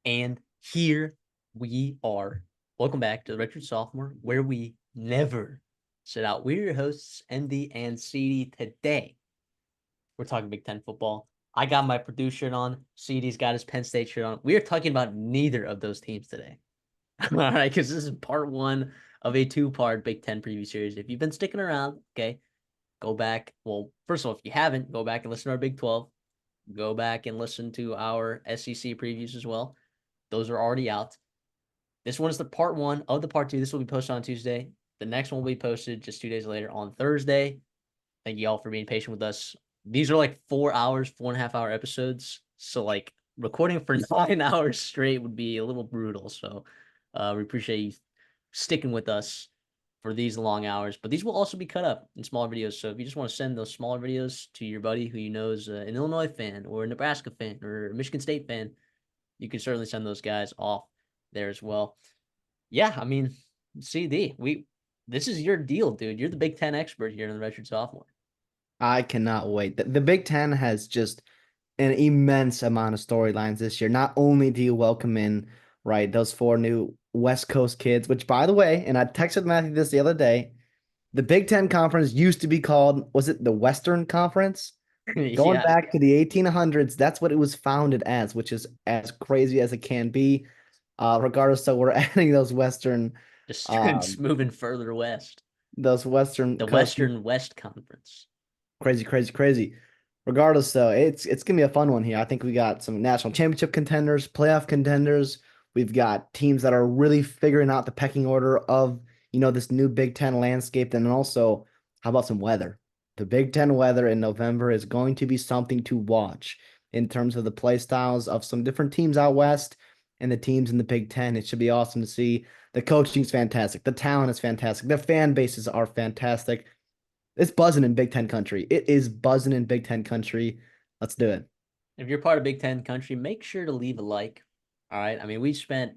And here we are. Welcome back to the Redshirt Sophomore, where we never sit out. We're your hosts, Andy and CD. Today, we're talking Big Ten football. I got my Purdue shirt on. CD's got his Penn State shirt on. We are talking about neither of those teams today. All right, because this is part one of a two-part Big Ten preview series. If you've been sticking around, okay, go back. Well, first of all, if you haven't, go back and listen to our Big 12. Go back and listen to our SEC previews as well. Those are already out. This one is the part one of the part two. This will be posted on Tuesday. The next one will be posted just 2 days later on Thursday. Thank you all for being patient with us. These are like 4 hours, 4.5 hour episodes. So like recording for 9 hours straight would be a little brutal. So we appreciate you sticking with us for these long hours. But these will also be cut up in smaller videos. So if you just want to send those smaller videos to your buddy who you know is an Illinois fan or a Nebraska fan or a Michigan State fan, you can certainly send those guys off there as well. Yeah, I mean, CD, this is your deal, dude. You're the Big Ten expert here in the Redshirt Sophomore. I cannot wait. The Big Ten has just an immense amount of storylines this year. Not only do you welcome in, right, those four new West Coast kids, which, by the way, and I texted Matthew this the other day, the Big Ten Conference used to be called, was it the Western Conference? Going Yeah, back to the 1800s, that's what it was founded as, which is as crazy as it can be. Regardless, so we're adding just um, it's moving further west. those Western The Coast Western West Conference. crazy, crazy, crazy. Regardless, though, it's gonna be a fun one here. I think we got some national championship contenders, playoff contenders. We've got teams that are really figuring out the pecking order of this new Big Ten landscape. And then also, how about some weather? The Big Ten weather in November is going to be something to watch in terms of the play styles of some different teams out west and the teams in the Big Ten. It should be awesome to see. The coaching's fantastic. The talent is fantastic. The fan bases are fantastic. It's buzzing in Big Ten country. It is buzzing in Big Ten country. Let's do it. If you're part of Big Ten country, make sure to leave a like. All right. I mean, we spent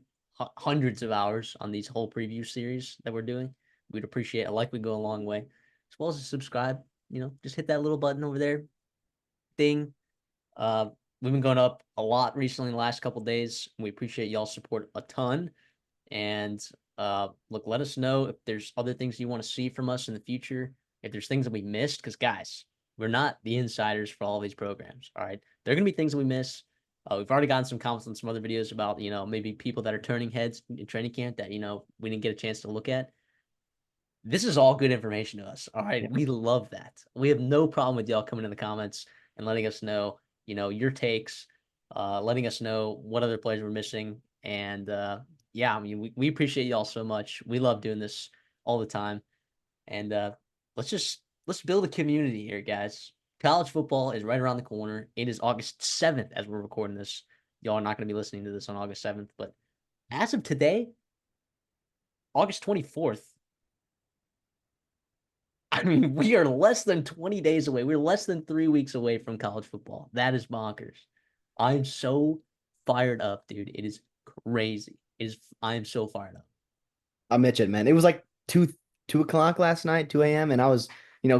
hundreds of hours on these whole preview series that we're doing. We'd appreciate a like. Would go a long way, as well as a subscribe. Just hit that little button over there. Ding. Uh, we've been going up a lot recently in the last couple days. We appreciate y'all's support a ton. And look, let us know if there's other things you want to see from us in the future. If there's things that we missed, because guys, we're not the insiders for all these programs. All right, there are gonna be things that we miss. We've already gotten some comments on some other videos about maybe people that are turning heads in training camp that we didn't get a chance to look at. This is all good information to us. All right, we love that. We have no problem with y'all coming in the comments and letting us know your takes, letting us know what other players we're missing, and yeah, I mean we appreciate y'all so much. We love doing this all the time, and let's build a community here, guys. College football is right around the corner. It is August 7th as we're recording this. Y'all are not going to be listening to this on August 7th, but as of today, August 24th, I mean, we are less than 20 days away. We're less than 3 weeks away from college football. That is bonkers. I'm so fired up, dude. It is crazy. I am so fired up. I'm itching, man. It was like two o'clock last night, 2 a.m., and I was,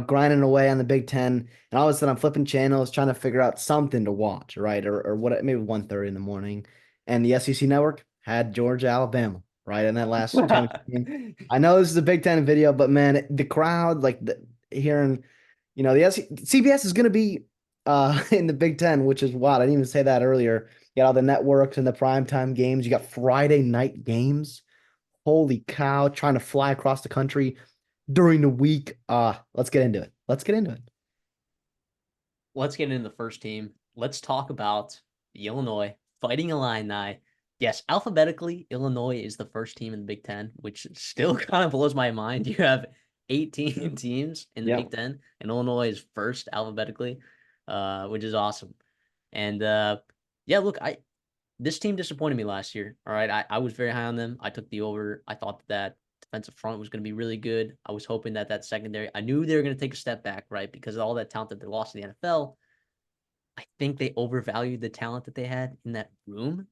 grinding away on the Big Ten, and all of a sudden I'm flipping channels trying to figure out something to watch, right? Or what, maybe 1:30 in the morning. And the SEC network had Georgia, Alabama, right? In that last championship game. I know this is a Big Ten video, but man, the crowd, like hearing, the CBS is gonna be in the Big Ten, which is wild. I didn't even say that earlier. You got all the networks and the primetime games. You got Friday night games. Holy cow, trying to fly across the country during the week. Let's get into it. Let's get into it. Let's get into the first team. Let's talk about the Illinois Fighting Illini. Yes, alphabetically, Illinois is the first team in the Big Ten, which still kind of blows my mind. You have 18 teams in the Big Yep. Ten, and Illinois is first alphabetically, which is awesome. And yeah, look, this team disappointed me last year. All right, I was very high on them. I took the over. I thought that defensive front was going to be really good. I was hoping that secondary. I knew they were going to take a step back, right, because of all that talent that they lost in the NFL. I think they overvalued the talent that they had in that room,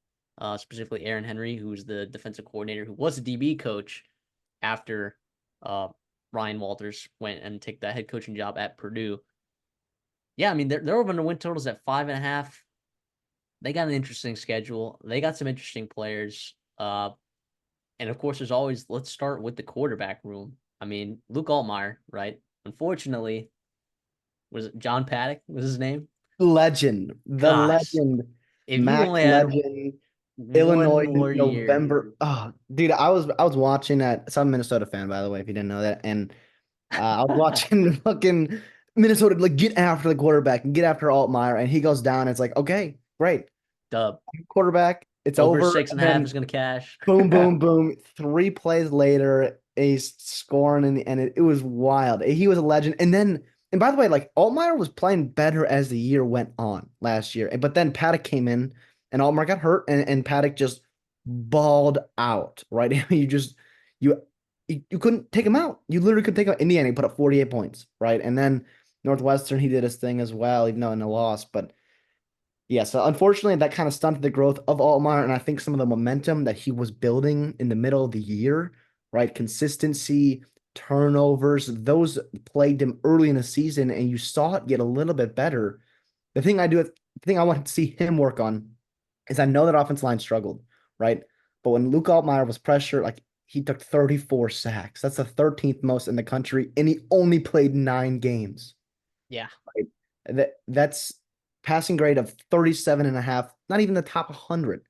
specifically Aaron Henry, who's the defensive coordinator, who was a DB coach after uh, Ryan Walters went and took that head coaching job at Purdue. Yeah, I mean they're over the win totals at 5.5. they got an interesting schedule. They got some interesting players. And of course, there's always let's start with the quarterback room. I mean, Luke Altmaier, right? Unfortunately, was it John Paddock was his name? Legend, the Gosh, legend, if he Mac only had Legend, one Illinois, more year, November. Oh, dude, I was watching that. So I'm a Minnesota fan, by the way, if you didn't know that. And I was watching fucking Minnesota like get after the quarterback and get after Altmaier, and he goes down. It's like, okay, great. Dub Quarterback, it's over over. six and And a half is then gonna cash. boom, boom, boom. 3 plays later, he's scoring, and it was wild. He was a legend. And by the way, like Altmaier was playing better as the year went on last year. But then Paddock came in, and Altmaier got hurt, and Paddock just balled out. Right, you you couldn't take him out. You literally couldn't take him out. Indiana he put up 48 points. Right, and then Northwestern he did his thing as well, even though in a loss, but. Yeah, so unfortunately, that kind of stunted the growth of Altmaier, and I think some of the momentum that he was building in the middle of the year, right? Consistency, turnovers, those plagued him early in the season, and you saw it get a little bit better. The thing I want to see him work on is I know that offensive line struggled, right? But when Luke Altmaier was pressured, like he took 34 sacks. That's the 13th most in the country, and he only played 9 games. Yeah, Right? That's passing grade of 37 and a half, not even the top 100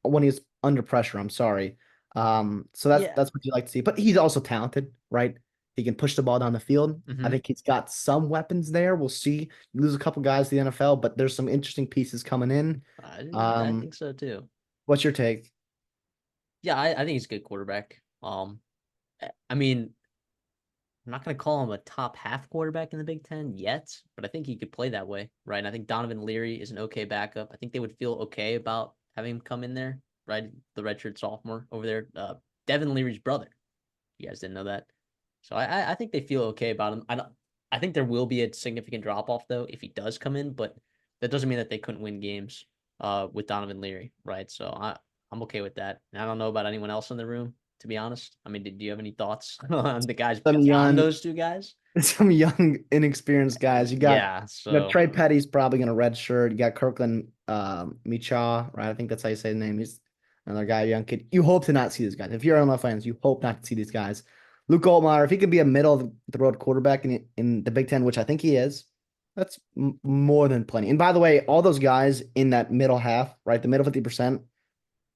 when he's under pressure. I'm sorry. So that's yeah. that's what you like to see. But he's also talented, right? He can push the ball down the field. I Hmm. think he's got some weapons there. We'll see. You lose a couple guys to the NFL, but there's some interesting pieces coming in. I Um, think so too. what's your take? Yeah, I think he's a good quarterback. I mean, I'm not going to call him a top half quarterback in the Big Ten yet, but I think he could play that way, right? And I think Donovan Leary is an okay backup. I think they would feel okay about having him come in there, right? The redshirt sophomore over there, Devin Leary's brother. You guys didn't know that, so I think they feel okay about him. I don't. I think there will be a significant drop off though if he does come in, but that doesn't mean that they couldn't win games with Donovan Leary, right? So I'm okay with that. And I don't know about anyone else in the room, to be honest. I mean, do you have any thoughts on the guys Some beyond young those two guys? some young, inexperienced guys. Yeah. So Trey Petty's probably gonna redshirt. You got Kirkland Micha, right? I think that's how you say his name. He's another guy, young kid. You hope to not see these guys. If you're NFL fans, you hope not to see these guys. Luke Altmaier, if he could be a middle of the road quarterback in the Big Ten, which I think he is, that's more than plenty. And by the way, all those guys in that middle half, right, the middle 50%,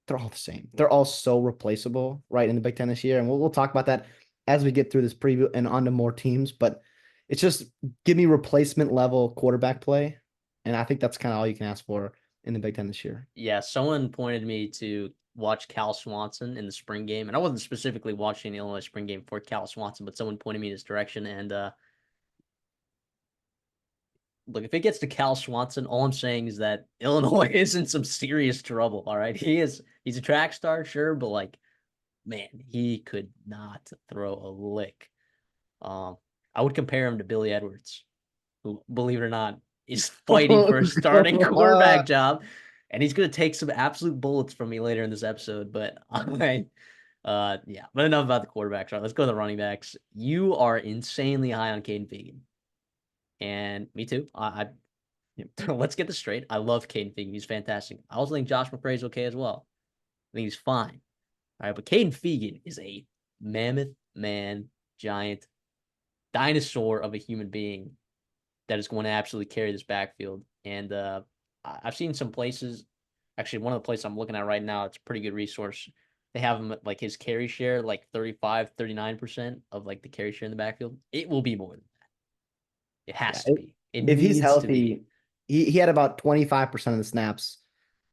they're all the same. They're all so replaceable, right, in the Big Ten this year. And we'll talk about that as we get through this preview and onto more teams. But it's just give me replacement level quarterback play. And I think that's kind of all you can ask for in the Big Ten this year. yeah, someone pointed me to watch Cal Swanson in the spring game, and I wasn't specifically watching the Illinois spring game for Cal Swanson, but someone pointed me in this direction, and look, if it gets to Cal Swanson, all I'm saying is that Illinois is in some serious trouble. All right. He's a track star, sure, but like, man, he could not throw a lick. Um, I would compare him to Billy Edwards, who, believe it or not, is fighting for a starting quarterback job. And he's gonna take some absolute bullets from me later in this episode. But yeah, but enough about the quarterbacks. Right, let's go to the running backs. You are insanely high on Caden Fegan. And me too. Let's get this straight. I love Caden Fegan. He's fantastic. I also think Josh McCray's okay as well. I think he's fine. All right, but Caden Fegan is a mammoth man, giant dinosaur of a human being that is going to absolutely carry this backfield. And I've seen some places, actually, one of the places I'm looking at right now, it's a pretty good resource. They have him at like his carry share, like 35, 39% of like the carry share in the backfield. It will be more than that. It Yeah, has to be. It if he's needs to be. healthy, he had about 25% of the snaps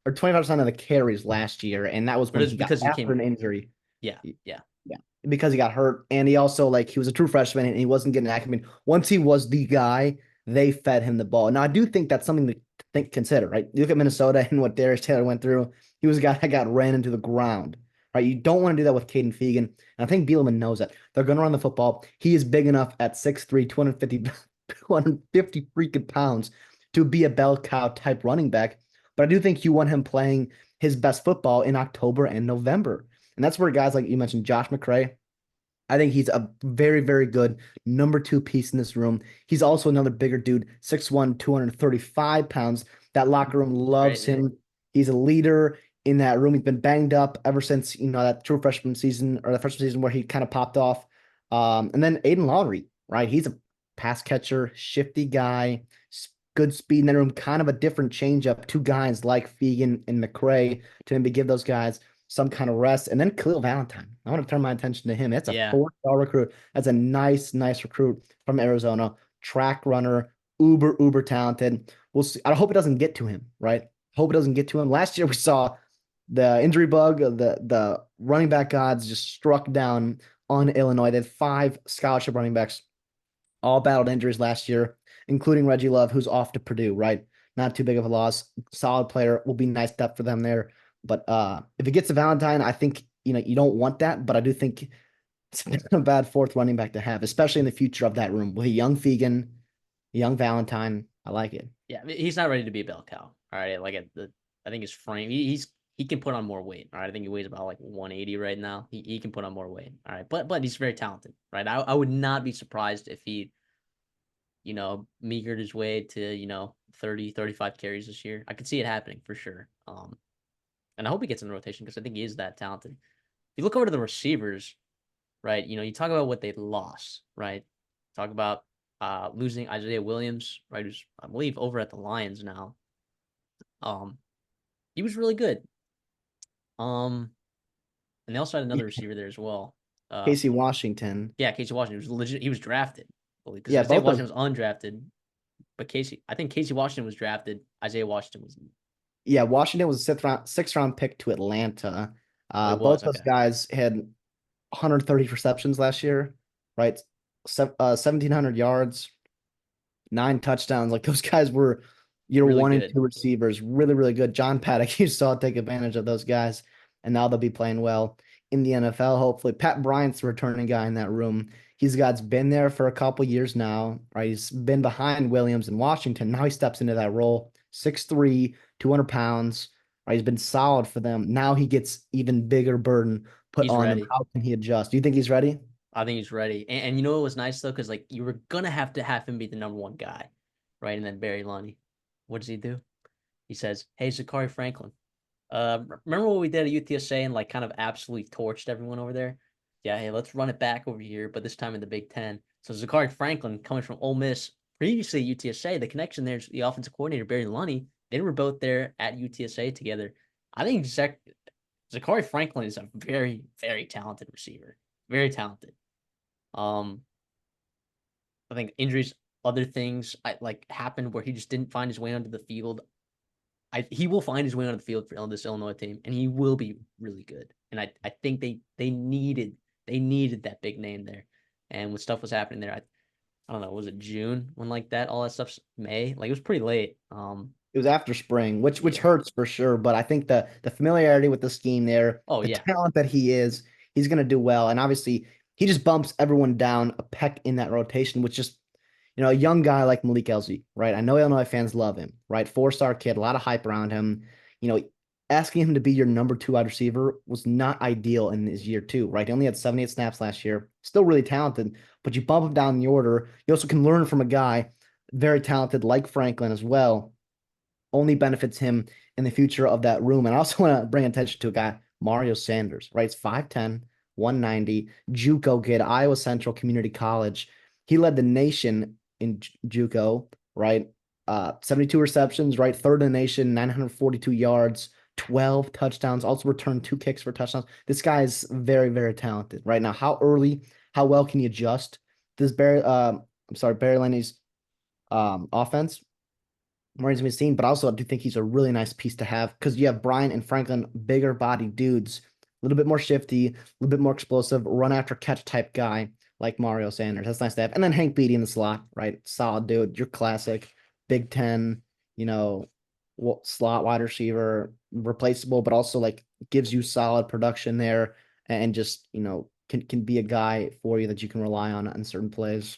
or 25% of the carries last year. And that was But when it's he got because he after came. an injury. Yeah, yeah. Yeah, because he got hurt, and he also like he was a true freshman, and he wasn't getting acclimated. Once he was the guy, they fed him the ball. Now I do think that's something to consider, right? You look at Minnesota and what Darius Taylor went through. He was a guy that got ran into the ground, right? You don't want to do that with Caden Fegan, and I think Bielema knows that. They're going to run the football. He is big enough at 6'3", 250 freaking pounds to be a bell cow type running back. But I do think you want him playing his best football in October and November. And that's where guys like you mentioned, Josh McCray, I think he's a very, very good number 2 piece in this room. He's also another bigger dude, 6'1", 235 pounds. That locker room loves Great name. him. He's a leader in that room. He's been banged up ever since, that true freshman season or the freshman season where he kind of popped off. And then Aiden Lowry, right? He's a pass catcher, shifty guy, good speed in that room, kind of a different changeup. Two guys like Fegan and McCray to maybe give those guys some kind of rest. And then Khalil Valentine. I want to turn my attention to him. That's a Yeah. 4-star recruit. That's a nice, nice recruit from Arizona. Track runner, uber, uber talented. We'll see. I hope it doesn't get to him, right? Hope it doesn't get to him. Last year we saw the injury bug, the running back gods just struck down on Illinois. They had 5 scholarship running backs all battled injuries last year, including Reggie Love, who's off to Purdue, right? Not too big of a loss. Solid player. Will be nice depth for them there. But if it gets to Valentine, I think you don't want that, but I do think it's not a bad 4th running back to have, especially in the future of that room with a young Fegan, a young Valentine. I like it. Yeah, he's not ready to be a bell cow. All right, like I think his frame, he can put on more weight. All right, I think he weighs about like 180 right now. He can put on more weight. All right, but he's very talented. Right, I would not be surprised if he meagered his way to 30 35 carries this year. I could see it happening for sure. And I hope he gets in the rotation because I think he is that talented. If you look over to the receivers, right? You talk about what they lost, right? Talk about losing Isaiah Williams, right? Who's I believe over at the Lions now. Um, he was really good. And they also had another receiver there as well. Casey Washington. Yeah, Casey Washington was legit. He was drafted because Yeah, Isaiah both those. Washington was undrafted, but I think Casey Washington was drafted. Isaiah Washington was. Yeah, Washington was a 6th round pick to Atlanta. Oh, it Both was those okay. guys had 130 receptions last year, right? 1,700 yards, 9 touchdowns. Like those guys were year Really one and good. two receivers, really, really good. John Paddock, you saw take advantage of those guys, and now they'll be playing well in the NFL. Hopefully, Pat Bryant's the returning guy in that room. He's guy's been there for a couple years now, right? He's been behind Williams in Washington. Now he steps into that role, 6'3", 200 pounds. Right? He's been solid for them. Now he gets even bigger burden put He's on him. ready. How can he adjust? Do you think he's ready? I think he's ready. And you know what was nice though, because like you were gonna have to have him be the number one guy, right? And then Barry Lunny, what does he do? He says, "Hey, Zachary Franklin, remember what we did at UTSA and like kind of absolutely torched everyone over there? Yeah, hey, let's run it back over here, but this time in the Big Ten." So Zachary Franklin coming from Ole Miss, previously UTSA, the connection there's the offensive coordinator Barry Lunny. They were both there at UTSA together. I think Zachary Franklin is a very, very talented receiver. Very talented. Um, I think injuries, other things like happened where he just didn't find his way onto the field. He will find his way onto the field for this Illinois team, and he will be really good. And I think they needed that big name there. And when stuff was happening there, I don't know, was it June when like that all that stuff's May? Like it was pretty late. It was after spring, which Yeah. hurts for sure. But I think the familiarity with the scheme there, Oh the yeah. talent that he is, he's going to do well. And obviously, he just bumps everyone down a peck in that rotation, which just a young guy like Malik Elzy, right? I know Illinois fans love him, right? 4-star kid, a lot of hype around him. You know, asking him to be your number 2 wide receiver was not ideal in his year 2, right? He only had 78 snaps last year. Still really talented, but you bump him down the order. You also can learn from a guy very talented like Franklin as well, only benefits him in the future of that room. And I also want to bring attention to a guy, Mario Sanders, right? It's 5'10", 190, JUCO kid, Iowa Central Community College. He led the nation in JUCO, right? 72 receptions, right? Third in the nation, 942 yards, 12 touchdowns, also returned 2 kicks for touchdowns. This guy is very, very talented right now. How well can you adjust this Barry Lenny's offense? Remains to be seen, but also I do think he's a really nice piece to have because you have Brian and Franklin, bigger body dudes, a little bit more shifty, a little bit more explosive, run after catch type guy like Mario Sanders. That's nice to have. And then Hank Beatty in the slot, right? Solid dude, your classic Big Ten, you know, slot wide receiver, replaceable, but also like gives you solid production there and just, can be a guy for you that you can rely on certain plays.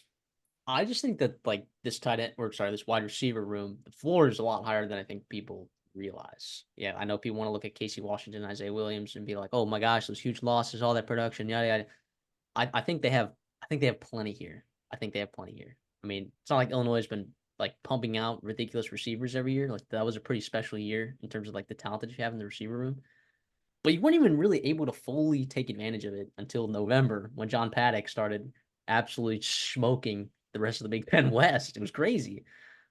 I just think that like this tight end or sorry, this wide receiver room, the floor is a lot higher than I think people realize. Yeah, I know people want to look at Casey Washington, Isaiah Williams, and be like, "Oh my gosh, those huge losses, all that production, yada yada." I think they have plenty here. I think they have plenty here. I mean, it's not like Illinois has been like pumping out ridiculous receivers every year. Like that was a pretty special year in terms of like the talent that you have in the receiver room. But you weren't even really able to fully take advantage of it until November when John Paddock started absolutely smoking the rest of the Big Ten West. It was crazy.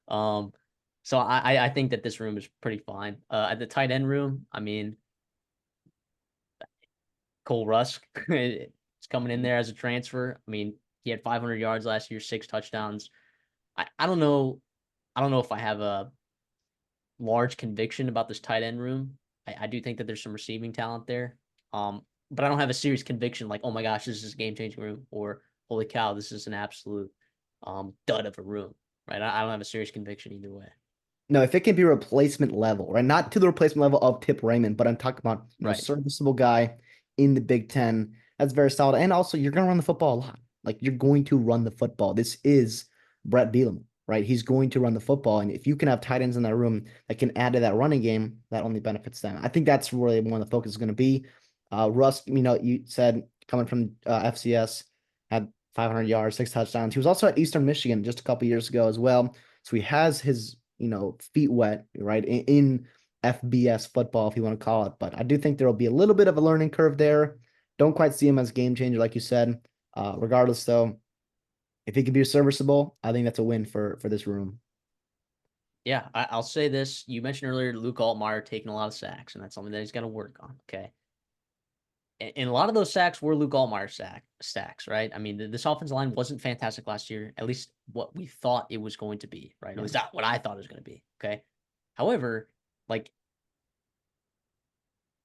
Um, so I think that this room is pretty fine. At the tight end room, I mean, Cole Rusk is coming in there as a transfer. I mean, he had 500 yards last year, 6 touchdowns. I don't know. I don't know if I have a large conviction about this tight end room. I do think that there's some receiving talent there. But I don't have a serious conviction like, oh my gosh, this is a game changing room, or holy cow, this is an absolute dud of a room. Right. I don't have a serious conviction either way. No, if it can be replacement level, right? Not to the replacement level of Tip Raymond, but I'm talking about, Right. serviceable guy in the Big Ten. That's very solid. And also, you're going to run the football a lot. Like, you're going to run the football. This is Brett Bielema, right? He's going to run the football. And if you can have tight ends in that room that can add to that running game, that only benefits them. I think that's really one of the focus is going to be. Russ, you said coming from FCS, had 500 yards, 6 touchdowns. He was also at Eastern Michigan just a couple years ago as well. So he has his feet wet, right, in FBS football, if you want to call it. But I do think there will be a little bit of a learning curve there. Don't quite see him as game changer, like you said. Regardless, though, if he can be serviceable, I think that's a win for this room. Yeah, I'll say this. You mentioned earlier Luke Altmaier taking a lot of sacks, and that's something that he's got to work on. Okay. And a lot of those sacks were Luke Altmaier stacks, right? I mean, this offensive line wasn't fantastic last year, at least what we thought it was going to be, right? At Yeah. least not what I thought it was going to be. Okay. However, like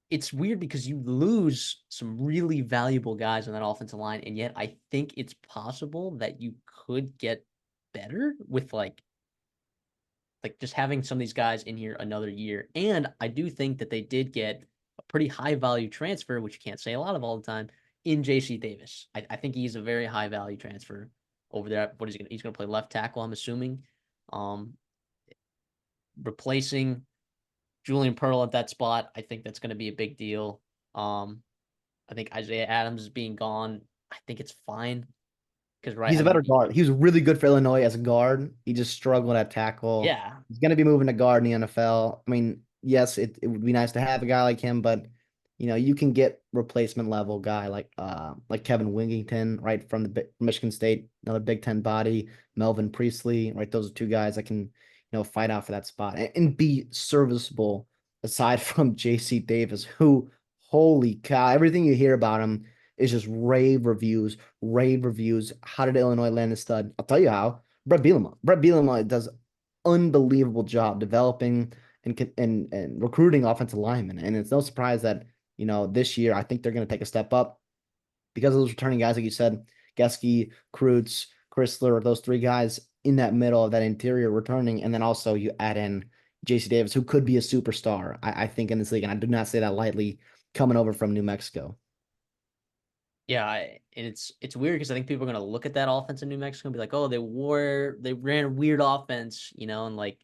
it's weird because you lose some really valuable guys on that offensive line, and yet I think it's possible that you could get better with like just having some of these guys in here another year. And I do think that they did get a pretty high value transfer, which you can't say a lot of all the time, in JC Davis. I think he's a very high value transfer over there. What is he gonna he's gonna play left tackle, I'm assuming. Um Replacing Julian Pearl at that spot, I think that's gonna be a big deal. Um I think Isaiah Adams is being gone. I think it's fine. Because right, He's I a better mean, guard. He was really good for Illinois as a guard. He just struggled at tackle. yeah, He's going to be moving to guard in the NFL. I mean, yes, it would be nice to have a guy like him, but you can get replacement level guy like Kevin Wingington, right, from the Michigan State, another Big Ten body, Melvin Priestley, right? Those are two guys that can, fight out for that spot and be serviceable aside from JC Davis, who, holy cow, everything you hear about him is just rave reviews, rave reviews. How did Illinois land a stud? I'll tell you how. Brett Bielema. Brett Bielema does unbelievable job developing and recruiting offensive linemen. And it's no surprise that, this year I think they're going to take a step up because of those returning guys, like you said, Geske, Kreutz, Chrysler, those three guys in that middle of that interior returning. And then also you add in JC Davis, who could be a superstar, I think, in this league. And I do not say that lightly, coming over from New Mexico. yeah, and it's weird because I think people are gonna look at that offense in New Mexico and be like, oh, they ran a weird offense, and like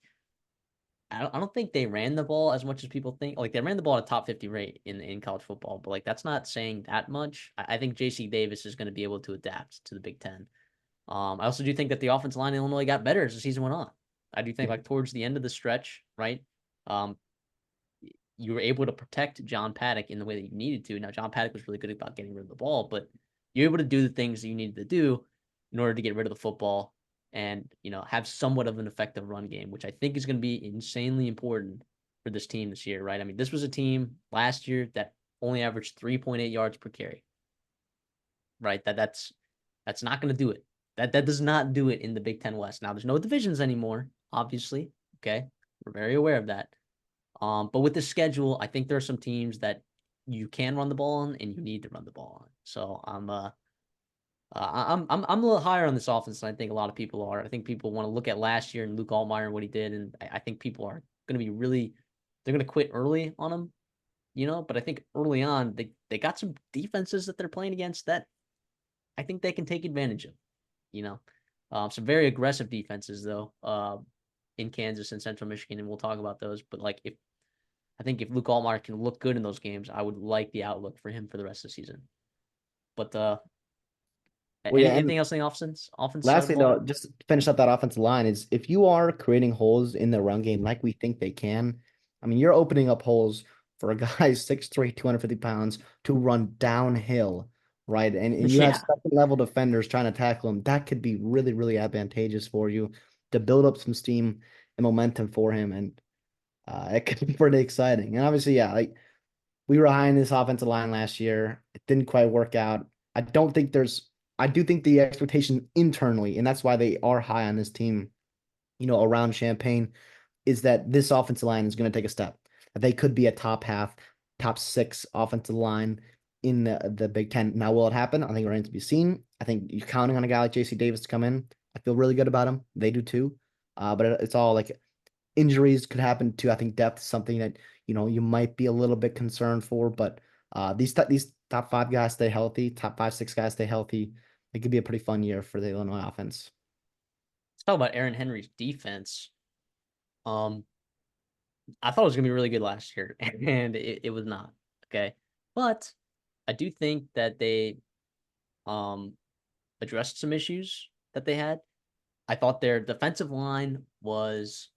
I don't think they ran the ball as much as people think. Like they ran the ball at a top 50 rate in college football, but like that's not saying that much. I think JC Davis is going to be able to adapt to the Big Ten. I also do think that the offensive line in Illinois got better as the season went on. I do think Yeah. like towards the end of the stretch, right? Um, you were able to protect John Paddock in the way that you needed to. Now, John Paddock was really good about getting rid of the ball, but you're able to do the things that you needed to do in order to get rid of the football and, have somewhat of an effective run game, which I think is going to be insanely important for this team this year, right? I mean, this was a team last year that only averaged 3.8 yards per carry, right? That's not going to do it. That does not do it in the Big Ten West. Now, there's no divisions anymore, obviously. Okay, we're very aware of that. But with the schedule, I think there are some teams that you can run the ball on and you need to run the ball on. So I'm a little higher on this offense than I think a lot of people are. I think people want to look at last year and Luke Altmaier and what he did, and I think people are going to be they're going to quit early on him, But I think early on they got some defenses that they're playing against that I think they can take advantage of, you know. Some very aggressive defenses though, in Kansas and Central Michigan, and we'll talk about those. But like I think if Luke Altmaier can look good in those games, I would like the outlook for him for the rest of the season. But Well, yeah, Anything and else on the offense side of the lastly, ball? though, just to finish up that offensive line is if you are creating holes in the run game like we think they can, I mean, you're opening up holes for a guy 6'3", 250 pounds to run downhill, right? And you have Yeah. second level defenders trying to tackle him. That could be really, really advantageous for you to build up some steam and momentum for him. And it could be pretty exciting. And obviously, yeah, like we were high in this offensive line last year. It didn't quite work out. I don't think there's, I do think the expectation internally, and that's why they are high on this team, around Champagne, is that this offensive line is going to take a step. They could be a top half, top six offensive line in the Big Ten. Now, will it happen? I think it remains to be seen. I think you're counting on a guy like JC Davis to come in. I feel really good about him. They do too. But it's all like injuries could happen too. I think depth is something that you might be a little bit concerned for, but these top five guys stay healthy, top five, six guys stay healthy. It could be a pretty fun year for the Illinois offense. Let's talk about Aaron Henry's defense. Um, I thought it was gonna be really good last year, and it was not. Okay, but I do think that they um addressed some issues that they had. I thought their defensive line was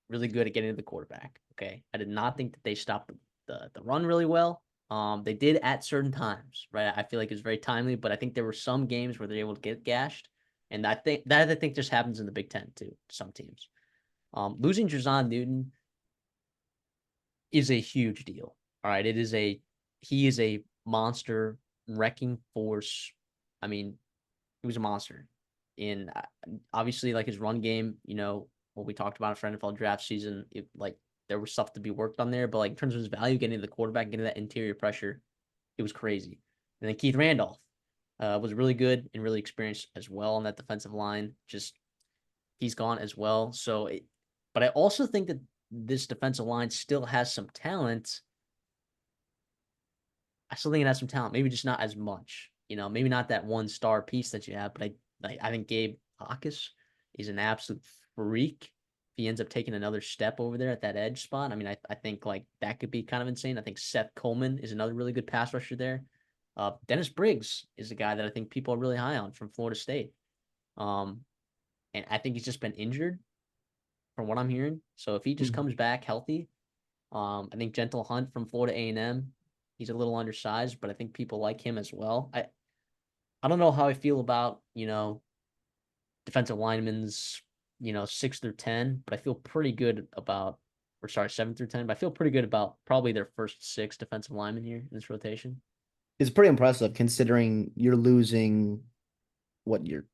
really good at getting to the quarterback. Okay, I did not think that they stopped the run really well. They did at certain times, right? I feel like it was very timely, but I think there were some games where they're able to get gashed, and I think just happens in the Big Ten too. Some teams. Losing Jazon Newton is a huge deal. All right, he is a monster wrecking force. I mean, he was a monster. In obviously like his run game, what we talked about for NFL draft season, like there was stuff to be worked on there, but like in terms of his value, getting to the quarterback, getting that interior pressure, it was crazy. And then Keith Randolph was really good and really experienced as well on that defensive line. Just he's gone as well. But I also think that this defensive line still has some talent. I still think it has some talent, maybe just not as much. Maybe not that one star piece that you have, but I think Gabe Bacchus is an absolute freak. If he ends up taking another step over there at that edge spot, I mean, I think like that could be kind of insane. I think Seth Coleman is another really good pass rusher there. Dennis Briggs is a guy that I think people are really high on from Florida State. Um, and I think he's just been injured from what I'm hearing. So if he just Mhm. comes back healthy, I think Gentle Hunt from Florida A&M, he's a little undersized, but I think people like him as well. I don't know how I feel about, defensive linemen's, 6 through 10, but I feel pretty good about, or sorry, 7 through 10, but I feel pretty good about probably their first six defensive linemen here in this rotation. It's pretty impressive considering you're losing what your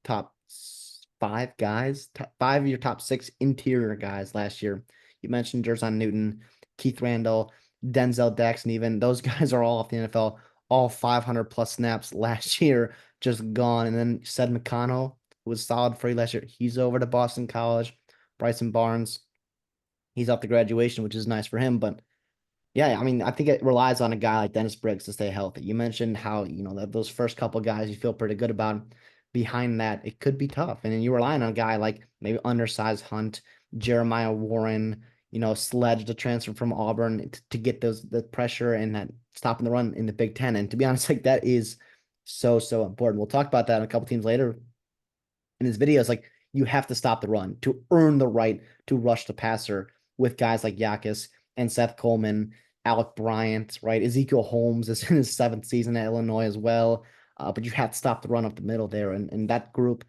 five guys, five of your top six interior guys last year. You mentioned Jerzon Newton, Keith Randall, Denzel Jackson, even those guys are all off the NFL, all 500 plus snaps last year, just gone. And then Sed McConnell was solid for you last year. He's over to Boston College. Bryson Barnes, he's off the graduation, which is nice for him. But yeah, I mean, I think it relies on a guy like Dennis Briggs to stay healthy. You mentioned how, that those first couple guys you feel pretty good about. Behind that, it could be tough. And then you rely on a guy like maybe undersized Hunt, Jeremiah Warren, Sledge to transfer from Auburn to get the pressure and that stopping the run in the Big Ten. And to be honest, like that is so, so important. We'll talk about that in a couple teams later in his videos. Like you have to stop the run to earn the right to rush the passer with guys like Yakis and Seth Coleman, Alec Bryant, right? Ezekiel Holmes is in his seventh season at Illinois as well. But you have to stop the run up the middle there. And that group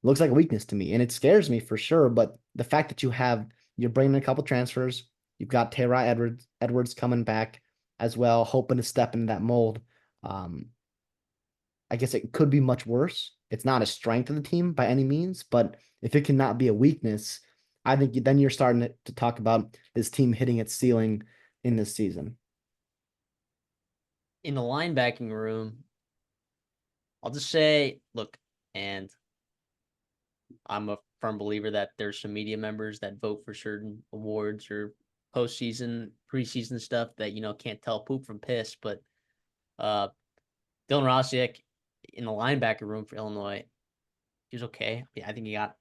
looks like a weakness to me. And it scares me for sure. But the fact that you're bringing a couple transfers, you've got Tayrai Edwards coming back as well, hoping to step into that mold. Um, I guess it could be much worse. It's not a strength of the team by any means, but if it cannot be a weakness, I think then you're starting to talk about this team hitting its ceiling in this season. In the linebacking room, I'll just say, look, and I'm a firm believer that there's some media members that vote for certain awards or postseason, preseason stuff that, can't tell poop from piss. But uh, Dylan Rosiak in the linebacker room for Illinois, he was okay. Yeah, I think he got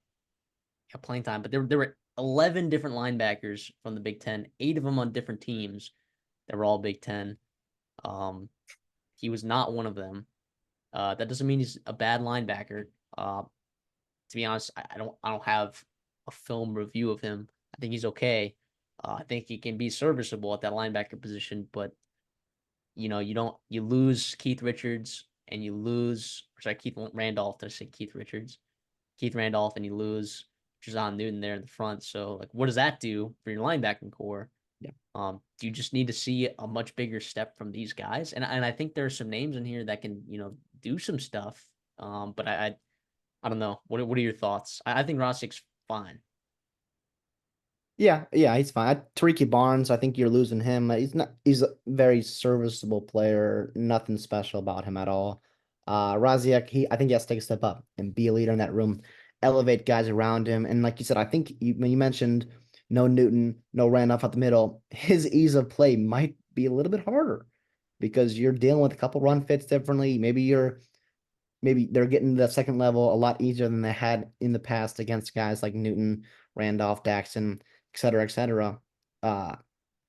playing time, but there were 11 different linebackers from the Big Ten, eight of them on different teams that were all Big Ten. Um, he was not one of them. That doesn't mean he's a bad linebacker. To be honest, I don't have a film review of him. I think he's okay. I think he can be serviceable at that linebacker position, but you lose Keith Richards and you lose sorry Keith Randolph. Did I say Keith Richards? Keith Randolph and you lose Jazon Newton there in the front. So like, what does that do for your linebacking core? Yeah. Do you just need to see a much bigger step from these guys? And I think there are some names in here that can do some stuff. But I don't know. What are your thoughts? I think Rossick's fine. Yeah, he's fine. Tariq Barnes, I think you're losing him. He's a very serviceable player. Nothing special about him at all. Raziak, I think he has to take a step up and be a leader in that room, elevate guys around him. And like you said, I think when you mentioned no Newton, no Randolph at the middle, his ease of play might be a little bit harder because you're dealing with a couple run fits differently. Maybe they're getting to the second level a lot easier than they had in the past against guys like Newton, Randolph, Daxon, et cetera, et cetera. Uh,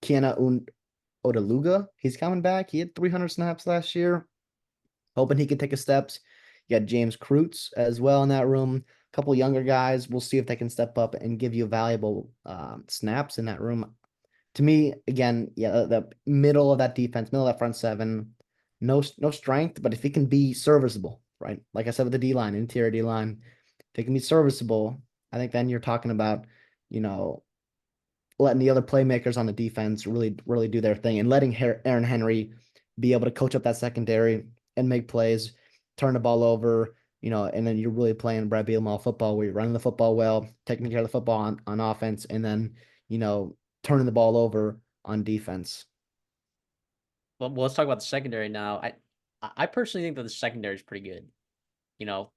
Odeluga, he's coming back. He had 300 snaps last year. Hoping he can take a steps. You got James Kreutz as well in that room. A couple younger guys. We'll see if they can step up and give you valuable snaps in that room. To me, again, yeah, the middle of that defense, middle of that front seven, no strength, but if he can be serviceable, right? Like I said with the D line, interior D line, if it can be serviceable, I think then you're talking about, you know, letting the other playmakers on the defense really do their thing and letting Aaron Henry be able to coach up that secondary and make plays, turn the ball over, and then you're really playing Brad Bielema football where you're running the football well, taking care of the football on offense, and then, turning the ball over on defense. Well, let's talk about the secondary now. I personally think that the secondary is pretty good.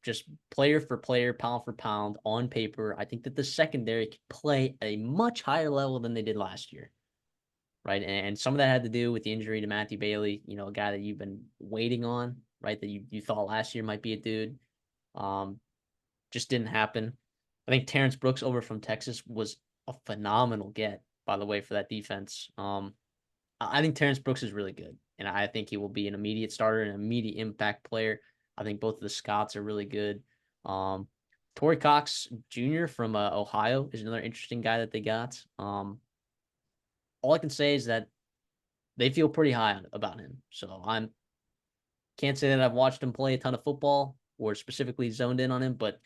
Just player for player, pound for pound, on paper, I think that the secondary could play at a much higher level than they did last year, right? And some of that had to do with the injury to Matthew Bailey, a guy that you've been waiting on, right? That you thought last year might be a dude. Um, just didn't happen. I think Terrence Brooks over from Texas was a phenomenal get, by the way, for that defense. I think Terrence Brooks is really good, and I think he will be an immediate starter and an immediate impact player. I think both of the Scotts are really good. Um, Torrey Cox Jr. from Ohio is another interesting guy that they got. All I can say is that they feel pretty high about him. So I can't say that I've watched him play a ton of football or specifically zoned in on him, but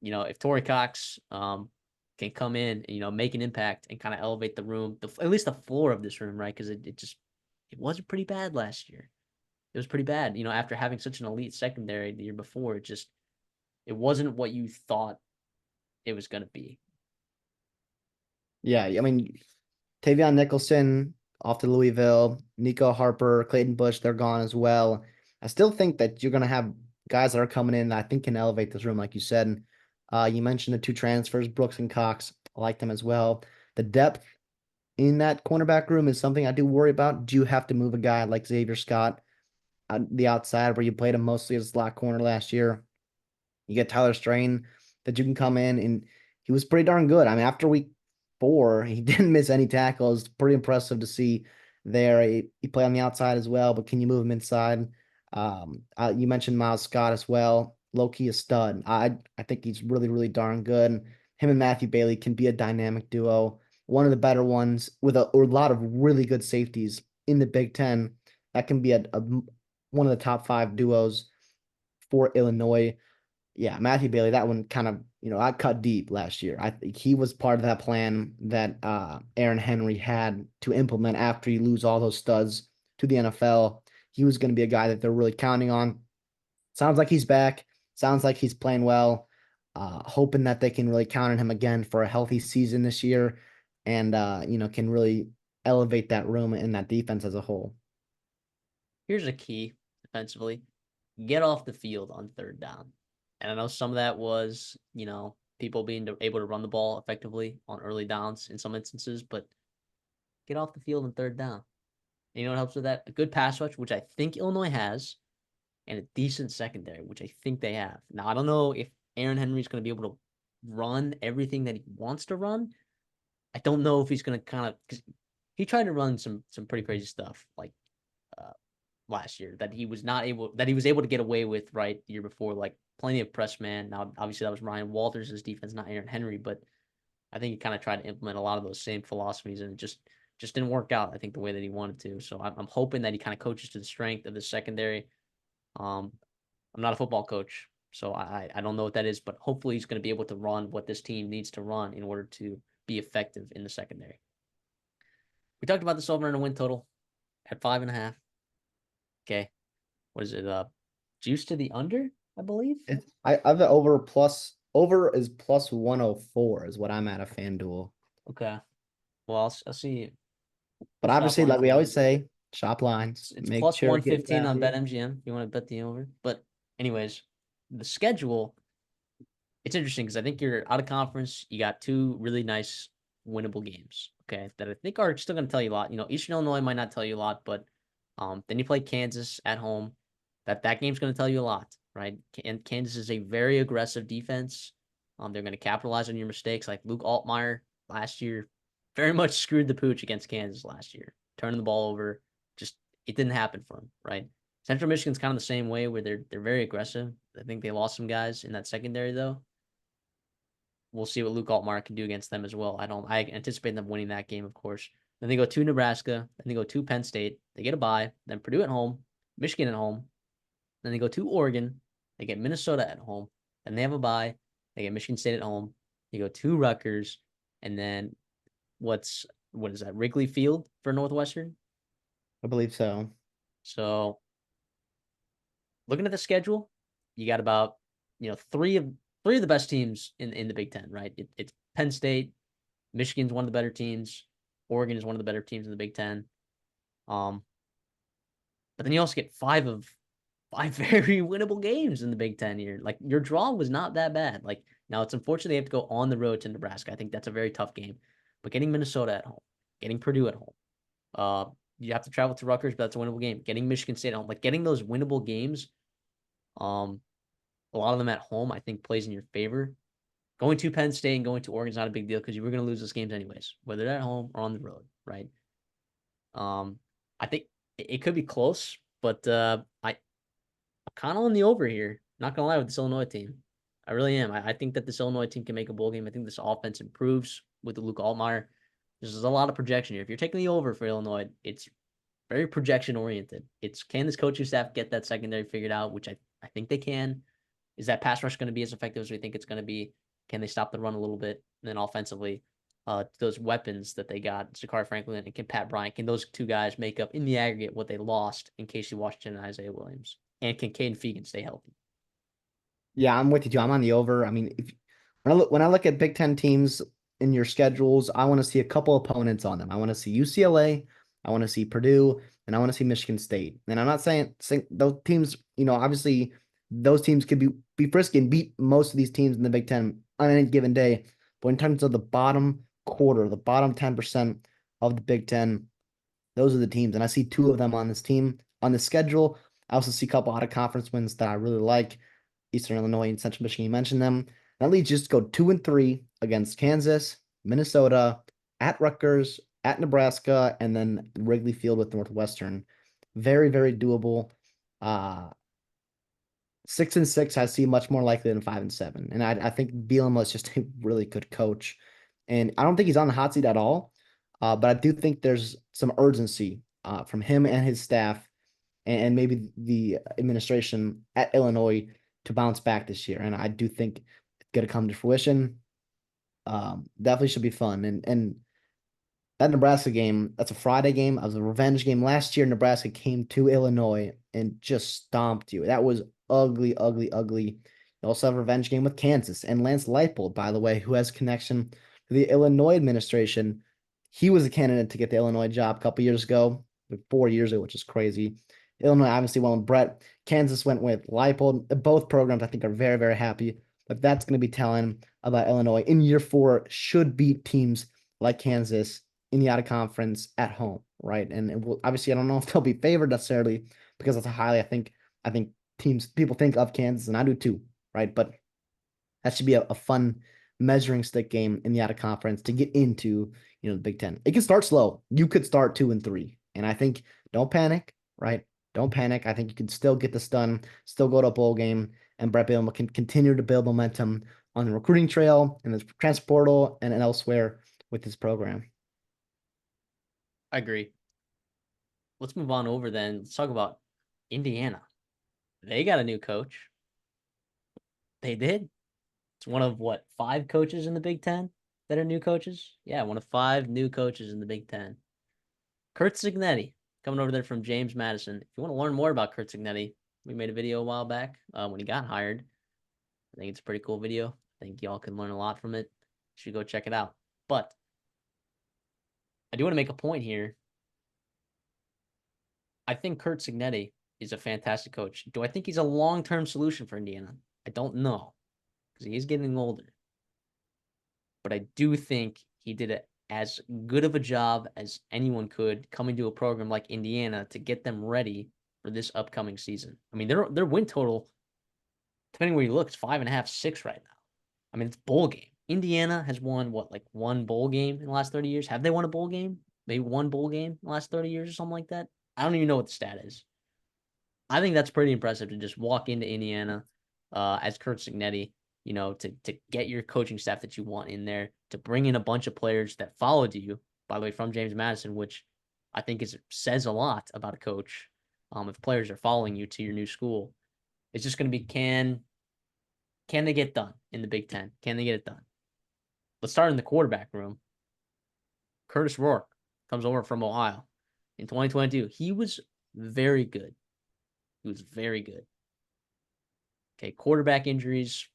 if Torrey Cox can come in and make an impact and kind of elevate the room, at least the floor of this room, right? Because it wasn't pretty bad last year. It was pretty bad. After having such an elite secondary the year before, it wasn't what you thought it was going to be. Yeah, I mean, Tavion Nicholson off to Louisville, Nico Harper, Clayton Bush, they're gone as well. I still think that you're going to have guys that are coming in that I think can elevate this room, like you said. You mentioned the two transfers, Brooks and Cox. I like them as well. The depth in that cornerback room is something I do worry about. Do you have to move a guy like Xavier Scott on the outside where you played him mostly as slot corner last year? You get Tyler Strain that you can come in, and he was pretty darn good. I mean, after week 4, he didn't miss any tackles. Pretty impressive to see there. He played on the outside as well, but can you move him inside? You mentioned Miles Scott as well. Low key a stud. I think he's really darn good. Him and Matthew Bailey can be a dynamic duo. One of the better ones with a lot of really good safeties in the Big Ten. That can be one of the top 5 duos for Illinois. Yeah, Matthew Bailey, that one kind of, I cut deep last year. I think he was part of that plan that Aaron Henry had to implement after you lose all those studs to the NFL. He was going to be a guy that they're really counting on. Sounds like he's back. Sounds like he's playing well. Hoping that they can really count on him again for a healthy season this year and, can really elevate that room and that defense as a whole. Here's a key defensively: get off the field on third down. And I know some of that was, people being able to run the ball effectively on early downs in some instances, but get off the field on third down. And you know what helps with that? A good pass rush, which I think Illinois has, and a decent secondary, which I think they have. Now, I don't know if Aaron Henry's going to be able to run everything that he wants to run. I don't know if he's going to because he tried to run some pretty crazy stuff, like last year that he was able to get away with right the year before, like plenty of press man. Now obviously that was Ryan Walters' defense, not Aaron Henry, but I think he kind of tried to implement a lot of those same philosophies and it just didn't work out, I think, the way that he wanted to. So I'm hoping that he kind of coaches to the strength of the secondary. Um, I'm not a football coach, so I don't know what that is, but hopefully he's going to be able to run what this team needs to run in order to be effective in the secondary. We talked about this over and a win total at 5.5. Okay. What is it? Juice to the under, I believe. I've over is plus 104 is what I'm at a FanDuel. Okay. Well, I'll see. But Shop obviously, line like we for always you. say, shop lines, It's make plus sure to get 115 on value. BetMGM if you want to bet the over. But anyways, the schedule, it's interesting because I think you're out of conference. You got two really nice winnable games, okay, that I think are still going to tell you a lot. Eastern Illinois might not tell you a lot, but then you play Kansas at home. That game's going to tell you a lot, right? And Kansas is a very aggressive defense. They're going to capitalize on your mistakes, like Luke Altmaier last year, very much screwed the pooch against Kansas last year, turning the ball over. Just it didn't happen for him, right? Central Michigan's kind of the same way where they're very aggressive. I think they lost some guys in that secondary though. We'll see what Luke Altmaier can do against them as well. I anticipate them winning that game, of course. Then they go to Nebraska, then they go to Penn State. They get a bye, then Purdue at home, Michigan at home. Then they go to Oregon. They get Minnesota at home. Then they have a bye. They get Michigan State at home. They go to Rutgers, and then what is that? Wrigley Field for Northwestern. I believe so. So looking at the schedule, you got about three of the best teams in the Big Ten, right? It's Penn State, Michigan's one of the better teams, Oregon is one of the better teams in the Big Ten. Um, but then you also get five very winnable games in the Big Ten here. Like your draw was not that bad. Like now it's unfortunate they have to go on the road to Nebraska. I think that's a very tough game. But getting Minnesota at home, getting Purdue at home, uh, you have to travel to Rutgers, but that's a winnable game. Getting Michigan State at home, like getting those winnable games, um, a lot of them at home, I think plays in your favor. Going to Penn State and going to Oregon is not a big deal because you were going to lose those games anyways, whether they're at home or on the road, right? I think it could be close, but I'm kind of on the over here. Not gonna lie with this Illinois team, I really am. I think that this Illinois team can make a bowl game. I think this offense improves with the Luke Altmaier. There's a lot of projection here. If you're taking the over for Illinois, it's very projection oriented. Can this coaching staff get that secondary figured out, which I think they can. Is that pass rush going to be as effective as we think it's going to be? Can they stop the run a little bit? And then offensively, those weapons that they got, Zakari Franklin and can Pat Bryant, can those two guys make up in the aggregate what they lost in Casey Washington and Isaiah Williams? And can Caden Fegan stay healthy? Yeah, I'm with you, Joe. I'm on the over. I mean, when I look at Big Ten teams in your schedules, I want to see a couple opponents on them. I want to see UCLA, I want to see Purdue, and I want to see Michigan State. And I'm not saying those teams, obviously those teams could be frisky and beat most of these teams in the Big Ten on any given day. But in terms of the bottom quarter, the bottom 10% of the Big Ten, those are the teams. And I see two of them on this team on the schedule. I also see a couple out of conference wins that I really like. Eastern Illinois and Central Michigan, you mentioned them. That leads just go 2-3 against Kansas, Minnesota, at Rutgers, at Nebraska, and then Wrigley Field with Northwestern. Very, very doable. 6-6, I see much more likely than 5-7. And I think Bielema is just a really good coach. And I don't think he's on the hot seat at all. But I do think there's some urgency from him and his staff and maybe the administration at Illinois to bounce back this year. And I do think it's going to come to fruition. Definitely should be fun. And that Nebraska game, that's a Friday game. That was a revenge game. Last year, Nebraska came to Illinois and just stomped you. That was ugly, ugly, ugly. You also have a revenge game with Kansas and Lance Leipold, by the way, who has connection to the Illinois administration. He was a candidate to get the Illinois job a couple years ago, 4 years ago, which is crazy. Illinois obviously went with Brett. Kansas went with Leipold. Both programs, I think, are very, very happy. But that's going to be telling about Illinois in year 4 should beat teams like Kansas in the out of conference at home, right? And obviously, I don't know if they'll be favored necessarily because that's a highly, I think people think of Kansas, and I do too, right? But that should be a fun measuring stick game in the out of conference to get into, the Big Ten. It can start slow. You could start 2-3, and I think don't panic, right? Don't panic. I think you can still get this done, still go to a bowl game, and Brett Bielema can continue to build momentum on the recruiting trail and the transfer portal and elsewhere with his program. I agree. Let's move on over then. Let's talk about Indiana. They got a new coach. They did. It's one of what, five coaches in the Big Ten that are new coaches? Yeah, one of five new coaches in the Big Ten. Kurt Cignetti coming over there from James Madison. If you want to learn more about Kurt Cignetti, we made a video a while back when he got hired. I think it's a pretty cool video. I think y'all can learn a lot from it. You should go check it out. But I do want to make a point here. I think Kurt Cignetti is a fantastic coach. Do I think he's a long-term solution for Indiana? I don't know because he is getting older. But I do think he did as good of a job as anyone could coming to a program like Indiana to get them ready for this upcoming season. I mean, their win total, depending where you look, is 5.5, 6 right now. I mean, it's bowl game. Indiana has won what, like one bowl game in the last 30 years? Have they won a bowl game? Maybe one bowl game in the last 30 years or something like that. I don't even know what the stat is. I think that's pretty impressive to just walk into Indiana as Kurt Cignetti, to get your coaching staff that you want in there, to bring in a bunch of players that followed you, by the way, from James Madison, which I think says a lot about a coach. If players are following you to your new school, it's just going to be can they get done in the Big Ten? Can they get it done? Let's start in the quarterback room. Curtis Rourke comes over from Ohio in 2022. He was very good. He was very good. Okay, quarterback injuries,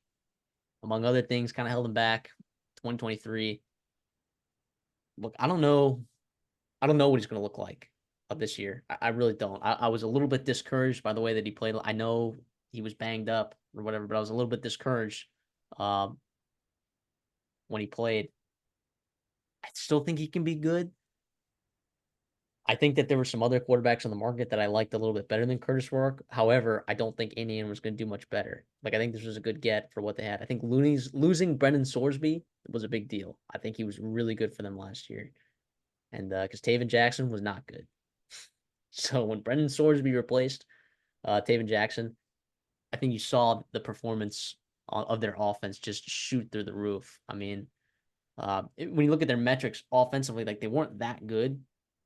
among other things, kind of held him back. 2023. Look, I don't know. I don't know what he's going to look like this year. I really don't. I was a little bit discouraged by the way that he played. I know he was banged up or whatever, but I was a little bit discouraged um, when he played. I still think he can be good. I think that there were some other quarterbacks on the market that I liked a little bit better than Curtis Rourke. However, I don't think Indiana was going to do much better. Like, I think this was a good get for what they had. I think losing Brendan Sorsby was a big deal. I think he was really good for them last year. And because Taven Jackson was not good. So when Brendan Sorsby replaced Taven Jackson, I think you saw the performance of their offense just shoot through the roof. I mean, when you look at their metrics offensively, like they weren't that good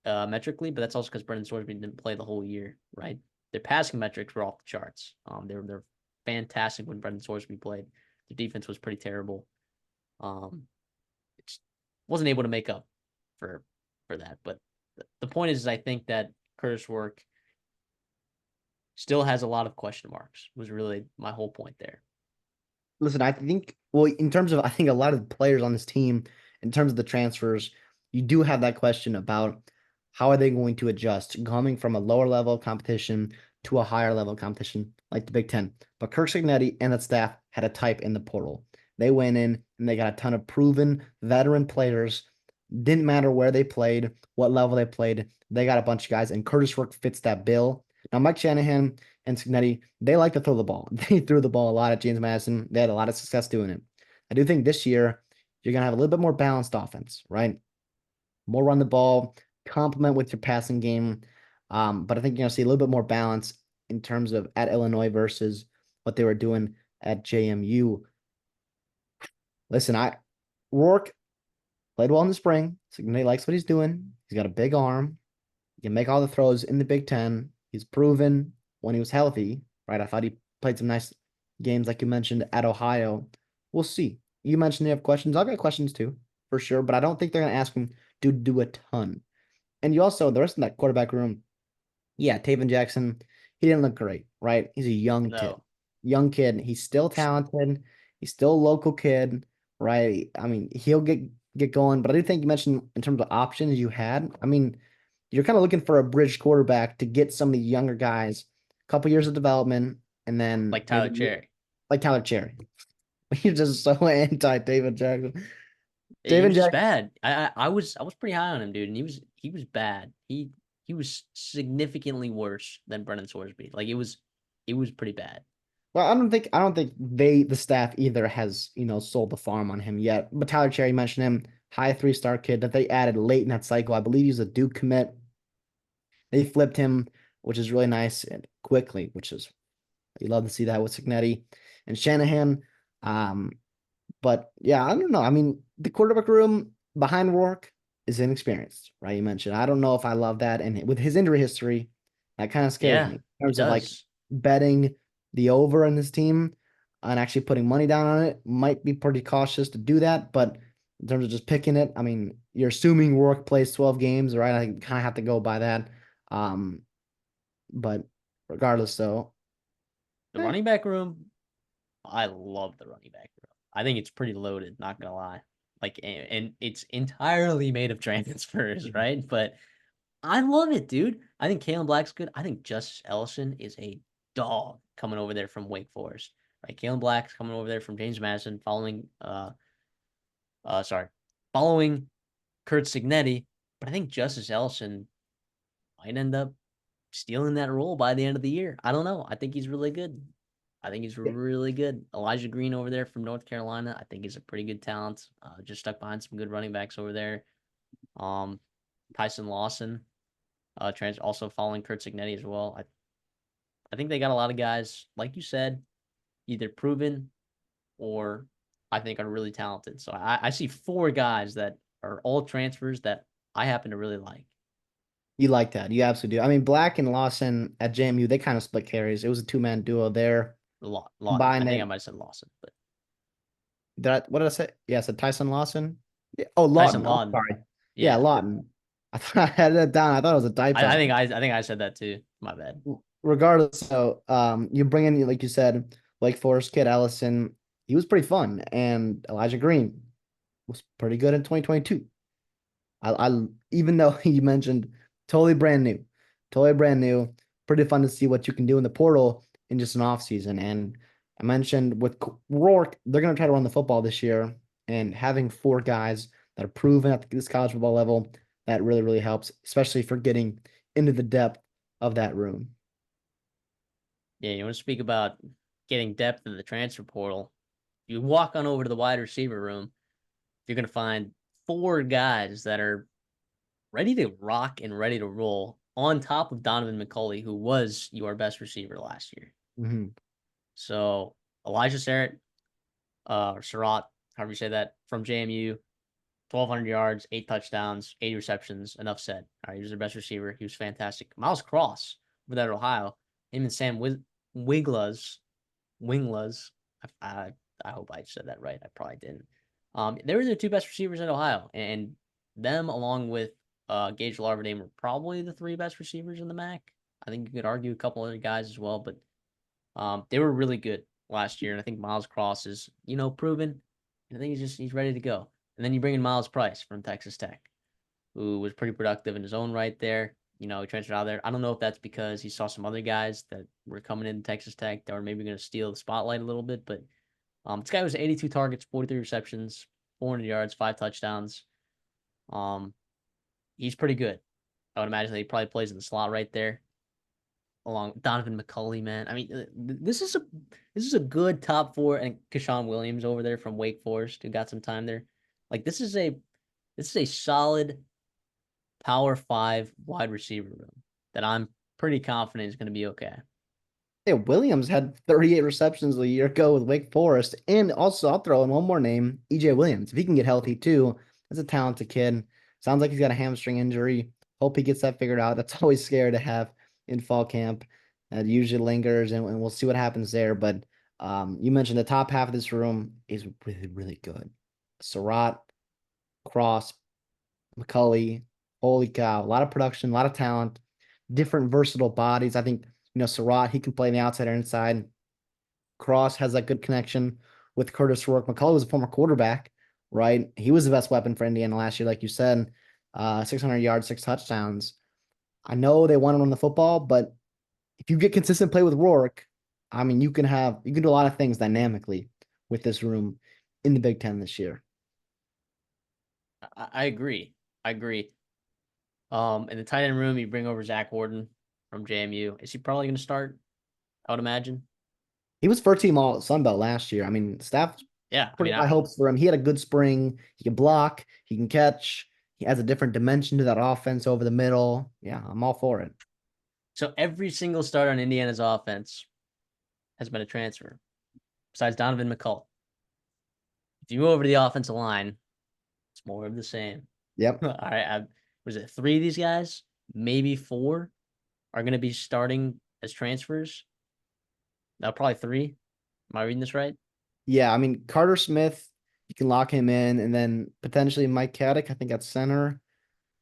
metrically, but that's also because Brendan Sorsby didn't play the whole year, right? Their passing metrics were off the charts. They're fantastic when Brendan Sorsby played. Their defense was pretty terrible. It wasn't able to make up for that. But the point is, I think that Curtis Rourke still has a lot of question marks. Was really my whole point there. Listen, I think, well, in terms of, I think a lot of the players on this team, in terms of the transfers, you do have that question about how are they going to adjust coming from a lower level competition to a higher level competition like the Big Ten. But Kirk Cignetti and that staff had a type in the portal. They went in and they got a ton of proven veteran players. Didn't matter where they played, what level they played. They got a bunch of guys, and Curtis Rourke fits that bill. Now, Mike Shanahan and Cignetti, they like to throw the ball. They threw the ball a lot at James Madison. They had a lot of success doing it. I do think this year you're going to have a little bit more balanced offense, right? More run the ball, complement with your passing game. But I think you're going to see a little bit more balance in terms of at Illinois versus what they were doing at JMU. Listen, Rourke played well in the spring. Cignetti likes what he's doing. He's got a big arm. He can make all the throws in the Big Ten. He's proven when he was healthy, right? I thought he played some nice games, like you mentioned, at Ohio. We'll see. You mentioned they have questions. I've got questions too, for sure, but I don't think they're going to ask him to do a ton. And you also, the rest of that quarterback room, yeah, Taven Jackson, he didn't look great, right? He's a young kid. No, Young kid. He's still talented. He's still a local kid, right? I mean, he'll get going, but I do think you mentioned in terms of options you had. I mean, you're kind of looking for a bridge quarterback to get some of the younger guys, a couple years of development, and then like Tyler maybe Cherry. like Tyler Cherry. You're just so anti David Jackson. He David was just Jackson. bad. I was pretty high on him, dude, and he was bad. He was significantly worse than Brendan Sorsby. Like it was pretty bad. Well, I don't think the staff either has, sold the farm on him yet. But Tyler Cherry mentioned him, high 3-star kid that they added late in that cycle. I believe he's a Duke commit. They flipped him which is really nice, and quickly, which is you love to see that with Cignetti and Shanahan. Um, but yeah, I don't know. I mean, the quarterback room behind Rourke is inexperienced, right? You mentioned. I don't know if I love that. And with his injury history, that kind of scares Yeah, me in it terms of like does. betting the over in this team and actually putting money down on it. Might be pretty cautious to do that. But in terms of just picking it, I mean, you're assuming Rourke plays 12 games, right? I kind of have to go by that. Um, but regardless, though, The eh, running back room, I love the running back room. I think it's pretty loaded, not gonna lie. Like, and it's entirely made of transfers, right? But I love it, dude. I think Kalen Black's good. I think Justice Ellison is a dog coming over there from Wake Forest. Right, Kalen Black's coming over there from James Madison, sorry, following Kurt Signetti. But I think Justice Ellison might end up stealing that role by the end of the year. I don't know. I think he's really good. I think he's really good. Elijah Green over there from North Carolina, I think he's a pretty good talent. Just stuck behind some good running backs over there. Um, Tyson Lawson, also following Kurt Signetti as well. I think they got a lot of guys, like you said, either proven or I think are really talented. So I see four guys that are all transfers that I happen to really like. you like that. You absolutely do. I mean, Black and Lawson at JMU, they kind of split carries. It was a two-man duo there. I Combined think I it. might have said Lawson, but What did I say? Yeah, I said Tyson Lawson. Yeah. Oh, Tyson Lawton. I'm Lawton. sorry. Yeah, Yeah, Lawton. I thought I had that down. I thought it was a typo. I think I said that too. My bad. Regardless, so you bring in, like you said, Lake Forest kid Ellison. He was pretty fun, and Elijah Green was pretty good in 2022. I even though you mentioned totally brand new, pretty fun to see what you can do in the portal in just an off season. And I mentioned with Rourke, they're going to try to run the football this year, and having four guys that are proven at this college football level, that really really helps, especially for getting into the depth of that room. Yeah, you want to speak about getting depth in the transfer portal? You walk on over to the wide receiver room, you're going to find four guys that are ready to rock and ready to roll on top of Donovan McCulley, who was your best receiver last year. Mhm. So Elijah Sarrett, or Surratt, however you say that, from JMU, 1,200 yards, 8 touchdowns, 80 receptions. Enough said. All right, he was their best receiver. He was fantastic. Miles Cross over there at Ohio. Him and Sam Wiglas, Winglas. I hope I said that right. I probably didn't. They were the two best receivers in Ohio, and them along with Gage Larverdame were probably the three best receivers in the MAC. I think you could argue a couple other guys as well, but they were really good last year, and I think Miles Cross is proven. And I think he's ready to go. And then you bring in Miles Price from Texas Tech, who was pretty productive in his own right there. He transferred out of there. I don't know if that's because he saw some other guys that were coming in Texas Tech that were maybe going to steal the spotlight a little bit, but this guy was 82 targets, 43 receptions, 400 yards, 5 touchdowns. Um, he's pretty good. I would imagine that he probably plays in the slot right there, along with Donovan McCulley. Man, I mean, this is a good top four, and Keshawn Williams over there from Wake Forest who got some time there. Like this is a solid Power Five wide receiver room that I'm pretty confident is going to be okay. Yeah, Williams had 38 receptions a year ago with Wake Forest. And also, I'll throw in one more name, EJ Williams. If he can get healthy too, that's a talented kid. Sounds like he's got a hamstring injury. Hope he gets that figured out. That's always scary to have in fall camp. It usually lingers, and we'll see what happens there. But you mentioned the top half of this room is really, really good. Surratt, Cross, McCulley, holy cow, a lot of production, a lot of talent, different versatile bodies. I think, Surratt, he can play on the outside or inside. Cross has that good connection with Curtis Rourke. McCulley was a former quarterback, right? He was the best weapon for Indiana last year, like you said. 600 yards, 6 touchdowns. I know they want to run the football, but if you get consistent play with Rourke, I mean, you can do a lot of things dynamically with this room in the Big Ten this year. I agree. I agree. In the tight end room, you bring over Zach Warden from JMU. Is he probably going to start? I would imagine. He was first team all Sun Belt last year. I mean, staff Yeah, I pretty mean, high hopes for him. He had a good spring. He can block. He can catch. He has a different dimension to that offense over the middle. Yeah, I'm all for it. So every single starter on Indiana's offense has been a transfer, besides Donovan McCullough. If you go over to the offensive line, it's more of the same. Yep. All right, was it three of these guys, maybe four, are going to be starting as transfers? No, probably three. Am I reading this right? Yeah, I mean Carter Smith, you can lock him in, and then potentially Mike Caddick, I think at center.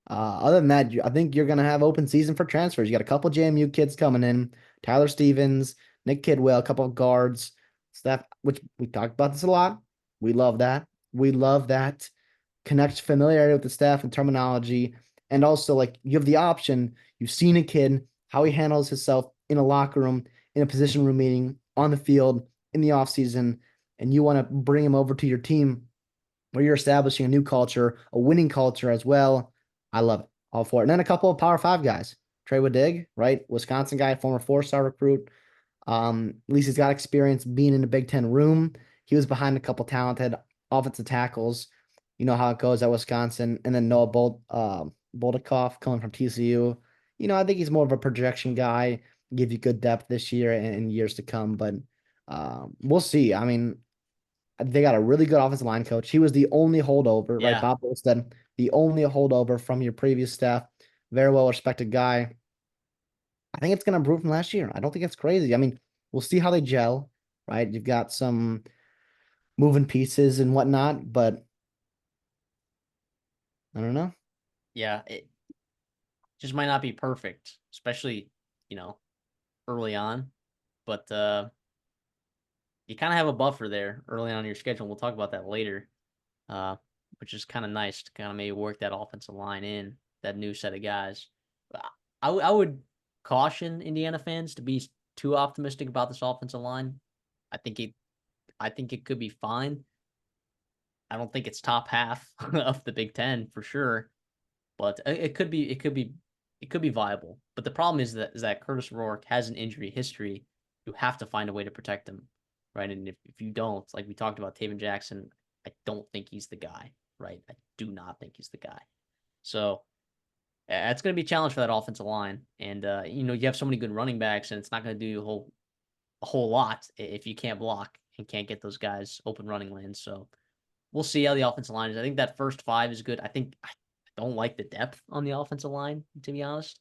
Other than that, I think you're gonna have open season for transfers. You got a couple JMU kids coming in, Tyler Stevens, Nick Kidwell, a couple of guards, stuff. Which we talked about this a lot. We love that. We love that connect familiarity with the staff and terminology, and also like you have the option. You've seen a kid how he handles himself in a locker room, in a position room meeting, on the field, in the off season, and you want to bring him over to your team where you're establishing a new culture, a winning culture as well. I love it. All for it. And then a couple of Power Five guys. Trey Wadig, right? Wisconsin guy, former four-star recruit. At least he's got experience being in the Big Ten room. He was behind a couple talented offensive tackles. You know how it goes at Wisconsin. And then Noah Boldikoff coming from TCU. I think he's more of a projection guy, give you good depth this year and years to come. But we'll see. I mean, they got a really good offensive line coach. He was the only holdover, right? Yeah. Bob Olstead, the only holdover from your previous staff. Very well respected guy. I think it's going to improve from last year. I don't think it's crazy. I mean, we'll see how they gel, right? You've got some moving pieces and whatnot, but I don't know. Yeah. It just might not be perfect, especially, you know, early on. But you kind of have a buffer there early on in your schedule. We'll talk about that later, uh, which is kind of nice to kind of maybe work that offensive line in, that new set of guys. I would caution Indiana fans to be too optimistic about this offensive line. I think it I think it could be fine. I don't think it's top half of the Big Ten for sure, but it could be viable. But the problem is that Curtis Rourke has an injury history. You have to find a way to protect him, right? And if you don't, like we talked about Taven Jackson, I don't think he's the guy, right? I do not think he's the guy. So it's going to be a challenge for that offensive line. And you have so many good running backs, and it's not going to do a whole lot if you can't block and can't get those guys open running lanes. So we'll see how the offensive line is. I think that first five is good. I don't like the depth on the offensive line, to be honest.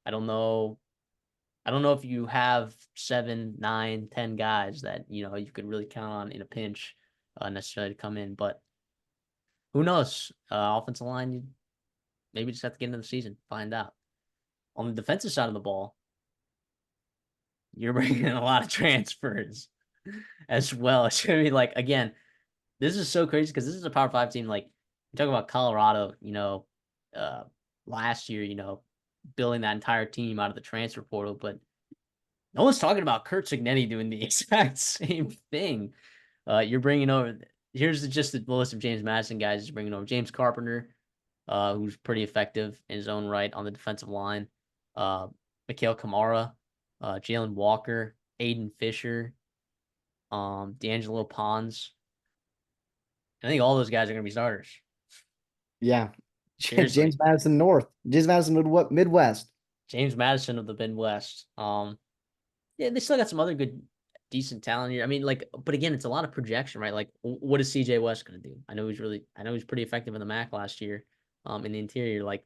I don't know. I don't know if you have 7, 9, 10 guys that you could really count on in a pinch necessarily to come in. But who knows? Offensive line, you maybe just have to get into the season, find out. On the defensive side of the ball, you're bringing in a lot of transfers as well. It's gonna be like again, this is so crazy because this is a Power Five team. Like you talk about Colorado, uh, last year, building that entire team out of the transfer portal, but no one's talking about Kurt Signetti doing the exact same thing. You're bringing over. Here's just the list of James Madison guys. He's bringing over James Carpenter, who's pretty effective in his own right on the defensive line. Uh, Mikhail Kamara, Jalen Walker, Aiden Fisher, D'Angelo Pons. I think all those guys are going to be starters. Yeah. Seriously. James Madison North, James Madison Midwest. James Madison of the Midwest. Yeah, they still got some other good, decent talent here. I mean, like, but again, it's a lot of projection, right? Like, what is CJ West going to do? I know he's pretty effective in the MAC last year, in the interior. Like,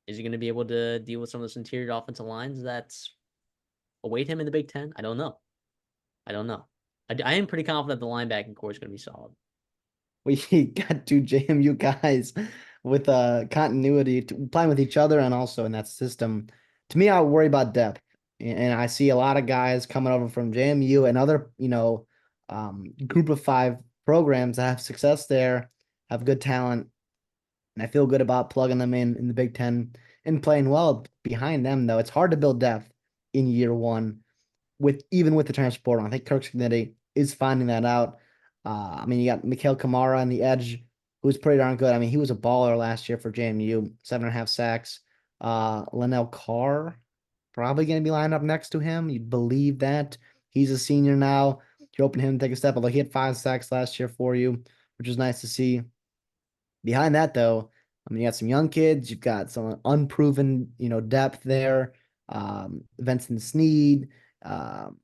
is he going to be able to deal with some of those interior offensive lines that's await him in the Big Ten? I don't know. I don't know. I am pretty confident the linebacking core is going to be solid. We got two JMU guys with continuity playing with each other and also in that system. To me, I worry about depth. And I see a lot of guys coming over from JMU and other, group of five programs that have success there, have good talent. And I feel good about plugging them in the Big Ten and playing well behind them, though. It's hard to build depth in year one with the transfer portal. I think Kirk Cincinnati is finding that out. I mean, you got Mikhail Kamara on the edge, who's pretty darn good. I mean, he was a baller last year for JMU, 7.5 sacks. Linnell Carr, probably going to be lined up next to him. You'd believe that. He's a senior now. You're hoping him to take a step, although he had 5 sacks last year for you, which is nice to see. Behind that, though, I mean, you got some young kids. You've got some unproven, depth there. Vincent Sneed, um,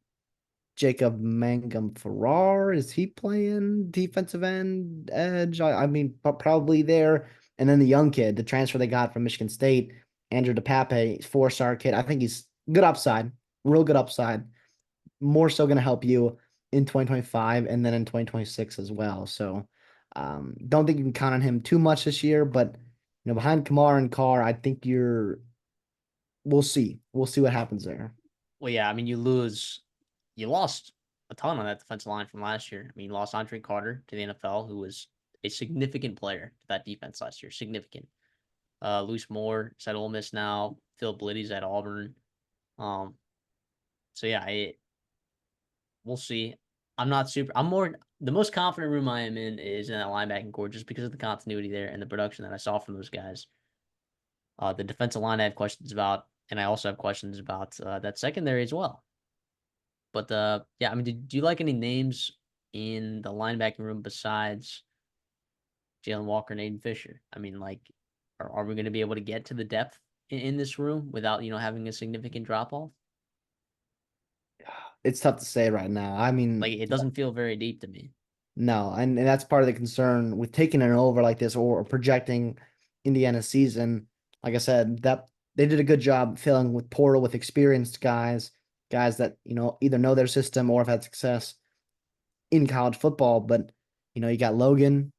Jacob Mangum Farrar. Is he playing defensive end, edge? I mean, probably there. And then the young kid, the transfer they got from Michigan State, Andrew DePape, 4-star kid. I think he's good upside, real good upside. More so going to help you in 2025 and then in 2026 as well. So don't think you can count on him too much this year, but behind Kamar and Carr, I think we'll see. We'll see what happens there. Well, yeah, I mean, you lost a ton on that defensive line from last year. I mean, you lost Andre Carter to the NFL, who was a significant player to that defense last year. Significant. Luis Moore is at Ole Miss now. Phil Blitty's at Auburn. Um, so yeah, we'll see. I'm not super. I'm more the most confident room I am in is in that linebacking core, just because of the continuity there and the production that I saw from those guys. The defensive line I have questions about, and I also have questions about that secondary as well. But yeah, I mean, do you like any names in the linebacking room besides Jalen Walker and Aiden Fisher? I mean, like, are we going to be able to get to the depth in this room without having a significant drop off? It's tough to say right now. I Like, mean, it doesn't feel very deep to me. no, and that's part of the concern with taking it over like this or projecting Indiana's season. Like I said, that they did a good job filling with portal with experienced guys that either know their system or have had success in college football. But you got Logan,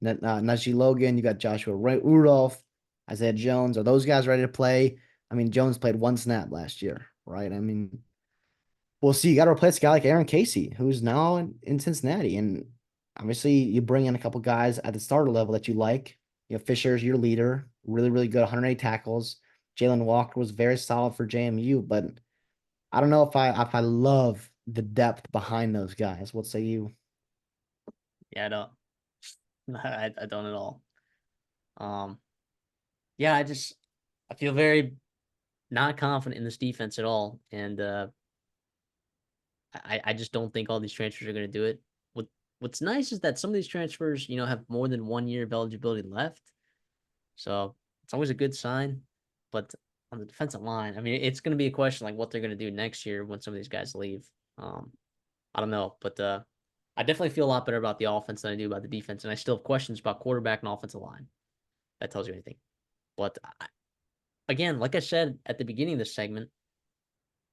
Najee Logan, you got Joshua Rudolph, Isaiah Jones. Are those guys ready to play? I mean, Jones played one snap last year, right? I mean, we'll see. You got to replace a guy like Aaron Casey, who's now in Cincinnati. And obviously, you bring in a couple guys at the starter level that you like. Fisher's your leader, really, really good, 108 tackles. Jalen Walker was very solid for JMU, but I don't know if I love the depth behind those guys. What say you? Yeah, I don't. I don't at all. Um, yeah, I feel very not confident in this defense at all, and I just don't think all these transfers are going to do it. What's nice is that some of these transfers, have more than 1 year of eligibility left, so it's always a good sign. But on the defensive line, I mean, it's going to be a question like what they're going to do next year when some of these guys leave. I don't know, but I definitely feel a lot better about the offense than I do about the defense, and I still have questions about quarterback and offensive line. That tells you anything. But again, like I said at the beginning of this segment,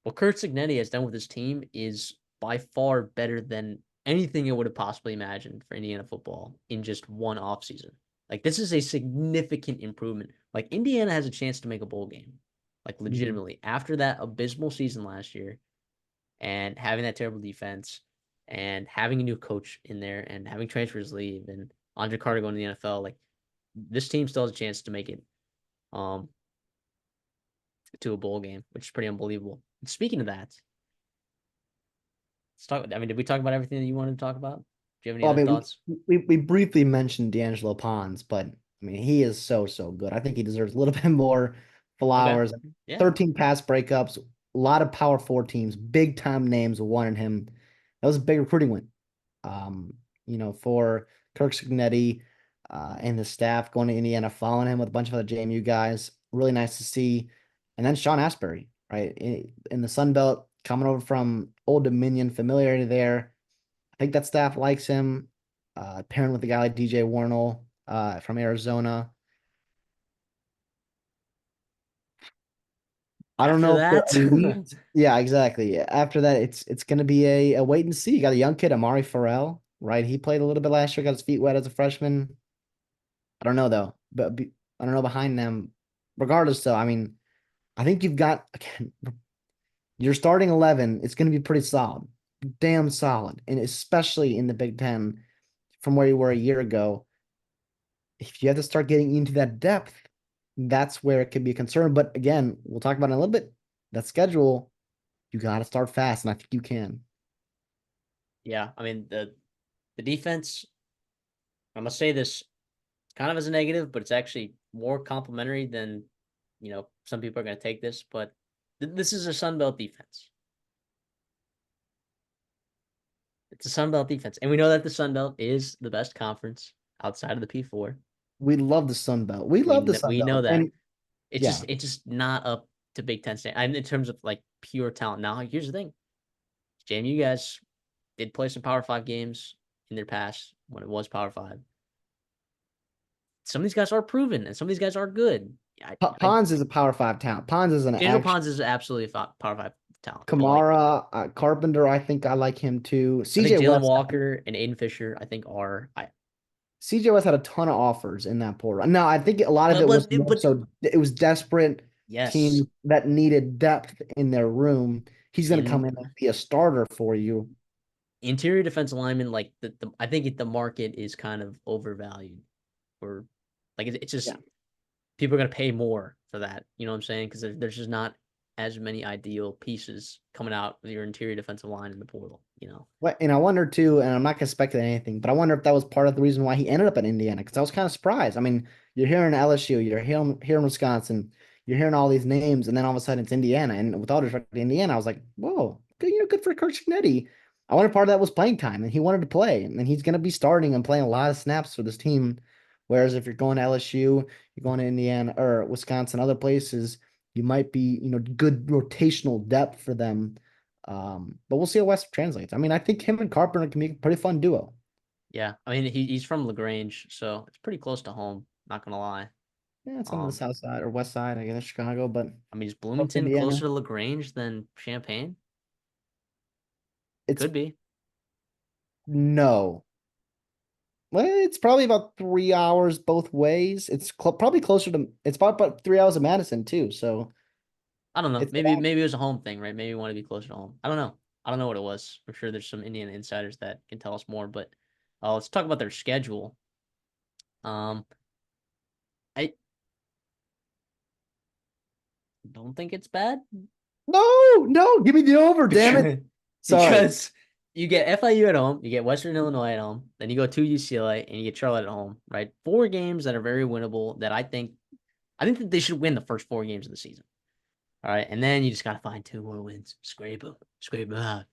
what Kurt Signetti has done with his team is by far better than anything I would have possibly imagined for Indiana football in just one offseason. Like, this is a significant improvement. Like, Indiana has a chance to make a bowl game, like, Mhm. legitimately, after that abysmal season last year and having that terrible defense and having a new coach in there and having transfers leave and Andre Carter going to the NFL. Like, this team still has a chance to make it um, to a bowl game, which is pretty unbelievable. And speaking of that, let's talk. I mean, did we talk about everything that you wanted to talk about? Do you have any Well, I other mean, thoughts? we briefly mentioned D'Angelo Pons, but I mean, he is so good. I think he deserves a little bit more Okay. flowers. Yeah. 13 pass breakups, a lot of Power Four teams, big time names wanted him. That was a big recruiting win. Um, for Kirk Signetti and the staff going to Indiana, following him with a bunch of other JMU guys. Really nice to see. And then Sean Asbury, right? In the Sun Belt, coming over from Old Dominion, familiarity there. I think that staff likes him. Pairing with a guy like DJ Warnell from Arizona. I don't After know if they're that, elite. Yeah, exactly. After that, it's going to be a wait and see. You got a young kid, Amari Farrell, right? He played a little bit last year, got his feet wet as a freshman. I don't know though, but I don't know behind them. Regardless, though, I mean, I think you've got again your starting 11. It's going to be pretty solid, damn solid, and especially in the Big Ten from where you were a year ago. If you have to start getting into that depth, that's where it could be a concern. But again, we'll talk about it in a little bit. That schedule, you got to start fast, and I think you can. yeah. I mean, the defense. I'm gonna say this kind of as a negative, but it's actually more complimentary than some people are gonna take this. But this is a Sun Belt defense. It's a Sun Belt defense, and we know that the Sun Belt is the best conference outside of the P4. We love the Sun Belt. We love the Sun We know Belt, that. and It's yeah, just not up to Big Ten stand. And in terms of like pure talent. Now, here's the thing, JMU guys did play some Power Five games in their past when it was Power Five. Some of these guys are proven, and some of these guys are good. Pons is a Power Five talent. Pons is an Daniel actual Pons is absolutely a Power Five talent, but like Kamara, Carpenter. I think I like him too. I think CJ Jalen West. Walker and Aiden Fisher, I think are I. CJ West had a ton of offers in that portal. No, I think a lot of But it was but more but so it was desperate yes, teams that needed depth in their room. He's going to come in in and be a starter for you. interior defensive lineman, like I think the market is kind of overvalued, or like it's just Yeah. people are gonna pay more for that. You know what I'm saying? Because there's just not as many ideal pieces coming out with your interior defensive line in the portal. You know? And I wonder too, and I'm not going to speculate anything, but I wonder if that was part of the reason why he ended up at Indiana because I was kind of surprised. I mean, you're hearing LSU, you're hearing Wisconsin, you're hearing all these names, and then all of a sudden it's Indiana. And with all due respect to Indiana, I was like, whoa, good, good for Kirk Cigneti. I wonder if part of that was playing time, and he wanted to play, and he's going to be starting and playing a lot of snaps for this team. Whereas if you're going to LSU, you're going to Indiana or Wisconsin, other places, you might be, good rotational depth for them. But we'll see how West translates. I mean, I think him and Carpenter can be a pretty fun duo. Yeah. I mean, he's from LaGrange, so it's pretty close to home. Not gonna lie. Yeah, it's on the Um, south side or west side, I guess, Chicago, but I mean, is close to Bloomington Indiana. closer to LaGrange than Champaign? It's Could be. no. Well, it's probably about 3 hours both ways. It's probably closer to. It's about 3 hours of Madison too. So I don't know. it's Maybe it was a home thing, right? Maybe you want to be closer to home. I don't know. I don't know what it was. I'm sure there's some Indiana insiders that can tell us more. But let's talk about their schedule. Um, I don't think it's bad no. Give me the over, damn it. Sorry. because you get FIU at home, you get Western Illinois at home, then you go to UCLA and you get Charlotte at home. Right, 4 games that are very winnable. That I think that they should win the first 4 games of the season. All right, and then you just gotta find 2 more wins, scrape them out.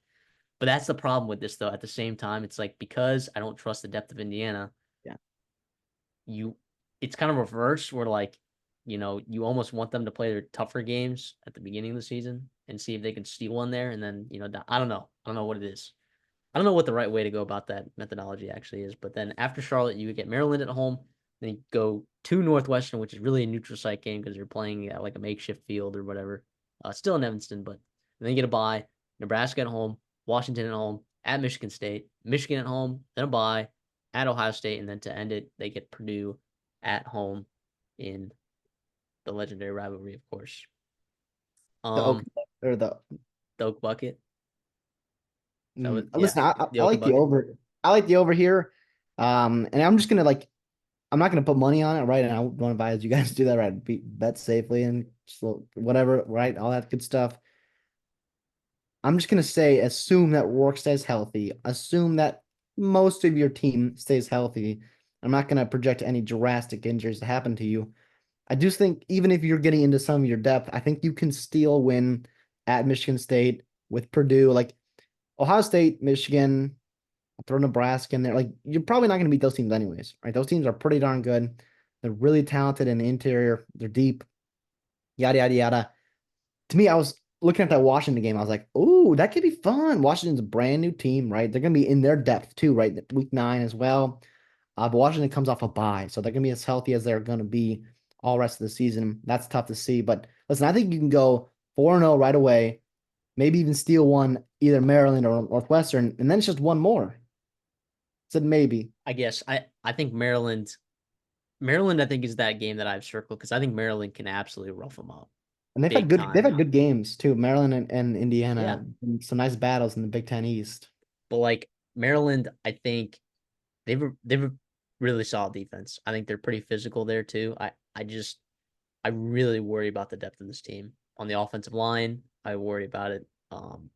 But that's the problem with this, though. At the same time, it's like because I don't trust the depth of Indiana, Yeah. you it's kind of reverse where like, you almost want them to play their tougher games at the beginning of the season and see if they can steal one there, and then I don't know. I don't know what it is. I don't know what the right way to go about that methodology actually is. But then after Charlotte, you get Maryland at home. Then you go to Northwestern, which is really a neutral site game because you're playing at like a makeshift field or whatever. Still in Evanston, but then you get a bye. Nebraska at home, Washington at home, at Michigan State, Michigan at home, then a bye, at Ohio State, and then to end it, they get Purdue at home in the legendary rivalry, of course. The Oak Um, or the the Oak Bucket. That was yeah, listen, the I Oak like the Bucket. over. I like the over here. And I'm just gonna I'm not gonna put money on it, right? And I want to buy as you guys do that, right? Bet safely and just whatever, right? All that good stuff. I'm just gonna say, assume that Rourke stays healthy. Assume that most of your team stays healthy. I'm not gonna project any drastic injuries to happen to you. I just think even if you're getting into some of your depth, I think you can still win at Michigan State with Purdue. Like Ohio State, Michigan, throw Nebraska in there. Like you're probably not going to beat those teams anyways, right? Those teams are pretty darn good. They're really talented in the interior. They're deep. Yada yada yada. To me, I was looking at that Washington game. I was like, "Ooh, that could be fun." Washington's a brand new team, right? They're going to be in their depth too, right? Week 9 as well. But Washington comes off a bye, so they're going to be as healthy as they're going to be all rest of the season. That's tough to see. But listen, I think you can go 4-0 right away. Maybe even steal one, either Maryland or Northwestern, and then it's just one more. Said maybe. I guess I think Maryland I think is that game that I've circled because I think Maryland can absolutely rough them up And big they've time. had good games too. Maryland and Yeah, Indiana, some nice battles in the Big Ten East. but like Maryland, I think they've a really solid defense. I think they're pretty physical there too. I really worry about the depth of this team on the offensive line. I worry about it. On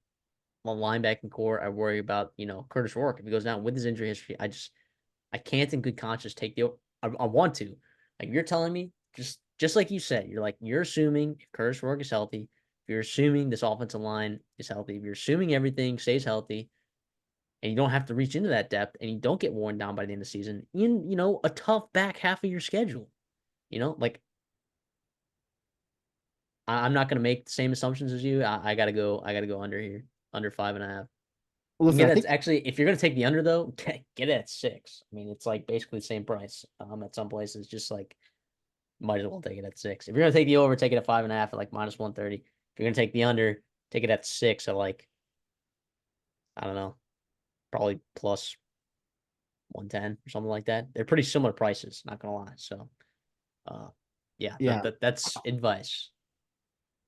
linebacking core, I worry about Curtis Rourke if he goes down with his injury history. I can't in good conscience take the. I want to. Like you're telling me, just like you said, you're assuming if Curtis Rourke is healthy, if you're assuming this offensive line is healthy, if you're assuming everything stays healthy, and you don't have to reach into that depth, and you don't get worn down by the end of the season in a tough back half of your schedule. Like I'm not gonna make the same assumptions as you. I gotta go. I gotta go under here, under 5.5. Well, You can listen, get I it think actually if you're gonna take the under though, get it at 6. I mean, it's like basically the same price. At some places, just like might as well take it at 6. If you're gonna take the over, take it at 5.5 at like -130. If you're gonna take the under, take it at 6 at like I don't know, probably plus 110 or something like that. They're pretty similar prices, not gonna lie. So, uh, yeah, yeah. that's advice.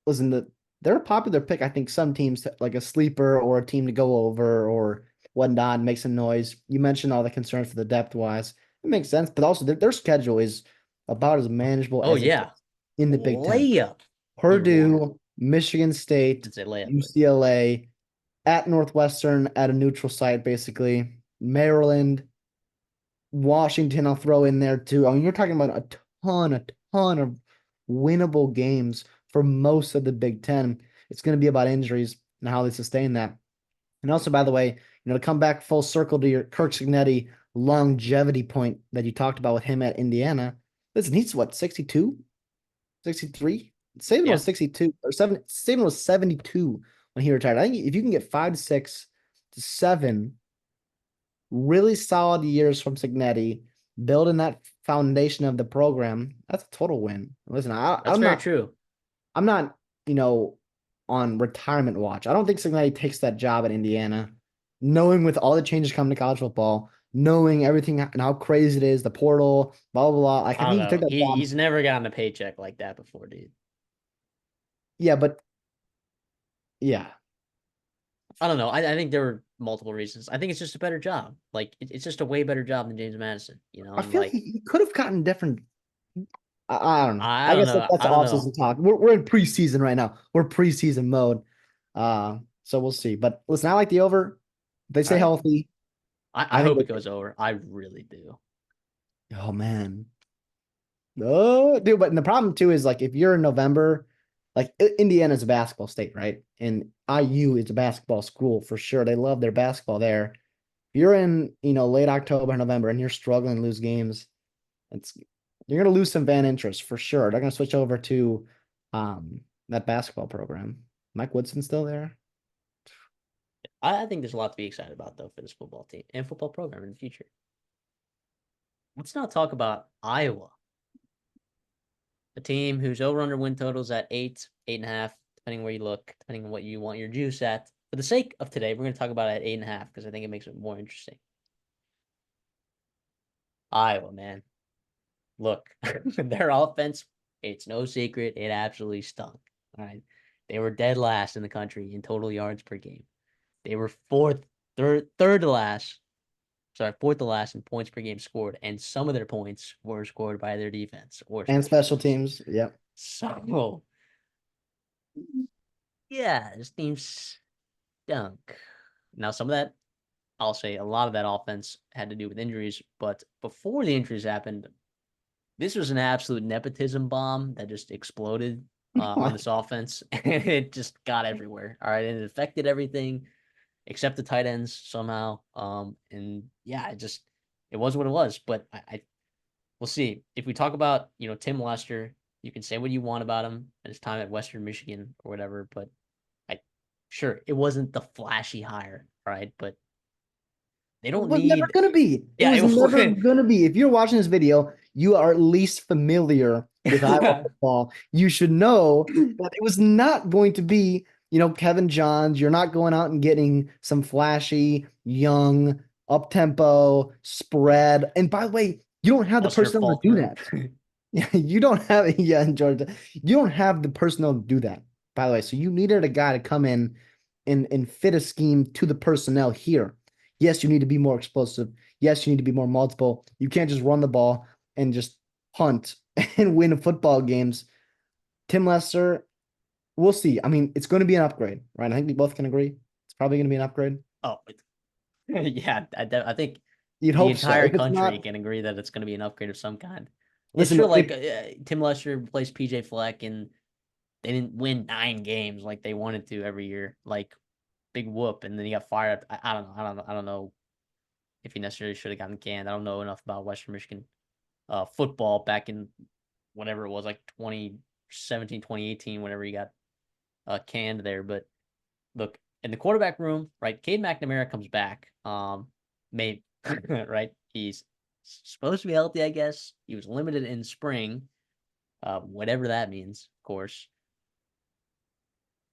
Listen, they're a popular pick. I think some teams like a sleeper or a team to go over or whatnot, make some noise. You mentioned all the concerns for the depth wise. It makes sense, but also their schedule is about as manageable Oh as it yeah, gets in the Big Ten. layup year one. Purdue, Michigan State, It's a layup, but UCLA, at Northwestern at a neutral site, basically. Maryland, Washington, I'll throw in there too. I mean, you're talking about a ton of winnable games for most of the Big Ten. It's going to be about injuries and how they sustain that. And also, by the way, to come back full circle to your Kirk Cignetti longevity point that you talked about with him at Indiana. Listen, he's what, 62, 63? Saban yeah, was 62 or 7. Saban was 72 when he retired. I think if you can get 5 to 6 to 7 really solid years from Cignetti, building that foundation of the program, that's a total win. Listen, that's very true. I'm not, you know, on retirement watch. I don't think Cignetti takes that job at Indiana, knowing with all the changes coming to college football, knowing everything and how crazy it is, the portal, blah blah blah. Like I I don't think he took know. that job. He's never gotten a paycheck like that before, dude. Yeah, but yeah, I don't know. I think there were multiple reasons. I think it's just a better job. Like it's just a way better job than James Madison, I and feel like like he could have gotten different. I don't know. I I don't guess know. that's I don't off know. season talk. We're in preseason right now. We're preseason mode. So we'll see. But listen, I like the over. If they All stay right. healthy, I I think hope they. it goes over. I really do. Oh man. Oh, dude. But the problem too is like if you're in November, like Indiana's a basketball state, right? And IU is a basketball school for sure. They love their basketball there. If you're in, late October, November, and you're struggling to lose games, it's you're gonna lose some fan interest for sure. They're gonna switch over to that basketball program. Mike Woodson still there? I think there's a lot to be excited about though for this football team and football program in the future. Let's not talk about Iowa, a team whose over under win totals at 8.5, depending where you look, depending on what you want your juice at. For the sake of today, we're going to talk about it at 8.5 because I think it makes it more interesting. Iowa, man, look, their offense, it's no secret, it absolutely stunk. All right. They were dead last in the country in total yards per game. They were third to last, fourth to last in points per game scored, and some of their points were scored by their defense or And special special teams. teams. Yep. So, yeah, this team stunk. Now, some of that, I'll say a lot of that offense had to do with injuries, but before the injuries happened, this was an absolute nepotism bomb that just exploded on this offense, and it just got everywhere. All right, and it affected everything except the tight ends somehow. And yeah, it was what it was. But I we'll see if we talk about Tim Lester. You can say what you want about him and his time at Western Michigan or whatever, but I sure it wasn't the flashy hire, right? But they It don't was never need. gonna be. It Yeah, was it never was. gonna be. If you're watching this video, you are at least familiar with Iowa football. You should know that it was not going to be, Kevin Johns. You're not going out and getting some flashy, young, up tempo spread. And by the way, you don't have the Buster personnel to do Faulkner. that. Yeah, you don't have, yeah, in Georgia, you don't have the personnel to do that, by the way. So you needed a guy to come in and fit a scheme to the personnel here. Yes, you need to be more explosive. Yes, you need to be more multiple. You can't just run the ball and just punt and win football games. Tim Lester, we'll see. I mean, it's going to be an upgrade, right? I think we both can agree. It's probably going to be an upgrade. Oh, yeah. I think You'd the hope so. entire If it's country not, can agree that it's going to be an upgrade of some kind. It's listen, true. Like if Tim Lester replaced PJ Fleck, and they didn't win 9 games like they wanted to every year. Like big whoop, and then he got fired. I don't know. I don't know if he necessarily should have gotten canned. I don't know enough about Western Michigan football back in whatever it was, like 17, 2018, whenever he got canned there. But look, in the quarterback room, right? Cade McNamara comes back. May right? He's supposed to be healthy, I guess. He was limited in spring, whatever that means, of course.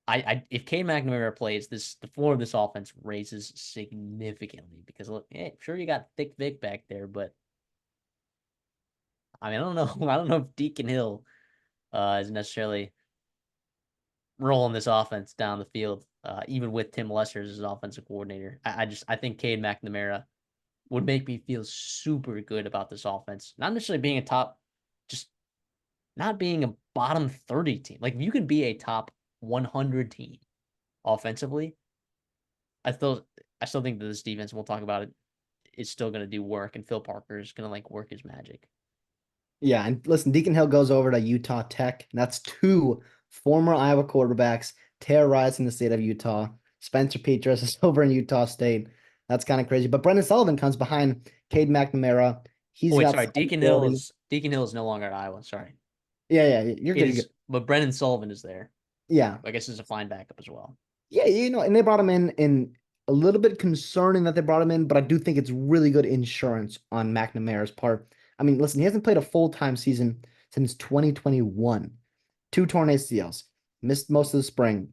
If Cade McNamara plays, the floor of this offense raises significantly because look, hey, sure you got thick Vic back there, but I mean, I don't know. I don't know if Deacon Hill is necessarily rolling this offense down the field, even with Tim Lesser as his offensive coordinator. I think Cade McNamara would make me feel super good about this offense. Not necessarily being a top, just not being a bottom 30 team. Like if you could be a top 100 team offensively, I still I still think that this defense, and we'll talk about it, is still going to do work, and Phil Parker is going to like work his magic. Yeah, and listen, Deacon Hill goes over to Utah Tech. And that's two former Iowa quarterbacks terrorizing the state of Utah. Spencer Petras is over in Utah State. That's kind of crazy. But Brendan Sullivan comes behind Cade McNamara. Oh He's wait, got sorry, some ability. Deacon Hill is no longer at Iowa. Sorry, Yeah, you're it good. You're good. is, but Brendan Sullivan is there. Yeah, I guess it's a fine backup as well. yeah, and they brought him in, and a little bit concerning that they brought him in, but I do think it's really good insurance on McNamara's part. I mean, listen, he hasn't played a full-time season since 2021. Two torn ACLs, missed most of the spring.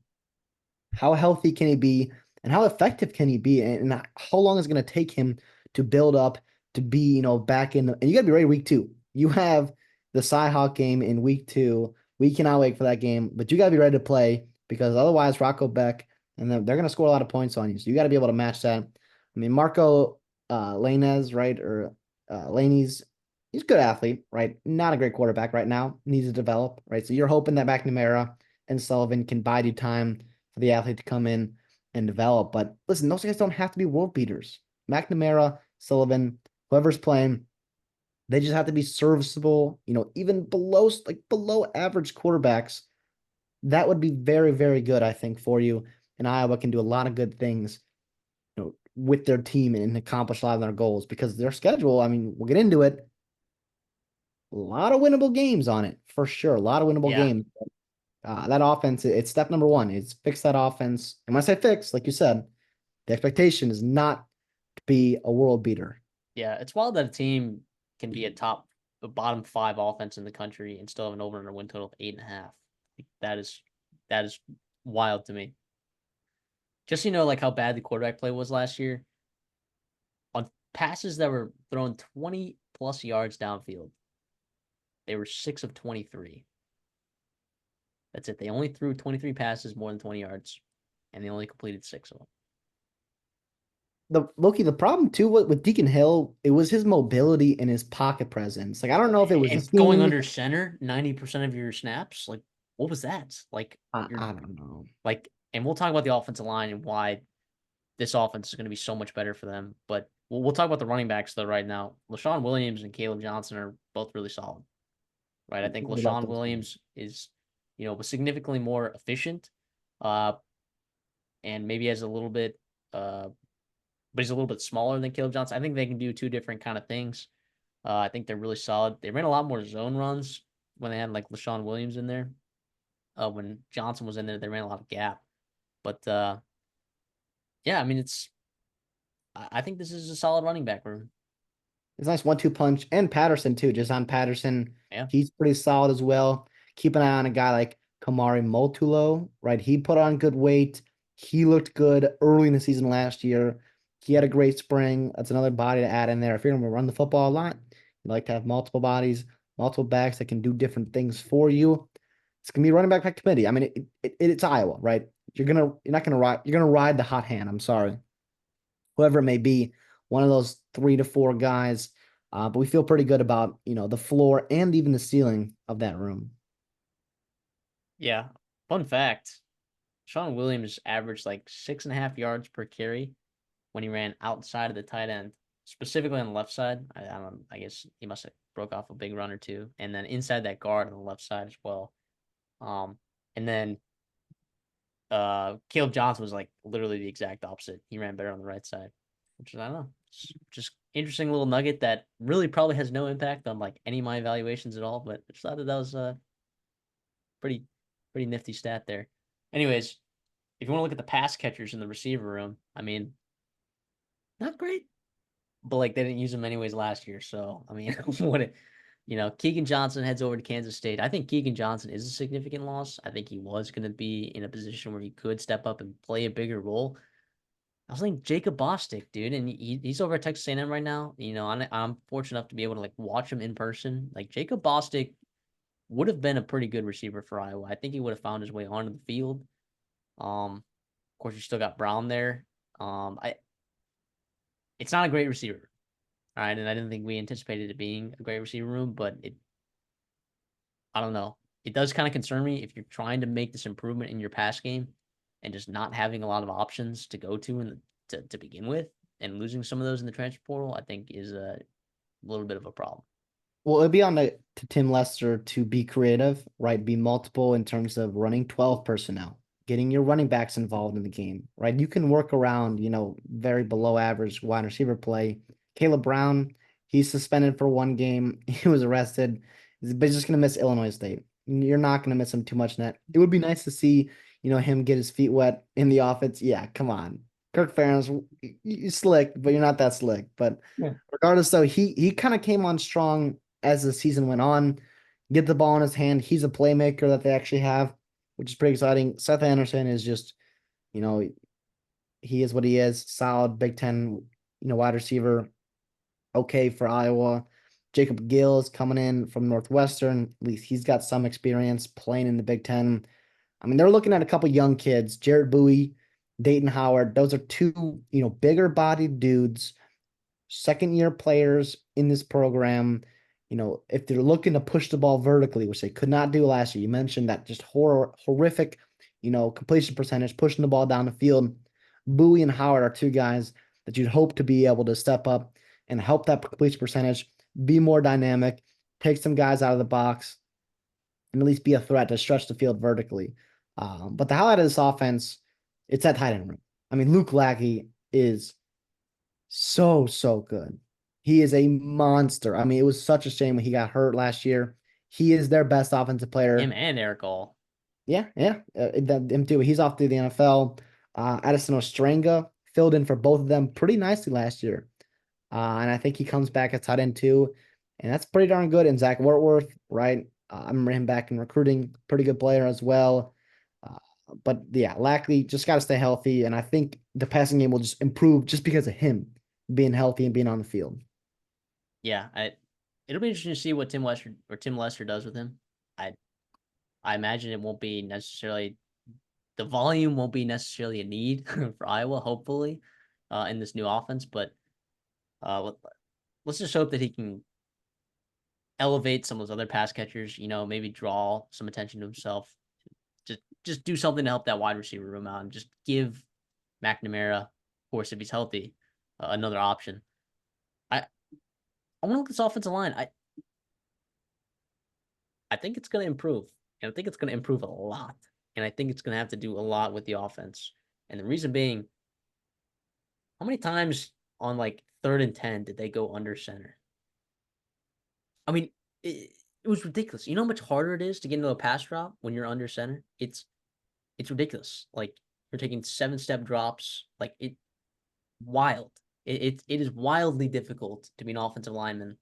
How healthy can he be, and how effective can he be, and how long is it going to take him to build up to be, back in? And you got to be ready week 2. You have the Cy-Hawk game in week 2. We cannot wait for that game, but you got to be ready to play because otherwise, Rocco Beck and they're going to score a lot of points on you. So you got to be able to match that. I mean, Marco Lainez, right, or Laney's, he's a good athlete, right? Not a great quarterback right now. Needs to develop, right? So you're hoping that McNamara and Sullivan can bide you time for the athlete to come in and develop. But listen, those guys don't have to be world beaters. McNamara, Sullivan, whoever's playing, they just have to be serviceable, even below average quarterbacks. That would be very, very good, I think, for you. And Iowa can do a lot of good things, with their team and accomplish a lot of their goals because their schedule, I mean, we'll get into it. A lot of winnable games on it for sure. A lot of winnable Yeah, games. That offense, it's step number one. It's fix that offense. And when I say fix, like you said, the expectation is not to be a world beater. yeah. It's wild that a team can be a bottom 5 offense in the country and still have an over under win total of 8.5. Like, that is wild to me. Just like how bad the quarterback play was last year on passes that were thrown 20 plus yards downfield. They were 6 of 23. That's it. They only threw 23 passes more than 20 yards, and they only completed 6 of them. The problem too with Deacon Hill, it was his mobility and his pocket presence. Like I don't know if it was the And going scheme. under center 90% of your snaps, like what was that? Like you're I don't know. like, and we'll talk about the offensive line and why this offense is going to be so much better for them. But we'll talk about the running backs though right now. LaShawn Williams and Caleb Johnson are both really solid, right? I think We love LaShawn those guys. Williams is, was significantly more efficient, uh, and maybe has a little bit, but he's a little bit smaller than Caleb Johnson. I think they can do two different kind of things. I think they're really solid. They ran a lot more zone runs when they had like LaShawn Williams in there. When Johnson was in there, they ran a lot of gap. But yeah, I mean, I think this is a solid running back room. It's a nice 1-2 punch. And Patterson too. Just on Patterson. Yeah. He's pretty solid as well. Keep an eye on a guy like Kamari Motulo, right? He put on good weight. He looked good early in the season last year. He had a great spring. That's another body to add in there. If you're going to run the football a lot, you like to have multiple bodies, multiple backs that can do different things for you. It's gonna be running back by committee. I mean, it's Iowa, right? You're gonna ride the hot hand. I'm sorry, whoever it may be, one of those 3 to 4 guys. But we feel pretty good about the floor and even the ceiling of that room. Yeah. Fun fact: Sean Williams averaged like 6.5 yards per carry when he ran outside of the tight end, specifically on the left side. I don't. I guess he must have broke off a big run or two, and then inside that guard on the left side as well. Um, and then Caleb Johnson was like literally the exact opposite. He ran better on the right side, which is I don't know, just interesting little nugget that really probably has no impact on like any of my evaluations at all. But I just thought that was pretty nifty stat there. Anyways, if you want to look at the pass catchers in the receiver room, I mean, not great, but like they didn't use them anyways last year. So I mean, Keegan Johnson heads over to Kansas State. I think Keegan Johnson is a significant loss. I think he was going to be in a position where he could step up and play a bigger role. I was thinking Jacob Bostic, dude, and he's over at Texas A&M right now. I'm fortunate enough to be able to like watch him in person. Like Jacob Bostic would have been a pretty good receiver for Iowa. I think he would have found his way onto the field. Of course, you still got Brown there. I It's not a great receiver, all right, and I didn't think we anticipated it being a great receiver room, but I don't know. It does kind of concern me if you're trying to make this improvement in your pass game and just not having a lot of options to go to to begin with, and losing some of those in the transfer portal. I think is a little bit of a problem. Well, it'd be on to Tim Lester to be creative, right? Be multiple in terms of running 12 personnel, getting your running backs involved in the game, right? You can work around, very below average wide receiver play. Caleb Brown, he's suspended for one game. He was arrested. But he's just going to miss Illinois State. You're not going to miss him too much in that. It would be nice to see, him get his feet wet in the offense. Yeah, come on. Kirk Ferentz, you slick, but you're not that slick. But Yeah. regardless, though, he kind of came on strong as the season went on. Get the ball in his hand. He's a playmaker that they actually have, which is pretty exciting. Seth Anderson is just, you know, he is what he is. Solid Big Ten, wide receiver. Okay for Iowa. Jacob Gill is coming in from Northwestern. At least he's got some experience playing in the Big Ten. I mean, they're looking at a couple young kids, Jarrett Bowie, Dayton Howard. Those are two, bigger bodied dudes, second year players in this program. If they're looking to push the ball vertically, which they could not do last year, you mentioned that just horrific, completion percentage, pushing the ball down the field. Bowie and Howard are two guys that you'd hope to be able to step up and help that completion percentage be more dynamic, take some guys out of the box, and at least be a threat to stretch the field vertically. But the highlight of this offense, it's that tight end room. I mean, Luke Lackey is so, so good. He is a monster. I mean, it was such a shame when he got hurt last year. He is their best offensive Him player. and Eric All. Yeah, yeah. Him too. He's off to the NFL. Addison Ostrenga filled in for both of them pretty nicely last year. And I think he comes back at tight end too. And that's pretty darn good. And Zach Wortworth, right? I remember him back in recruiting. Pretty good player as well. Uh, but yeah, Lackley just got to stay healthy. And I think the passing game will just improve just because of him being healthy and being on the field. Yeah, it'll be interesting to see what Tim Lester does with him. I I imagine it won't be necessarily the volume won't be necessarily a need for Iowa, hopefully, in this new offense. But uh, let's just hope that he can elevate some of those other pass catchers. Maybe draw some attention to himself. Just do something to help that wide receiver room out, and just give McNamara, of course, if he's healthy, another option. I I want to look at this offensive line. I think it's going to improve. And I think it's going to improve a lot. And I think it's going to have to do a lot with the offense. And the reason being, how many times on like 3rd and 10 did they go under center? I mean, it was ridiculous. You know how much harder it is to get into a pass drop when you're under center? It's ridiculous. Like you're taking 7-step drops. Like wild. It is wildly difficult to be an offensive lineman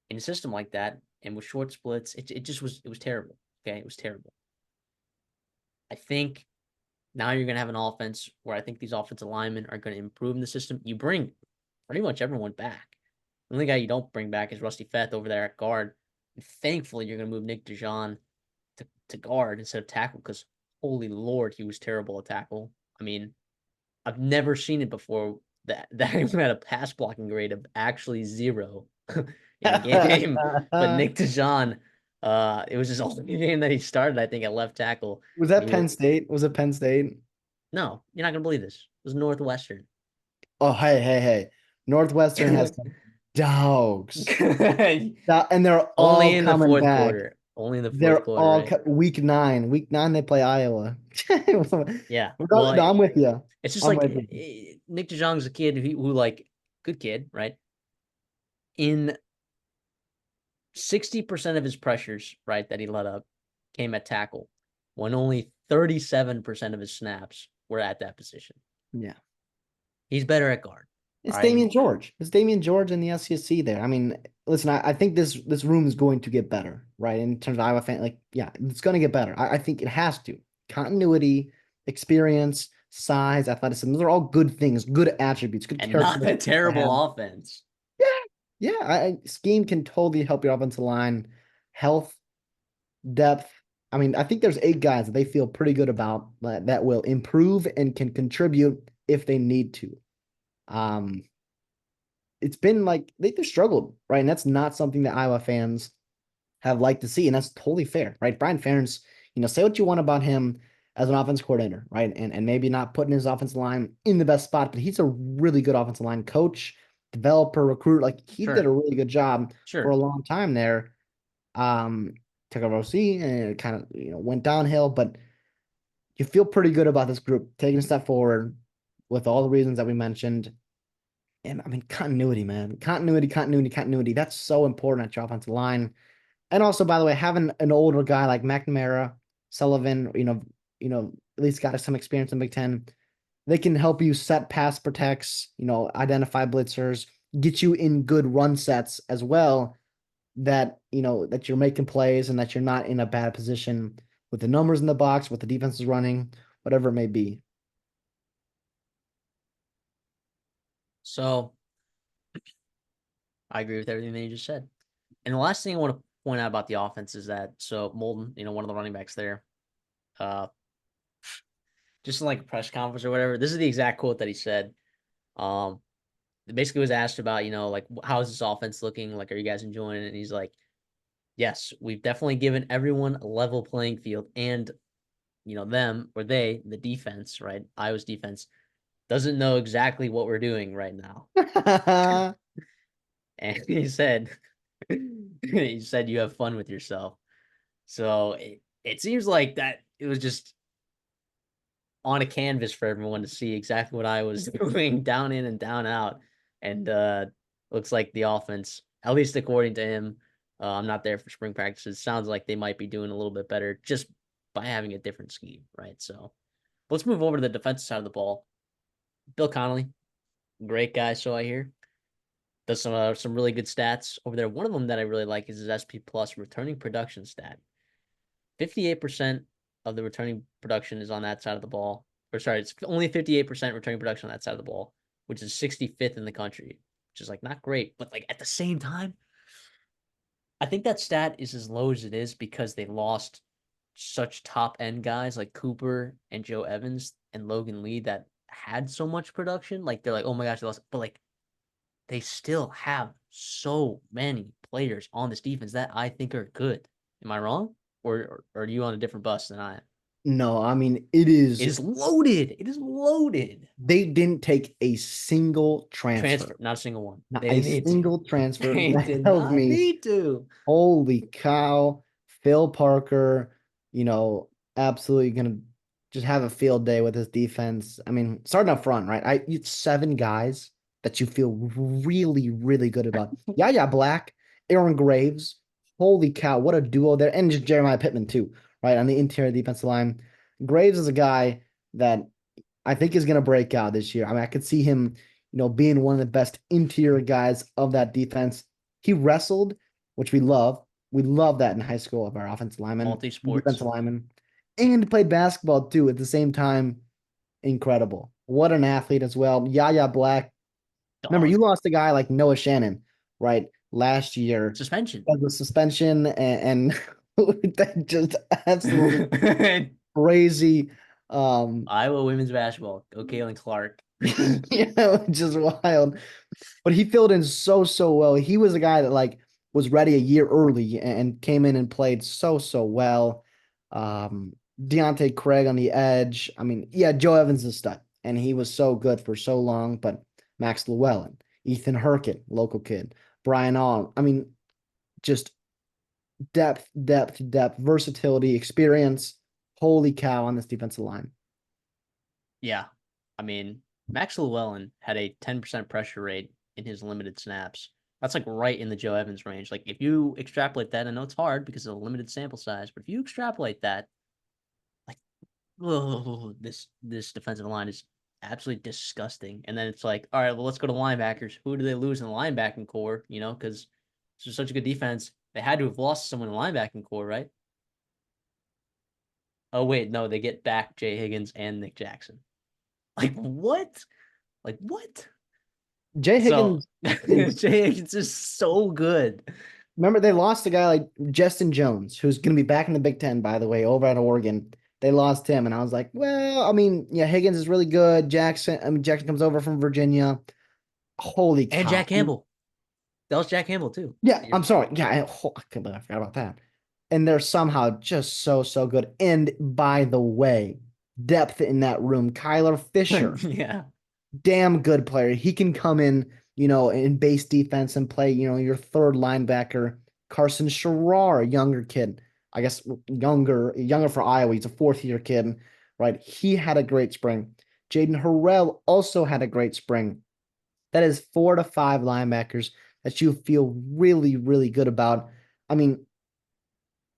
in a system like that, and with short splits, it was terrible. Okay, it was terrible. I think now you're gonna have an offense where I think these offensive linemen are gonna improve in the system. You bring pretty much everyone back. The only guy you don't bring back is Rusty Feth over there at guard. And thankfully, you're gonna move Nick DeJean to guard instead of tackle because holy lord, he was terrible at tackle. I mean, I've never seen it before that he had a pass blocking grade of actually 0 in a game. But Nick DeJean, it was his only game that he started, I think, at left tackle. Was And that Penn State? Was it Penn State? no, you're not gonna believe this. It was Northwestern. Oh, hey, hey, hey. Northwestern has some dogs. And they're Only all in the coming fourth back. quarter. Only in the fourth They're quarter, all right? week 9. Week 9 they play Iowa. Yeah. No, Well, I'm with you. it's just I'm like with you. Nick DeJong's a kid who like good kid, right? In 60% of his pressures, right, that he let up, came at tackle when only 37% of his snaps were at that position. Yeah. He's better at guard. All It's right. Damian George. It's Damian George in the SEC there. I mean, listen, I think this room is going to get better, right? In terms of Iowa fan, like, yeah, it's going to get better. I think it has to. Continuity, experience, size, athleticism, those are all good things, good attributes, good And not a characteristics to have. terrible offense. Yeah, yeah. Scheme can totally help your offensive line. Health, depth. I mean, I think there's 8 guys that they feel pretty good about that will improve and can contribute if they need to. Um, it's been like they just struggled, right? And that's not something that Iowa fans have liked to see, and that's totally fair, right? Brian Ferentz, say what you want about him as an offense coordinator, right? And maybe not putting his offensive line in the best spot, but he's a really good offensive line coach, developer, recruiter. Like he did Sure. a really good job for Sure. a long time there. Took a OC and it kind of went downhill, but you feel pretty good about this group taking a step forward with all the reasons that we mentioned. And I mean, continuity, man. Continuity, continuity, continuity. That's so important at your offensive line. And also, by the way, having an older guy like McNamara, Sullivan, at least got some experience in Big Ten. They can help you set pass protects, identify blitzers, get you in good run sets as well. That you're making plays and that you're not in a bad position with the numbers in the box, with the defense is running, whatever it may be. So I agree with everything that you just said. And the last thing I want to point out about the offense is that Molden, one of the running backs there, uh, just in like a press conference or whatever, this is the exact quote that he said. Um, basically was asked about, like how is this offense looking? Like, are you guys enjoying it? And he's like, yes, we've definitely given everyone a level playing field, and them or they, the defense, right? Iowa's defense doesn't know exactly what we're doing right now. And he said you have fun with yourself. So it seems like that it was just on a canvas for everyone to see exactly what I was doing down in and down out. And looks like the offense, at least according to him, I'm not there for spring practices. Sounds like they might be doing a little bit better just by having a different scheme, right? So let's move over to the defensive side of the ball. Bill Connolly, great guy, so I hear. Does some really good stats over there. One of them that I really like is his SP Plus returning production stat. 58% of the returning production is on that side of the ball. Or sorry, it's only 58% returning production on that side of the ball, which is 65th in the country, which is like not great. But like at the same time, I think that stat is as low as it is because they lost such top end guys like Cooper and Joe Evans and Logan Lee that had so much production. Like they're like, oh my gosh, they lost. But like they still have so many players on this defense that I think are good. Am I wrong? Or are you on a different bus than I am? No, I mean, It is loaded. It is loaded. they didn't take a single transfer, Transfer, not a single one. not They a didn't need to. single transfer. They That did tells not me, need to. holy cow, Phil Parker, absolutely gonna just have a field day with his defense. I mean, starting up front, right? It's 7 guys that you feel really, really good about. Yeah, Black, Aaron Graves. Holy cow, what a duo there. And just Jeremiah Pittman, too, right? On the interior defensive line. Graves is a guy that I think is going to break out this year. I mean, I could see him, being one of the best interior guys of that defense. He wrestled, which we love. We love that in high school of our offensive linemen, Multi defensive sports. linemen, and he played basketball too at the same time. Incredible. What an athlete as well. Yaya Black. Remember, you Dog. lost a guy like Noah Shannon, right? Last year Suspension. as a suspension and that just absolutely crazy. Iowa women's basketball. Go Kaylin Clark. Just wild. But he filled in so well. He was a guy that like was ready a year early and came in and played so well. Deontay Craig on the edge. I mean, yeah, Joe Evans is a stud, and he was so good for so long. But Max Llewellyn, Ethan Herkett, local kid, Brian All. I mean, just depth, versatility, experience. Holy cow on this defensive line. Yeah. I mean, Max Llewellyn had a 10% pressure rate in his limited snaps, That's like right in the Joe Evans range. Like if you extrapolate that, I know it's hard because of a limited sample size, but if you extrapolate that, like, oh, this defensive line is absolutely disgusting. And then it's like, all right, well, let's go to linebackers. Who do they lose in the linebacking core? You know, because it's such a good defense. They had to have lost someone in the linebacking core, right? Oh wait, no, they get back Jay Higgins and Nick Jackson. Like what? Like what? Jay So Higgins is Jay Higgins is so good. remember they lost a guy like Justin Jones, who's going to be back in the Big Ten, by the way, over at Oregon. They lost him, and I was like, well, I mean, yeah, Higgins is really good. Jackson comes over from Virginia. Holy And cow! Jack Campbell. That was Jack Campbell too. Yeah, You're I'm sorry. Yeah, I can't believe I forgot about that. And they're somehow just so good. And by the way, depth in that room. Kyler Fisher, yeah. damn good player. He can come in, in base defense and play, your third linebacker. Carson Sherrar, a younger kid. I guess younger for Iowa. He's a fourth year kid, right? He had a great spring. Jaden Harrell also had a great spring. That is 4 to 5 linebackers that you feel really, really good about. I mean,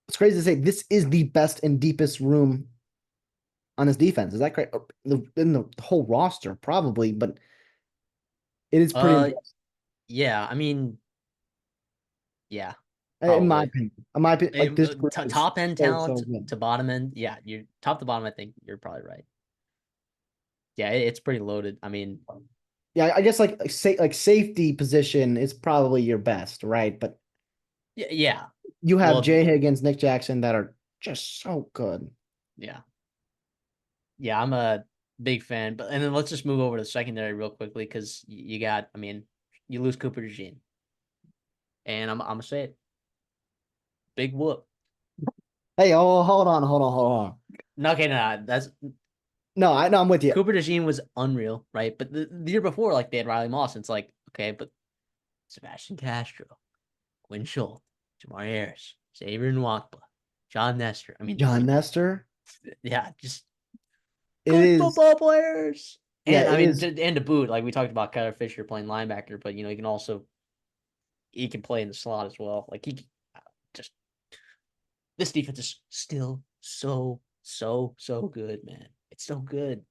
it's crazy to say this is the best and deepest room on this defense. Is that correct? In the whole roster, probably, but it is pretty Uh impressive, yeah, I mean, yeah, in my probably. opinion. In my opinion, like this group is Top end so talent good. to bottom end. Yeah, you top to bottom, I think you're probably right. Yeah, it's pretty loaded. I mean, Yeah, I guess like safety position is probably your best, right? But yeah. you have Well, Jay Higgins, Nick Jackson that are just so good. yeah. Yeah, I'm a big fan. But and then let's just move over to the secondary real quickly because you got, I mean, you lose Cooper DeJean. And I'm gonna say it. Big whoop. Hey, oh, hold on. No, okay, no, that's No, I know I'm with you. Cooper DeJean was unreal, right? But the year before, like they had Riley Moss, and it's like, okay, but Sebastian Castro, Quinn Schultz, Jamar Harris, Xavier Nwakpa, John Nestor. I mean, John Nestor. yeah, just It good is, football players. yeah, And I it mean, is. and to boot, like we talked about Kyler Fisher playing linebacker, but he can also he can play in the slot as well. Like he just this defense is still so good, man. It's so good.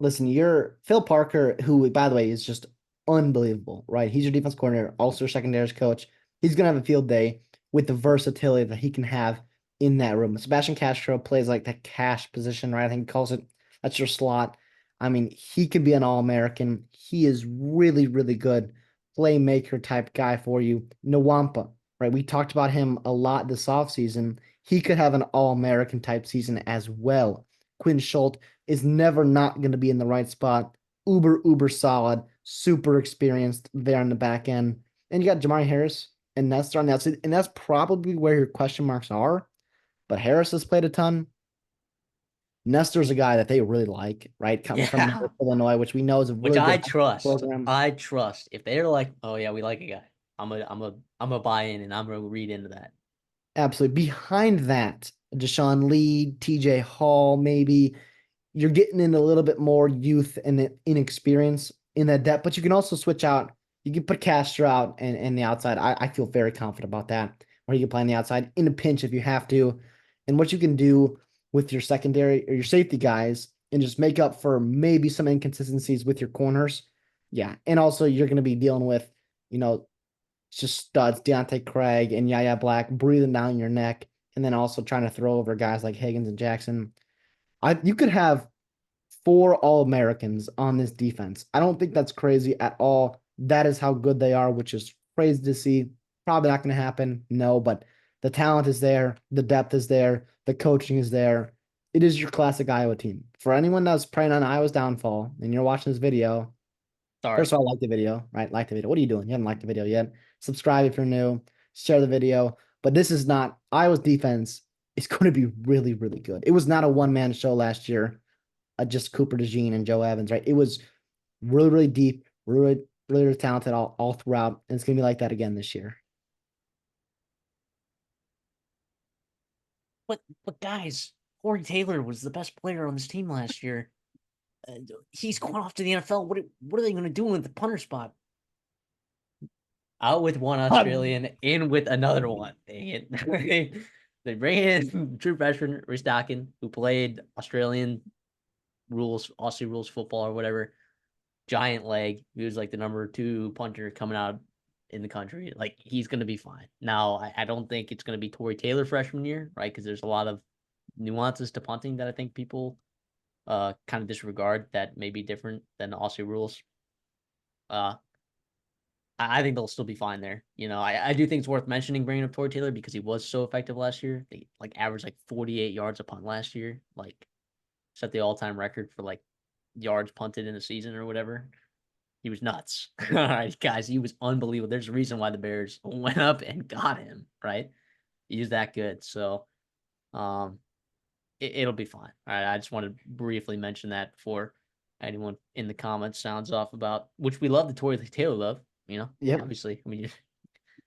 Listen, you're Phil Parker, who, by the way, is just unbelievable, right? He's your defense coordinator, also your secondaries coach. He's going to have a field day with the versatility that he can have in that room. Sebastian Castro plays like the cash position, right? I think he calls it that's your slot. I mean, he could be an All-American. He is really, really good playmaker type guy for you. Nwampa, right? We talked about him a lot this offseason. He could have an All-American type season as well. Quinn Schultz is never not going to be in the right spot. Uber solid, super experienced there on the back end. And you got Jamari Harris and Nestor on the outside. And that's probably where your question marks are. But Harris has played a ton. Nestor's a guy that they really like, right? Coming from Yeah. North Illinois, which we know is a Which really good I trust. program. I trust. If they're like, oh yeah, we like a guy, I'm a buy in and I'm gonna read into that. Absolutely. Behind that, Deshaun Lee, TJ Hall, maybe you're getting in a little bit more youth and inexperience in that depth, but you can also switch out. You can put Castro out and the outside. I feel very confident about that. Or you can play on the outside in a pinch if you have to. And what you can do with your secondary or your safety guys and just make up for maybe some inconsistencies with your corners. Yeah. And also you're going to be dealing with, you know, just studs, Deontay Craig and Yaya Black breathing down your neck. And then also trying to throw over guys like Higgins and Jackson. You could have 4 All-Americans on this defense. I don't think that's crazy at all. That is how good they are, which is crazy to see. Probably not going to happen. No, but the talent is there. The depth is there. The coaching is there. It is your classic Iowa team. For anyone that's preying on Iowa's downfall and you're watching this video, Sorry. first of all, like the video, right? Like the video. What are you doing? You haven't liked the video yet. Subscribe if you're new. Share the video. But this is not Iowa's defense is going to be really, really good. It was not a one-man show last year, just Cooper DeJean and Joe Evans, right? It was really, really deep, really, really, really talented all throughout. And it's going to be like that again this year. But guys, Corey Taylor was the best player on this team last year. He's going off to the NFL. What are they going to do with the punter spot? Out with one Australian, in with another one. Dang it. They bring in true freshman Ristocking, who played Australian rules, Aussie rules football or whatever. Giant leg. He was like the number 2 punter coming out in the country. Like, he's going to be fine. Now, I don't think it's going to be Tory Taylor freshman year, right? Because there's a lot of nuances to punting that I think people kind of disregard that may be different than the Aussie rules. Uh, I think they'll still be fine there. I do think it's worth mentioning bringing up Tory Taylor because he was so effective last year. They like averaged like 48 yards a punt last year, like set the all-time record for like yards punted in a season or whatever. He was nuts. All right, guys, he was unbelievable. There's a reason why the Bears went up and got him, right? He's that good. So, um, it'll be fine. All right, I just want to briefly mention that before anyone in the comments sounds off about which we love the Tory Taylor love. Yep. Obviously, I mean,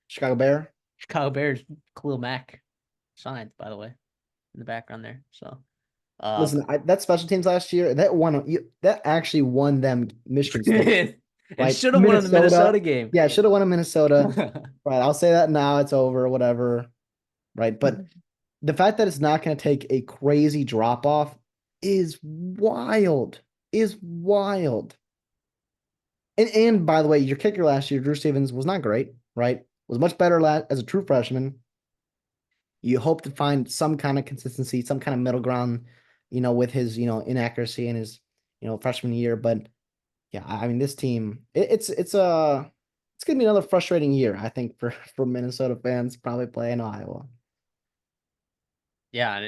Chicago Bear. Chicago Bears, Khalil Mack signed, by the way, in the background there. So, uh, Listen, that special teams last year, that actually won them Michigan State, and right? should have won in the Minnesota. Minnesota game. Yeah, should have won in Minnesota. Right. I'll say that now. It's over, whatever. Right. But the fact that it's not going to take a crazy drop off is wild. Is wild. And by the way, your kicker last year, Drew Stevens, was not great, right? Was much better as a true freshman. You hope to find some kind of consistency, some kind of middle ground, with his, inaccuracy in his, freshman year. But yeah, I mean, this team, it's gonna be another frustrating year, I think, for Minnesota fans probably playing Iowa. Yeah.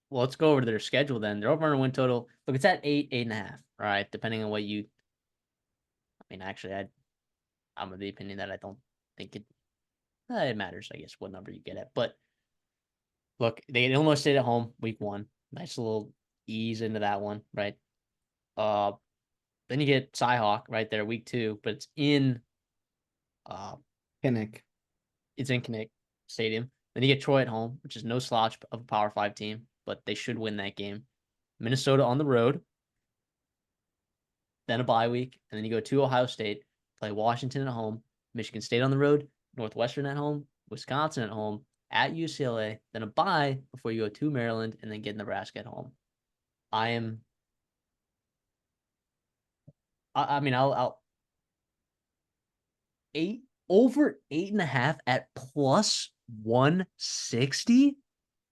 Well, let's go over to their schedule then. Their over win total. Look, it's at 8.5. All right, depending on what you. I mean, actually, I'm of the opinion that I don't think it matters. I guess what number you get at, but look, they get Illinois State at home week 1. Nice little ease into that one, right? Uh, then you get Cyhawk right there week 2, but uh Kinnick. it's in Kinnick Stadium. Then you get Troy at home, which is no slouch of a Power 5 team, but they should win that game. Minnesota on the road, then a bye week, and then you go to Ohio State, play Washington at home, Michigan State on the road, Northwestern at home, Wisconsin at home, at UCLA, then a bye before you go to Maryland, and then get Nebraska at home. I'll over 8.5 at plus 160.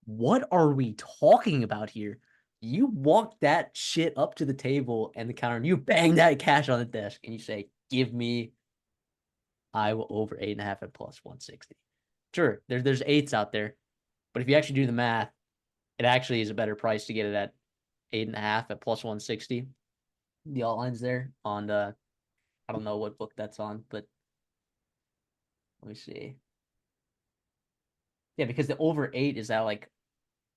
What are we talking about here? You walk that shit up to the table and the counter, and you bang that cash on the desk, and you say, "Give me Iowa over 8.5 at plus 160." Sure, there's eights out there, but if you actually do the math, it actually is a better price to get it at 8.5 at plus 160. The alt lines there on I don't know what book that's on, but let me see. Yeah, because the over 8 is at like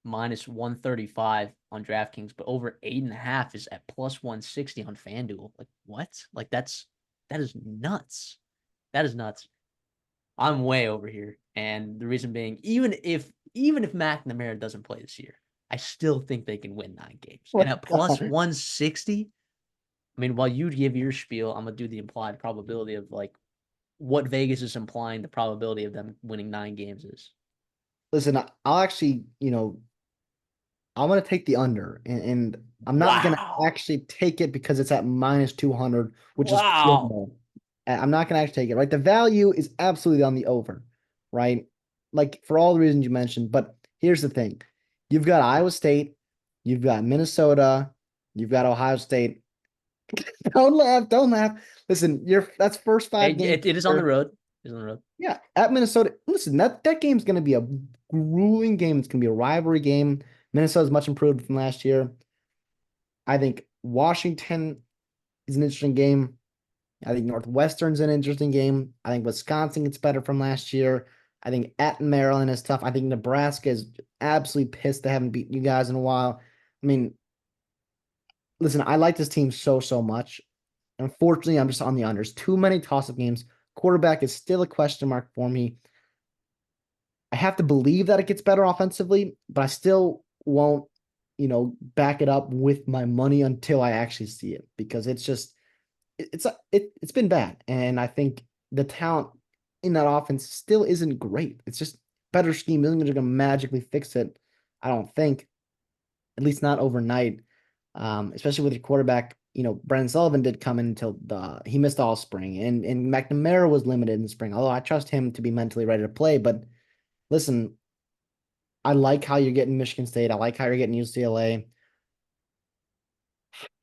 minus 135 on DraftKings, but over 8.5 is at plus 160 on FanDuel. Like, what? Like, that is nuts. That is nuts. I'm way over here. And the reason being, even if McNamara doesn't play this year, I still think they can win 9 games. Oh And my at plus God. 160, I mean, while you give your spiel, I'm gonna do the implied probability of like what Vegas is implying the probability of them winning 9 games is. Listen, I'll actually, I'm gonna take the under, and I'm not gonna Wow. actually take it because it's at minus 200, which is Wow. criminal. I'm not gonna actually take it, right? The value is absolutely on the over, right? Like for all the reasons you mentioned. But here's the thing: you've got Iowa State, you've got Minnesota, you've got Ohio State. Don't laugh, don't laugh. Listen, that's first 5 games. It is on the road. It is on the road. Yeah, at Minnesota. Listen, that game's going to be a grueling game. It's going to be a rivalry game. Minnesota's much improved from last year. I think Washington is an interesting game. I think Northwestern's an interesting game. I think Wisconsin gets better from last year. I think at Maryland is tough. I think Nebraska is absolutely pissed they haven't beaten you guys in a while. I mean, listen, I like this team so much. Unfortunately, I'm just on the unders. Too many toss-up games. Quarterback is still a question mark for me. I have to believe that it gets better offensively, but I still won't, back it up with my money until I actually see it because it's just it's been bad, and I think the talent in that offense still isn't great. It's just better scheme isn't going to magically fix it. I don't think, at least not overnight. Especially with your quarterback. Brandon Sullivan did come in until he missed all spring, and McNamara was limited in the spring. Although I trust him to be mentally ready to play, but listen, I like how you're getting Michigan State. I like how you're getting UCLA.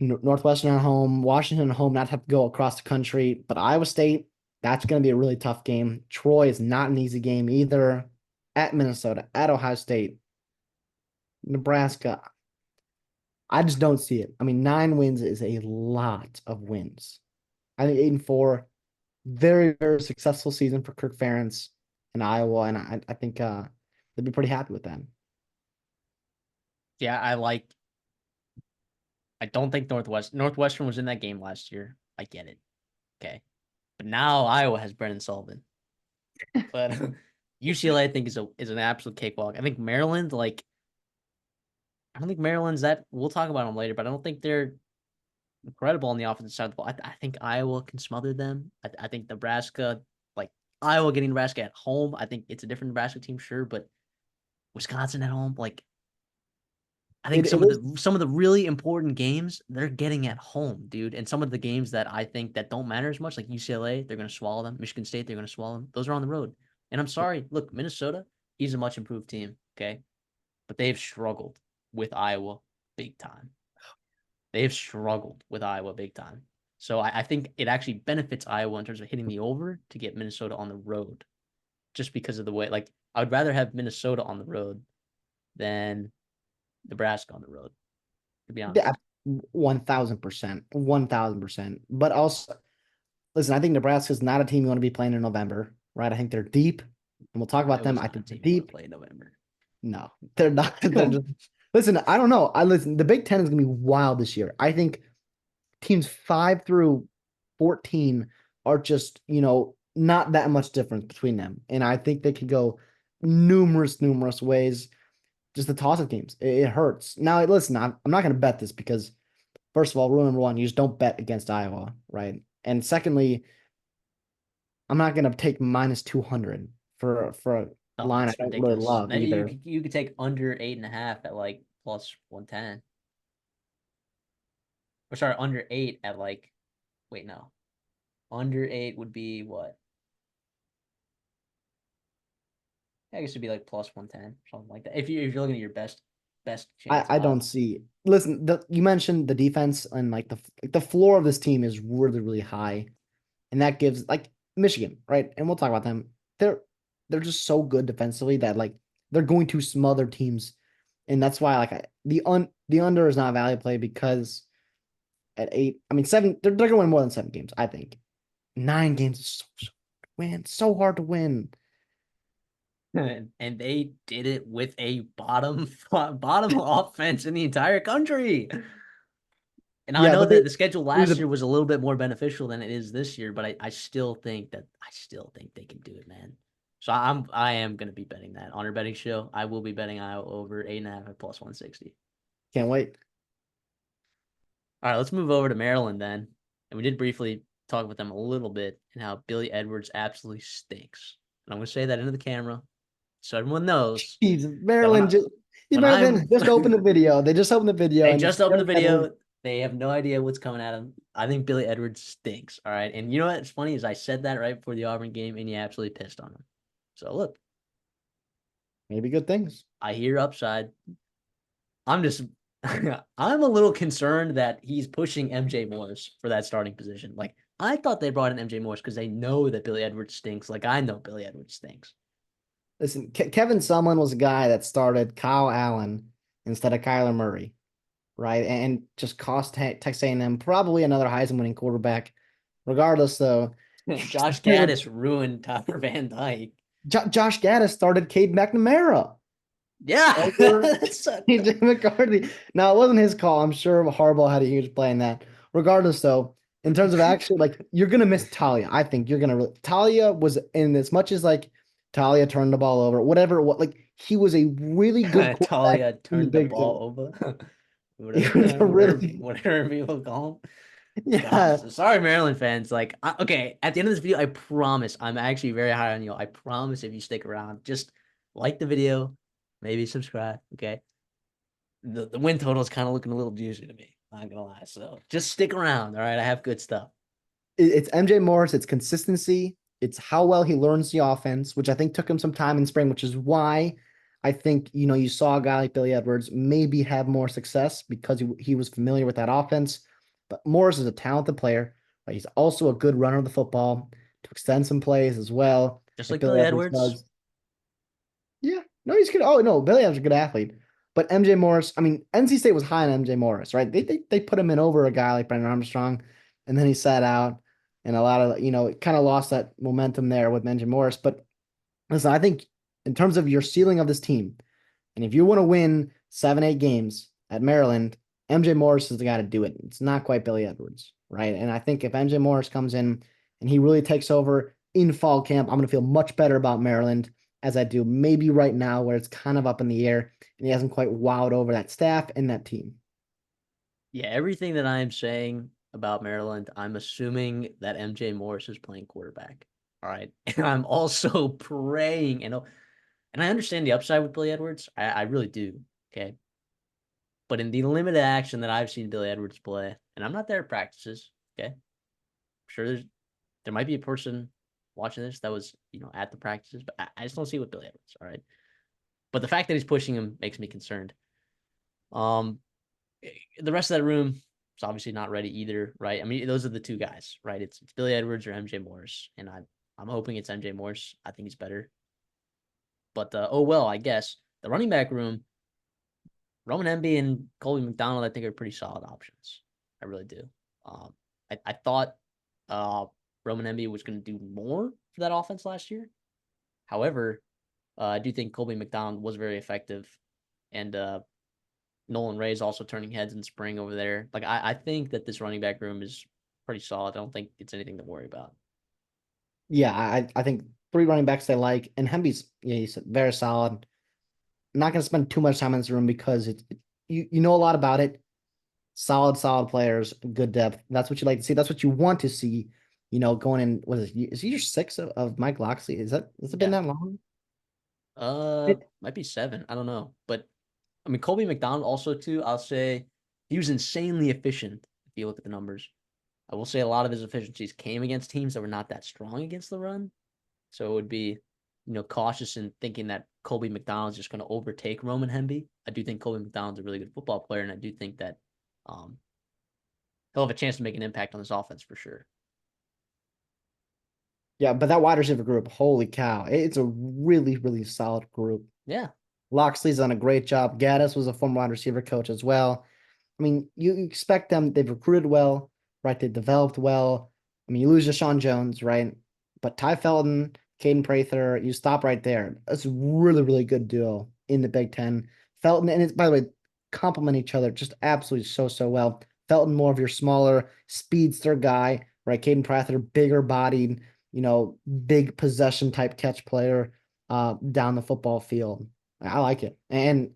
Northwestern at home, Washington at home, not have to go across the country. But Iowa State, that's going to be a really tough game. Troy is not an easy game either. At Minnesota, at Ohio State, Nebraska. I just don't see it. I mean, 9 wins is a lot of wins. I think 8-4, very, very successful season for Kirk Ferentz in Iowa, and I think they'd be pretty happy with that. Yeah, I don't think Northwestern was in that game last year. I get it. Okay. But now Iowa has Brennan Sullivan. But UCLA I think is an absolute cakewalk. I think Maryland, I don't think Maryland's that we'll talk about them later, but I don't think they're incredible on the offensive side of the ball. I think Iowa can smother them. I think Nebraska, like Iowa getting Nebraska at home, I think it's a different Nebraska team, sure, but Wisconsin at home, I think It is. some of the really important games they're getting at home, dude. And some of the games that I think that don't matter as much, like UCLA, they're gonna swallow them. Michigan State, they're gonna swallow them. Those are on the road. And I'm sorry, look, Minnesota, he's a much improved team, okay, but they've struggled with Iowa big time. They've struggled with Iowa big time. So I think it actually benefits Iowa in terms of hitting the over to get Minnesota on the road, just because of the way. I would rather have Minnesota on the road than Nebraska on the road, to be Yeah, honest. 1,000%, 1,000%. But also, listen, I think Nebraska is not a team you want to be playing in November, right? I think they're deep, and we'll talk about them. Iowa's I not a think they're team you want to deep. play in November. No, they're not. They're just listen. I don't know. I listen. The Big Ten is gonna be wild this year. I think teams 5 through 14 are just not that much difference between them, and I think they could go numerous ways. Just the toss of teams, it hurts. Now, listen, I'm not gonna bet this because first of all, rule number one, you just don't bet against Iowa, right? And secondly, I'm not gonna take -200 for a Oh, line I that's don't really ridiculous. love Maybe you either. could you could take under 8.5 at plus 110. Or sorry, under 8 at wait, no. Under 8 would be what? I guess it'd be plus 110, something like that. If you're looking at your best chance I don't odds. see. Listen, you mentioned the defense and the floor of this team is really high, and that gives Michigan, right? And we'll talk about them. They're just so good defensively that they're going to smother teams, and that's why the under is not a value play because at 8, I mean 7, they're going to win more than 7 games. I think 9 games is so hard to win. And they did it with a bottom offense in the entire country. And I Yeah, know but that the schedule it was last a year was a little bit more beneficial than it is this year, but I still think they can do it, man. So I am gonna be betting that on our betting show. I will be betting Iowa over 8.5 at plus 160. can't wait. All right, let's move over to Maryland then. And we did briefly talk with them a little bit and how Billy Edwards absolutely stinks. And I'm gonna say that into the camera so everyone knows Jeez, that Maryland just when I'm Maryland just opened the video. They just opened the video they and it's just opened the Billy Edwards. video. They have no idea what's coming at them. I think Billy Edwards stinks. All right. And you know what's funny is I said that right before the Auburn game and you absolutely pissed on him. So look, Maybe good things. I hear upside. I'm just I'm a little concerned that he's pushing MJ Morris for that starting position. I thought they brought in MJ Morris because they know that Billy Edwards stinks. Like I know Billy Edwards stinks. Listen, Kevin Sumlin was a guy that started Kyle Allen instead of Kyler Murray, right? And just cost Texas A&M probably another Heisman winning quarterback. Regardless, though, Josh he was Gaddis ruined Tyler Van Dyke. Josh Gaddis started Cade McNamara Yeah. over TJ McCarthy. Now, it wasn't his call. I'm sure Harbaugh had a huge play in that. Regardless, though, in terms of actually, you're going to miss Talia. I think you're going to. Talia was in as much as Talia turned the ball over, whatever. He was a really good quarterback Talia in the turned the Big Ten. ball over. He was a whatever, really whatever people call him. Yeah, Gosh, sorry, Maryland fans. Like, okay, at the end of this video, I promise I'm actually very high on you. I promise if you stick around, just like the video, maybe subscribe. Okay, the win total is kind of looking a little juicy to me. Not gonna lie. So just stick around. All right, I have good stuff. it's MJ Morris, it's consistency, it's how well he learns the offense, which I think took him some time in spring, which is why I think, you saw a guy like Billy Edwards maybe have more success because he was familiar with that offense. But Morris is a talented player, but he's also a good runner of the football to extend some plays as well, Just like like Billy Billy Edwards Edwards. does. Yeah, no, he's good. Oh no, Billy Edwards is a good athlete. But MJ Morris, I mean, NC State was high on MJ Morris, right? They put him in over a guy like Brendan Armstrong, and then he sat out, and a lot of it kind of lost that momentum there with MJ Morris. But listen, I think in terms of your ceiling of this team, and if you want to win 7, 8 games at Maryland, MJ Morris is the guy to do it. It's not quite Billy Edwards, right? And I think if MJ Morris comes in and he really takes over in fall camp, I'm going to feel much better about Maryland as I do maybe right now, where it's kind of up in the air and he hasn't quite wowed over that staff and that team. Yeah, everything that I'm saying about Maryland, I'm assuming that MJ Morris is playing quarterback. All right. And I'm also praying and I understand the upside with Billy Edwards. I really do. Okay. But in the limited action that I've seen Billy Edwards play, and I'm not there at practices, okay? I'm sure there might be a person watching this that was, at the practices, but I just don't see it with Billy Edwards. All right. But the fact that he's pushing him makes me concerned. Um, the rest of that room is obviously not ready either, right? I mean, those are the two guys, right? It's Billy Edwards or MJ Morris, and I'm hoping it's MJ Morris. I think he's better, but oh well, I guess the running back room, Roman Emby and Colby McDonald, I think are pretty solid options. I really do. Um, I thought uh, Roman Emby was going to do more for that offense last year. However, I do think Colby McDonald was very effective, and Nolan Ray is also turning heads in spring over there. Like I think that this running back room is pretty solid. I don't think it's anything to worry about. Yeah, I think 3 running backs they like, and Hemby's yeah, he's very solid. I'm not going to spend too much time in this room because you know a lot about it. Solid players, good depth. That's what you like to see. That's what you want to see. Going in, what is he year 6 of Mike Locksley? Has it been Yeah. that long? Might be 7. I don't know, but I mean Colby McDonald also too. I'll say he was insanely efficient if you look at the numbers. I will say a lot of his efficiencies came against teams that were not that strong against the run. So it would be, cautious in thinking that Colby McDonald's just going to overtake Roman Hemby. I do think Colby McDonald's a really good football player, and I do think that um, he'll have a chance to make an impact on this offense for sure. Yeah, but that wide receiver group, holy cow, it's a really solid group. Yeah, Loxley's done a great job. Gaddis was a former wide receiver coach as well. I mean, you expect them. They've recruited well, right? They developed well. I mean, you lose Deshaun Jones, right? But Ty Felton, Caden Prather, you stop right there. That's a really good duo in the Big Ten. Felton, and it's by the way, complement each other just absolutely so well. Felton, more of your smaller speedster guy, right? Caden Prather, bigger bodied, big possession type catch player down the football field. I like it. And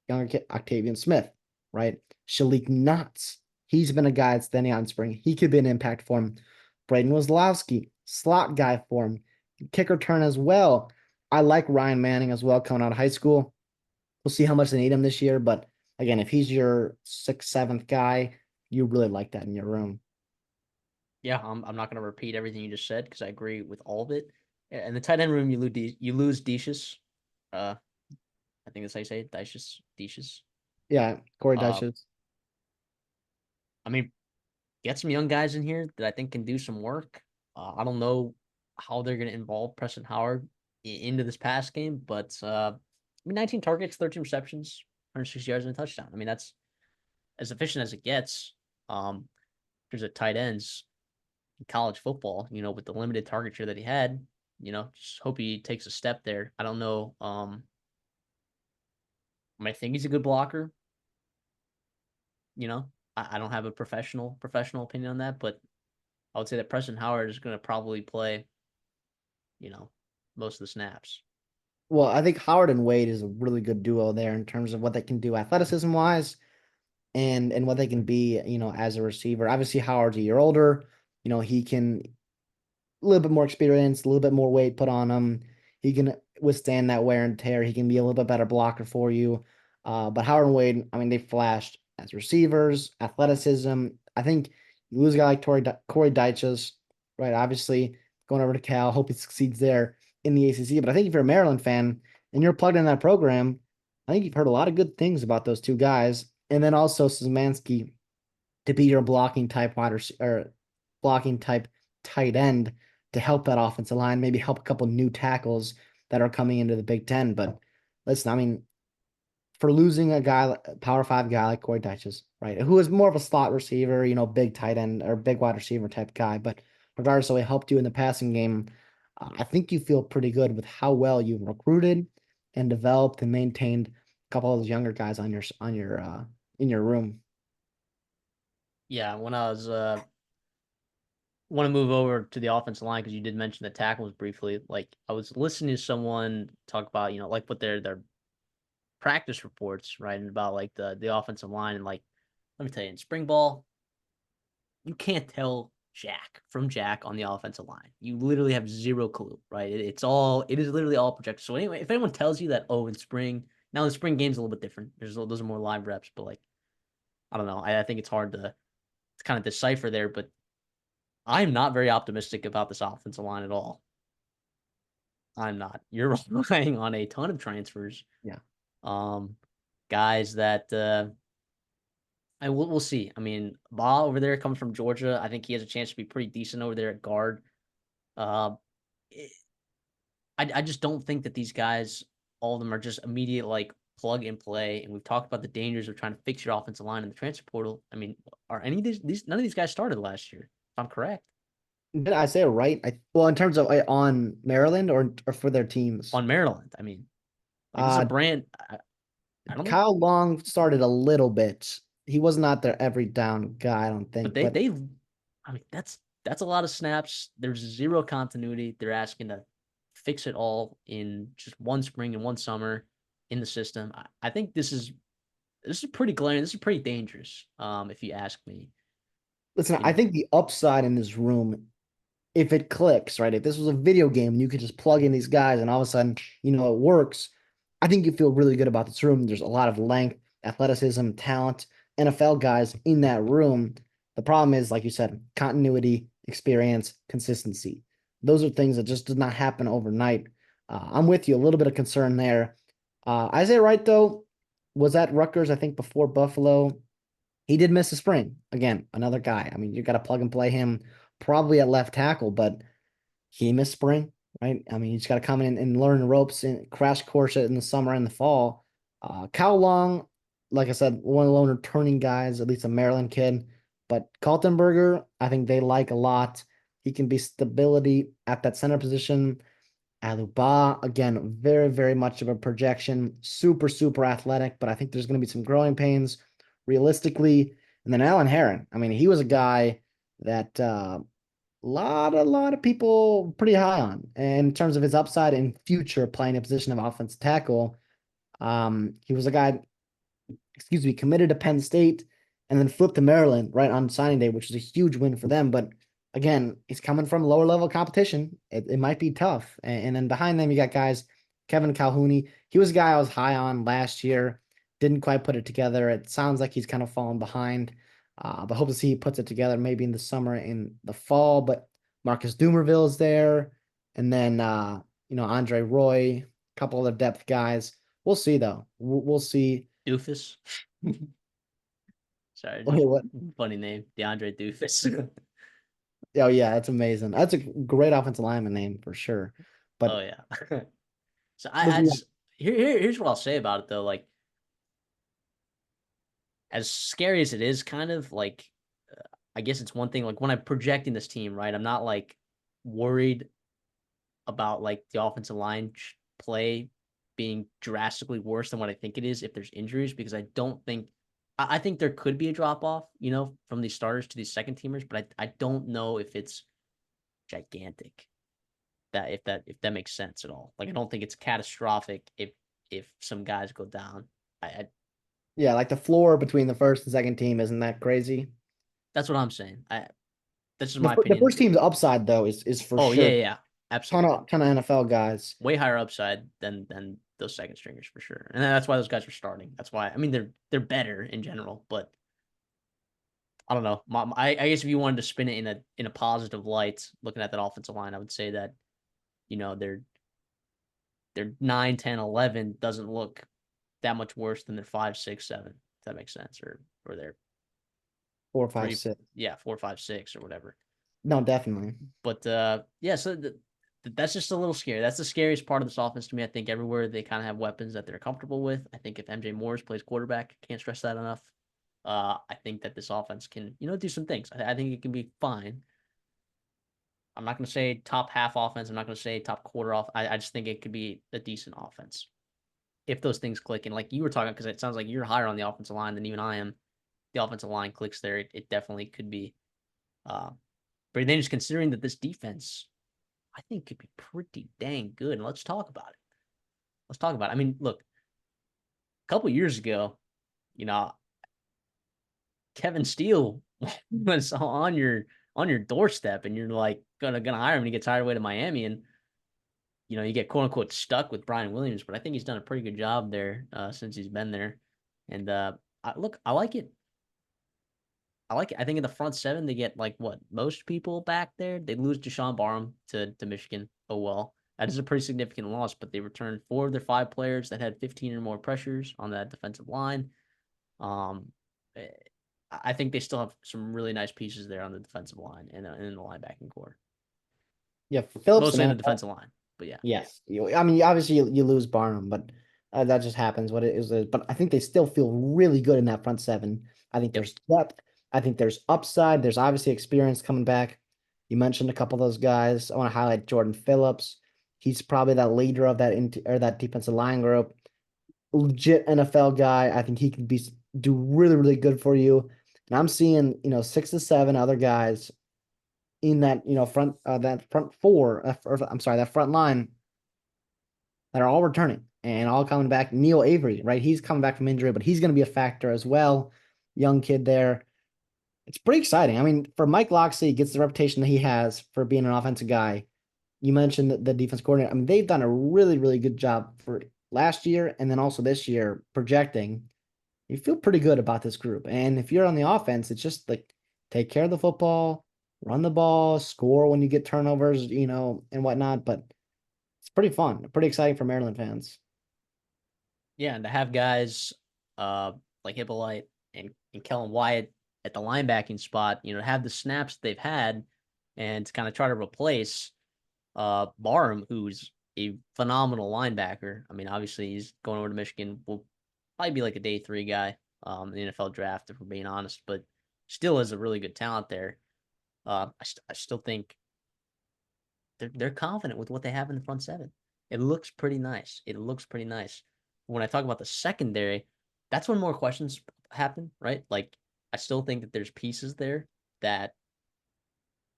younger kid, Octavian Smith, right? Shalik Knotts. He's been a guy that's standing out in spring. He could be an impact for him. Braden Wazlowski, slot guy for him. Kicker turn as well. I like Ryan Manning as well coming out of high school. We'll see how much they need him this year. But again, if he's your 6th, 7th guy, you really like that in your room. yeah. I'm not going to repeat everything you just said because I agree with all of it. And the tight end room, you lose Decius. Uh, I think that's how you say it, Decius. Yeah, Corey Uh, Dyches. I mean, get some young guys in here that I think can do some work. I don't know how they're going to involve Preston Howard into this pass game, but I mean, 19 targets, 13 receptions, 160 yards and a touchdown. I mean, that's as efficient as it gets. There's a tight ends in college football, with the limited target share that he had. Just hope he takes a step there. I don't know. I think he's a good blocker. You know, I don't have a professional opinion on that, but I would say that Preston Howard is going to probably play, you know, most of the snaps. Well, I think Howard and Wade is a really good duo there in terms of what they can do athleticism wise. and what they can be, as a receiver. Obviously, Howard's a year older. He can a little bit more experience, a little bit more weight put on him. He can withstand that wear and tear. He can be a little bit better blocker for you. But Howard and Wade, I mean, they flashed as receivers, athleticism. I think you lose a guy like Corey Dyches, right? Obviously, going over to Cal, hope he succeeds there in the ACC. But I think if you're a Maryland fan and you're plugged in that program, I think you've heard a lot of good things about those two guys. And then also Szymanski to be your blocking type or blocking type tight end to help that offensive line, maybe help a couple new tackles that are coming into the Big Ten. But listen, I mean, for losing a guy, a Power Five guy like Corey Dyches, right, who is more of a slot receiver, big tight end or big wide receiver type guy, but regardless, so he helped you in the passing game. I think you feel pretty good with how well you've recruited and developed and maintained a couple of those younger guys on your in your room. Yeah, when I was want to move over to the offensive line because you did mention the tackles briefly. Like I was listening to someone talk about, like what their practice reports, right, and about like the offensive line and like let me tell you, in spring ball, you can't tell Jack from Jack on the offensive line. You literally have zero clue, right? It is literally all projected. So anyway, if anyone tells you that, oh, in spring, now the spring game's a little bit different. Those are more live reps, but like I don't know. I think it's hard to kind of decipher there, but I'm not very optimistic about this offensive line at all. I'm not. You're relying on a ton of transfers. Yeah. Um, guys that I we'll see. I mean, Ba over there coming from Georgia, I think he has a chance to be pretty decent over there at guard. Uh, it- I just don't think that these guys, all of them, are just immediate like plug and play. And we've talked about the dangers of trying to fix your offensive line in the transfer portal. I mean, are any of these none of these guys started last year? If I'm correct. Did I say it right? Well, in terms of on Maryland or for their teams. On Maryland, I mean, like this is a Uh, brand. I don't know, Kyle Long started a little bit. He was not their every down guy, I don't but think. they But they I mean, that's a lot of snaps. There's zero continuity. They're asking to fix it all in just one spring and one summer in the system. I think this is pretty glaring. This is pretty dangerous, if you ask me. listen, I And think the upside in this room, if it clicks, right? If this was a video game and you could just plug in these guys and all of a sudden, it works, I think you feel really good about this room. There's a lot of length, athleticism, talent, NFL guys in that room. The problem is, like you said, continuity, experience, consistency. Those are things that just did not happen overnight. I'm with you. A little bit of concern there. Isaiah Wright, though, was at Rutgers, I think, before Buffalo. He did miss a spring. Again, another guy. I mean, you got to plug and play him probably at left tackle, but he missed spring, right? I mean, he's got to come in and learn the ropes and crash course it in the summer and the fall. Kyle Long, like I said, one of the lone returning guys, at least a Maryland kid. But Kaltenberger, I think they like a lot. He can be stability at that center position. Aluba, again, very, very much of a projection. Super, super athletic, but I think there's going to be some growing pains realistically. And then Alan Heron, I mean, he was a guy that a lot of people pretty high on. And in terms of his upside in future playing a position of offensive tackle, he was a guy, excuse me, committed to Penn State and then flipped to Maryland right on signing day, which was a huge win for them. But again, he's coming from lower level competition. It might be tough. And then behind them, you got guys, Kevin Calhouni. He was a guy I was high on last year. Didn't quite put it together. It sounds like he's kind of fallen behind. But hope to see he puts it together maybe in the summer, in the fall. But Marcus Dumerville is there. And then, Andre Roy, a couple other depth guys. We'll see, though. We'll see. Doofus. Sorry, just Wait, what? funny name, DeAndre Doofus. Oh yeah, that's amazing. That's a great offensive lineman name for sure. Oh But yeah. So I listen, just here's what I'll say about it though. Like as scary as it is, kind of like I guess it's one thing. Like when I'm projecting this team, right? I'm not like worried about like the offensive line play being drastically worse than what I think it is if there's injuries because I don't think I think there could be a drop off, from these starters to these second teamers, but I don't know if it's gigantic. If that makes sense at all. Like I don't think it's catastrophic if some guys go down. I Yeah, like the floor between the first and second team isn't that crazy. That's what I'm saying. That's just The, my the opinion. first team's upside though is for Oh yeah, sure yeah, yeah. ton Absolutely. of ton of NFL guys. Way higher upside than those second stringers for sure. And that's why those guys are starting. That's why I mean they're better in general, but I don't know. I guess if you wanted to spin it in a positive light, looking at that offensive line, I would say that you know their 9, 10, 11 doesn't look that much worse than their 5, 6, 7. If that makes sense, or their 4, 5, 3, 6. yeah, 4, 5, 6 or whatever. No, definitely. But yeah, so that's just a little scary. That's the scariest part of this offense to me. I think everywhere they kind of have weapons that they're comfortable with. I think if MJ Morris plays quarterback, can't stress that enough. I think that this offense can, do some things. I think it can be fine. I'm not going to say top half offense. I'm not going to say top quarter off. I just think it could be a decent offense if those things click. And like you were talking, because it sounds like you're higher on the offensive line than even I am. The offensive line clicks there. It definitely could be. Uh, but then just considering that this defense, I think could be pretty dang good. And let's talk about it. Let's talk about it. I mean, look, a couple years ago, you know, Kevin Steele was on your doorstep, and you're like gonna hire him and he gets hired away to Miami, and you get quote unquote stuck with Brian Williams. But I think he's done a pretty good job there since he's been there. And look, I like it. I like it. I think in the front seven they get like what most people back there. They lose Deshaun Barham to Michigan. Oh well, that is a pretty significant loss. But they returned 4 of their 5 players that had 15 or more pressures on that defensive line. Um, eh, I think they still have some really nice pieces there on the defensive line and in the linebacking core, Yeah, Phillips and mostly in the defensive line. But yeah, yes. I mean, obviously you lose Barnum, but that just happens. What it is, but I think they still feel really good in that front seven. I think yep. there's depth. I think there's upside. There's obviously experience coming back. You mentioned a couple of those guys. I want to highlight Jordan Phillips. He's probably that leader of that defensive line group. Legit NFL guy. I think he could do really really good for you. And I'm seeing 6 to 7 other guys in that that front four. Or, I'm sorry, that front line that are all returning and all coming back. Neil Avery, right? He's coming back from injury, but he's going to be a factor as well. Young kid there. It's pretty exciting. I mean, for Mike Locksley, gets the reputation that he has for being an offensive guy. You mentioned the defense coordinator. I mean, they've done a really, really good job for last year and then also this year projecting. You feel pretty good about this group. And if you're on the offense, it's just like take care of the football, run the ball, score when you get turnovers, and whatnot. But it's pretty fun, pretty exciting for Maryland fans. Yeah, and to have guys uh like Hippolyte and Kellen Wyatt at the linebacking spot, to have the snaps they've had and to kind of try to replace Barham, who's a phenomenal linebacker. I mean, obviously he's going over to Michigan. Will probably be like a day 3 guy in the NFL draft if we're being honest, but still is a really good talent there. I still think they're confident with what they have in the front seven. It looks pretty nice. It looks pretty nice. When I talk about the secondary, that's when more questions happen, right? Like I still think that there's pieces there that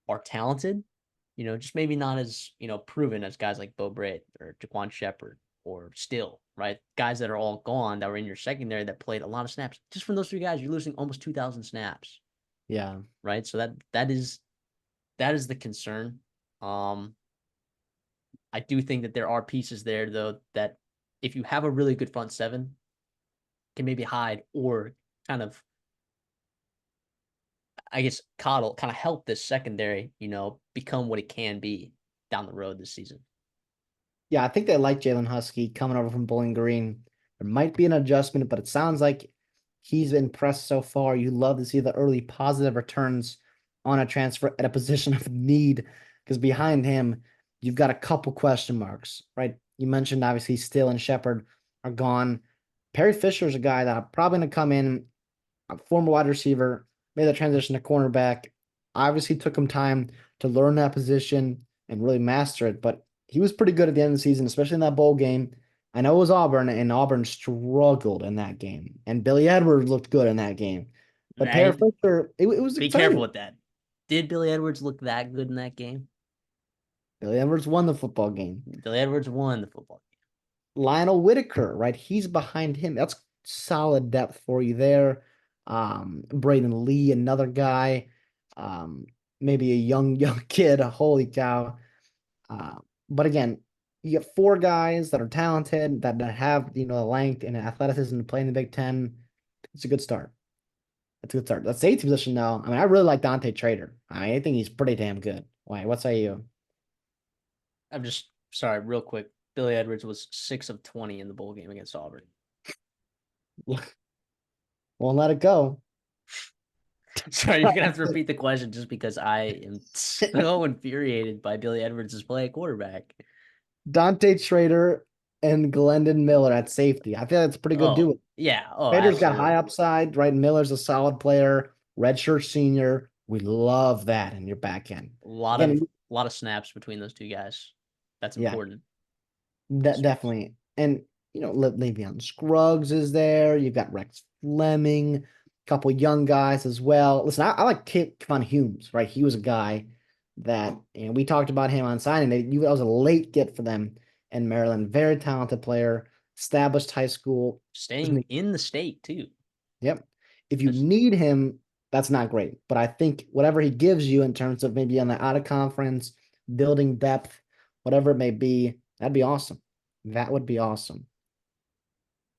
are talented, just maybe not as, proven as guys like Bo Britt or Jaquan Shepard or Still, right? Guys that are all gone that were in your secondary that played a lot of snaps. Just from those 3 guys, you're losing almost 2,000 snaps, Yeah. right? So that is the concern. Um, I do think that there are pieces there though that if you have a really good front seven, can maybe hide or kind of, I guess, coddle, kind of help this secondary, become what it can be down the road this season. Yeah, I think they like Jalen Husky coming over from Bowling Green. There might be an adjustment, but it sounds like he's impressed so far. You love to see the early positive returns on a transfer at a position of need because behind him, you've got a couple question marks, right? You mentioned obviously Still and Shepard are gone. Perry Fisher is a guy that I'm probably going to come in, a former wide receiver, made the transition to cornerback. Obviously took him time to learn that position and really master it, but he was pretty good at the end of the season, especially in that bowl game. I know it was Auburn, and Auburn struggled in that game. And Billy Edwards looked good in that game. But Perry Right? Fisher, it was Be careful exciting. with that. Did Billy Edwards look that good in that game? Billy Edwards won the football game. Billy Edwards won the football Lionel Whitaker, right? He's behind him. That's solid depth for you there. Braden Lee, another guy. Um, Maybe a young kid. Holy cow. Uh, but again, you get four guys that are talented, that have, the length and athleticism to play in the Big Ten. It's a good start. It's a good start. The safety position, though, I mean, I really like Dante Trader. I think he's pretty damn good. Wait, what say you? I'm just sorry, real quick. Billy Edwards was 6 of 20 in the bowl game against Auburn. Won't let it go. Sorry, you're gonna have to repeat the question just because I am so infuriated by Billy Edwards' play at quarterback. Dante Trader and Glendon Miller at safety. I feel that's a pretty good Oh, duo. yeah. Oh, Trader's got high absolutely. upside, right? Miller's a solid player, redshirt senior. We love that in your back end. A lot of Again, a lot of snaps between those two guys. That's yeah, important. definitely. And Le'Veon Scruggs is there. You've got Rex Fleming, a couple young guys as well. Listen, I like Kevon Humes, right? He was a guy that, we talked about him on signing day. That was a late get for them in Maryland. Very talented player, established high school. Staying in the state too. Yep. If you That's, need him, that's not great. But I think whatever he gives you in terms of maybe on the out of conference, building depth, whatever it may be, that'd be awesome. That would be awesome.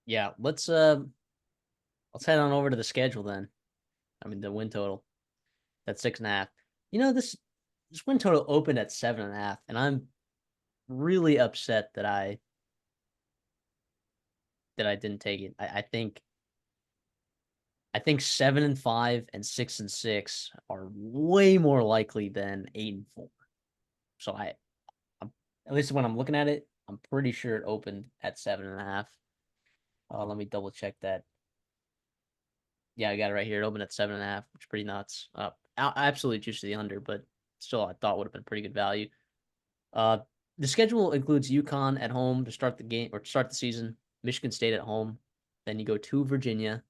yeah. Let's head on over to the schedule then. I mean the win total. That's 6.5. This win total opened at 7.5, and I'm really upset that I didn't take it. I think 7-5 and 6-6 are way more likely than 8-4. So I'm, at least when I'm looking at it, I'm pretty sure it opened at 7.5. Let me double check that. Yeah, I got it right here. It opened at 7.5, which is pretty nuts. I absolutely juiced the under, but still, I thought would have been pretty good value. Uh, the schedule includes UConn at home to start the game or to start the season. Michigan State at home. Then you go to Virginia.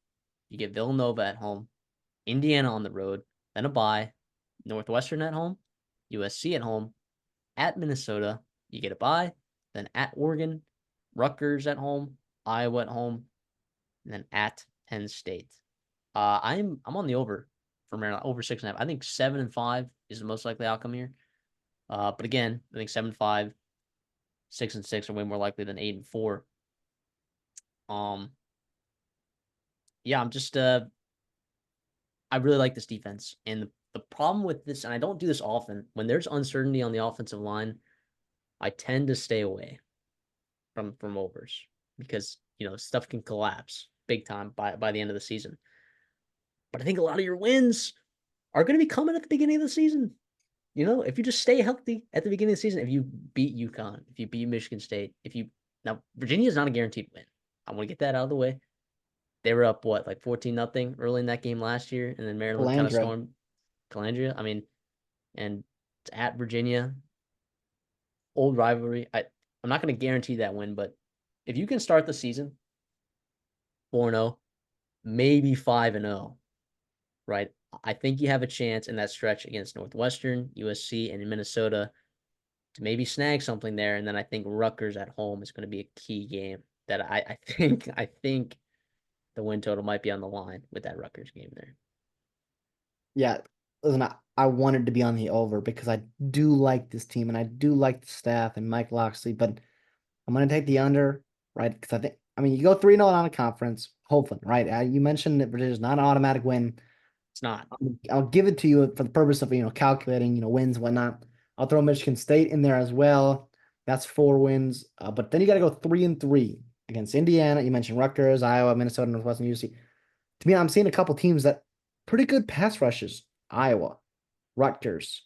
You get Villanova at home. Indiana on the road. Then a bye. Northwestern at home. USC at home. At Minnesota. You get a bye. Then at Oregon. Rutgers at home. Iowa at home. And then at Penn State. I'm on the over for Maryland, over 6.5. I think 7-5 is the most likely outcome here. But again, I think 7-5, 6-6 are way more likely than 8-4. Um, yeah, I really like this defense. And the problem with this, and I don't do this often, when there's uncertainty on the offensive line, I tend to stay away from overs because stuff can collapse big time by the end of the season. But I think a lot of your wins are going to be coming at the beginning of the season. If you just stay healthy at the beginning of the season, if you beat UConn, if you beat Michigan State, now Virginia is not a guaranteed win. I want to get that out of the way. They were up what, like 14-0 early in that game last year, and then Maryland kind of Calandra. stormed Calandria. I mean, and it's at Virginia, old rivalry. I'm not going to guarantee that win, but if you can start the season 4-0, maybe 5-0, right? I think you have a chance in that stretch against Northwestern, USC, and Minnesota to maybe snag something there. And then I think Rutgers at home is going to be a key game that I think the win total might be on the line with that Rutgers game there. Yeah. Listen, I wanted to be on the over because I do like this team and I do like the staff and Mike Locksley, but I'm going to take the under, right? Because I mean, you go 3-0 on a conference, hopefully, right? You mentioned that Virginia's not an automatic win. It's not. I'll give it to you for the purpose of calculating wins and whatnot. I'll throw Michigan State in there as well. That's 4 wins, but then you got to go 3-3 against Indiana. You mentioned Rutgers, Iowa, Minnesota, Northwestern, UC. To me, I'm seeing a couple teams that pretty good pass rushes. Iowa, Rutgers,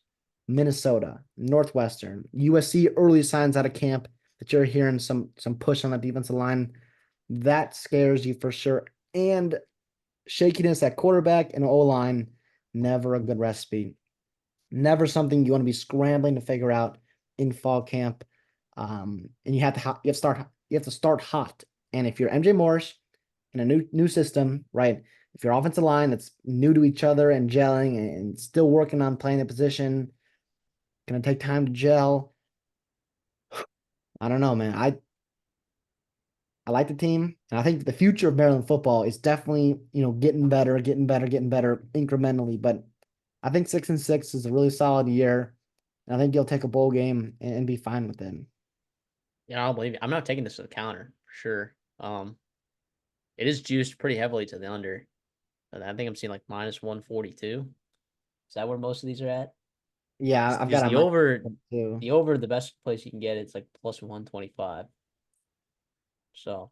Minnesota, Northwestern, USC. Early signs out of camp that you're hearing some push on the defensive line. That scares you for sure. And shakiness at quarterback and O-line, never a good recipe. Never something you want to be scrambling to figure out in fall camp. And you have to start hot. And if you're MJ Morris in a new system, right? If your offensive line that's new to each other and gelling and still working on playing the position, gonna take time to gel. I don't know, man. I like the team, and I think the future of Maryland football is definitely, getting better, getting better, getting better incrementally. But I think 6-6 is a really solid year, and I think you'll take a bowl game and be fine with it. Yeah, I don't believe you. I'm not taking this to the counter for sure. It is juiced pretty heavily to the under. I think I'm seeing like minus 142. Is that where most of these are at? Yeah, I've Because got on my too. the best place you can get it's like plus 125. So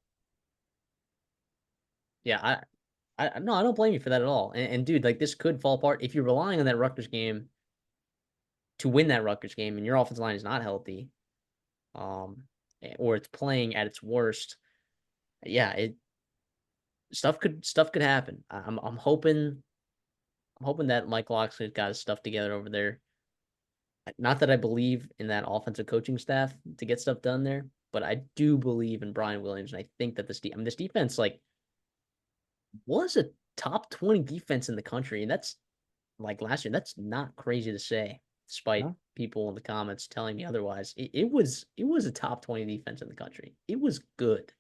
yeah, I no, I don't blame you for that at all. And dude, like this could fall apart if you're relying on that Rutgers game to win that Rutgers game, and your offensive line is not healthy, um, or it's playing at its worst. Yeah, it stuff could happen. I'm hoping that Mike Locksley's got his stuff together over there. Not that I believe in that offensive coaching staff to get stuff done there, but I do believe in Brian Williams, and I think that this defense like was a top 20 defense in the country, and that's like last year. That's not crazy to say, despite Huh? people in the comments telling me otherwise. It was a top 20 defense in the country. It was good,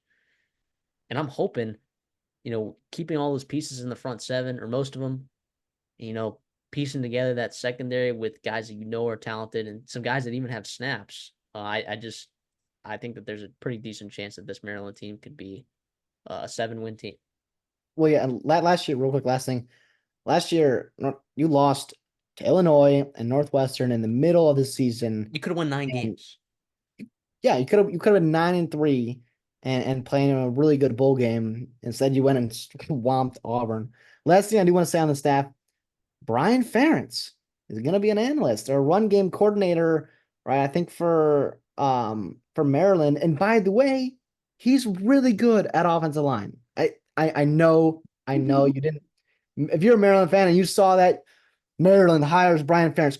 and I'm hoping keeping all those pieces in the front seven or most of them, you know, piecing together that secondary with guys that are talented and some guys that even have snaps. I think that there's a pretty decent chance that this Maryland team could be a 7-win team. Well, yeah, and last year, real quick, last thing. Last year, you lost to Illinois and Northwestern in the middle of the season. You could have won 9 games. Yeah, you could have been 9-3 and playing a really good bowl game. Instead, you went and swamped Auburn. Last thing I do want to say on the staff, Brian Ferentz is going to be an analyst or a run game coordinator, right? I think for Maryland. And by the way, he's really good at offensive line. I know you didn't. If you're a Maryland fan and you saw that Maryland hires Brian Ferentz,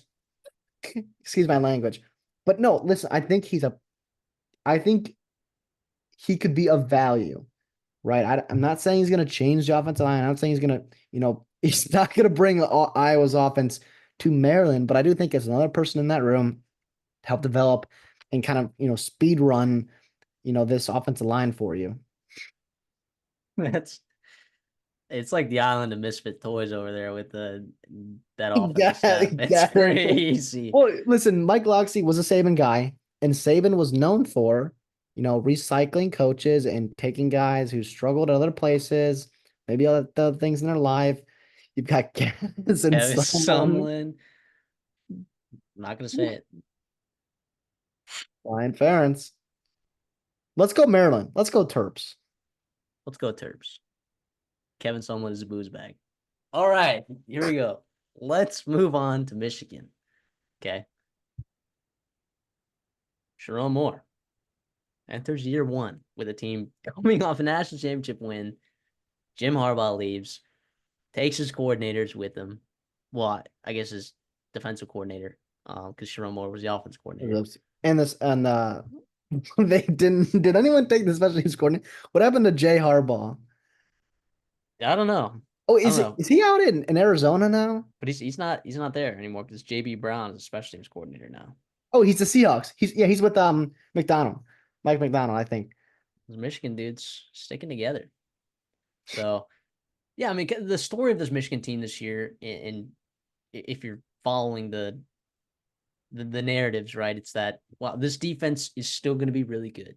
excuse my language, but no, listen, I think he could be of value, right? I'm not saying he's going to change the offensive line. I'm not saying he's going to, he's not going to bring Iowa's offense to Maryland, but I do think it's another person in that room to help develop and kind of, speed run, this offensive line for you. That's It's like the island of misfit toys over there with the that offensive Yeah, staff. It's exactly. crazy. Well, listen, Mike Loxley was a Saban guy, and Saban was known for, recycling coaches and taking guys who struggled at other places, maybe other things in their life. You've got Gaz and Kevin someone, Sumlin. I'm not gonna say it. Brian Ferentz. Let's go Maryland. Let's go Terps. Let's go Terps. Kevin Sumlin is a booze bag. All right, here we go. Let's move on to Michigan. Okay. Sharon Moore enters year one with a team coming off a national championship win. Jim Harbaugh leaves, takes his coordinators with him. Well, I guess his defensive coordinator, because Sharon Moore was the offense coordinator. And they did anyone take the special teams coordinator? What happened to Jay Harbaugh? I don't know. Oh, I don't is it know, is he out in Arizona now? but he's not there anymore because JB Brown is a special teams coordinator now. Oh, he's the Seahawks. He's with McDonald. Mike McDonald, I think. Those Michigan dudes sticking together. So yeah, I mean the story of this Michigan team this year, and if you're following the narratives, right, it's that wow, this defense is still going to be really good.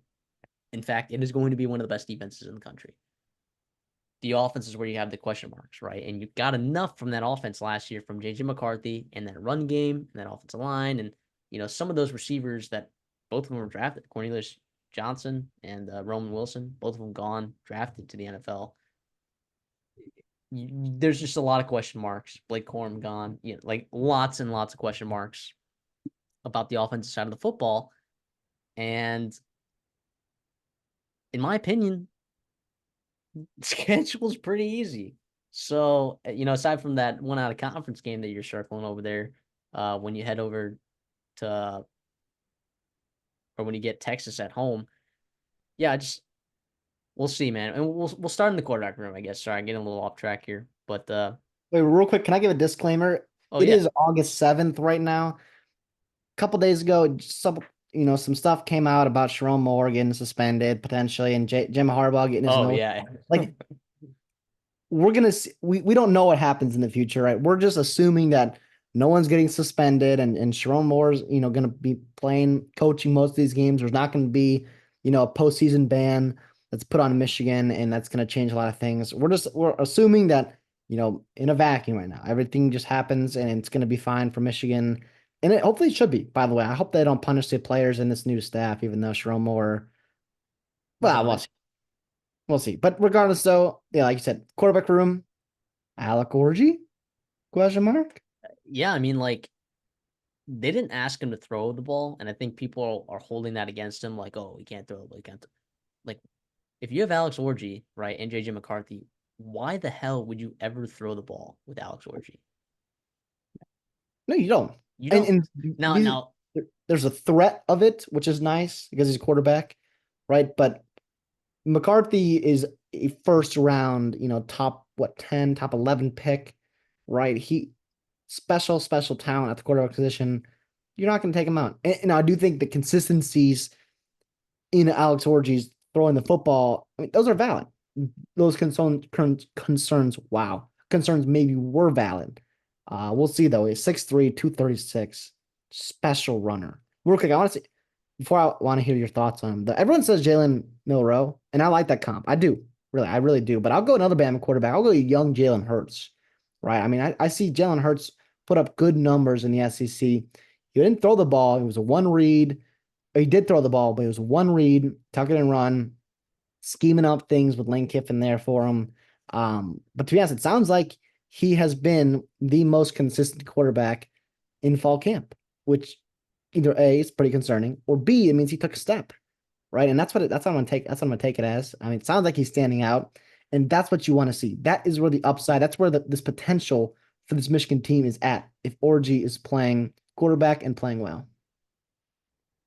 In fact, it is going to be one of the best defenses in the country. The offense is where you have the question marks, right? And you got enough from that offense last year from JJ McCarthy and that run game and that offensive line, and some of those receivers that both of them were drafted, Cornelius Johnson and Roman Wilson, both of them gone drafted to the NFL. There's just a lot of question marks. Blake Corum gone, like lots and lots of question marks about the offensive side of the football. And in my opinion, the schedule's pretty easy. So, aside from that one out of conference game that you're circling over there, when you head over to, or when you get Texas at home, yeah, we'll see, man. And we'll start in the quarterback room, I guess. Sorry, I'm getting a little off track here. But Wait, real quick, can I give a disclaimer? oh It yeah. is August 7th right now. A couple days ago, some stuff came out about Sharon Moore getting suspended potentially, and Jim Harbaugh getting his Oh nose. yeah. Like we're gonna see, we don't know what happens in the future, right? We're just assuming that no one's getting suspended, and Sharon Moore's gonna be playing, coaching most of these games. There's not gonna be a postseason ban that's put on Michigan, and that's gonna change a lot of things. We're assuming that in a vacuum right now, everything just happens and it's gonna be fine for Michigan, and it hopefully it should be. By the way, I hope they don't punish the players in this new staff, even though Sharon Moore. Is Well, on we'll it. see. We'll see. But regardless, though, yeah, like you said, quarterback room, Alec Orgy? Question mark. Yeah, I mean, like they didn't ask him to throw the ball, and I think people are holding that against him, like, oh, he can't throw, he can't. Like, if you have Alex Orgy, right, and JJ McCarthy, why the hell would you ever throw the ball with Alex Orgy? No, you don't. You And don't. and Now, these, now, there's a threat of it, which is nice because he's a quarterback, right? But McCarthy is a first round, top what 10, top 11 pick, right? He special talent at the quarterback position. You're not going to take him out. And I do think the consistencies in Alex Orgy's throwing the football, I mean, those are valid. Those concerns maybe were valid. We'll see though. He's 6'3", 236, special runner. Real quick, I want to see before I want to hear your thoughts on him. Everyone says Jalen Milroe, and I like that comp. I do, really, I really do. But I'll go another Bama quarterback. I'll go young Jalen Hurts, right? I mean, I see Jalen Hurts put up good numbers in the SEC. He didn't throw the ball. It was a one read. He did throw the ball, but it was one read, tuck it and run, scheming up things with Lane Kiffin there for him. But to be honest, it sounds like he has been the most consistent quarterback in fall camp, which either A is pretty concerning, or B, it means he took a step, right? And that's what I'm gonna take. That's what I'm gonna take it as. I mean, it sounds like he's standing out, and that's what you want to see. That is where the upside. That's where this potential for this Michigan team is at. If Orgy is playing quarterback and playing well.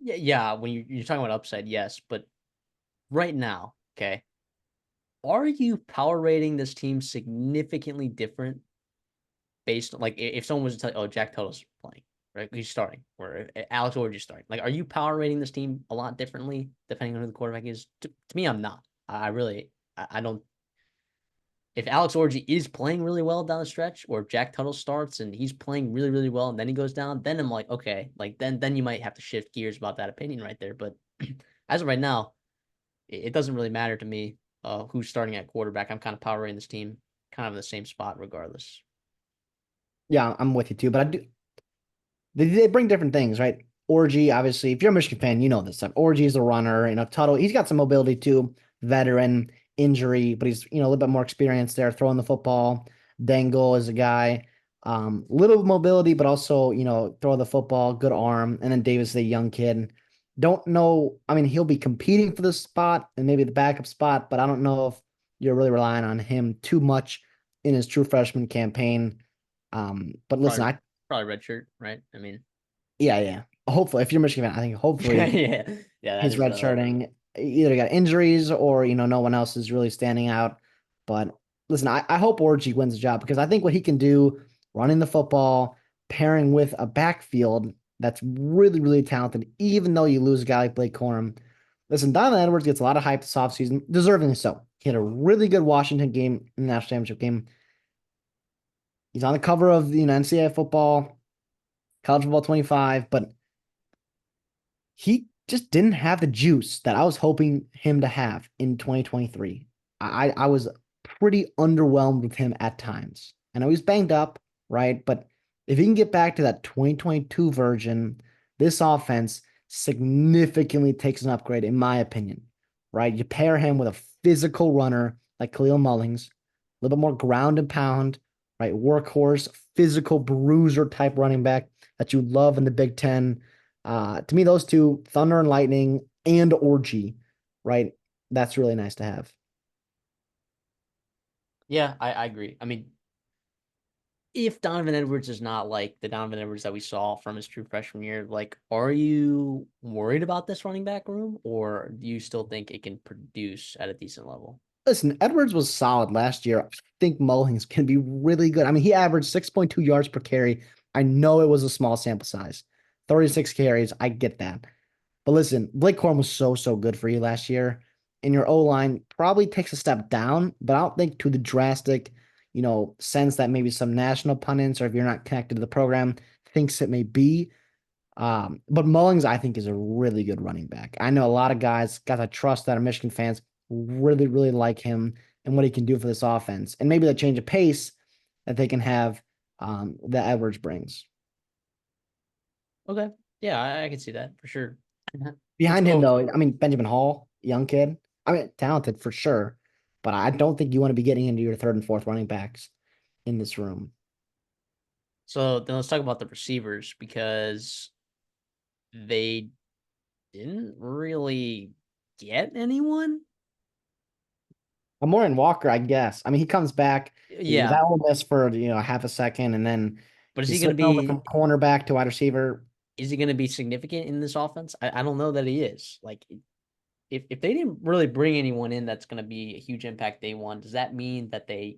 yeah, when you're talking about upside, yes, but right now, okay, are you power rating this team significantly different based on, like, if someone was to tell you, oh, Jack Tuttle's playing, right? He's starting, or Alex Orji's starting. Like, are you power rating this team a lot differently depending on who the quarterback is? To me, I'm not. I really, I don't. If Alex Orji is playing really well down the stretch, or if Jack Tuttle starts and he's playing really, really well, and then he goes down, then I'm like, okay, like then you might have to shift gears about that opinion right there. But as of right now, it doesn't really matter to me who's starting at quarterback. I'm kind of power rating this team kind of in the same spot regardless. Yeah, I'm with you too, but I do. They bring different things, right? Orgy, obviously, if you're a Michigan fan, you know this stuff. Orgy's a runner, Tuttle, he's got some mobility too, veteran injury, but he's a little bit more experienced there throwing the football. Dangle is a guy, little mobility, but also throw the football, good arm. And then Davis is a young kid. Don't know. I mean, he'll be competing for this spot and maybe the backup spot, but I don't know if you're really relying on him too much in his true freshman campaign. But listen, Probably I probably red shirt, right? I mean, yeah. Hopefully, if you're a Michigan fan, I think yeah, hopefully yeah, that his is redshirting either got injuries or no one else is really standing out. But listen, I hope Orgy wins the job because I think what he can do running the football, pairing with a backfield that's really, really talented, even though you lose a guy like Blake Corum. Listen, Donovan Edwards gets a lot of hype this offseason, deservingly so. He had a really good Washington game in the national championship game. He's on the cover of the NCAA football, college football 25, but he just didn't have the juice that I was hoping him to have in 2023. I was pretty underwhelmed with him at times. I know he's banged up, right? But if he can get back to that 2022 version, this offense significantly takes an upgrade, in my opinion, right? You pair him with a physical runner like Khalil Mullings, a little bit more ground and pound, right? Workhorse, physical bruiser type running back that you love in the Big Ten. To me, those two, Thunder and Lightning and Orgy, right? That's really nice to have. yeah, I agree. I mean, if Donovan Edwards is not like the Donovan Edwards that we saw from his true freshman year, like, are you worried about this running back room, or do you still think it can produce at a decent level? Listen, Edwards was solid last year. I think Mullings can be really good. I mean, he averaged 6.2 yards per carry. I know it was a small sample size, 36 carries. I get that. But listen, Blake Corum was so good for you last year. And your O line probably takes a step down, but I don't think to the drastic, sense that maybe some national pundits or if you're not connected to the program thinks it may be. But Mullings, I think, is a really good running back. I know a lot of guys I trust that are Michigan fans, really like him and what he can do for this offense. And maybe that change of pace that they can have that Edwards brings. Okay. Yeah, I can see that for sure. Let's Behind him, go. though, I mean, Benjamin Hall, young kid. I mean, talented for sure, but I don't think you want to be getting into your third and fourth running backs in this room. So then let's talk about the receivers because they didn't really get anyone. Amorian Walker, I guess. I mean, he comes back. He was Yeah, at Ole Miss for half a second, and then but is he he's going to switching over be from cornerback to wide receiver. is he going to be significant in this offense? I don't know that he is. Like if they didn't really bring anyone in that's going to be a huge impact day one, does that mean that they,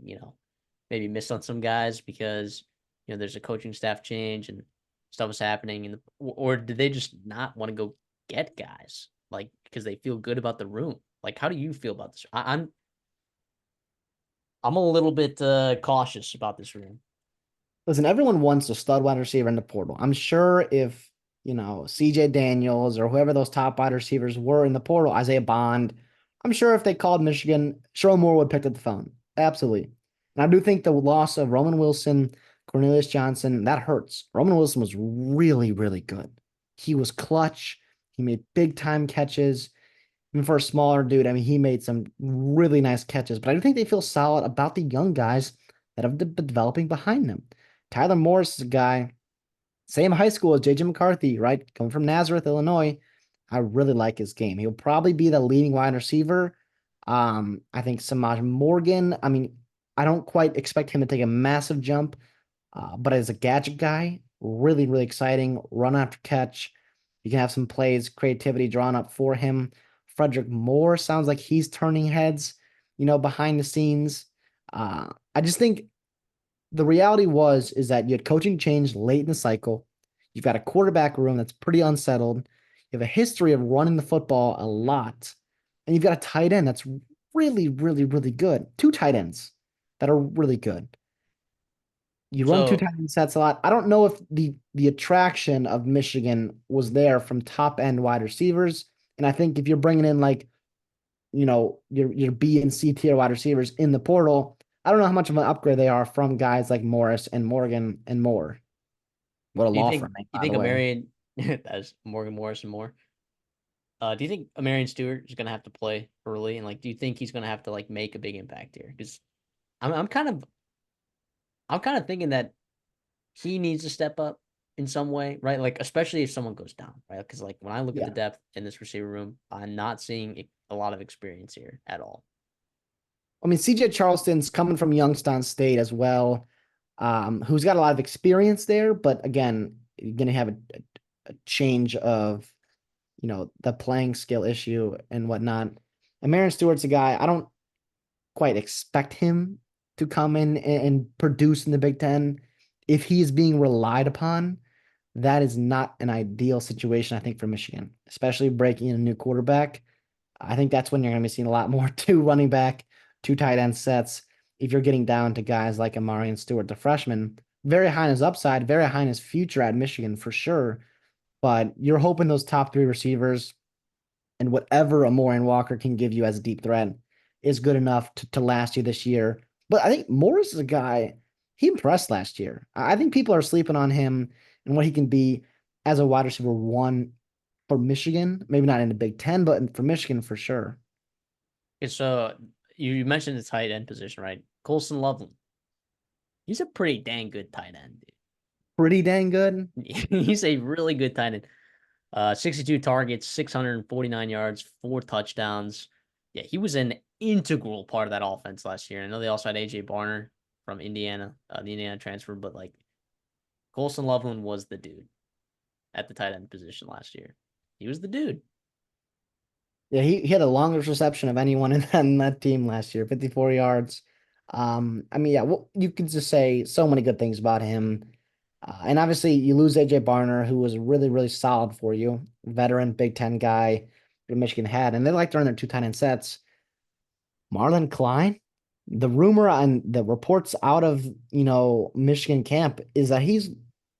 maybe missed on some guys because, there's a coaching staff change and stuff is happening or did they just not want to go get guys like because they feel good about the room? Like how do you feel about this? I'm a little bit cautious about this room. Listen, everyone wants a stud wide receiver in the portal. I'm sure if, CJ Daniels or whoever those top wide receivers were in the portal, Isaiah Bond, I'm sure if they called Michigan, Sherrone Moore would pick up the phone. Absolutely. And I do think the loss of Roman Wilson, Cornelius Johnson, that hurts. Roman Wilson was really good. He was clutch. He made big time catches. Even for a smaller dude, I mean, he made some really nice catches. But I do think they feel solid about the young guys that have been developing behind them. Tyler Morris is a guy, same high school as JJ McCarthy, right? Coming from Nazareth, Illinois. I really like his game. He'll probably be the leading wide receiver. I think Samaj Morgan, I mean, I don't quite expect him to take a massive jump, but as a gadget guy, really exciting. Run after catch. You can have some plays, creativity drawn up for him. Frederick Moore sounds like he's turning heads, behind the scenes. I just think the reality is that you had coaching change late in the cycle. You've got a quarterback room that's pretty unsettled. You have a history of running the football a lot. And you've got a tight end that's really good. Two tight ends that are really good. You run two So tight end sets a lot. I don't know if the attraction of Michigan was there from top end wide receivers. And I think if you're bringing in like, your B and C tier wide receivers in the portal, I don't know how much of an upgrade they are from guys like Morris and Morgan and Moore. What a do you law think firm, you by the think a way. Marion that's Morgan Morris and more? Do you think Marion Stewart is gonna have to play early and like do you think he's gonna have to like make a big impact here? Because I'm I'm kind of I'm kind of thinking that he needs to step up in some way, right? Like especially if someone goes down, right? Because like when I look at the Yeah. depth in this receiver room, I'm not seeing a lot of experience here at all. I mean, CJ Charleston's coming from Youngstown State as well, who's got a lot of experience there. But again, you're going to have a change of, the playing skill issue and whatnot. And Marion Stewart's a guy, I don't quite expect him to come in and produce in the Big Ten. If he is being relied upon, that is not an ideal situation, I think, for Michigan, especially breaking in a new quarterback. I think that's when you're going to be seeing a lot more two running back, two tight end sets. If you're getting down to guys like Amari and Stewart, the freshman, very high in his upside, very high in his future at Michigan for sure. But you're hoping those top three receivers and whatever Amore and Walker can give you as a deep threat is good enough to last you this year. But I think Morris is a guy, he impressed last year. I think people are sleeping on him and what he can be as a wide receiver one for Michigan. Maybe not in the Big Ten, but for Michigan for sure. Okay, so you mentioned the tight end position, right? Colson Loveland. He's a pretty dang good tight end, Pretty dang good. dude. He's a really good tight end. 62 targets, 649 yards, 4 touchdowns. Yeah, he was an integral part of that offense last year. I know they also had AJ Barner from Indiana, the Indiana transfer, but like Colson Loveland was the dude at the tight end position last year. He was the dude. Yeah, he had the longest reception of anyone in that team last year, 54 yards. I mean, yeah, well, you could just say so many good things about him. And obviously, you lose AJ Barner, who was really, really solid for you, veteran Big Ten guy that Michigan had, and they like to run their two tight end sets. Marlon Klein, the rumor and the reports out of Michigan camp is that he's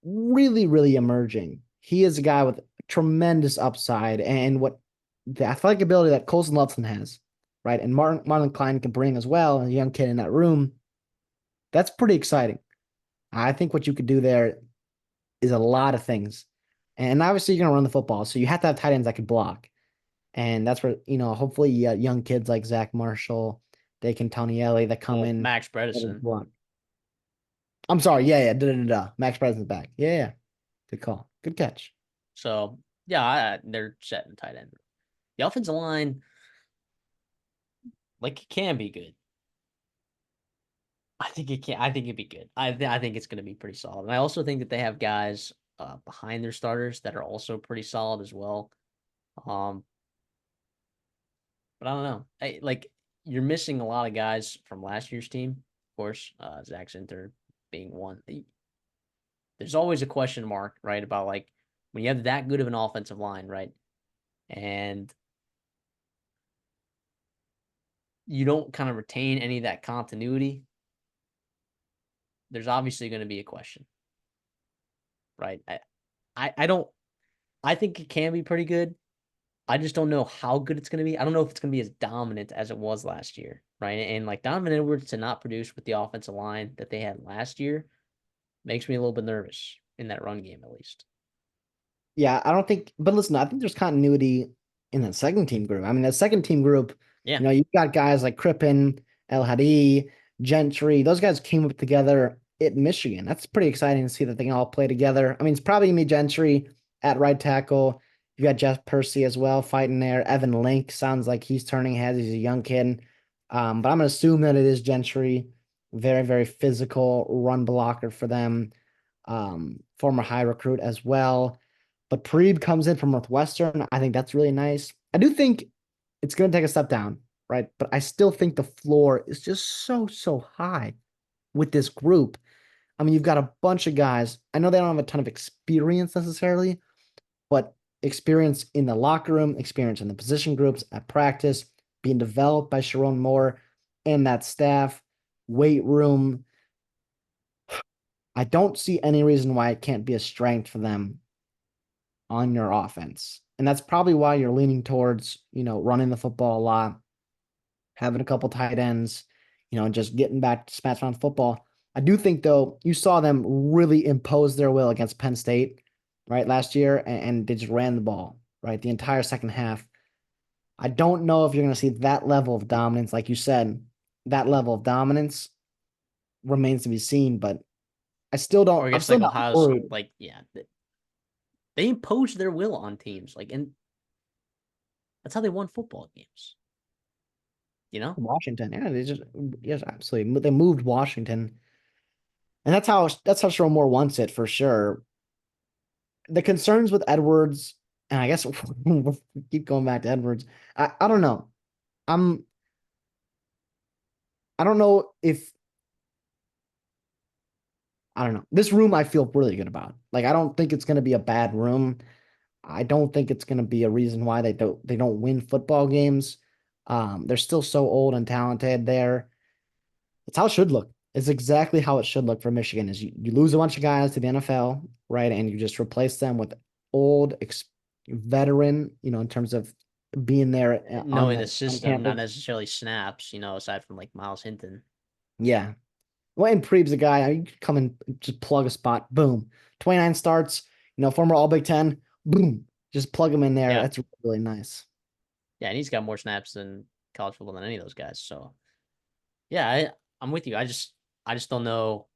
really, really emerging. He is a guy with tremendous upside and what the athletic ability that Colson Loveland has, right? And Marlon Klein can bring as well, a young kid in that room. That's pretty exciting. I think what you could do there is a lot of things. And obviously, you're going to run the football. So you have to have tight ends that can block. And that's where, hopefully young kids like Zach Marshall, Dakin Tonielli that come Well, in. Max Bredesen. Block. I'm sorry. Yeah, yeah. Da. Max President's back. Yeah, yeah. Good call. Good catch. So yeah, they're setting tight end. The offensive line, like, it can be good. I think it can. I think it'd be good. I think it's going to be pretty solid. And I also think that they have guys behind their starters that are also pretty solid as well. Um, but I don't know. You're missing a lot of guys from last year's team. Of course, Zach Zinter being one. There's always a question mark, right, about like when you have that good of an offensive line, right, and you don't kind of retain any of that continuity. There's obviously going to be a question, right? I don't. I think it can be pretty good. I just don't know how good it's going to be. I don't know if it's going to be as dominant as it was last year, right? And like Donovan Edwards to not produce with the offensive line that they had last year makes me a little bit nervous in that run game, at least. Yeah, I don't think, but listen, I think there's continuity in that second team group. I mean, that second team group, Yeah. you've got guys like Crippen, El Hadi, Gentry. Those guys came up together at Michigan. That's pretty exciting to see that they can all play together. I mean, it's probably gonna be Gentry at right tackle. You got Jeff Percy as well fighting there. Evan Link sounds like he's turning heads. He's a young kid. But I'm gonna assume that it is Gentry. Very, very physical run blocker for them. Former high recruit as well. But Preeb comes in from Northwestern. I think that's really nice. I do think it's going to take a step down, right? But I still think the floor is just so, so high with this group. I mean, you've got a bunch of guys. I know they don't have a ton of experience necessarily, but experience in the locker room, experience in the position groups at practice, being developed by Sharon Moore and that staff, weight room. I don't see any reason why it can't be a strength for them on your offense. And that's probably why you're leaning towards, running the football a lot, having a couple tight ends, and just getting back to smash on football. I do think, though, you saw them really impose their will against Penn State, right, last year, and they just ran the ball, right, the entire second half. I don't know if you're going to see that level of dominance. Like you said, that level of dominance remains to be seen, but Or I I'm guess still like not Ohio's worried. like, yeah, they impose their will on teams. Like, and that's how they won football games. You know? Washington, yeah, yes, absolutely. They moved Washington. And that's how Sherrone Moore wants it for sure. The concerns with Edwards, and I guess we'll keep going back to Edwards. I don't know. I'm I don't know if I don't know. This room I feel really good about. Like I don't think it's gonna be a bad room. I don't think it's gonna be a reason why they don't win football games. They're still so old and talented there. It's how it should look. It's exactly how it should look for Michigan is you lose a bunch of guys to the NFL, right? And you just replace them with old veteran, in terms of being there on Knowing the the on system, not campus. necessarily snaps, aside from like Miles Hinton. Yeah. Well, and Preeb's a guy, you could come and just plug a spot, boom. 29 starts, former All Big Ten, boom. Just plug him in there. Yeah. That's really nice. Yeah, and he's got more snaps than college football than any of those guys. So yeah, I'm with you. I just don't know.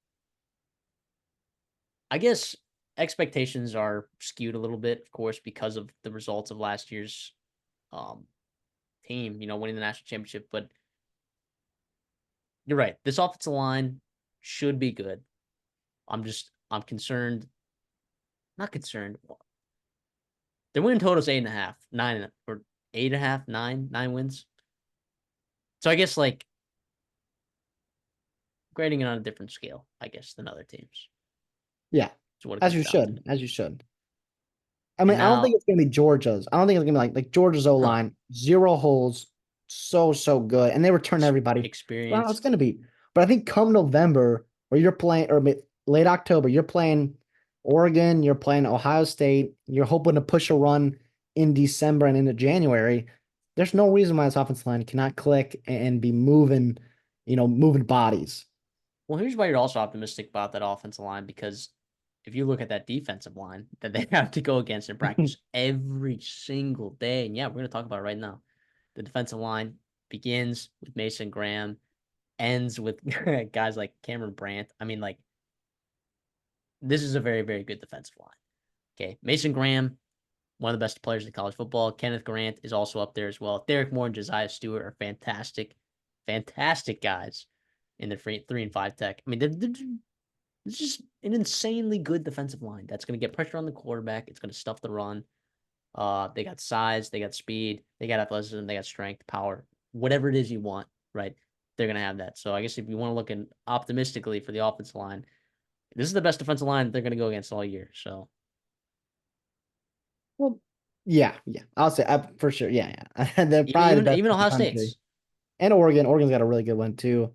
I guess expectations are skewed a little bit, of course, because of the results of last year's um team, winning the national championship. But you're right. This offensive line should be good. I'm concerned, not concerned. Their win total is 8.5, 9, or 8.5, 9 wins. So I guess like grading it on a different scale, I guess, than other teams. Yeah. That's what it As comes you down to. should, as you should. I And mean, I don't think now, it's gonna be Georgia's. I don't think it's gonna be like Georgia's O no, line, zero holes, so good, and they return everybody. Well, it's experienced. gonna be. But I think come November, or you're playing, or late October, you're playing Oregon, you're playing Ohio State, you're hoping to push a run in December and into January. There's no reason why this offensive line cannot click and be moving, moving bodies. Well, here's why you're also optimistic about that offensive line because if you look at that defensive line that they have to go against in practice every single day, and yeah, we're going to talk about it right now. The defensive line begins with Mason Graham, ends with guys like Cameron Brandt. I mean, like, this is a very, very good defensive line. Okay. Mason Graham, one of the best players in college football. Kenneth Grant is also up there as well. Derek Moore and Josiah Stewart are fantastic, fantastic guys in the 3 and 5 tech. I mean, it's just an insanely good defensive line that's going to get pressure on the quarterback. It's going to stuff the run. They got size, they got speed, they got athleticism, they got strength, power, whatever it is you want, right? They're going to have that. So I guess if you want to look in optimistically for the offensive line, this is the best defensive line they're going to go against all year. So Well, yeah. I'll say for sure. Yeah, yeah. They're even probably the even best even in the Ohio country. State's, And Oregon. Oregon's got a really good one too.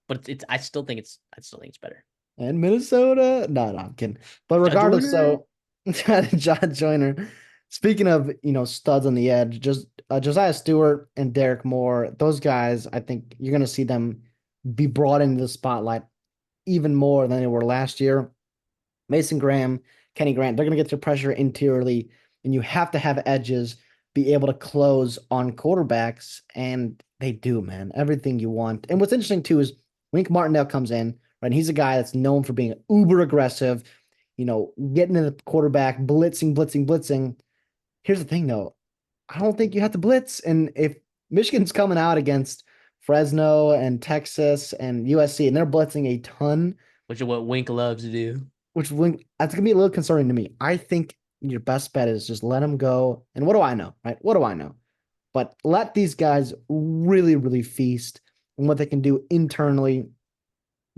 but it's I still think it's better. And Minnesota. No, I'm kidding. But John regardless, Joyner, so John Joyner. Speaking of, studs on the edge, just Josiah Stewart and Derek Moore, those guys, I think you're gonna see them be brought into the spotlight even more than they were last year. Mason Graham, Kenny Grant, they're going to get their pressure interiorly, and you have to have edges be able to close on quarterbacks, and they do, man. Everything you want. And what's interesting too is Wink Martindale comes in, right? And he's a guy that's known for being uber aggressive, getting in the quarterback, blitzing. Here's the thing, though. I don't think you have to blitz, and if Michigan's coming out against Fresno and Texas and USC, and they're blitzing a ton, which is what Wink loves to do. that's gonna be a little concerning to me. I think your best bet is just let them go. And what do I know, right? What do I know? But let these guys really, really feast on what they can do internally.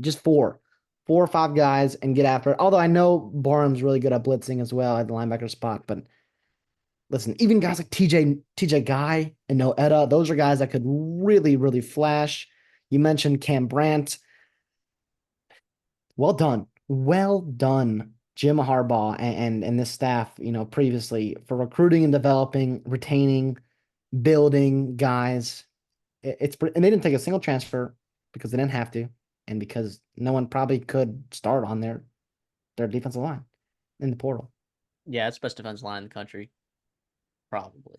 Just four or five guys and get after it. Although I know Barham's really good at blitzing as well at the linebacker spot. But listen, even guys like TJ Guy and Noetta, those are guys that could really, really flash. You mentioned Cam Brandt. Well done, Jim Harbaugh and this staff, previously for recruiting and developing, retaining, building guys. And they didn't take a single transfer because they didn't have to, and because no one probably could start on their defensive line in the portal. Yeah, it's best defense line in the country, probably.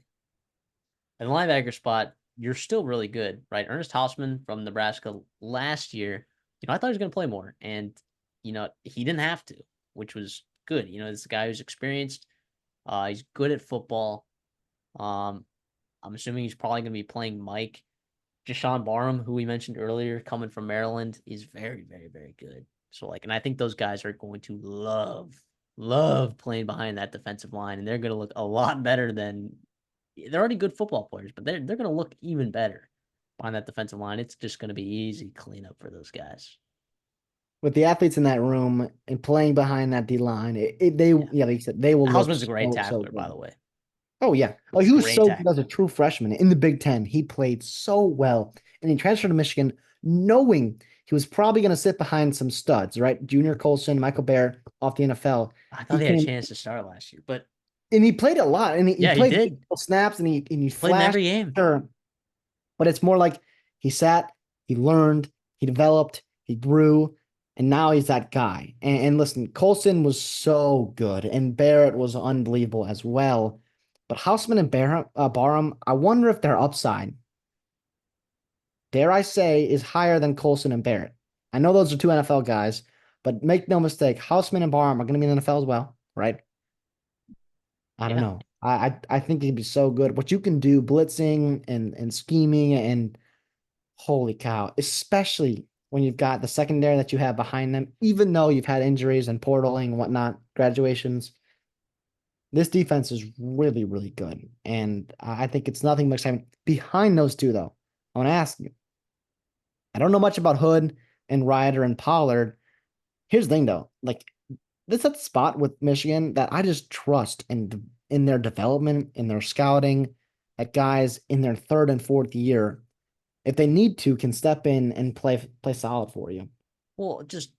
And the linebacker spot, you're still really good, right? Ernest Hausman from Nebraska last year, I thought he was going to play more, and he didn't have to, which was good. This is a guy who's experienced. He's good at football. I'm assuming he's probably going to be playing Mike. Jashawn Barham, who we mentioned earlier, coming from Maryland, is very, very, very good. So and I think those guys are going to love playing behind that defensive line, and they're going to look a lot better than they're already good football players, but they're going to look even better behind that defensive line. It's just going to be easy cleanup for those guys. With the athletes in that room and playing behind that D line, Yeah. like you said, they will look Hausman's a great so tackler, by good. the way. Oh yeah. Oh, he was Great so good as a tackler. true freshman in the Big Ten. He played so well. And he transferred to Michigan knowing he was probably going to sit behind some studs, right? Junior Colson, Michael Bear off the NFL. I He thought he had a came chance to start last year, but and he played a lot and he yeah, he played did. snaps and he Played in flashed. every game. Sure. But it's more like he sat, he learned, he developed, he grew, and now he's that guy. And listen, Colson was so good, and Barrett was unbelievable as well. But Houseman and Barham, I wonder if their upside, dare I say, is higher than Colson and Barrett. I know those are two NFL guys, but make no mistake, Houseman and Barham are going to be in the NFL as well, right? I don't Yeah. know. I think he'd be so good. What you can do, blitzing and scheming, and holy cow, especially when you've got the secondary that you have behind them, even though you've had injuries and portaling and whatnot, graduations. This defense is really, really good. And I think it's nothing much time behind those two, though. I want to ask you. I don't know much about Hood and Ryder and Pollard. Here's the thing, though. Like, this is a spot with Michigan that I just trust in their development, in their scouting, that guys in their third and fourth year, if they need to, can step in and play solid for you. Well, just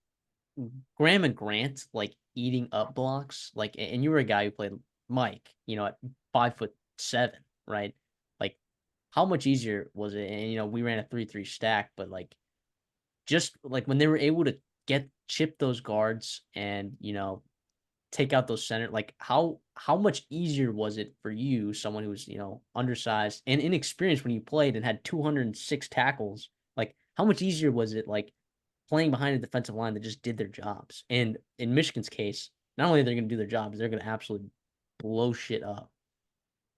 Graham and Grant like eating up blocks, like, and you were a guy who played Mike, at 5'7", right? Like, how much easier was it? And we ran a 3-3 stack, but like, just like when they were able to get chip those guards and take out those center, like how much easier was it for you, someone who was undersized and inexperienced when you played and had 206 tackles? Like, how much easier was it, like, playing behind a defensive line that just did their jobs? And in Michigan's case, not only are they going to do their jobs, they're going to absolutely blow shit up.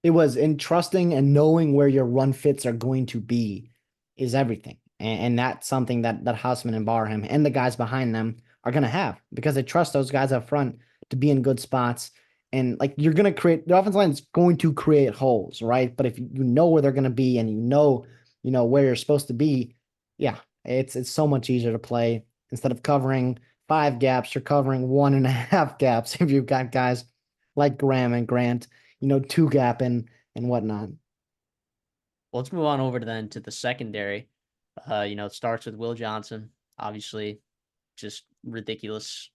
It was in trusting and knowing where your run fits are going to be is everything. And that's something that Hausman and Barham and the guys behind them are going to have because they trust those guys up front to be in good spots. And like you're going to create the offensive line is going to create holes, right? But if you know where they're going to be and where you're supposed to be, yeah, it's so much easier to play instead of covering 5 gaps, you're covering 1.5 gaps if you've got guys like Graham and Grant, 2 gap and whatnot. Well, let's move on over to the secondary. It starts with Will Johnson, obviously, just ridiculously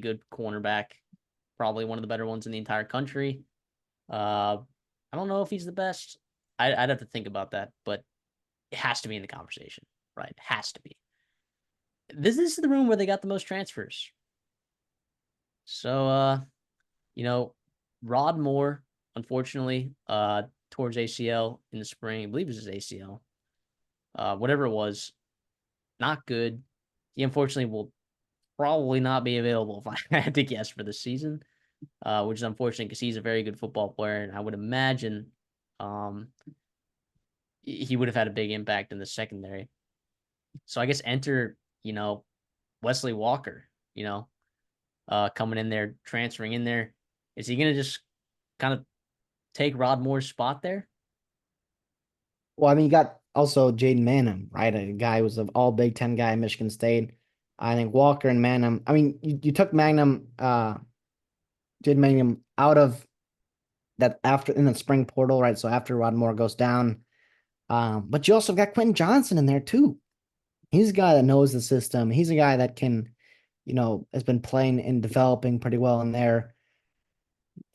good cornerback, probably one of the better ones in the entire country. I don't know if he's the best. I'd have to think about that, but it has to be in the conversation, right? It has to be. This is the room where they got the most transfers. So, you know, Rod Moore, unfortunately, towards ACL in the spring. I believe it was his ACL. Whatever it was, not good. He unfortunately will probably not be available if I had to guess for the season, which is unfortunate because he's a very good football player, and I would imagine um, he would have had a big impact in the secondary. So I guess enter, Wesley Walker, coming in there, transferring in there. Is he going to just kind of take Rod Moore's spot there? Well, I mean, you got also Jaden Manham, right? A guy who was an all Big Ten guy in Michigan State. I think Walker and Manham. I mean, you took Jaden Manham out of that after in the spring portal, right? So after Rod Moore goes down, but you also got Quentin Johnson in there too. He's a guy that knows the system. He's a guy that can, has been playing and developing pretty well in there.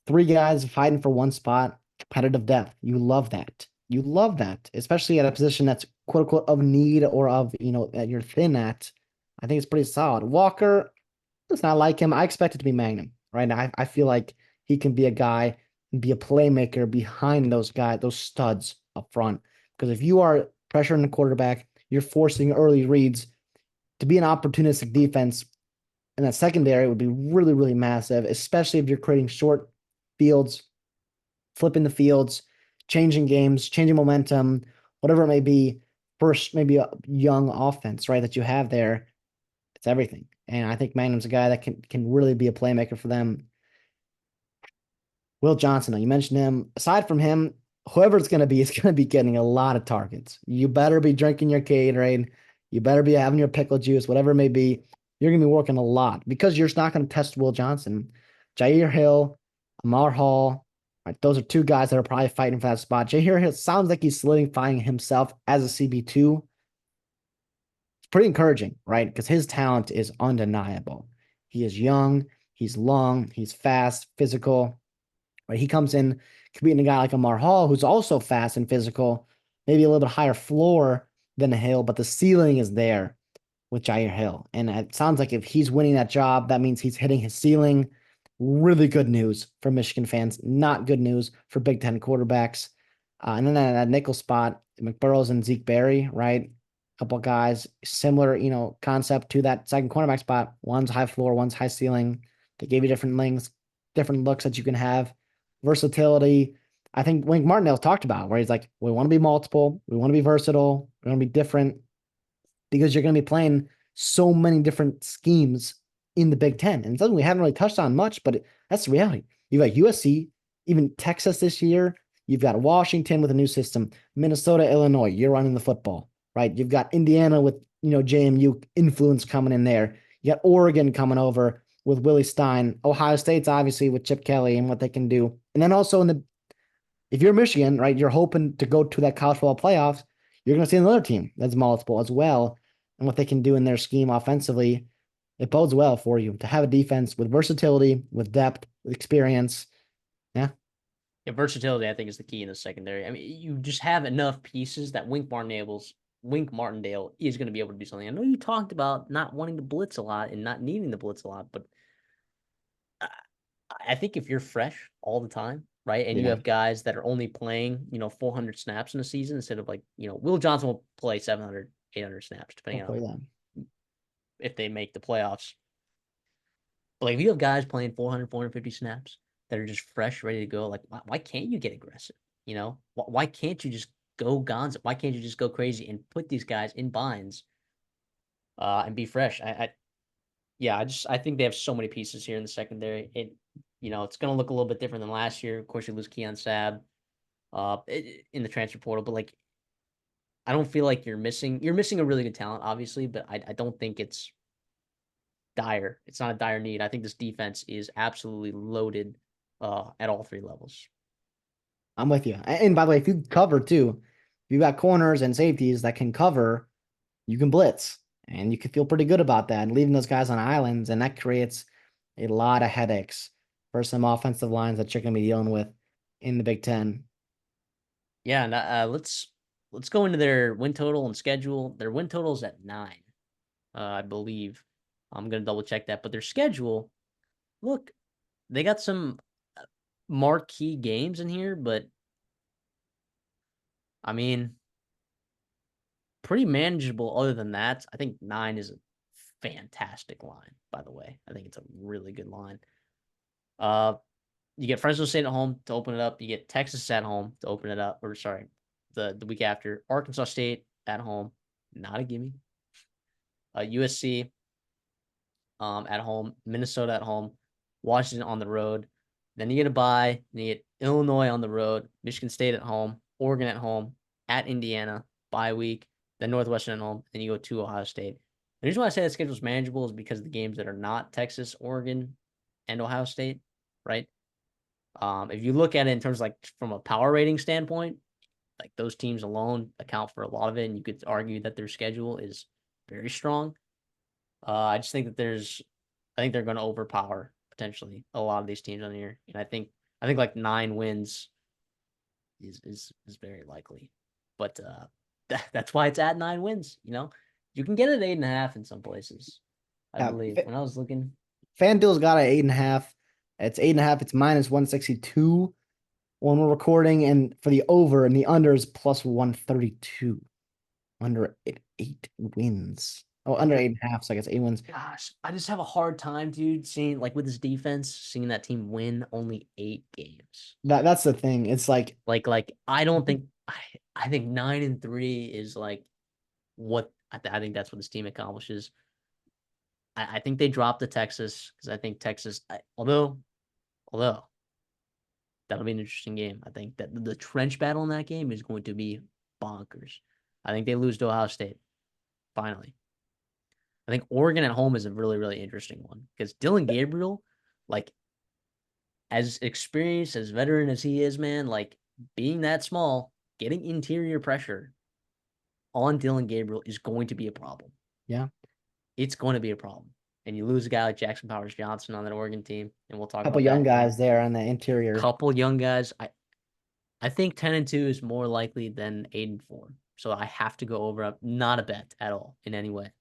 3 guys fighting for one spot, competitive depth. You love that. You love that, especially at a position that's quote unquote of need or of, that you're thin at. I think it's pretty solid. Walker, it's not like him. I expect it to be Magnum, right? I feel like he can be a guy and be a playmaker behind those guys, those studs up front. Because if you are pressuring the quarterback, you're forcing early reads to be an opportunistic defense. And that secondary would be really, really massive, especially if you're creating short fields, flipping the fields, changing games, changing momentum, whatever it may be. First, maybe a young offense, right? That you have there. It's everything. And I think Magnum's a guy that can really be a playmaker for them. Will Johnson, though, you mentioned him. Aside from him, whoever it's going to be is going to be getting a lot of targets. You better be drinking your Gatorade. You better be having your pickle juice, whatever it may be. You're going to be working a lot because you're not going to test Will Johnson. Jair Hill, Amar Hall, right? Those are 2 guys that are probably fighting for that spot. Jair Hill sounds like he's solidifying himself as a CB2. It's pretty encouraging, right? Because his talent is undeniable. He is young, he's long, he's fast, physical. Right? He comes in competing a guy like Amar Hall, who's also fast and physical, maybe a little bit higher floor than Hill, but the ceiling is there with Jair Hill. And it sounds like if he's winning that job, that means he's hitting his ceiling. Really good news for Michigan fans, not good news for Big Ten quarterbacks. And then that nickel spot, McBurrows and Zeke Berry, right? A couple of guys, similar, concept to that second cornerback spot. One's high floor, one's high ceiling. They gave you different links, different looks that you can have. Versatility. I think Wink Martindale talked about where he's like, we want to be multiple, we want to be versatile, we want to be different because you're going to be playing so many different schemes in the Big Ten. And it's something we haven't really touched on much, but that's the reality. You've got USC, even Texas this year. You've got Washington with a new system, Minnesota, Illinois, you're running the football, right? You've got Indiana with, JMU influence coming in there. You got Oregon coming over. with Willie Stein. Ohio State's obviously with Chip Kelly and what they can do. And then also if you're Michigan, right, you're hoping to go to that college football playoffs, you're going to see another team that's multiple as well. And what they can do in their scheme offensively, it bodes well for you to have a defense with versatility, with depth, with experience. Yeah. Yeah, versatility, I think, is the key in the secondary. I mean, you just have enough pieces that Wink Martindale is going to be able to do something. I know you talked about not wanting to blitz a lot and not needing to blitz a lot, but I think if you're fresh all the time, right, and you Yeah. have guys that are only playing, 400 snaps in a season instead of like, Will Johnson will play 700, 800 snaps, depending Hopefully on then. if they make the playoffs. But like, if you have guys playing 400, 450 snaps that are just fresh, ready to go, like, why can't you get aggressive? Why can't you just go Gonzo? Why can't you just go crazy and put these guys in binds and be fresh? Yeah, I think they have so many pieces here in the secondary. It's going to look a little bit different than last year. Of course, you lose Keon Sabb in the transfer portal, but like, I don't feel like you're missing a really good talent, obviously, but I don't think it's dire. It's not a dire need. I think this defense is absolutely loaded at all three levels. I'm with you. And by the way, if you cover too, if you got corners and safeties that can cover, you can blitz. And you can feel pretty good about that. Leaving those guys on islands, and that creates a lot of headaches for some offensive lines that you're going to be dealing with in the Big Ten. Yeah, and let's go into their win total and schedule. Their win total is at 9, I believe. I'm gonna double check that, but their schedule, look, they got some marquee games in here, but I mean, pretty manageable. Other than that, I think 9 is a fantastic line. By the way, I think it's a really good line. Uh, you get Fresno State at home to open it up. You get Texas at home to open it up. Or sorry, the week after, Arkansas State at home, not a gimme. USC at home, Minnesota at home, Washington on the road. Then you get a bye. Then you get Illinois on the road, Michigan State at home, Oregon at home, at Indiana, bye week, then Northwestern at home, and you go to Ohio State. The reason why I say that schedule is manageable is because of the games that are not Texas, Oregon, and Ohio State, right? If you look at it in terms of like from a power rating standpoint, like those teams alone account for a lot of it, and you could argue that their schedule is very strong. I just think that I think they're going to overpower potentially a lot of these teams on here, and I think like 9 wins is very likely, but that's why it's at 9 wins. You can get it 8.5 in some places. I Yeah, believe when I was looking, FanDuel's got an 8.5. It's 8.5. It's minus 162 when we're recording, and for the over and the under is plus 132. Under 8 wins. Oh, under 8.5. So I guess 8 wins. gosh, I just have a hard time, dude, seeing like with his defense, seeing that team win only 8 games. That's the thing. It's like Like I don't think I think 9-3 is like what I think that's what this team accomplishes. I think they dropped to Texas because I think Texas, although that'll be an interesting game. I think that the trench battle in that game is going to be bonkers. I think they lose to Ohio State finally. I think Oregon at home is a really, really interesting one because Dylan Gabriel, like as experienced, as veteran as he is, man, like being that small, getting interior pressure on Dylan Gabriel is going to be a problem. yeah, It's going to be a problem. And you lose a guy like Jackson Powers Johnson on that Oregon team, and we'll talk a couple about young that. guys there on the interior. Couple young guys. I think 10-2 is more likely than 8-4. So I have to go over. Not a bet at all in any way.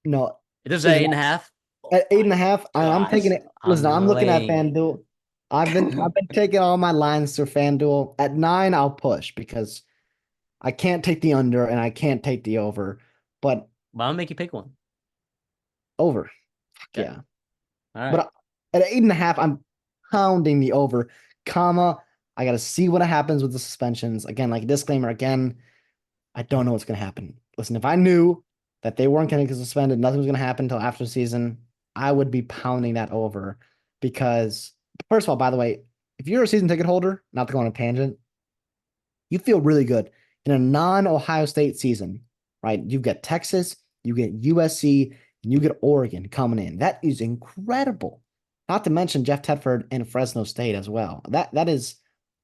No, It does say listen, 8.5. Oh at eight my and a half, I'm gosh. taking it. I'm Listen, I'm looking at laying it. FanDuel. I've been taking all my lines through FanDuel. At 9, I'll push because I can't take the under and I can't take the over. But But I'll make you pick one. over. Fuck Okay. yeah. All right. But at 8.5, I'm pounding the over, comma. I gotta see what happens with the suspensions. Again, like disclaimer, again, I don't know what's gonna happen. Listen, if I knew that they weren't gonna get suspended, nothing was gonna happen until after the season, I would be pounding that over. Because first of all, by the way, if you're a season ticket holder, not to go on a tangent, you feel really good in a non-Ohio State season, right? You get Texas, you get USC, and you get Oregon coming in. That is incredible. Not to mention Jeff Tedford and Fresno State as well. That is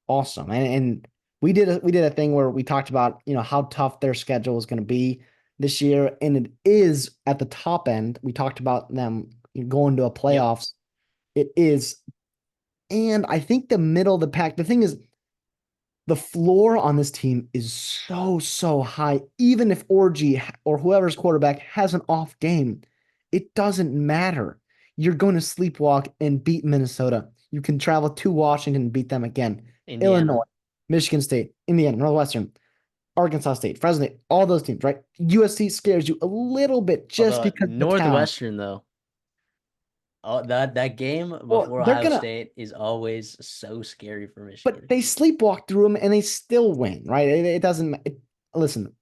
awesome. And we did a thing where we talked about, how tough their schedule is going to be this year, and it is at the top end. We talked about them going to a Yep. playoffs. It is, and I think the middle of the pack. The thing is, the floor on this team is so high. Even if Orgy or whoever's quarterback has an off game, it doesn't matter. You're going to sleepwalk and beat Minnesota. You can travel to Washington and beat them again. Illinois, Indiana. Michigan State, Indiana, Northwestern, Arkansas State, Fresno State, all those teams, right? USC scares you a little bit just Although because of the talent. Northwestern though, oh, that game Well, before they're Ohio gonna, State is always so scary for but Michigan. they sleepwalk through them and they still win, right? It doesn't. Listen,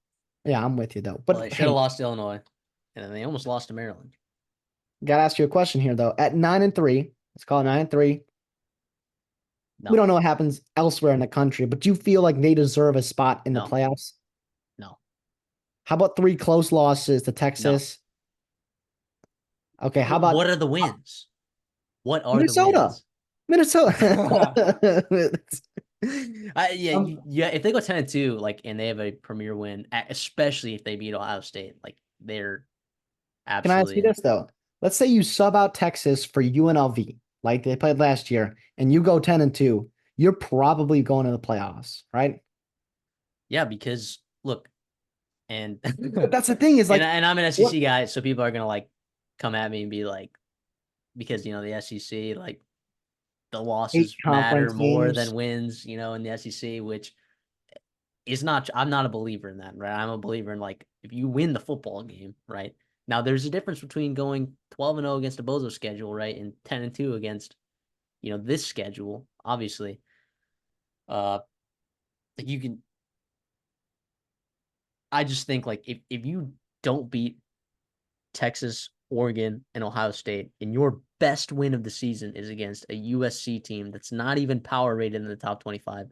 yeah, I'm with you though. Well, they But should have hey, lost to Illinois, and then they almost lost to Maryland. gotta ask you a question here though. At 9-3, let's call it 9-3. We No, don't know what happens elsewhere in the country, but do you feel like they deserve a spot in the no, playoffs? no, How about three close losses to no. Texas? Okay, how about What are the wins? What are the Minnesota? wins? Minnesota. Yeah, Um, yeah. If they go 10-2, like, and they have a premier win, especially if they beat Ohio State, like they're can I ask absolutely you in. this though? Let's say you sub out Texas for UNLV, like they played last year, and you go 10-2. You're probably going to the playoffs, right? Yeah, because look, and But that's the thing is like and I'm an what SEC guy, so people are gonna like come at me and be like, because the SEC, like the eight losses matter conference more than games. wins, in the SEC, which is not. I'm not a believer in that, right? I'm a believer in, like, if you win the football game, right? Now there's a difference between going 12-0 against a Bozo schedule, right, and 10-2 against this schedule. Obviously, uh, like you can. I just think, like, if you don't beat Texas, Oregon, and Ohio State, and your best win of the season is against a USC team that's not even power rated in the top 25,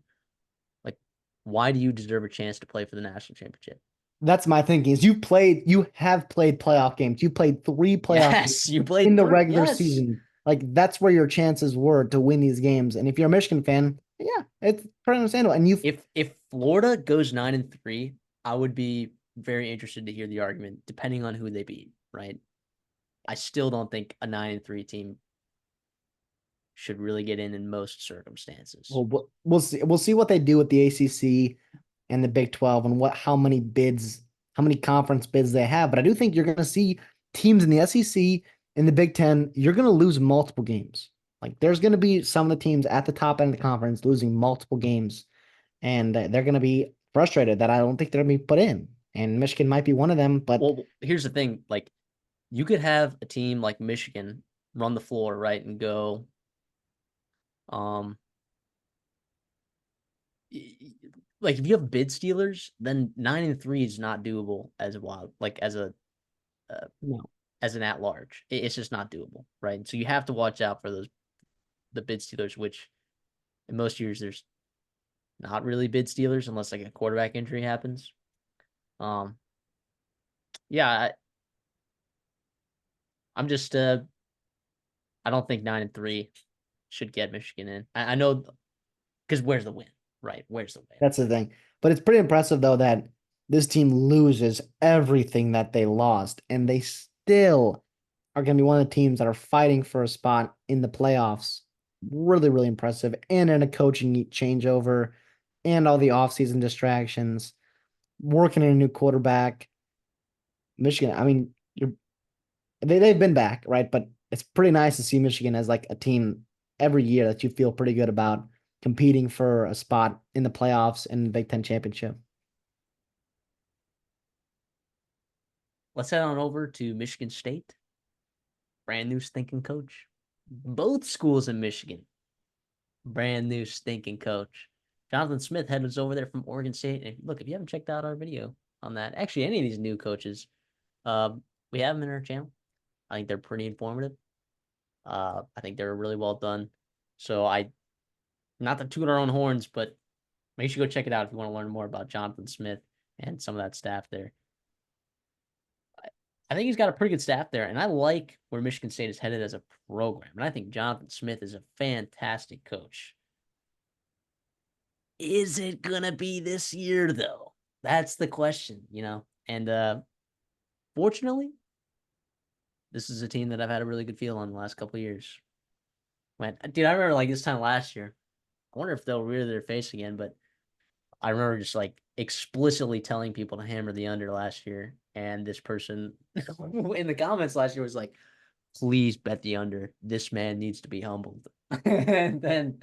like, why do you deserve a chance to play for the national championship? That's my thinking is you have played playoff games. You played three playoff games Yes, you in played the three. regular Yes. season. Like that's where your chances were to win these games. And if you're a Michigan fan, yeah, it's pretty understandable. And you've If Florida goes 9-3, I would be very interested to hear the argument, depending on who they beat, right? I still don't think a 9-3 team should really get in most circumstances. well, we'll see. We'll see what they do with the ACC and the Big 12 and how many bids, how many conference bids they have. But I do think you're going to see teams in the SEC in the Big 10, you're going to lose multiple games. Like there's going to be some of the teams at the top end of the conference losing multiple games, and they're going to be frustrated that I don't think they're going to be put in. And Michigan might be one of them, but Well, here's the thing, like, you could have a team like Michigan run the floor, right, and go, um like, if you have bid stealers, then 9-3 is not doable as a wild, like, uh, no. as an at large. It's just not doable, right? So you have to watch out for the bid stealers, which in most years there's not really bid stealers unless like a quarterback injury happens. Um, yeah, I'm just I don't think 9-3 should get Michigan in. I know, because where's the win, right? Where's the win? That's the thing. But it's pretty impressive though that this team loses everything that they lost, and they still are going to be one of the teams that are fighting for a spot in the playoffs. Really, really impressive. And in a coaching changeover and all the offseason distractions, working in a new quarterback. Michigan, I mean, they've been back, right? But it's pretty nice to see Michigan as like a team every year that you feel pretty good about competing for a spot in the playoffs and the Big Ten championship. Let's head on over to Michigan State. Brand new stinking coach. Both schools in Michigan. Brand new stinking coach. Jonathan Smith heads over there from Oregon State. And look, if you haven't checked out our video on that, actually any of these new coaches, we have them in our channel. I think they're pretty informative. I think they're really well done. So not to toot our own horns, but make sure you go check it out if you want to learn more about Jonathan Smith and some of that staff there. I think he's got a pretty good staff there, and I like where Michigan State is headed as a program. And I think Jonathan Smith is a fantastic coach. Is it gonna be this year though? That's the question, you know. And fortunately, this is a team that I've had a really good feel on the last couple of years. When dude, I remember like this time last year. I wonder if they'll rear their face again, but I remember just like explicitly telling people to hammer the under last year, and this person in the comments last year was like, "Please bet the under. This man needs to be humbled." And then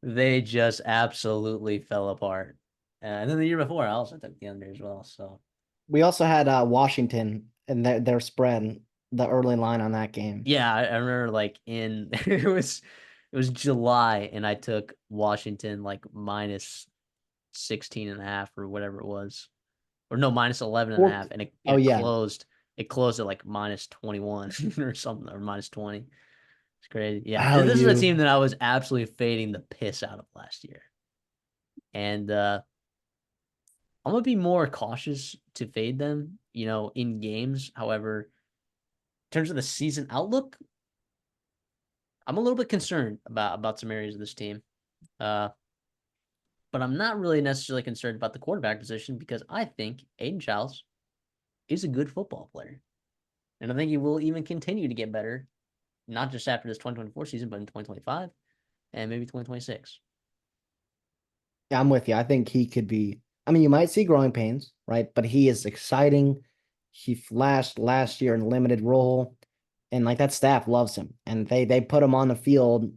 they just absolutely fell apart. And then the year before, I also took the under as well. So We also had Washington and their spread, the early line on that game. yeah, I remember like in it was July, and I took Washington like minus 16 and a half or whatever it was. Or no, minus 11 and a Four, half, and it, oh it yeah, closed. It closed at like minus 21 or something, or minus 20. It's crazy. Yeah, how this is a you? team that I was absolutely fading the piss out of last year. And I'm gonna be more cautious to fade them, in games. However, in terms of the season outlook, I'm a little bit concerned about some areas of this team. Uh, but I'm not really necessarily concerned about the quarterback position because I think Aiden Childs is a good football player. And I think he will even continue to get better, not just after this 2024 season, but in 2025 and maybe 2026. Yeah, I'm with you. I think he could be. I mean, you might see growing pains, right? But he is exciting. He flashed last year in limited role, and like that staff loves him, and they put him on the field,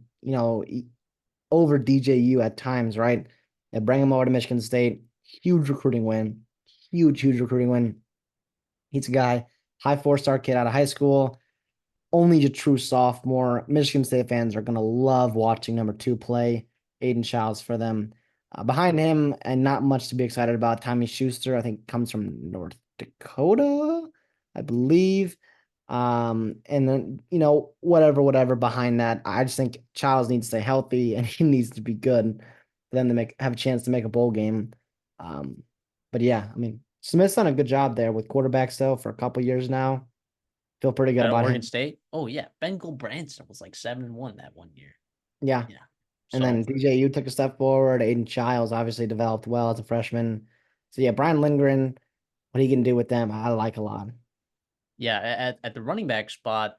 over DJU at times, right? They bring him over to Michigan State. Huge recruiting win. Huge recruiting win. He's a guy, high 4-star kid out of high school, only a true sophomore. Michigan State fans are going to love watching number two play. Aiden Childs for them. Behind him, and not much to be excited about, Tommy Schuster, I think comes from North Dakota, I believe. And then, whatever behind that. I just think Childs needs to stay healthy and he needs to be good for them to have a chance to make a bowl game. Um, but yeah, I mean, Smith's done a good job there with quarterbacks though for a couple years now. Feel pretty good At about Oregon him. State, oh yeah, Ben Branson was like 7-1 that one year. Yeah. Yeah. And then So DJU took a step forward. Aiden Childs obviously developed well as a freshman. So yeah, Brian Lindgren, what he can do with them, I like a lot. yeah, at the running back spot,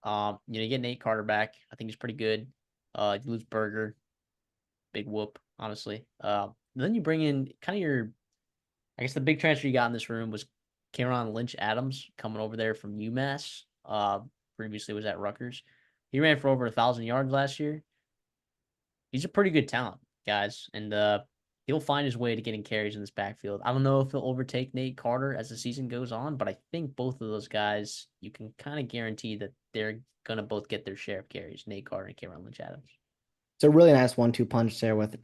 you get Nate Carter back. I think he's pretty good. You lose Berger, big whoop, honestly. Then you bring in kind of I guess the big transfer you got in this room was Karen Lynch Adams coming over there from UMass. Previously was at Rutgers. He ran for over 1,000 yards last year. He's a pretty good talent, guys, and he'll find his way to getting carries in this backfield. I don't know if he'll overtake Nate Carter as the season goes on, but I think both of those guys, you can kind of guarantee that they're gonna both get their share of carries. Nate Carter and Karen Lynch Adams. It's a really nice 1-2 punch there with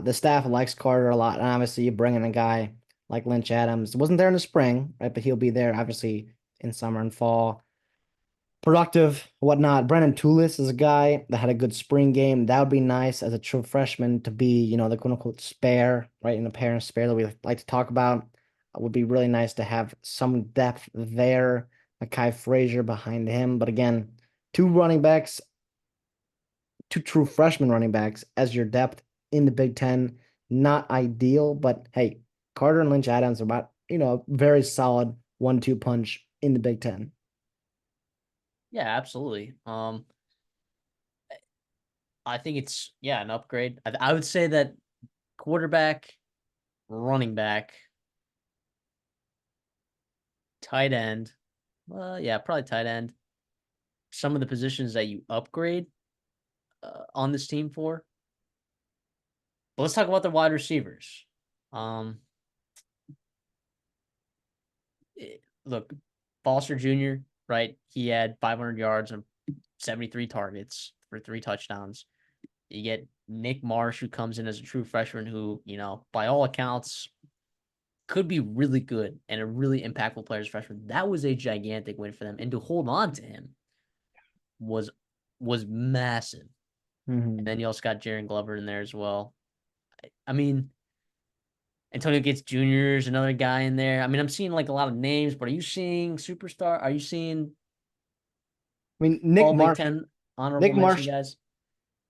the staff likes Carter a lot. And obviously you bring in a guy like Lynch Adams. Wasn't there in the spring, right? But he'll be there obviously in summer and fall. Productive, whatnot. Brennan Toulis is a guy that had a good spring game. That would be nice as a true freshman to be, the quote unquote spare, right? In the parent spare that we like to talk about. It would be really nice to have some depth there. Kai Frazier behind him. But again, two running backs, two true freshman running backs as your depth in the Big Ten. Not ideal, but hey, Carter and Lynch Adams are about, very solid 1-2 punch in the Big Ten. Yeah, absolutely. I think it's an upgrade. I would say that quarterback, running back, tight end. Yeah, probably tight end. Some of the positions that you upgrade on this team for. But let's talk about the wide receivers. Um, Look, Foster Jr., right? He had 500 yards and 73 targets for 3 touchdowns. You get Nick Marsh, who comes in as a true freshman, who, by all accounts, could be really good and a really impactful player as a freshman. That was a gigantic win for them. And to hold on to him was massive. And Mm-hmm. then you also got Jaron Glover in there as well. I mean, Antonio Gates Jr. is another guy in there. I mean, I'm seeing like a lot of names, but are you seeing superstar? Are you seeing I mean, all Big Ten honorable Nick mention Marsh, guys?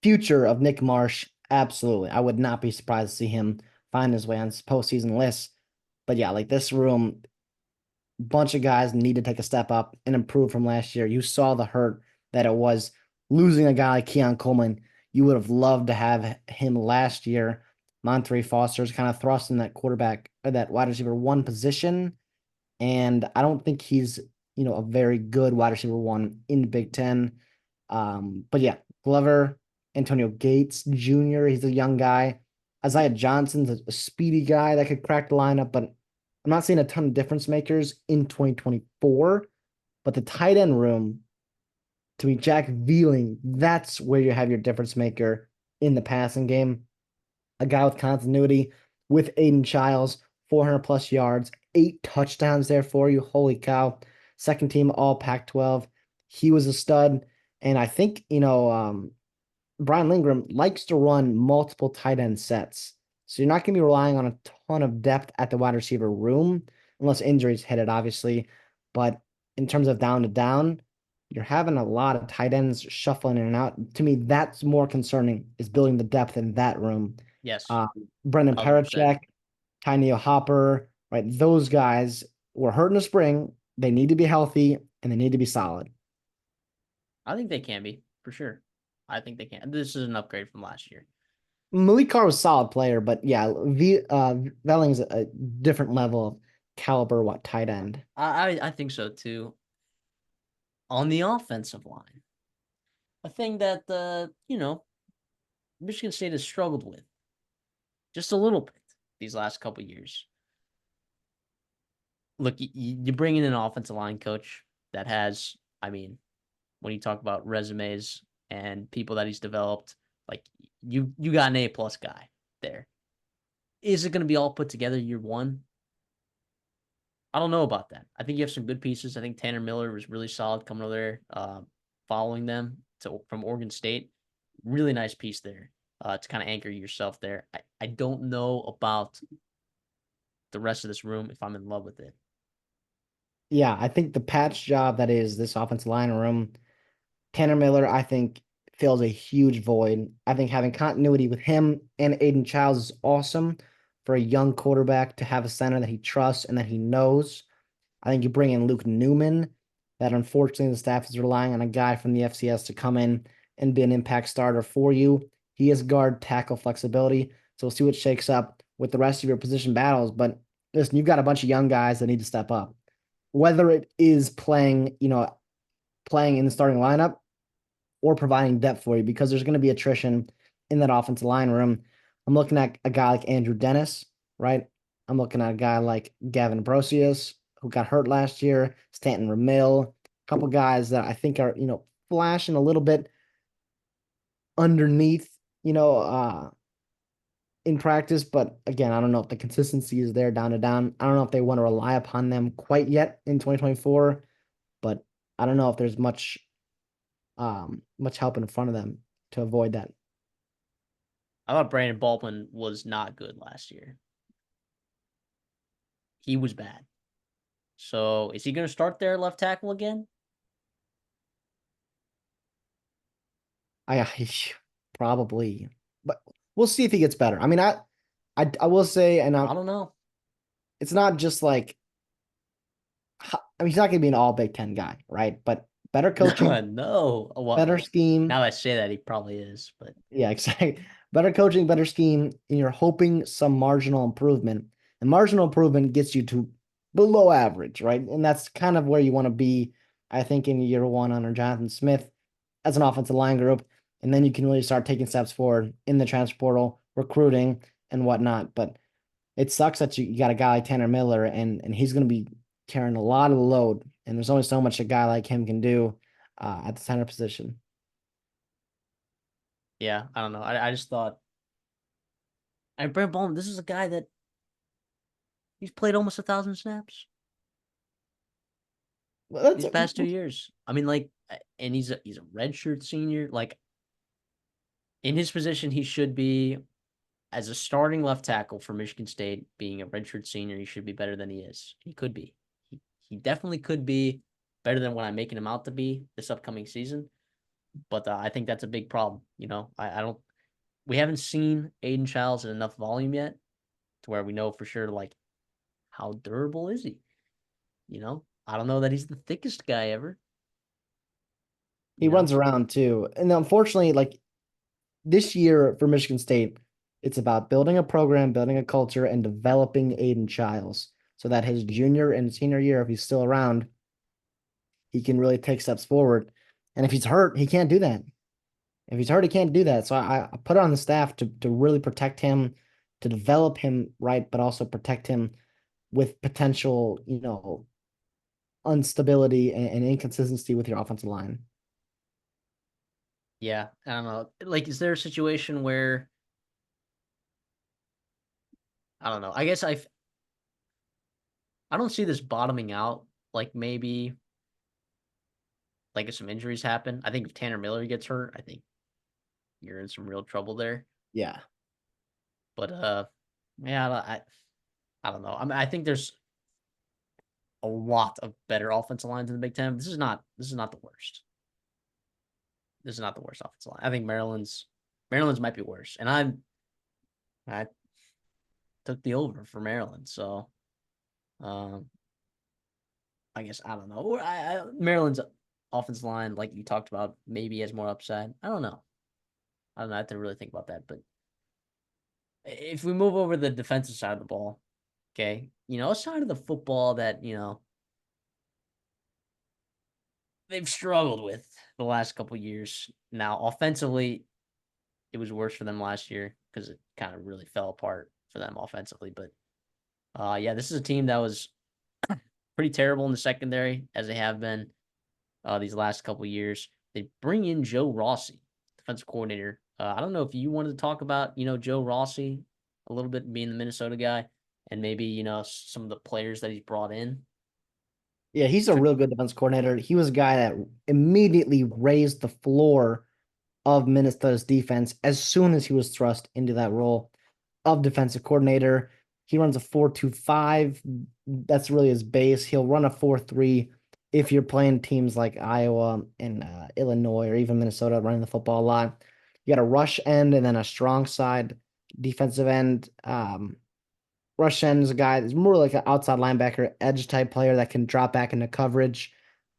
future of Nick Marsh, absolutely. I would not be surprised to see him find his way on postseason lists. But yeah, like this room, bunch of guys need to take a step up and improve from last year. You saw the hurt that it was losing a guy like Keon Coleman. You would have loved to have him last year. Montre Foster's kind of thrust in that quarterback or that wide receiver one position. And I don't think he's, a very good wide receiver one in the Big Ten. But yeah, Glover, Antonio Gates Jr., he's a young guy. Isaiah Johnson's a speedy guy that could crack the lineup, but I'm not seeing a ton of difference makers in 2024. But the tight end room, to be Jack Vealing, that's where you have your difference maker in the passing game. A guy with continuity with Aiden Childs, 400 plus yards, 8 touchdowns there for you. Holy cow. Second team all Pac 12. He was a stud. And I think, Brian Lindgren likes to run multiple tight end sets. So you're not going to be relying on a ton of depth at the wide receiver room, unless injuries hit it, obviously. But in terms of down to down, you're having a lot of tight ends shuffling in and out. To me, that's more concerning, is building the depth in that room. Yes, Uh, Brendan 1,000%. Parachek, Tyneo Hopper, right? Those guys were hurt in the spring. They need to be healthy and they need to be solid. I think they can be for sure. I think they can. This is an upgrade from last year. Malik Carr was a solid player, but yeah, Velling's a different level of caliber, what tight end. I think so too. On the offensive line, a thing that Michigan State has struggled with just a little bit these last couple years. Look, you bring in an offensive line coach that has, I mean, when you talk about resumes and people that he's developed, like you got an A+ guy there. Is it going to be all put together year one? I don't know about that. I think you have some good pieces. I think Tanner Miller was really solid coming over there, following them from Oregon State. Really nice piece there to kind of anchor yourself there. I don't know about the rest of this room if I'm in love with it. Yeah, I think the patch job that is this offensive line room, Tanner Miller, I think fills a huge void. I think having continuity with him and Aiden Childs is awesome for a young quarterback to have a center that he trusts and that he knows. I think you bring in Luke Newman, that unfortunately the staff is relying on a guy from the FCS to come in and be an impact starter for you. He has guard tackle flexibility. So we'll see what shakes up with the rest of your position battles. But listen, you've got a bunch of young guys that need to step up. Whether it is playing in the starting lineup or providing depth for you, because there's going to be attrition in that offensive line room. I'm looking at a guy like Andrew Dennis, right? I'm looking at a guy like Gavin Brosius, who got hurt last year, Stanton Ramil, a couple guys that I think are, flashing a little bit underneath, in practice. But again, I don't know if the consistency is there down to down. I don't know if they want to rely upon them quite yet in 2024, but I don't know if there's much help in front of them to avoid that. I thought Brandon Baldwin was not good last year. He was bad. So is he going to start there left tackle again? I probably, but we'll see if he gets better. I mean, I will say, and I don't know. it's not just like, I mean, he's not going to be an all Big Ten guy, right? But better coaching, No. better Well, scheme. now that I say that, he probably is. But Yeah, exactly. Better coaching, better scheme, and you're hoping some marginal improvement. And marginal improvement gets you to below average, right? And that's kind of where you want to be, I think, in year one under Jonathan Smith as an offensive line group. And then you can really start taking steps forward in the transfer portal, recruiting, and whatnot. But it sucks that you got a guy like Tanner Miller, and he's going to be carrying a lot of the load. And there's only so much a guy like him can do at the center position. yeah, I don't know. I just thought, and Brandon Baldwin, this is a guy that he's played almost 1,000 snaps Well, that's these past 2 years. I mean, like, and he's a redshirt senior. Like, in his position, he should be as a starting left tackle for Michigan State, being a redshirt senior, he should be better than he is. He could be. He definitely could be better than what I'm making him out to be this upcoming season. But I think that's a big problem. I don't. We haven't seen Aiden Childs in enough volume yet to where we know for sure like how durable is he. I don't know that he's the thickest guy ever. He You know, runs around too. And unfortunately, like this year for Michigan State, it's about building a program, building a culture, and developing Aiden Childs so that his junior and senior year, if he's still around, he can really take steps forward. And if he's hurt, he can't do that. If he's hurt, he can't do that. So I put it on the staff to really protect him, to develop him right, but also protect him with potential, instability and inconsistency with your offensive line. yeah, I don't know. Like, is there a situation where I don't know? I don't see this bottoming out. Like maybe like if some injuries happen. I think if Tanner Miller gets hurt, I think you're in some real trouble there. Yeah. But yeah, I don't know. I mean, I think there's a lot of better offensive lines in the Big Ten. This is not the worst. This is not the worst offensive line. I think Maryland's might be worse. And I took the over for Maryland, so um I guess I don't know. Maryland's offensive line, like you talked about, maybe has more upside. I don't know. I don't know. I have to really think about that. But if we move over the defensive side of the ball, okay, a side of the football that they've struggled with the last couple years. Now, offensively, it was worse for them last year because it kind of really fell apart for them offensively. But yeah, this is a team that was pretty terrible in the secondary as they have been these last couple years. They bring in Joe Rossi, defensive coordinator. I don't know if you wanted to talk about Joe Rossi a little bit, being the Minnesota guy, and maybe some of the players that he's brought in. Yeah, he's a real good defense coordinator. He was a guy that immediately raised the floor of Minnesota's defense as soon as he was thrust into that role of defensive coordinator. He runs a 4-2-5. That's really his base. He'll run a 4-3 if you're playing teams like Iowa and Illinois or even Minnesota running the football a lot. You got a rush end and then a strong side defensive end. Rush end is a guy that's more like an outside linebacker, edge type player that can drop back into coverage.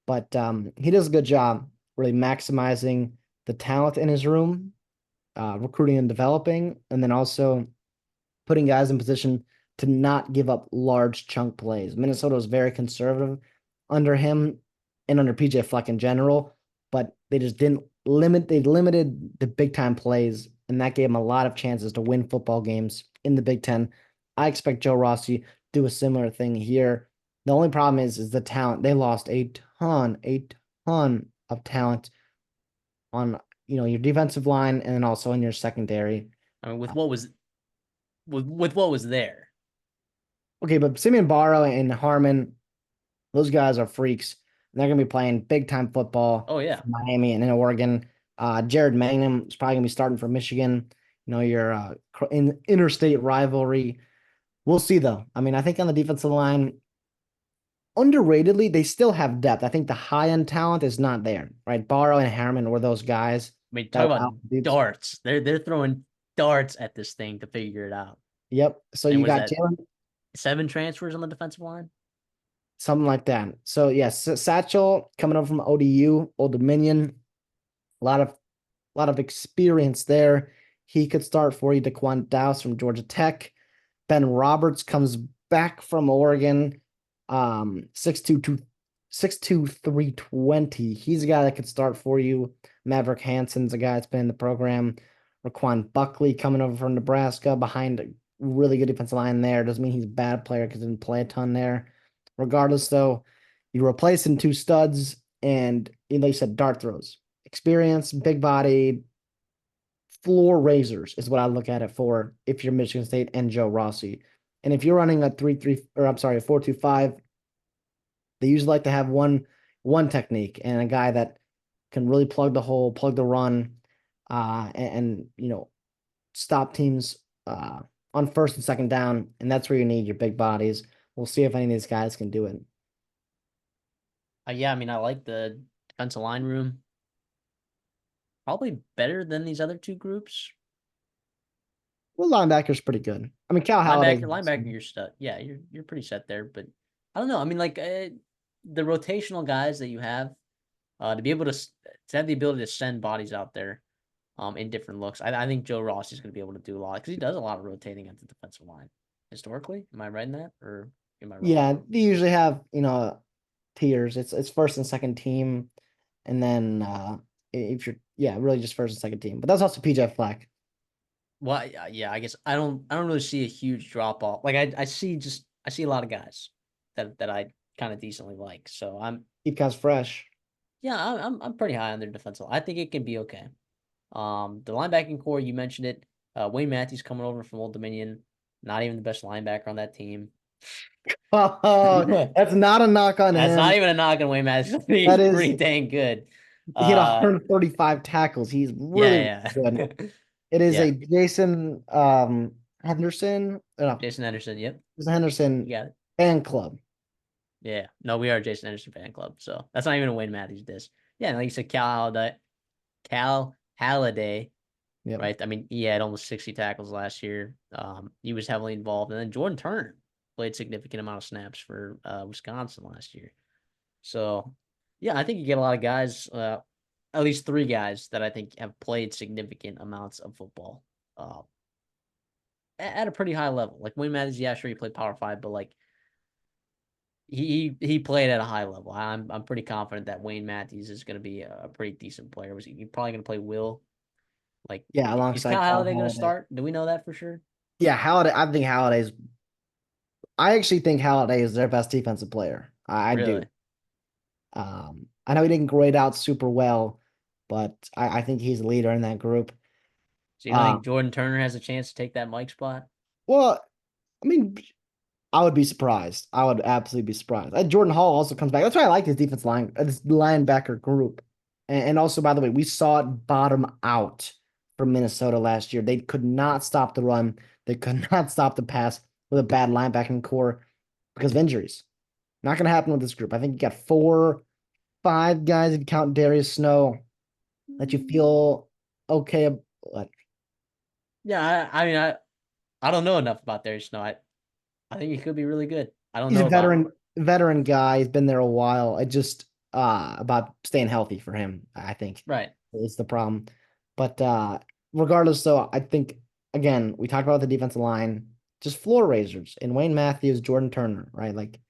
But he does a good job really maximizing the talent in his room, recruiting and developing, and then also putting guys in position to not give up large chunk plays. Minnesota was very conservative under him and under PJ Fleck in general, but they just didn't they limited the big time plays, and that gave them a lot of chances to win football games in the Big Ten. I expect Joe Rossi to do a similar thing here. The only problem is the talent. They lost a ton of talent on your defensive line and then also in your secondary. I mean, with what was there. Okay, but Simeon Barrow and Harmon, those guys are freaks. And they're going to be playing big time football Oh yeah, for Miami and in Oregon. Jared Magnum is probably going to be starting for Michigan. Your interstate rivalry. We'll see though. I mean, I think on the defensive line, underratedly, they still have depth. I think the high end talent is not there, right? Barrow and Harmon were those guys I mean, talk that about out. darts. They're throwing darts at this thing to figure it out. Yep. So And you was got that Jalen, 7 transfers on the defensive line? something like that. So yes, Satchel coming up from ODU, Old Dominion, a lot of experience there. He could start for you. Daquan Dowse from Georgia Tech. Ben Roberts comes back from Oregon. 6'2", 320. He's a guy that could start for you. Maverick Hansen's a guy that's been in the program. Raquan Buckley coming over from Nebraska behind a really good defensive line there. Doesn't mean he's a bad player because he didn't play a ton there. Regardless, though, you're replacing two studs and, like you said, dart throws. Experience, big body, floor raisers is what I look at it for if you're Michigan State and Joe Rossi. And if you're running a 3-3, or I'm sorry, 4-2-5, they usually like to have one technique and a guy that can really plug the hole, plug the run, and stop teams uh, on first and second down, and that's where you need your big bodies. We'll see if any of these guys can do it. Yeah, I mean, I like the defensive line room. Probably better than these other two groups. Well, linebacker's pretty good. I mean, Cal Halliday. Linebacker, you're stuck. Yeah, you're pretty set there. But I don't know. I mean, like the rotational guys that you have, to be able to have the ability to send bodies out there, in different looks. I think Joe Ross is going to be able to do a lot because he does a lot of rotating at the defensive line. Historically, am I right in that, or am I wrong? Yeah, they usually have tiers. It's first and second team, and then if you're really just first and second team. But that's also PJ Fleck. Well, yeah, I guess I don't really see a huge drop off. Like I see a lot of guys that I kind of decently like. So Keep guys fresh. yeah, I'm pretty high on their defensive. I think it can be okay. The linebacking core, you mentioned it. Wayne Matthews coming over from Old Dominion, not even the best linebacker on that team. Oh, that's not a knock on That's him. not even a knock on Wayne Matthews. He's That is, pretty dang good. he had Uh, 135 tackles. He's really yeah, good. yeah, It is yeah. a Jason Henderson. No, Jason Anderson. Yep, Jason you Henderson got it. fan club. Yeah, no, we are a Jason Anderson fan club, so that's not even a Wayne Matthews diss. Yeah, like you said, Cal Halliday, Yep. right? I mean, he had almost 60 tackles last year. He was heavily involved, and then Jordan Turner played significant amount of snaps for Wisconsin last year. So, yeah, I think you get a lot of guys, at least three guys that I think have played significant amounts of football, uh, at a pretty high level. Like Wayne Matthews, yeah, sure, he played Power Five, but like he played at a high level. I'm pretty confident that Wayne Matthews is going to be a pretty decent player. Was he probably going to play Will? Like, Yeah, is Kyle alongside Cal Halliday going to Halliday. start? Do we know that for sure? Yeah, Halliday. I think Halliday's. I actually think Halliday is their best defensive player. I do. Really? I know he didn't grade out super well, but I think he's a leader in that group. So you don't Uh, think Jordan Turner has a chance to take that Mike spot? well, I mean, I would be surprised. I would absolutely be surprised. Jordan Hall also comes back. That's why I like his defense line, this linebacker group. And also, by the way, we saw it bottom out from Minnesota last year. They could not stop the run. They could not stop the pass with a bad linebacking core because of injuries. Not going to happen with this group. I think you got 4, 5 guys if you count Darius Snow that you feel okay about. Yeah, I mean, I don't know enough about Darius Snow. I think he could be really good. I don't He's a know about veteran guy. He's been there a while. I just about staying healthy for him, I think right. is the problem. But regardless, though, I think again, we talked about the defensive line, just floor raisers in Wayne Matthews, Jordan Turner, right? Like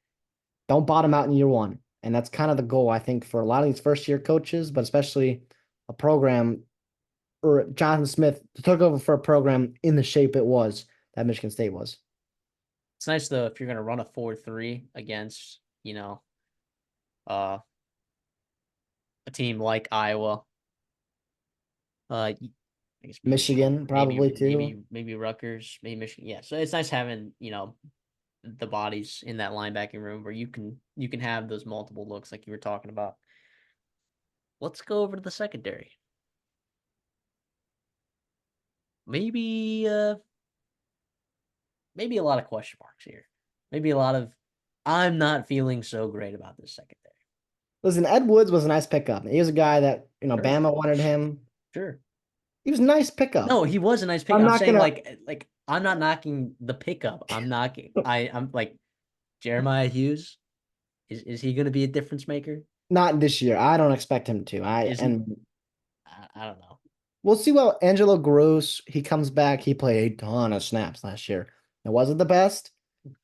don't bottom out in year one. And that's kind of the goal, I think, for a lot of these first year coaches, but especially a program or Jonathan Smith took over for a program in the shape it was that Michigan State was. It's nice though if you're going to run a 4-3 against uh a team like Iowa. I guess Michigan, probably too. maybe Rutgers, maybe Michigan. Yeah, so it's nice having the bodies in that linebacking room where you can have those multiple looks like you were talking about. Let's go over to the secondary. Maybe maybe a lot of question marks here. Maybe a lot of I'm not feeling so great about this secondary. Listen, Ed Woods was a nice pickup. He was a guy that, Sure, Bama wanted him. sure. He was a nice pickup. No, he was a nice pick. I'm I'm not saying gonna like I'm not knocking the pickup. I'm knocking. I'm like Jeremiah Hughes. Is he going to be a difference maker? not this year. I don't expect him to. Isn't I don't know. We'll see what Angelo Gross, he comes back. He played a ton of snaps last year. It wasn't the best.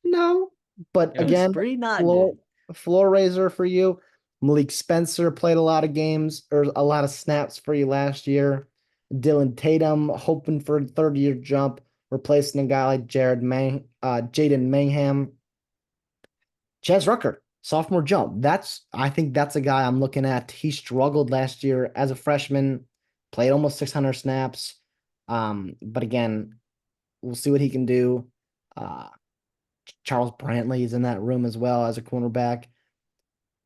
No, but It was again, pretty not floor good. floor raiser for you. Malik Spencer played a lot of games or a lot of snaps for you last year. Dylan Tatum hoping for a third year jump, replacing a guy like Jaden Mayhem. Chaz Rucker, sophomore jump. I think that's a guy I'm looking at. He struggled last year as a freshman, played almost 600 snaps. But again, we'll see what he can do. Uh, Charles Brantley is in that room as well as a cornerback.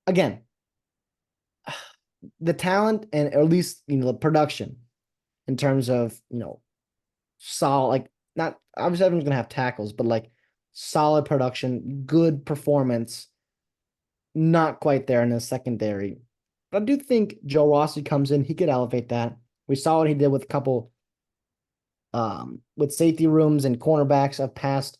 Again, the talent and at least the production in terms of solid, like not obviously everyone's gonna have tackles, but like solid production, good performance, not quite there in the secondary. But I do think Joe Rossi comes in, he could elevate that. We saw what he did with a couple with safety rooms and cornerbacks of past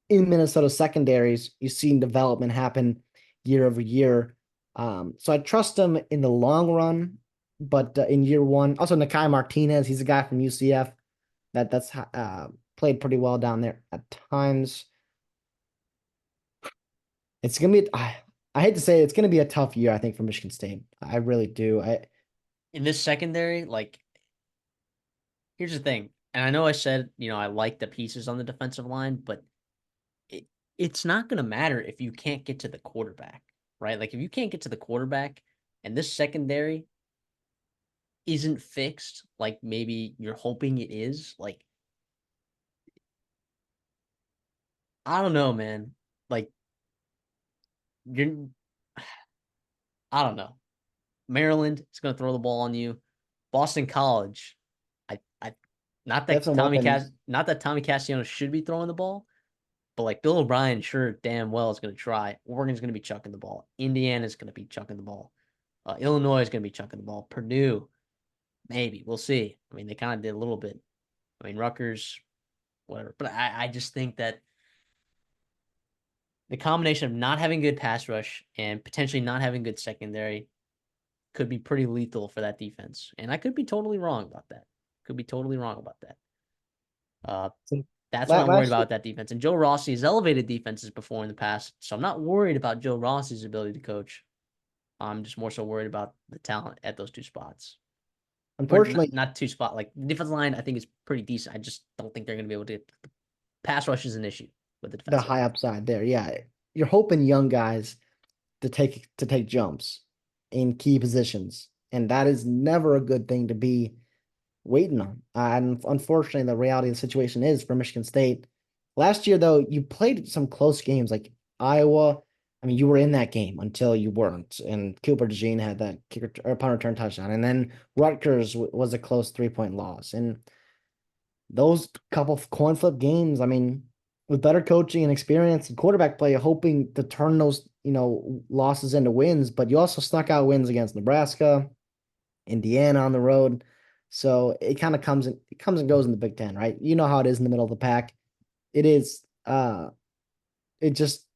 in Minnesota secondaries. You've seen development happen year over year. So I trust him in the long run, but in year one, also Nakai Martinez, he's a guy from UCF that's played pretty well down there at times. It's gonna be. I hate to say it's gonna be a tough year. I think for Michigan State. I really do. In this secondary, like, here's the thing. And I know I said, I like the pieces on the defensive line, but it, it's not going to matter if you can't get to the quarterback, right? Like, if you can't get to the quarterback and this secondary isn't fixed, like maybe you're hoping it is, like, I don't know, man. Like, you're, I don't know. Maryland is going to throw the ball on you. Boston College, I, not They have that some weapons. Not that Tommy Cassiano should be throwing the ball, but like Bill O'Brien, sure damn well is going to try. Oregon's going to be chucking the ball. Indiana's going to be chucking the ball. Illinois is going to be chucking the ball. Purdue, maybe we'll see. I mean, they kind of did a little bit. I mean, Rutgers, whatever. But I just think that the combination of not having good pass rush and potentially not having good secondary could be pretty lethal for that defense. And I could be totally wrong about that. Could be totally wrong about that. Uh, So, that's what I'm worried last about with that defense. And Joe Rossi has elevated defenses before in the past, so I'm not worried about Joe Rossi's ability to coach. I'm just more so worried about the talent at those two spots, or not, unfortunately, not two spot. Like the defensive line, I think is pretty decent. I just don't think they're going to be able to. Pass rush is an issue with the the defensive high line. upside there. Yeah, you're hoping young guys to take jumps in key positions, and that is never a good thing to be waiting on. And unfortunately, the reality of the situation is for Michigan State. Last year, though, you played some close games like Iowa. I mean, you were in that game until you weren't, and Cooper DeJean had that kicker or punt return touchdown, and then Rutgers was a close 3-point loss. And those couple of coin flip games, I mean, with better coaching and experience and quarterback play, hoping to turn those losses into wins, but you also snuck out wins against Nebraska, Indiana on the road. So it comes and goes in the Big Ten, right? You know how it is in the middle of the pack. It is it just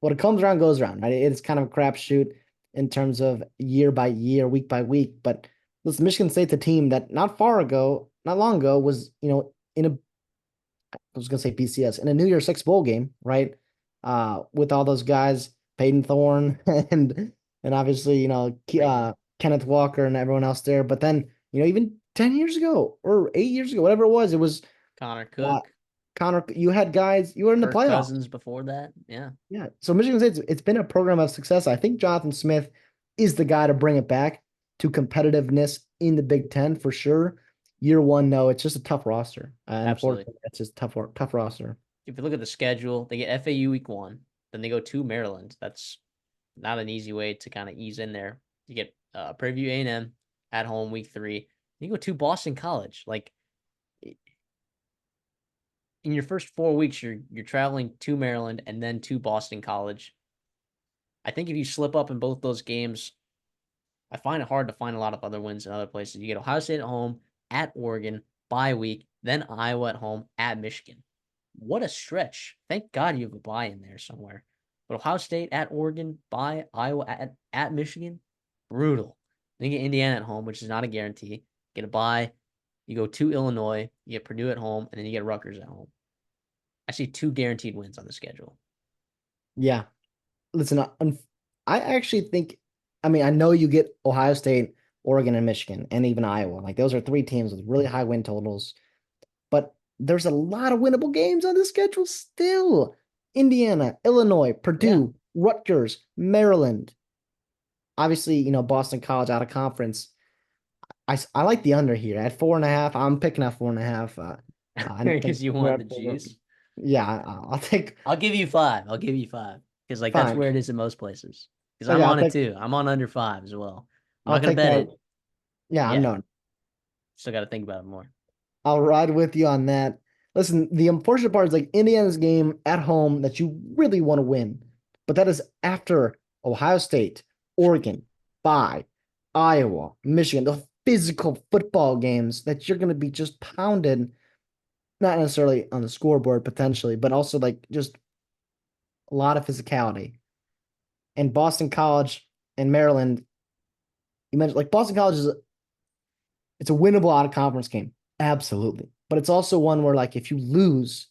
what it comes around goes around, right? It's kind of a crapshoot in terms of year by year, week by week. But listen, Michigan State's a team that not long ago, was in a I was gonna say BCS in a New Year's Six bowl game, right? With all those guys, Peyton Thorne and obviously Kenneth Walker and everyone else there. But then even 10 years ago or 8 years ago, whatever it was Connor uh, Cook, Connor. You had guys. You were in the Kirk playoffs. Cousins before that. Yeah, Yeah. So Michigan State's it's been a program of success. I think Jonathan Smith is the guy to bring it back to competitiveness in the Big Ten for sure. Year one, no, it's just a tough roster. absolutely. Unfortunately, it's just tough roster. If you look at the schedule, they get FAU week 1, then they go to Maryland. That's not an easy way to kind of ease in there. You get Preview A&M at home week 3. You go to Boston College. Like in your first 4 weeks, you're traveling to Maryland and then to Boston College. I think if you slip up in both those games, I find it hard to find a lot of other wins in other places. You get Ohio State at home, at Oregon, bye week, then Iowa at home, at Michigan. What a stretch. Thank God you have a bye in there somewhere. But Ohio State at Oregon, bye, Iowa at Michigan, brutal. Then you get Indiana at home, which is not a guarantee. Get a bye. You go to Illinois, you get Purdue at home, and then you get Rutgers at home. I see 2 guaranteed wins on the schedule. Yeah. Listen, I actually think, I mean, I know you get Ohio State, Oregon, and Michigan, and even Iowa. Like those are three teams with really high win totals, but there's a lot of winnable games on the schedule still. Indiana, Illinois, Yeah. Purdue, Rutgers, Maryland. Obviously, Boston College out of conference. I like the under here at 4.5. I'm picking up 4.5. I think Because you we're want the at four. juice. Yeah, I'll take I'll give you 5. I'll give you 5. Because like that's fine. where it is in most places. Because Okay, I'm on it too. I'm on under 5 as well. I'm I'll not gonna take bet that. it. Yeah, I'm Yeah. not. Still gotta think about it more. I'll ride with you on that. Listen, the unfortunate part is like Indiana's game at home that you really want to win, but that is after Ohio State, Oregon, bye, Iowa, Michigan, the physical football games that you're going to be just pounded, not necessarily on the scoreboard potentially, but also like just a lot of physicality. And Boston College and Maryland, you mentioned like Boston College is it's a winnable out of conference game. Absolutely. But it's also one where like if you lose,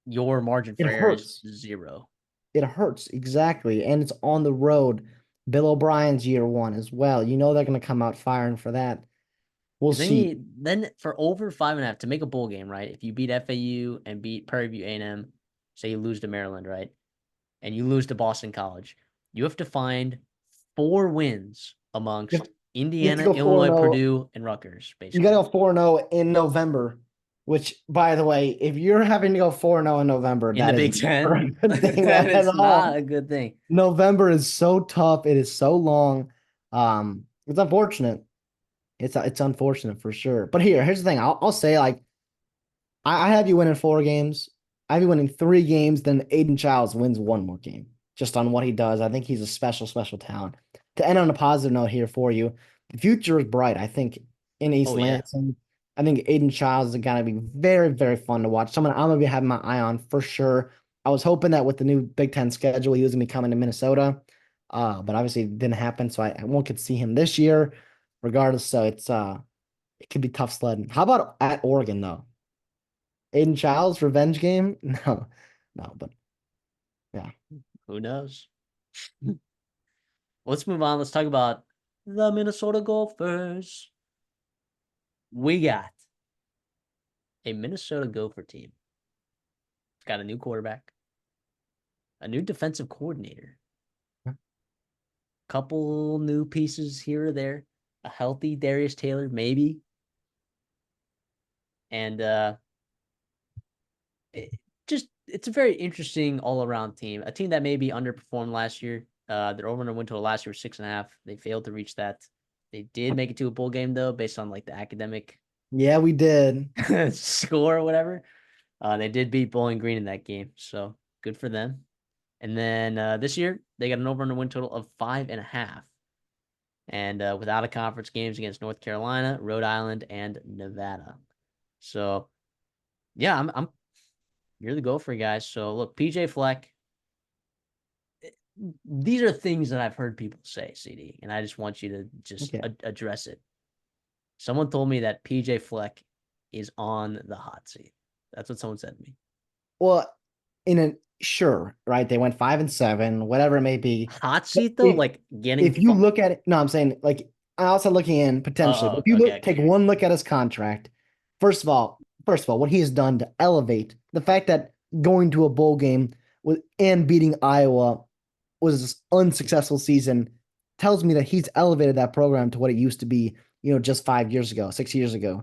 Your margin it for error is hurts. 0. It hurts exactly. And it's on the road. Bill O'Brien's year one as well. You know they're gonna come out firing for that. We'll Because see. then for over 5.5 to make a bowl game, right? If you beat FAU and beat Prairie View A&M, say you lose to Maryland, right? And you lose to Boston College, you have to find 4 wins You have, amongst you have to Indiana, go 4 Illinois, 0. Purdue, and Rutgers, You gotta basically. go 4-0 in November, which by the way, if you're having to go 4-0 in November, In the that is Big never Ten, a good thing that at is not all. a good thing. November is so tough. It is so long. It's unfortunate. It's unfortunate for sure. But here's the thing. I'll say like I have you winning 4 games. I have you winning 3 games. Then Aiden Childs wins one more game just on what he does. I think he's a special, special talent. To end on a positive note here for you, the future is bright. I think in East Oh, yeah. Lansing, I think Aiden Childs is going to be very, very fun to watch. Someone I'm going to be having my eye on for sure. I was hoping that with the new Big Ten schedule, he was going to be coming to Minnesota, but obviously it didn't happen. So I won't get to see him this year, regardless. So it could be tough sledding. How about at Oregon though? Aiden Childs revenge game? No, no, but yeah. Who knows? Let's move on. Let's talk about the Minnesota Gophers. We got a Minnesota Gopher team. It's got a new quarterback, a new defensive coordinator, couple new pieces here or there, a healthy Darius Taylor, maybe. And it it's a very interesting all around team. A team that maybe underperformed last year. Their over under win total last year was 6.5. They failed to reach that. They did make it to a bowl game though, based on like the academic Yeah, we did. score or whatever. They did beat Bowling Green in that game, so good for them. And then this year they got an over under win total of 5.5, and without a conference games against North Carolina, Rhode Island, and Nevada. So yeah, I'm you're the Gopher guys. So look, PJ Fleck. These are things that I've heard people say, CD, and I just want you to just Okay. address it. Someone told me that PJ Fleck is on the hot seat. That's what someone said to me. Well, in a sure, right? They went 5-7, whatever it may be. Hot seat though, If like getting if you look at it, no, I'm saying like I also looking in potentially, but if you okay, look okay. take one look at his contract, first of all, what he has done to elevate the fact that going to a bowl game with and beating Iowa was this unsuccessful season tells me that he's elevated that program to what it used to be, just 5 years ago, 6 years ago.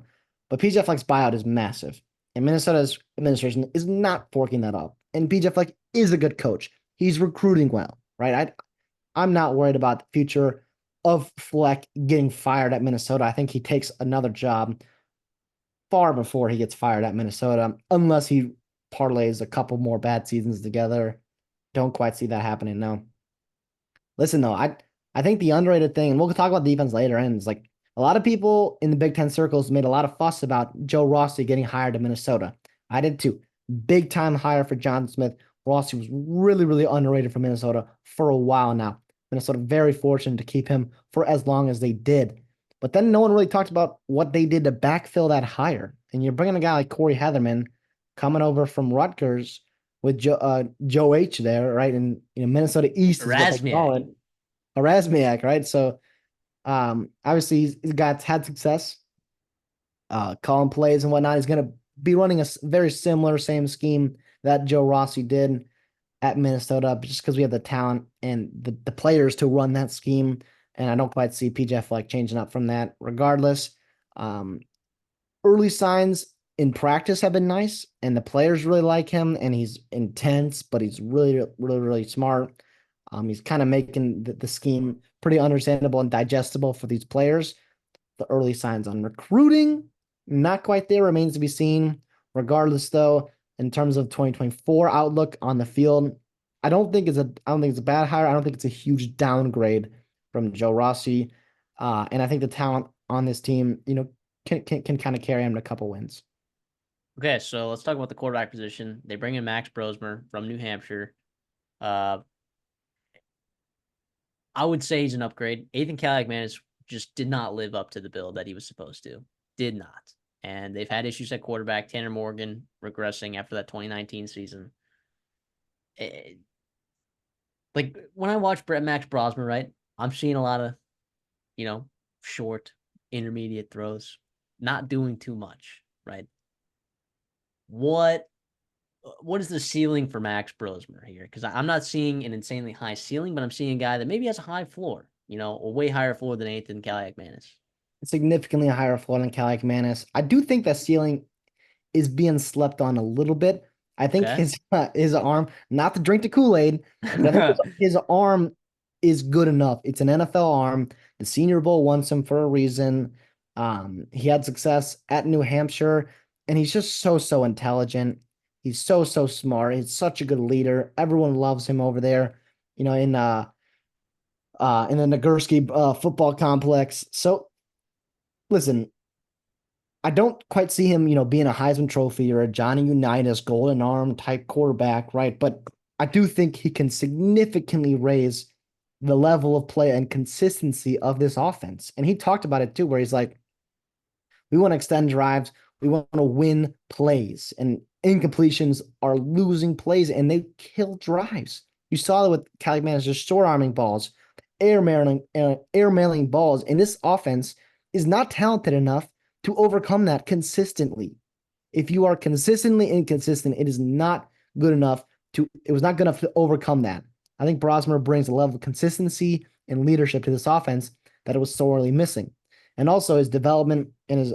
But PJ Fleck's buyout is massive. And Minnesota's administration is not forking that up. And PJ Fleck is a good coach. He's recruiting well, right? I'm not worried about the future of Fleck getting fired at Minnesota. I think he takes another job far before he gets fired at Minnesota, unless he parlays a couple more bad seasons together. Don't quite see that happening now. Listen though, I think the underrated thing, and we'll talk about defense later, and it's like a lot of people in the Big Ten circles made a lot of fuss about Joe Rossi getting hired to Minnesota. I did too. Big time hire for John Smith. Rossi was really, really underrated for Minnesota for a while now. Minnesota very fortunate to keep him for as long as they did. But then no one really talked about what they did to backfill that hire. And you're bringing a guy like Corey Heatherman coming over from Rutgers with Joe H there, right? And Minnesota East is what they Razmiak. call it. Erasmiak, right? So obviously he's got had success calling plays and whatnot. He's going to be running a very similar same scheme that Joe Rossi did at Minnesota, just because we have the talent and the players to run that scheme. And I don't quite see PJ like changing up from that. Regardless, um, early signs in practice have been nice, and the players really like him. And he's intense, but he's really, really, really smart. He's kind of making the scheme pretty understandable and digestible for these players. The early signs on recruiting, not quite there, remains to be seen. Regardless, though, in terms of 2024 outlook on the field, I don't think it's a bad hire. I don't think it's a huge downgrade from Joe Rossi. And I think the talent on this team, can kind of carry him to a couple wins. Okay, so let's talk about the quarterback position. They bring in Max Brosmer from New Hampshire. Uh, I would say he's an upgrade. Ethan Kaliakmanis just did not live up to the bill that he was supposed to. Did not. And they've had issues at quarterback. Tanner Morgan regressing after that 2019 season. It, like when I watch Max Brosmer, right, I'm seeing a lot of, you know, short, intermediate throws, not doing too much, right? What what is the ceiling for Max Brosmer here? Because I'm not seeing an insanely high ceiling, but I'm seeing a guy that maybe has a high floor, a way higher floor than Ethan Kaliakmanis. Significantly higher floor than Kaliakmanis. I do think that ceiling is being slept on a little bit. I think Okay. his arm, not to drink the Kool-Aid, but I think his arm is good enough. It's an NFL arm. The Senior Bowl wants him for a reason. He had success at New Hampshire, and he's just so intelligent. He's so smart. He's such a good leader. Everyone loves him over there, in the Nagurski football complex. So listen, I don't quite see him, being a Heisman Trophy or a Johnny Unitas golden arm type quarterback, right? But I do think he can significantly raise the level of play and consistency of this offense. And he talked about it too, where he's like, we want to extend drives, we want to win plays, and incompletions are losing plays, and they kill drives. You saw it with Caligman just short arming balls, air mailing balls, and this offense is not talented enough to overcome that consistently. If you are consistently inconsistent, it is not good enough it was not good enough to overcome that. I think Brosmer brings a level of consistency and leadership to this offense that it was sorely missing. And also his development and his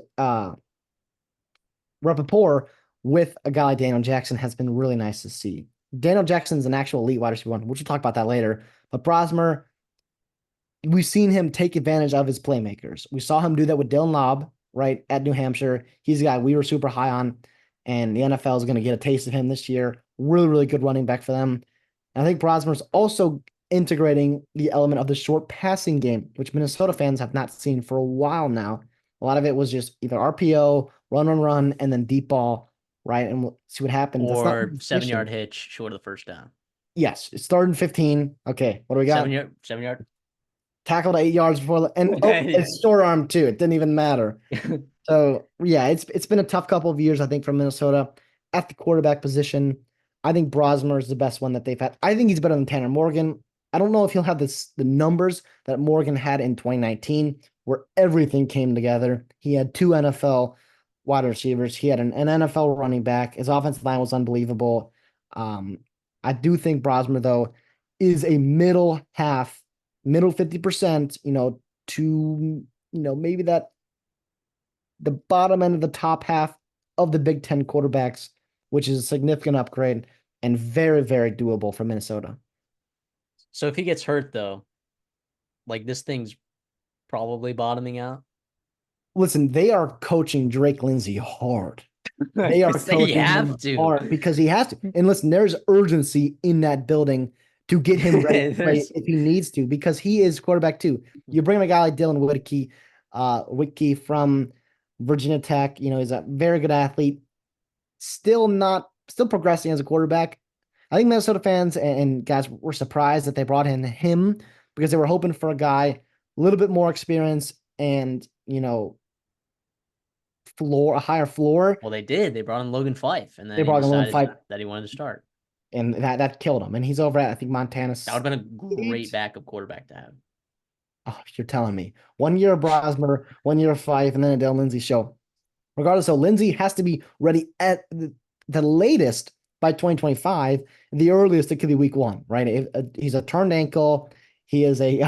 rapport with a guy like Daniel Jackson has been really nice to see. Daniel Jackson's an actual elite wide receiver one. We'll talk about that later. But Brosmer, we've seen him take advantage of his playmakers. We saw him do that with Dylan Lobb, right, at New Hampshire. He's a guy we were super high on, and the NFL is going to get a taste of him this year. Really good running back for them. And I think Brosmer's also integrating the element of the short passing game, which Minnesota fans have not seen for a while now. A lot of it was just either RPO, run, and then deep ball, right? And we'll see what happens. That's not Or 7 yard hitch short of the first down. Yes, it's third and 15. Okay, what do we got? 7 yard. Tackled 8 yards before, and it's short arm too. It didn't even matter. So yeah, it's been a tough couple of years, I think, from Minnesota at the quarterback position. I think Brosmer is the best one that they've had. I think he's better than Tanner Morgan. I don't know if he'll have the numbers that Morgan had in 2019, where everything came together. He had 2 NFL wide receivers. He had an NFL running back. His offensive line was unbelievable. I do think Brosmer, though, is a middle 50%, to, maybe that the bottom end of the top half of the Big Ten quarterbacks, which is a significant upgrade and very doable for Minnesota. So if he gets hurt, though, like this thing's probably bottoming out. Listen, they are coaching Drake Lindsay hard. They are They coaching have him to. hard because he has to. And listen, there's urgency in that building to get him ready to play if he needs to, because he is quarterback too. You bring a guy like Dylan Whitkey from Virginia Tech. He's a very good athlete. Still progressing as a quarterback. I think Minnesota fans and guys were surprised that they brought in him because they were hoping for a guy a little bit more experience and, a higher floor. Well, they did. They brought in Logan Fife, and then They he brought in Logan decided Fife, that he wanted to start. and that killed him. And he's over at, I think, Montana That would have been a great State. backup quarterback to have. Oh, you're telling me. 1 year of Brosmer, 1 year of Fife, and then a Dale Lindsay show. Regardless, so Lindsay has to be ready at the latest by 2025. The earliest it could be week 1, right? He's a turned ankle. He is a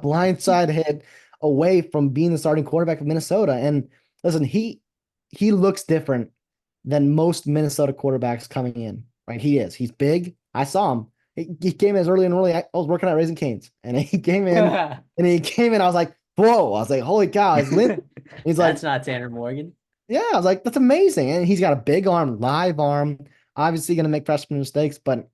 blindside hit away from being the starting quarterback of Minnesota. And listen, he looks different than most Minnesota quarterbacks coming in, right? He is. He's big. I saw him. He came as early and early. I was working at Raising Cane's, and he came in, I was like, whoa! I was like, holy cow! He's like, That's not Tanner Morgan. Yeah, I was like, that's amazing. And he's got a big arm, live arm, obviously going to make freshman mistakes, but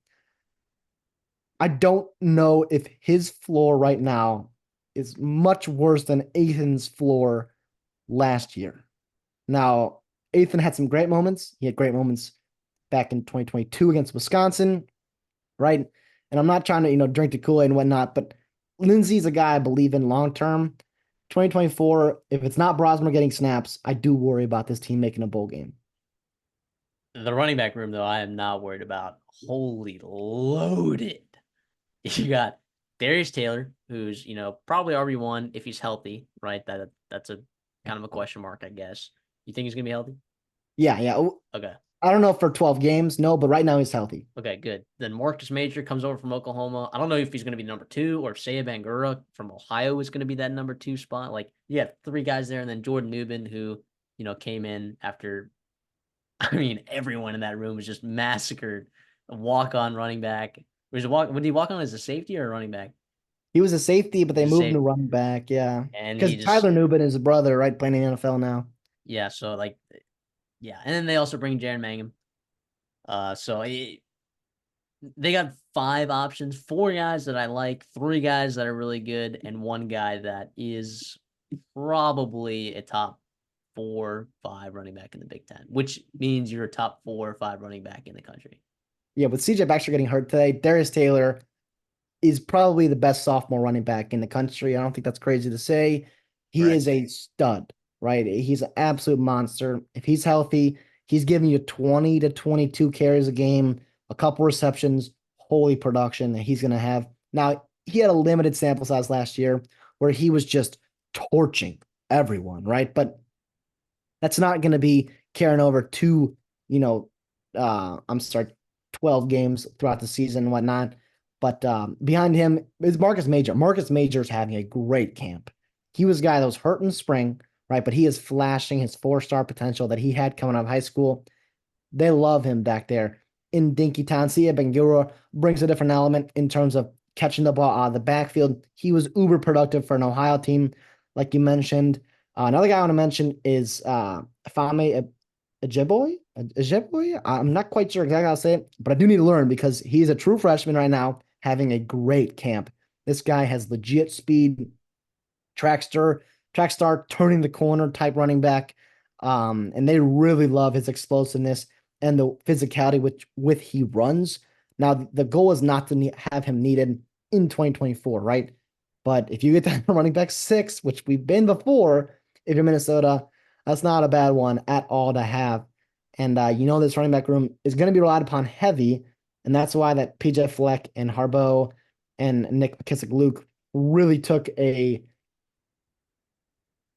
I don't know if his floor right now is much worse than Ethan's floor last year. Now, Ethan had some great moments. He had great moments back in 2022 against Wisconsin, right? And I'm not trying to, drink the Kool-Aid and whatnot, but Lindsey's a guy I believe in long term. 2024, if it's not Brosmer getting snaps, I do worry about this team making a bowl game. The running back room, though, I am not worried about. Holy loaded. You got Darius Taylor, who's, probably RB1 if he's healthy, right? That's a kind of a question mark, I guess. You think he's gonna be healthy? Yeah, yeah. Okay. I don't know for 12 games, no, but right now he's healthy. Okay, good. Then Marcus Major comes over from Oklahoma. I don't know if he's going to be number two or if Saya Bangura from Ohio is going to be that number two spot. Like, you have three guys there, and then Jordan Newman, who, came in after, I mean, everyone in that room was just massacred. A walk-on running back. Would he walk on as a safety or a running back? He was a safety, but they As a moved him safe, to running back. Yeah. and Because he just, Tyler Nubin is a brother, right? Playing in the NFL now. yeah. So like, yeah. And then they also bring Jaron Mangum. They got five options, four guys that I like, three guys that are really good, and one guy that is probably a top 4 or 5 running back in the Big Ten, which means you're a top 4 or 5 running back in the country. Yeah, with CJ Baxter getting hurt today, Darius Taylor is probably the best sophomore running back in the country. I don't think that's crazy to say. He is Correct. a stud, right? He's an absolute monster. If he's healthy, he's giving you 20 to 22 carries a game, a couple receptions, holy production that he's going to have. Now, he had a limited sample size last year where he was just torching everyone, right? But that's not going to be carrying over to, I'm sorry, 12 games throughout the season and whatnot. But behind him is Marcus Major. Marcus Major is having a great camp. He was a guy that was hurt in spring, right? But he is flashing his 4-star potential that he had coming out of high school. They love him back there in Dinkytown. Sia Bangura brings a different element in terms of catching the ball out of the backfield. He was uber productive for an Ohio team, like you mentioned. Another guy I want to mention is Fame Ejeboy. I'm not quite sure exactly how to say it, but I do need to learn because he's a true freshman right now, having a great camp. This guy has legit speed, track star, turning the corner type running back. And they really love his explosiveness and the physicality with he runs. Now, the goal is not to have him needed in 2024, right? But if you get that running back 6, which we've been before, if you're Minnesota, that's not a bad one at all to have. And this running back room is going to be relied upon heavy, and that's why that PJ Fleck and Harbaugh and Nick McKissick-Luke really took a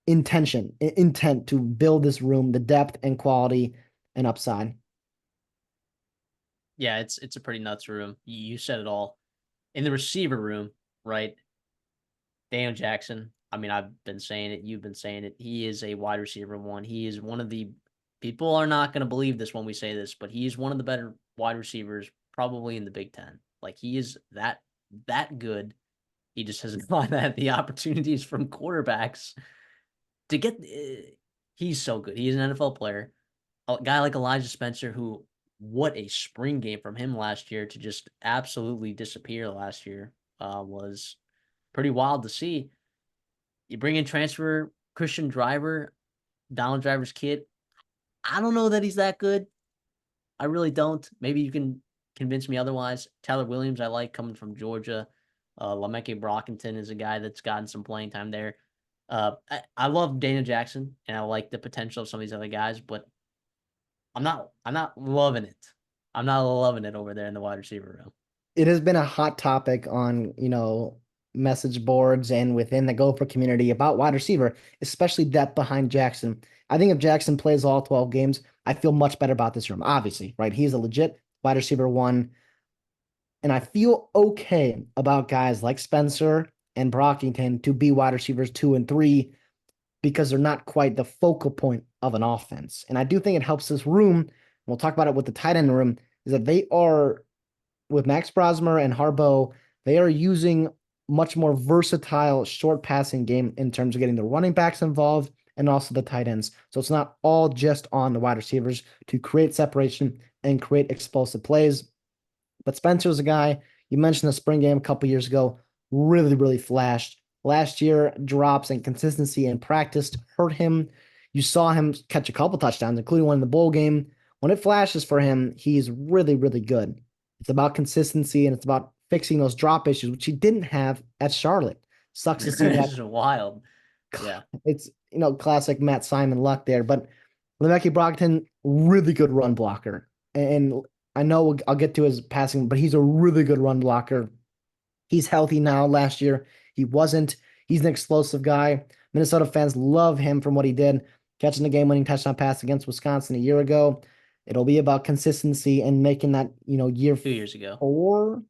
intent to build this room, the depth and quality and upside. Yeah, it's a pretty nuts room. You said it all. In the receiver room, right? Daniel Jackson. I mean, I've been saying it. You've been saying it. He is a wide receiver one. He is one of the people are not going to believe this when we say this, but he is one of the better wide receivers probably in the Big Ten. Like he is that good. He just hasn't had the opportunities from quarterbacks to get. He's so good. He's an NFL player. A guy like Elijah Spencer, who what a spring game from him last year to just absolutely disappear last year was pretty wild to see. You bring in transfer Christian Driver, Donald Driver's kid. I don't know that he's that good. I really don't. Maybe you can convince me otherwise. Tyler Williams, I like coming from Georgia. Lameke Brockington is a guy that's gotten some playing time there. I love Daniel Jackson, and I like the potential of some of these other guys, but I'm not loving it. I'm not loving it over there in the wide receiver room. It has been a hot topic on, message boards and within the Gopher community about wide receiver, especially depth behind Jackson. I think if Jackson plays all 12 games, I feel much better about this room. Obviously, right? He's a legit wide receiver one. And I feel okay about guys like Spencer and Brockington to be wide receivers 2 and 3 because they're not quite the focal point of an offense. And I do think it helps this room. We'll talk about it with the tight end room, is that they are with Max Brosmer and Harbaugh, they are using much more versatile short passing game in terms of getting the running backs involved and also the tight ends. So it's not all just on the wide receivers to create separation and create explosive plays. But Spencer's a guy, you mentioned the spring game a couple years ago, really, really flashed. Last year, drops and consistency in practice hurt him. You saw him catch a couple touchdowns, including one in the bowl game. When it flashes for him, he's really, really good. It's about consistency and it's about fixing those drop issues, which he didn't have at Charlotte. Sucks to see This that. is wild. Yeah. It's, classic Matt Simon luck there. But Le'Veon Brockton, really good run blocker. And I know I'll get to his passing, but he's a really good run blocker. He's healthy now. Last year, he wasn't. He's an explosive guy. Minnesota fans love him from what he did, catching the game-winning touchdown pass against Wisconsin a year ago. It'll be about consistency and making that, year 2 years ago. 4.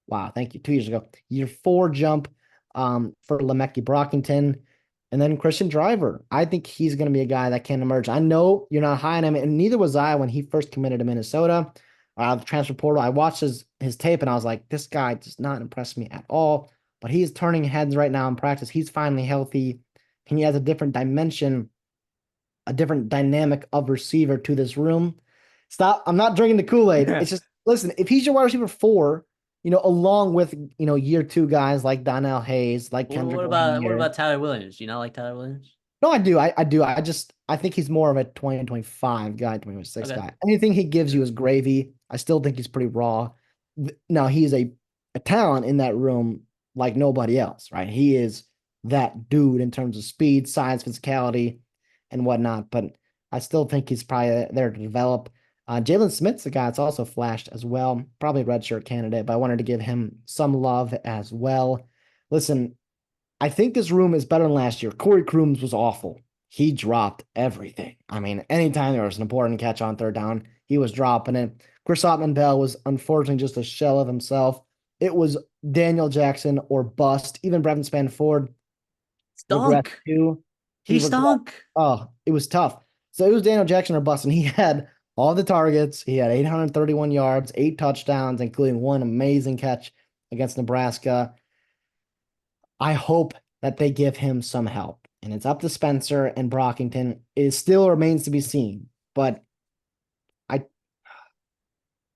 Wow, thank you. 2 years ago. Year 4 jump for Le'Veon Brockington. And then Christian Driver. I think he's going to be a guy that can emerge. I know you're not high on him, and neither was I when he first committed to Minnesota. The transfer portal. I watched his tape and I was like, this guy does not impress me at all. But he's turning heads right now in practice. He's finally healthy. And he has a different dimension, a different dynamic of receiver to this room. Stop. I'm not drinking the Kool-Aid. It's just, listen, if he's your wide receiver 4, along with, year 2 guys like Donnell Hayes, like Well, Kendrick what Lamar. about Tyler Williams? Do you not like Tyler Williams? No, I do. I do. I think he's more of a 2025 guy, 2026 Okay. guy. Anything he gives you is gravy. I still think he's pretty raw. Now, he's a talent in that room like nobody else, right? He is that dude in terms of speed, size, physicality, and whatnot. But I still think he's probably there to develop. Jalen Smith's a guy that's also flashed as well. Probably a redshirt candidate, but I wanted to give him some love as well. Listen, I think this room is better than last year. Corey Crooms was awful. He dropped everything. I mean, anytime there was an important catch on third down, he was dropping it. Chris Ottman-Bell was unfortunately just a shell of himself. It was Daniel Jackson or bust. Even Brevin Spanford regressed Stunk. too. He He regressed. stunk. Oh, it was tough. So it was Daniel Jackson or bust, and he had all the targets. He had 831 yards, 8 touchdowns, including one amazing catch against Nebraska. I hope that they give him some help. And it's up to Spencer and Brockington. It still remains to be seen. But I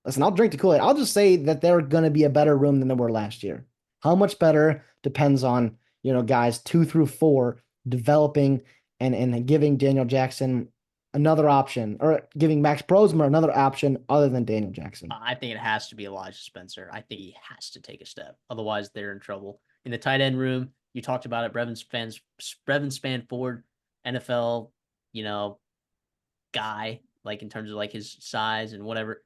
listen, I'll drink the Kool-Aid. I'll just say that they're going to be a better room than they were last year. How much better depends on, guys 2 through 4 developing and giving Daniel Jackson another option, or giving Max Brosmer another option other than Daniel Jackson. I think it has to be Elijah Spencer. I think he has to take a step. Otherwise, they're in trouble. In the tight end room, you talked about it. Brevin Spanford, NFL, guy, like in terms of like his size and whatever,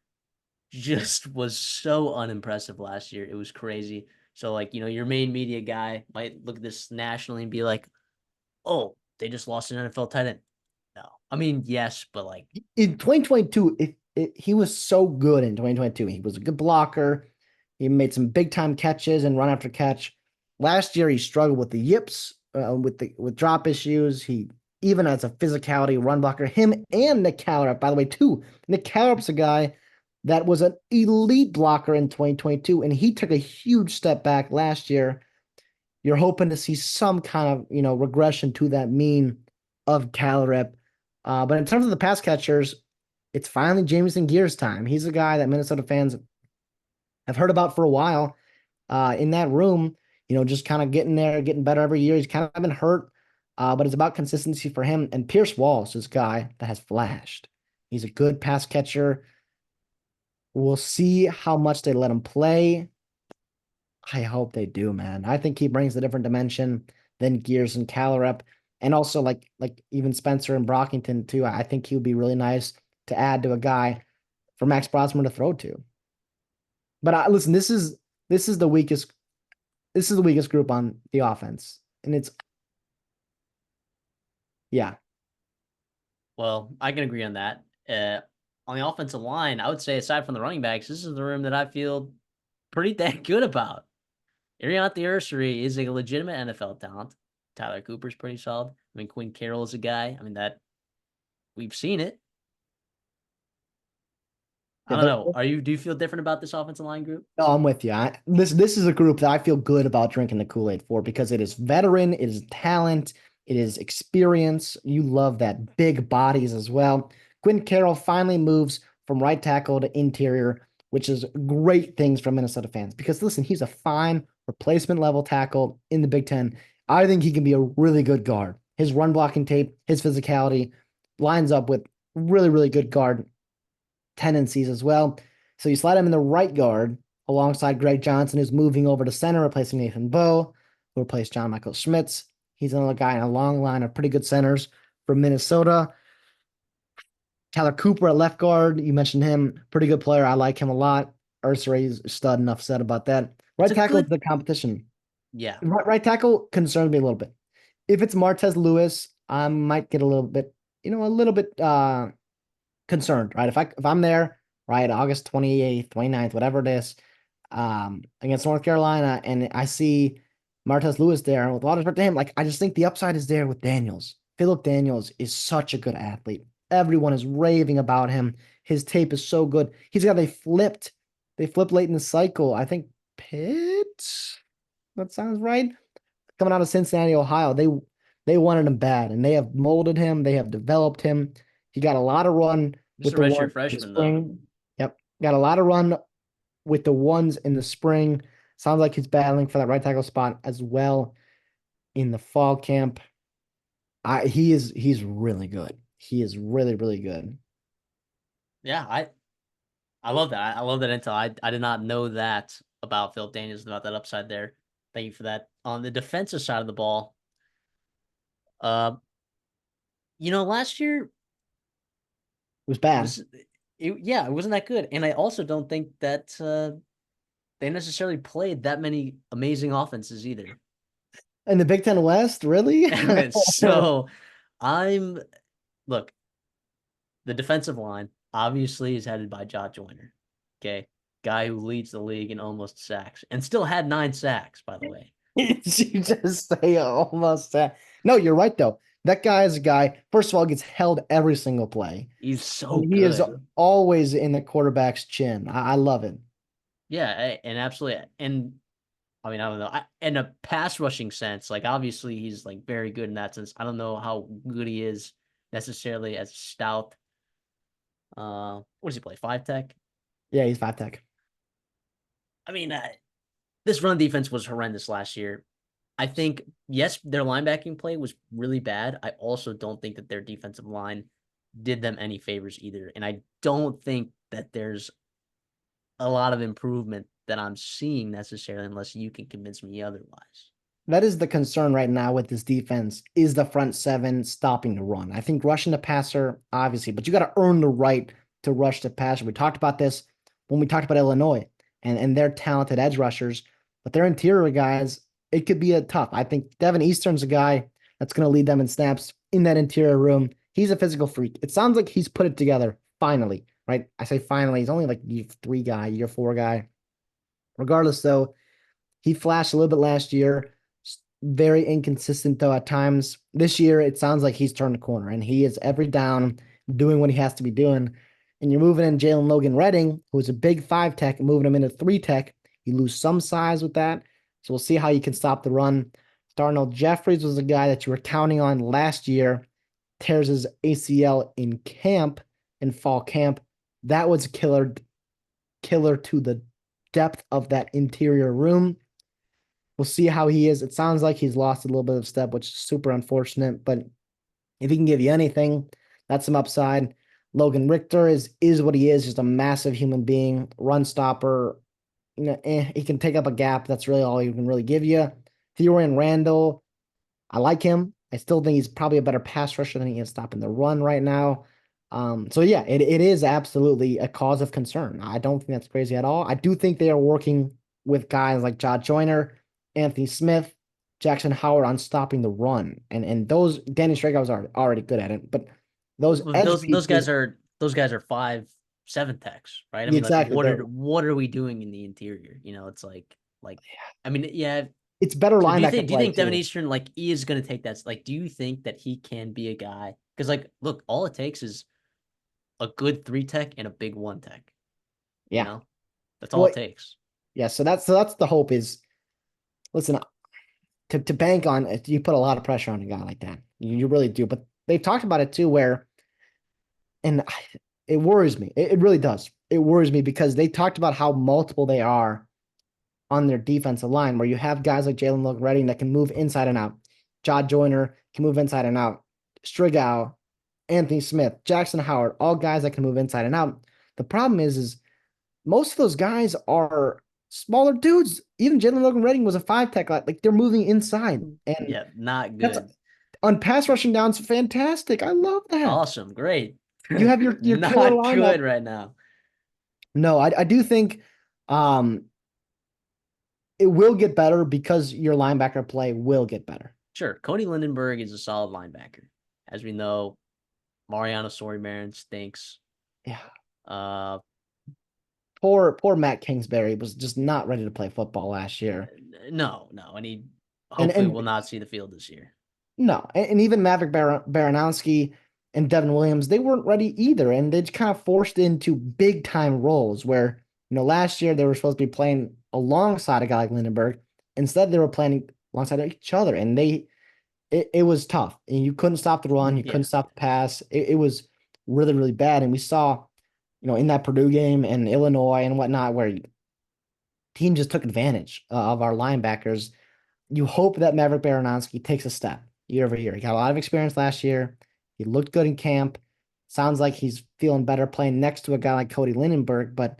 just was so unimpressive last year. It was crazy. So like, your main media guy might look at this nationally and be like, oh, they just lost an NFL tight end. No. I mean, yes, but like in 2022, he was so good in 2022. He was a good blocker. He made some big time catches and run after catch. Last year, he struggled with the yips, with drop issues. He even as a physicality run blocker. Him and Nick Callerup, by the way, too. Nick Callerup's a guy that was an elite blocker in 2022, and he took a huge step back last year. You're hoping to see some kind of regression to that mean of Callerup. But in terms of the pass catchers, it's finally Jameson Gears time. He's a guy that Minnesota fans have heard about for a while. In that room, just kind of getting there, getting better every year. He's kind of been hurt, but it's about consistency for him. And Pierce Walsh is a guy that has flashed. He's a good pass catcher. We'll see how much they let him play. I hope they do, man. I think he brings a different dimension than Gears and Callerup. And also like even Spencer and Brockington too. I think he would be really nice to add to a guy for Max Brosmer to throw to. But listen, this is the weakest group on the offense. And it's yeah. Well, I can agree on that. On the offensive line, I would say aside from the running backs, this is the room that I feel pretty dang good about. Ariante Ursary is a legitimate NFL talent. Tyler Cooper's pretty solid. I mean, Quinn Carroll is a guy. I mean, that we've seen it. I don't know. Do you feel different about this offensive line group? No, I'm with you. This is a group that I feel good about drinking the Kool-Aid for because it is veteran, it is talent, It is experience. You love that big bodies as well. Quinn Carroll finally moves from right tackle to interior, which is great things for Minnesota fans because listen, he's a fine replacement level tackle in the Big Ten. I think he can be a really good guard. His run blocking tape, his physicality lines up with really, really good guard tendencies as well. So you slide him in the right guard alongside Greg Johnson, who's moving over to center, replacing Nathan Bowe, who replaced John Michael Schmitz. He's another guy in a long line of pretty good centers from Minnesota. Tyler Cooper at left guard. You mentioned him. Pretty good player. I like him a lot. Ursare's stud. Enough said about that. It's Right a tackle is good, the competition. yeah. Right tackle concerns me a little bit. If it's Martez Lewis, I might get a little bit, a little bit concerned, right? If I'm there, right, August 28th, 29th, whatever it is, against North Carolina, and I see Martez Lewis there, and with a lot of respect to him, like I just think the upside is there with Daniels. Philip Daniels is such a good athlete. Everyone is raving about him. His tape is so good. He's got they flipped late in the cycle. I think Pitt. That sounds right. Coming out of Cincinnati, Ohio, they wanted him bad, and they have molded him. They have developed him. He got a lot of run Just with a the one redshirt in the freshman though. spring. Yep, got a lot of run with the ones in the spring. Sounds like he's battling for that right tackle spot as well in the fall camp. He's really good. He is really, really good. Yeah, I love that. I love that intel. I did not know that about Phil Daniels, about that upside there. Thank you for that. On the defensive side of the ball, uh, last year It was bad. was yeah, it wasn't that good. And I also don't think that they necessarily played that many amazing offenses either. In the Big Ten West, really? So I'm look, the defensive line obviously is headed by Josh Joyner. Okay. Guy who leads the league in almost sacks and still had 9 sacks, by the way. You just say almost that. No, you're right though. That guy is a guy, first of all, gets held every single play. He's so And he is good. always in the quarterback's chin. I love it. Yeah, and absolutely. And I mean, I don't know. In a pass rushing sense, like obviously he's like very good in that sense. I don't know how good he is necessarily as stout. What does he play? 5 tech. Yeah, he's 5 tech. I mean, this run defense was horrendous last year. I think yes, their linebacking play was really bad. I also don't think that their defensive line did them any favors either, and I don't think that there's a lot of improvement that I'm seeing necessarily, unless you can convince me otherwise. That is the concern right now with this defense is the front seven stopping the run. I think rushing the passer, obviously, but you got to earn the right to rush the passer. We talked about this when we talked about Illinois and their talented edge rushers, but their interior guys, it could be a tough. I think Devin Eastern's a guy that's going to lead them in snaps in that interior room. He's a physical freak. It sounds like he's put it together finally, right? I say finally. He's only like year 3 guy, year 4 guy. Regardless, though, he flashed a little bit last year. Very inconsistent though at times. This year, it sounds like he's turned the corner and he is every down doing what he has to be doing. And you're moving in Jalen Logan Redding, who's a big 5 tech, moving him into 3 tech. You lose some size with that. So we'll see how you can stop the run. Darnell Jeffries was a guy that you were counting on last year, tears his ACL in fall camp. That was killer to the depth of that interior room. We'll see how he is. It sounds like he's lost a little bit of step, which is super unfortunate. But if he can give you anything, that's some upside. Logan Richter is what he is, just a massive human being, run stopper. He can take up a gap. That's really all he can really give you. Theorian Randall, I like him. I still think he's probably a better pass rusher than he is stopping the run right now. So yeah, it is absolutely a cause of concern. I don't think that's crazy at all. I do think they are working with guys like Josh Joyner, Anthony Smith, Jackson Howard on stopping the run. And those Danny Strager was already good at it, but those edge Those pieces, guys are 5-7 techs, right? I mean, like exactly. what are we doing in the interior? It's like I mean, yeah. It's better So do you linebacker think play Devin too. Eastern like is gonna take that? Like, do you think that he can be a guy? Because like, look, all it takes is a good 3 tech and a big 1 tech. You Yeah. know, that's all Well, it takes. yeah. So that's the hope is. Listen, to bank on it, you put a lot of pressure on a guy like that. You really do. But they've talked about it too, where and it worries me. It really does. It worries me because they talked about how multiple they are on their defensive line, where you have guys like Jalen Logan Redding that can move inside and out. Jod Joyner can move inside and out. Strigow, Anthony Smith, Jackson Howard, all guys that can move inside and out. The problem is most of those guys are smaller dudes. Even Jalen Logan Redding was a 5 tech. Like they're moving inside. And Yeah, not that's good. on pass rushing downs, fantastic. I love that. Awesome, great. You have your killer Not lineup. good right now. No, I do think um it will get better because your linebacker play will get better. Sure, Cody Lindenberg is a solid linebacker. As we know, Mariano Sori stinks. Yeah. Uh, Poor Matt Kingsbury was just not ready to play football last year. no, and he And hopefully and will not see the field this year. no, and even Maverick Baranowski and Devin Williams, they weren't ready either. And they just kind of forced into big time roles where, last year they were supposed to be playing alongside a guy like Lindenberg. Instead, they were playing alongside each other. And it was tough. And you couldn't stop the run, you Yeah, couldn't stop the pass. It was really, really bad. And we saw, in that Purdue game and Illinois and whatnot, where team just took advantage of our linebackers. You hope that Maverick Baranowski takes a step year over year. He got a lot of experience last year. He looked good in camp. Sounds like he's feeling better playing next to a guy like Cody Lindenberg. But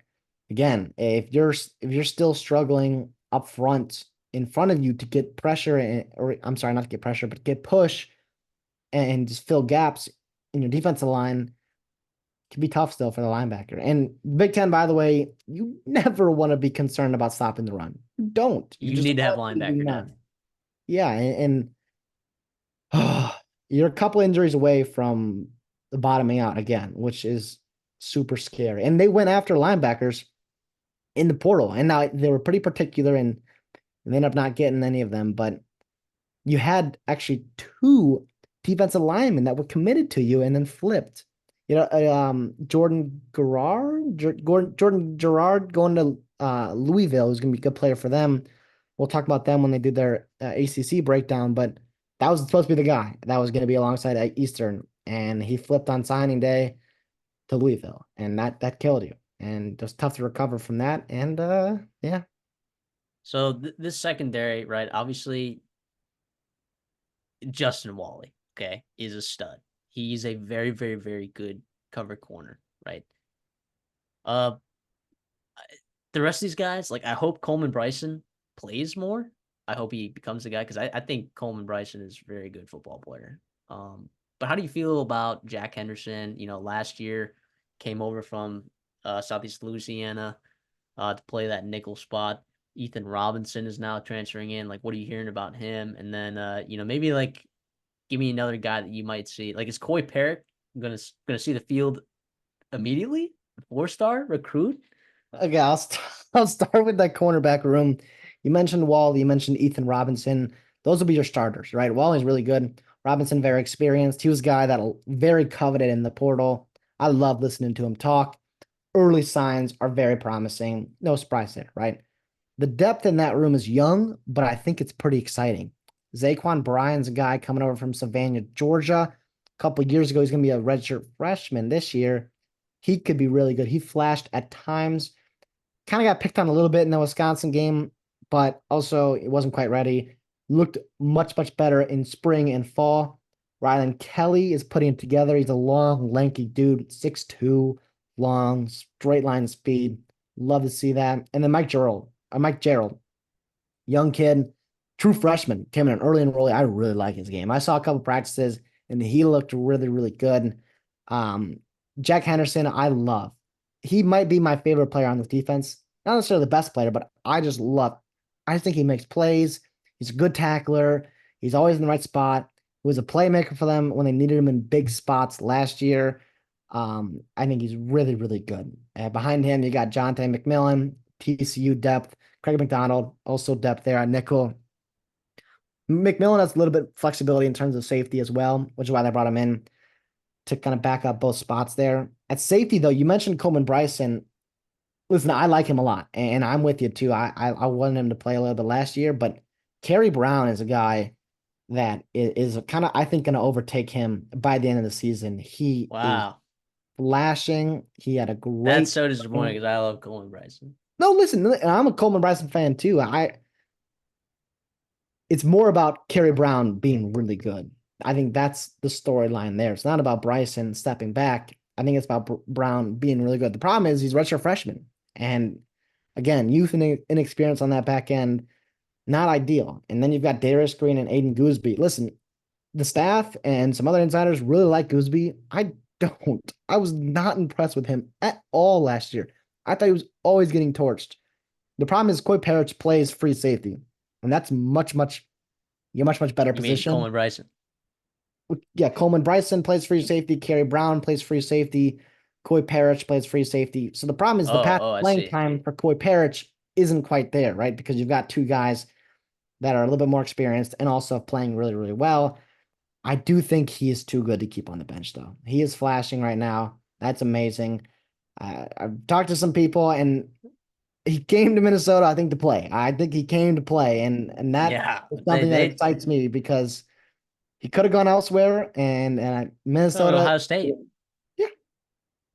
again, if you're still struggling up front in front of you to get pressure or I'm sorry, not to get pressure, but get push and just fill gaps in your defensive line, can be tough still for the linebacker. And Big Ten, by the way, you never want to be concerned about stopping the run. You don't. You you just need to have absolutely do linebacker not. depth. Yeah, and you're a couple injuries away from the bottoming out again, which is super scary. And they went after linebackers in the portal, and now they were pretty particular and they ended up not getting any of them. But you had actually two defensive linemen that were committed to you and then flipped. Jordan Gerard going to Louisville, who's going to be a good player for them. We'll talk about them when they do their ACC breakdown, but that was supposed to be the guy that was going to be alongside Eastern, and he flipped on signing day to Louisville, and that killed you. And it was tough to recover from that. And yeah, So this secondary, right? Obviously, Justin Wally, okay, is a stud. He's a very, very, very good cover corner, right? Uh, the rest of these guys, like I hope Coleman Bryson plays more. I hope he becomes the guy because I think Coleman Bryson is a very good football player. But how do you feel about Jack Henderson? Last year came over from Southeast Louisiana to play that nickel spot. Ethan Robinson is now transferring in. Like, what are you hearing about him? And then, maybe like give me another guy that you might see. Like, is Coy Parrott gonna see the field immediately? 4-star recruit? okay, I'll start with that cornerback room. You mentioned Wall, you mentioned Ethan Robinson. Those will be your starters, right? Wally's really good. Robinson, very experienced. He was a guy that very coveted in the portal. I love listening to him talk. Early signs are very promising. No surprise there, right? The depth in that room is young, but I think it's pretty exciting. Zaquan Bryan's a guy coming over from Savannah, Georgia. A couple of years ago, he's going to be a redshirt freshman this year. He could be really good. He flashed at times, kind of got picked on a little bit in the Wisconsin game, but also it wasn't quite ready. Looked much, much better in spring and fall. Rylan Kelly is putting it together. He's a long, lanky dude, 6'2", long, straight line speed. Love to see that. And then Mike Gerald, young kid, true freshman, came in early and early. I really like his game. I saw a couple practices and he looked really, really good. Um, Jack Henderson, I love. He might be my favorite player on the defense. Not necessarily the best player, but I just love. I think he makes plays. He's a good tackler. He's always in the right spot. He was a playmaker for them when they needed him in big spots last year. I think he's really, really good. Behind him, you got Jonte McMillan, TCU depth. Craig McDonald, also depth there at nickel. McMillan has a little bit of flexibility in terms of safety as well, which is why they brought him in to kind of back up both spots there. At safety, though, you mentioned Coleman Bryson. Listen, I like him a lot, and I'm with you too. I wanted him to play a little bit last year, but Kerry Brown is a guy that is kind of, I think, going to overtake him by the end of the season. He is Wow. flashing. He had a That's great so disappointing spring. because I love Coleman Bryson. No, listen, I'm a Coleman Bryson fan too. It's more about Kerry Brown being really good. I think that's the storyline there. It's not about Bryson stepping back. I think it's about Brown being really good. The problem is he's redshirt freshman, and again, youth and inexperience on that back end, not ideal. And then you've got Darius Green and Aiden Gooseby. Listen, the staff and some other insiders really like Gooseby. I don't. I was not impressed with him at all last year. I thought he was always getting torched. The problem is Coy Parrish plays free safety, and that's much better You mean position. Coleman Bryson? Yeah, Coleman Bryson plays free safety. Kerry Brown plays free safety. Coy Parrish plays free safety. So the problem is the Oh, path oh, I playing see. time for Coy Parrish isn't quite there, right? Because you've got two guys that are a little bit more experienced and also playing really, really well. I do think he is too good to keep on the bench, though. He is flashing right now. That's amazing. I've talked to some people, and he came to Minnesota, I think, to play. I think he came to play, and that Yeah, is they something that they excites me because he could have gone elsewhere, and oh, Minnesota, Ohio State. yeah,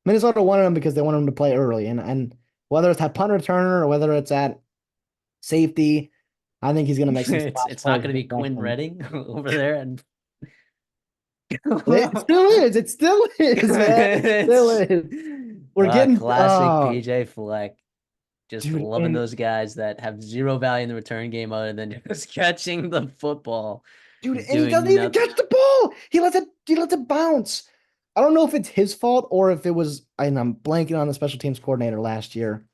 Minnesota wanted him because they wanted him to play early, and whether it's at punt returner or whether it's at safety, I think he's going to make some It's splash it's not plays going to be with Quinn Bryson. Redding over there, and It still is. It still is, man. It still it's is. We're getting, classic PJ Fleck. Just dude, loving and those guys that have zero value in the return game other than just catching the football, dude, and he doesn't doing even nothing. catch the ball. He lets it bounce. I don't know if it's his fault or if it was, and I'm blanking on the special teams coordinator last year.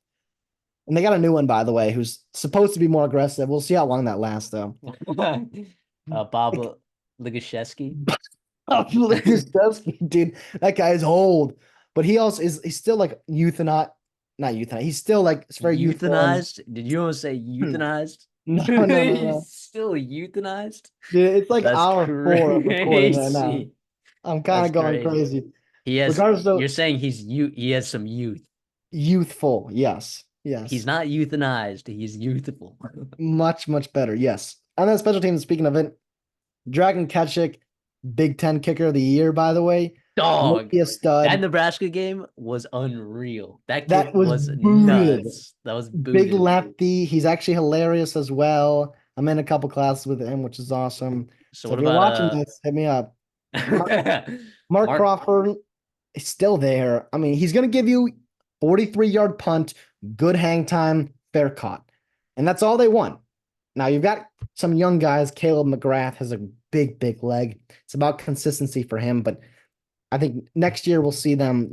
And they got a new one, by the way, who's supposed to be more aggressive. We'll see how long that lasts, though. Bob Like, Ligashevsky. dude, that guy is old, but he also is. He's still like not euthanized. He's still like it's very youthful and Euthanized? Did you almost say no, euthanized? no. He's still euthanized? Dude, it's like That's hour 4 of recording right now. crazy. I'm kind That's of going crazy. crazy. Regardless of You're saying he has some youth. youthful, yes, He's yes, not euthanized, he's youthful. much better, yes. And then special teams. Speaking of it, Dragon Ketchik, Big Ten Kicker of the Year, by the way, Dog. maybe a That stud. Nebraska game was unreal. That That kid was was booted. nuts. That was Big booted. lefty. He's actually hilarious as well. I'm in a couple classes with him, which is awesome. So So what if you're about watching this, hit me up. Mark Mark? Crawford is still there. I mean, he's going to give you 43-yard punt, good hang time, fair caught. And that's all they want. Now you've got some young guys. Caleb McGrath has a big leg. It's about consistency for him, but I think next year we'll see them,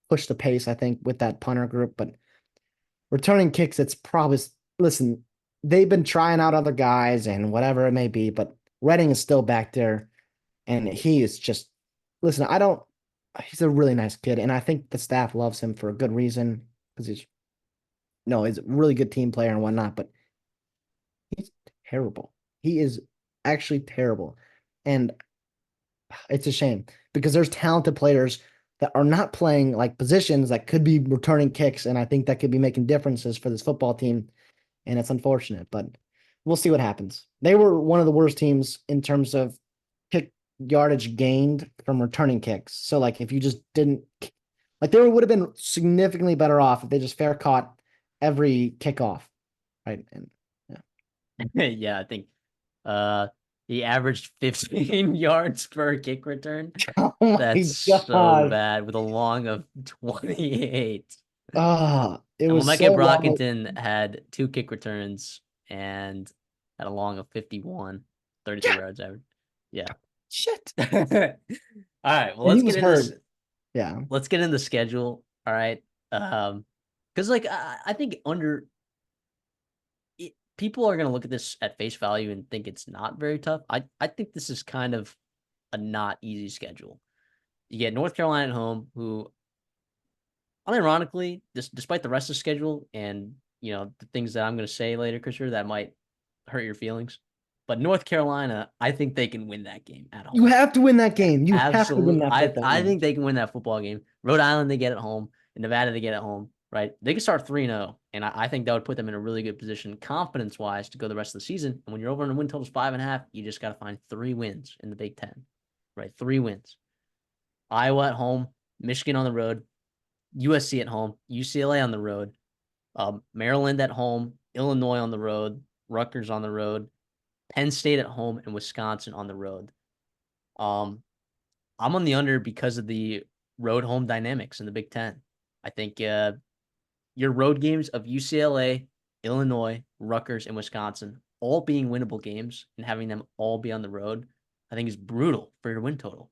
push the pace, I think, with that punter group. But returning kicks, it's probably, listen, they've been trying out other guys and whatever it may be, but Redding is still back there. And he is just, listen, he's a really nice kid. And I think the staff loves him for a good reason because he's a really good team player and whatnot, but he's terrible. He is actually terrible. And it's a shame because there's talented players that are not playing like positions that could be returning kicks. And I think that could be making differences for this football team. And it's unfortunate, but we'll see what happens. They were one of the worst teams in terms of kick yardage gained from returning kicks. So like if you just didn't like they would have been significantly better off if they just fair caught every kickoff. Right. And Yeah, I think he averaged 15 yards per kick return. oh my That's so God. bad with a long of 28. It And well, was Micah so long. Brockington had 2 kick returns and had a long of 51, 33 Yeah, yards average. Yeah. shit. All right. Well, And he was hurt. Yeah. let's get into the schedule. All right. Because like I think people are gonna look at this at face value and think it's not very tough. I think this is kind of a not easy schedule. You get North Carolina at home, who unironically, despite the rest of the schedule and the things that I'm going to say later, Christopher, that might hurt your feelings. But North Carolina, I think they can win that game at You home. have to win that game. You have to win Absolutely, that I football I game. think they can win that football game. Rhode Island, they get at home. In Nevada, they get at home. right? They could start 3-0, and I think that would put them in a really good position confidence wise to go the rest of the season. And when you're over in the win totals 5.5, you just got to find 3 wins in the Big Ten, right? 3 wins. Iowa at home, Michigan on the road, USC at home, UCLA on the road, Maryland at home, Illinois on the road, Rutgers on the road, Penn State at home, and Wisconsin on the road. Um, I'm on the under because of the road home dynamics in the Big Ten. I think your road games of UCLA, Illinois, Rutgers, and Wisconsin all being winnable games and having them all be on the road, I think is brutal for your win total,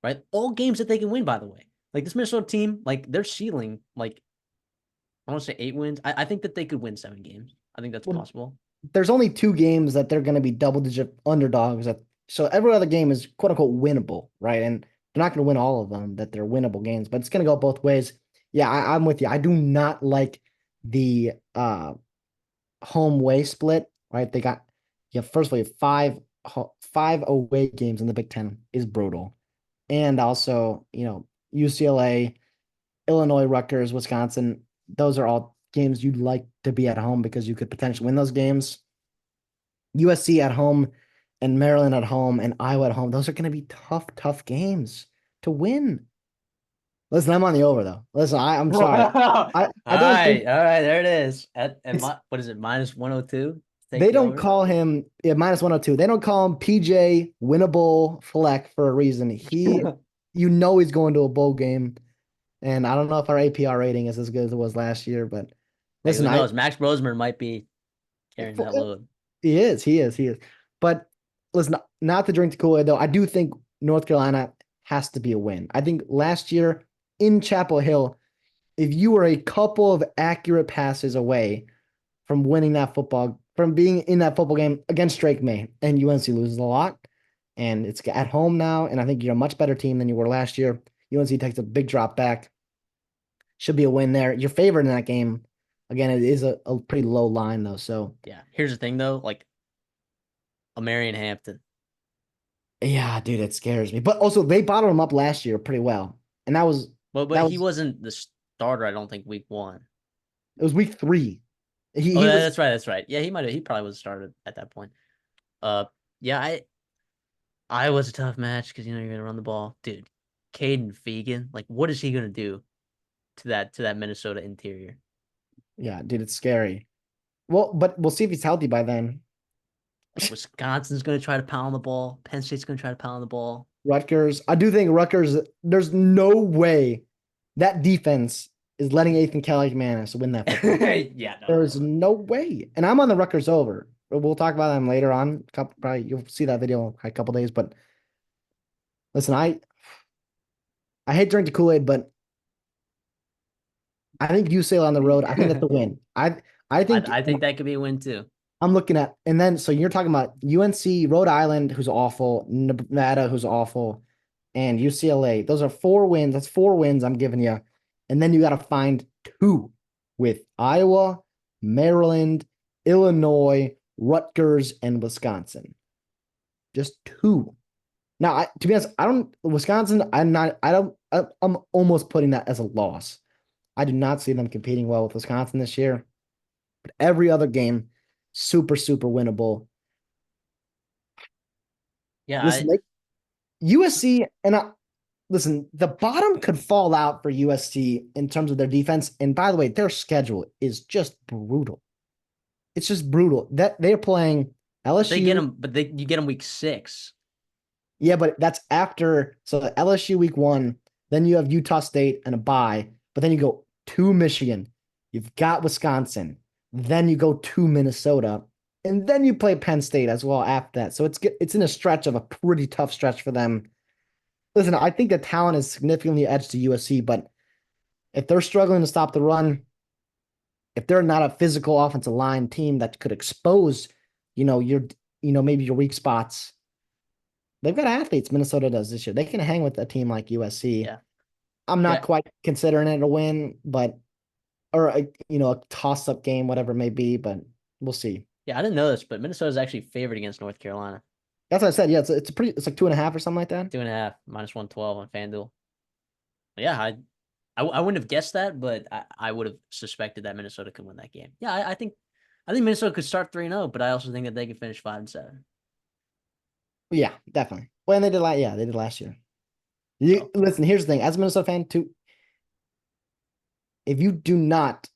right? All games that they can win, by the way. Like this Minnesota team, like their ceiling, like I want to say 8 wins. I think that they could win 7 games. I think that's Well, possible. there's only 2 games that they're going to be double-digit underdogs. So every other game is quote unquote winnable, right? And they're not going to win all of them. That they're winnable games, but it's going to go both ways. Yeah, I'm with you. I do not like the home way split. Right? They got first of all, you have five away games in the Big Ten is brutal, and also UCLA, Illinois, Rutgers, Wisconsin. Those are all games you'd like to be at home because you could potentially win those games. USC at home and Maryland at home and Iowa at home. Those are going to be tough, tough games to win. Listen, I'm on the over though. Listen, I'm sorry. all I don't think right, all right, there it is. At it's what is it, minus 102? Take they the don't over. call him minus 102. They don't call him PJ winnable Fleck for a reason. He's going to a bowl game. And I don't know if our APR rating is as good as it was last year, but Hey, listen, who knows? Max Brosmer might be carrying that for- load. he is. But listen, not to drink the Kool-Aid though, I do think North Carolina has to be a win. I think last year in Chapel Hill, if you were a couple of accurate passes away from from being in that football game against Drake May, and UNC loses a lot, and it's at home now, and I think you're a much better team than you were last year. UNC takes a big drop back. Should be a win there. You're favored in that game. Again, it is a pretty low line though. So Yeah. Here's the thing though, like a Marion Hampton. yeah, dude, it scares me. But also they bottled him up last year pretty well. And But that he was wasn't the starter, I don't think, week 1. it was week 3. Oh, He was that's right, that's right. Yeah, he probably was started at that point. Uh yeah, I was a tough match because you're gonna run the ball. Dude, Caden Fegan, like what is he gonna do to that Minnesota interior? yeah, dude, it's scary. Well, but we'll see if he's healthy by then. Like Wisconsin's gonna try to pound the ball. Penn State's gonna try to pound the ball. Rutgers, I do think Rutgers, there's no way that defense is letting Ethan Kelly-McManus win that football. Yeah, no, There no, is no. no way. And I'm on the Rutgers over. We'll talk about them later on. Probably you'll see that video in a couple days. But listen, I hate to drink the Kool-Aid, but I think UCLA on the road. I think that's the win. I think I think that could be a win too. I'm looking at, and then so you're talking about UNC, Rhode Island, who's awful, Nevada, who's awful, and UCLA. Those are 4 wins. That's 4 wins I'm giving you. And then you got to find 2 with Iowa, Maryland, Illinois, Rutgers, and Wisconsin. Just 2. Now, to be honest, I don't Wisconsin. I'm almost putting that as a loss. I do not see them competing well with Wisconsin this year. But every other game, super, super winnable. Yeah, Listen, USC listen, the bottom could fall out for USC in terms of their defense. And by the way, their schedule is just brutal. It's just brutal. That they're playing they get LSU. him, but you get him week 6. Yeah, but that's after. So LSU week 1, then you have Utah State and a bye, but then you go to Michigan. You've got Wisconsin. Then you go to Minnesota, and then you play Penn State as well after that. So it's in a stretch of a pretty tough stretch for them. Listen, I think the talent is significantly edged to USC, but if they're struggling to stop the run, if they're not a physical offensive line team that could expose, maybe your weak spots, they've got athletes. Minnesota does this year. They can hang with a team like USC. Yeah. I'm not Yeah. quite considering it a win, or a toss-up game, whatever it may be, but we'll see. Yeah, I didn't know this, but Minnesota's actually favored against North Carolina. That's what I said. Yeah, it's like 2.5 or something like that. 2.5, minus 112 on FanDuel. Yeah, I wouldn't have guessed that, but I would have suspected that Minnesota could win that game. Yeah, I think Minnesota could start 3-0, but I also think that they could finish 5-7. Yeah, definitely. When they did last, yeah, they did last year. You So listen. Here's the thing: as a Minnesota fan, too, if you do not,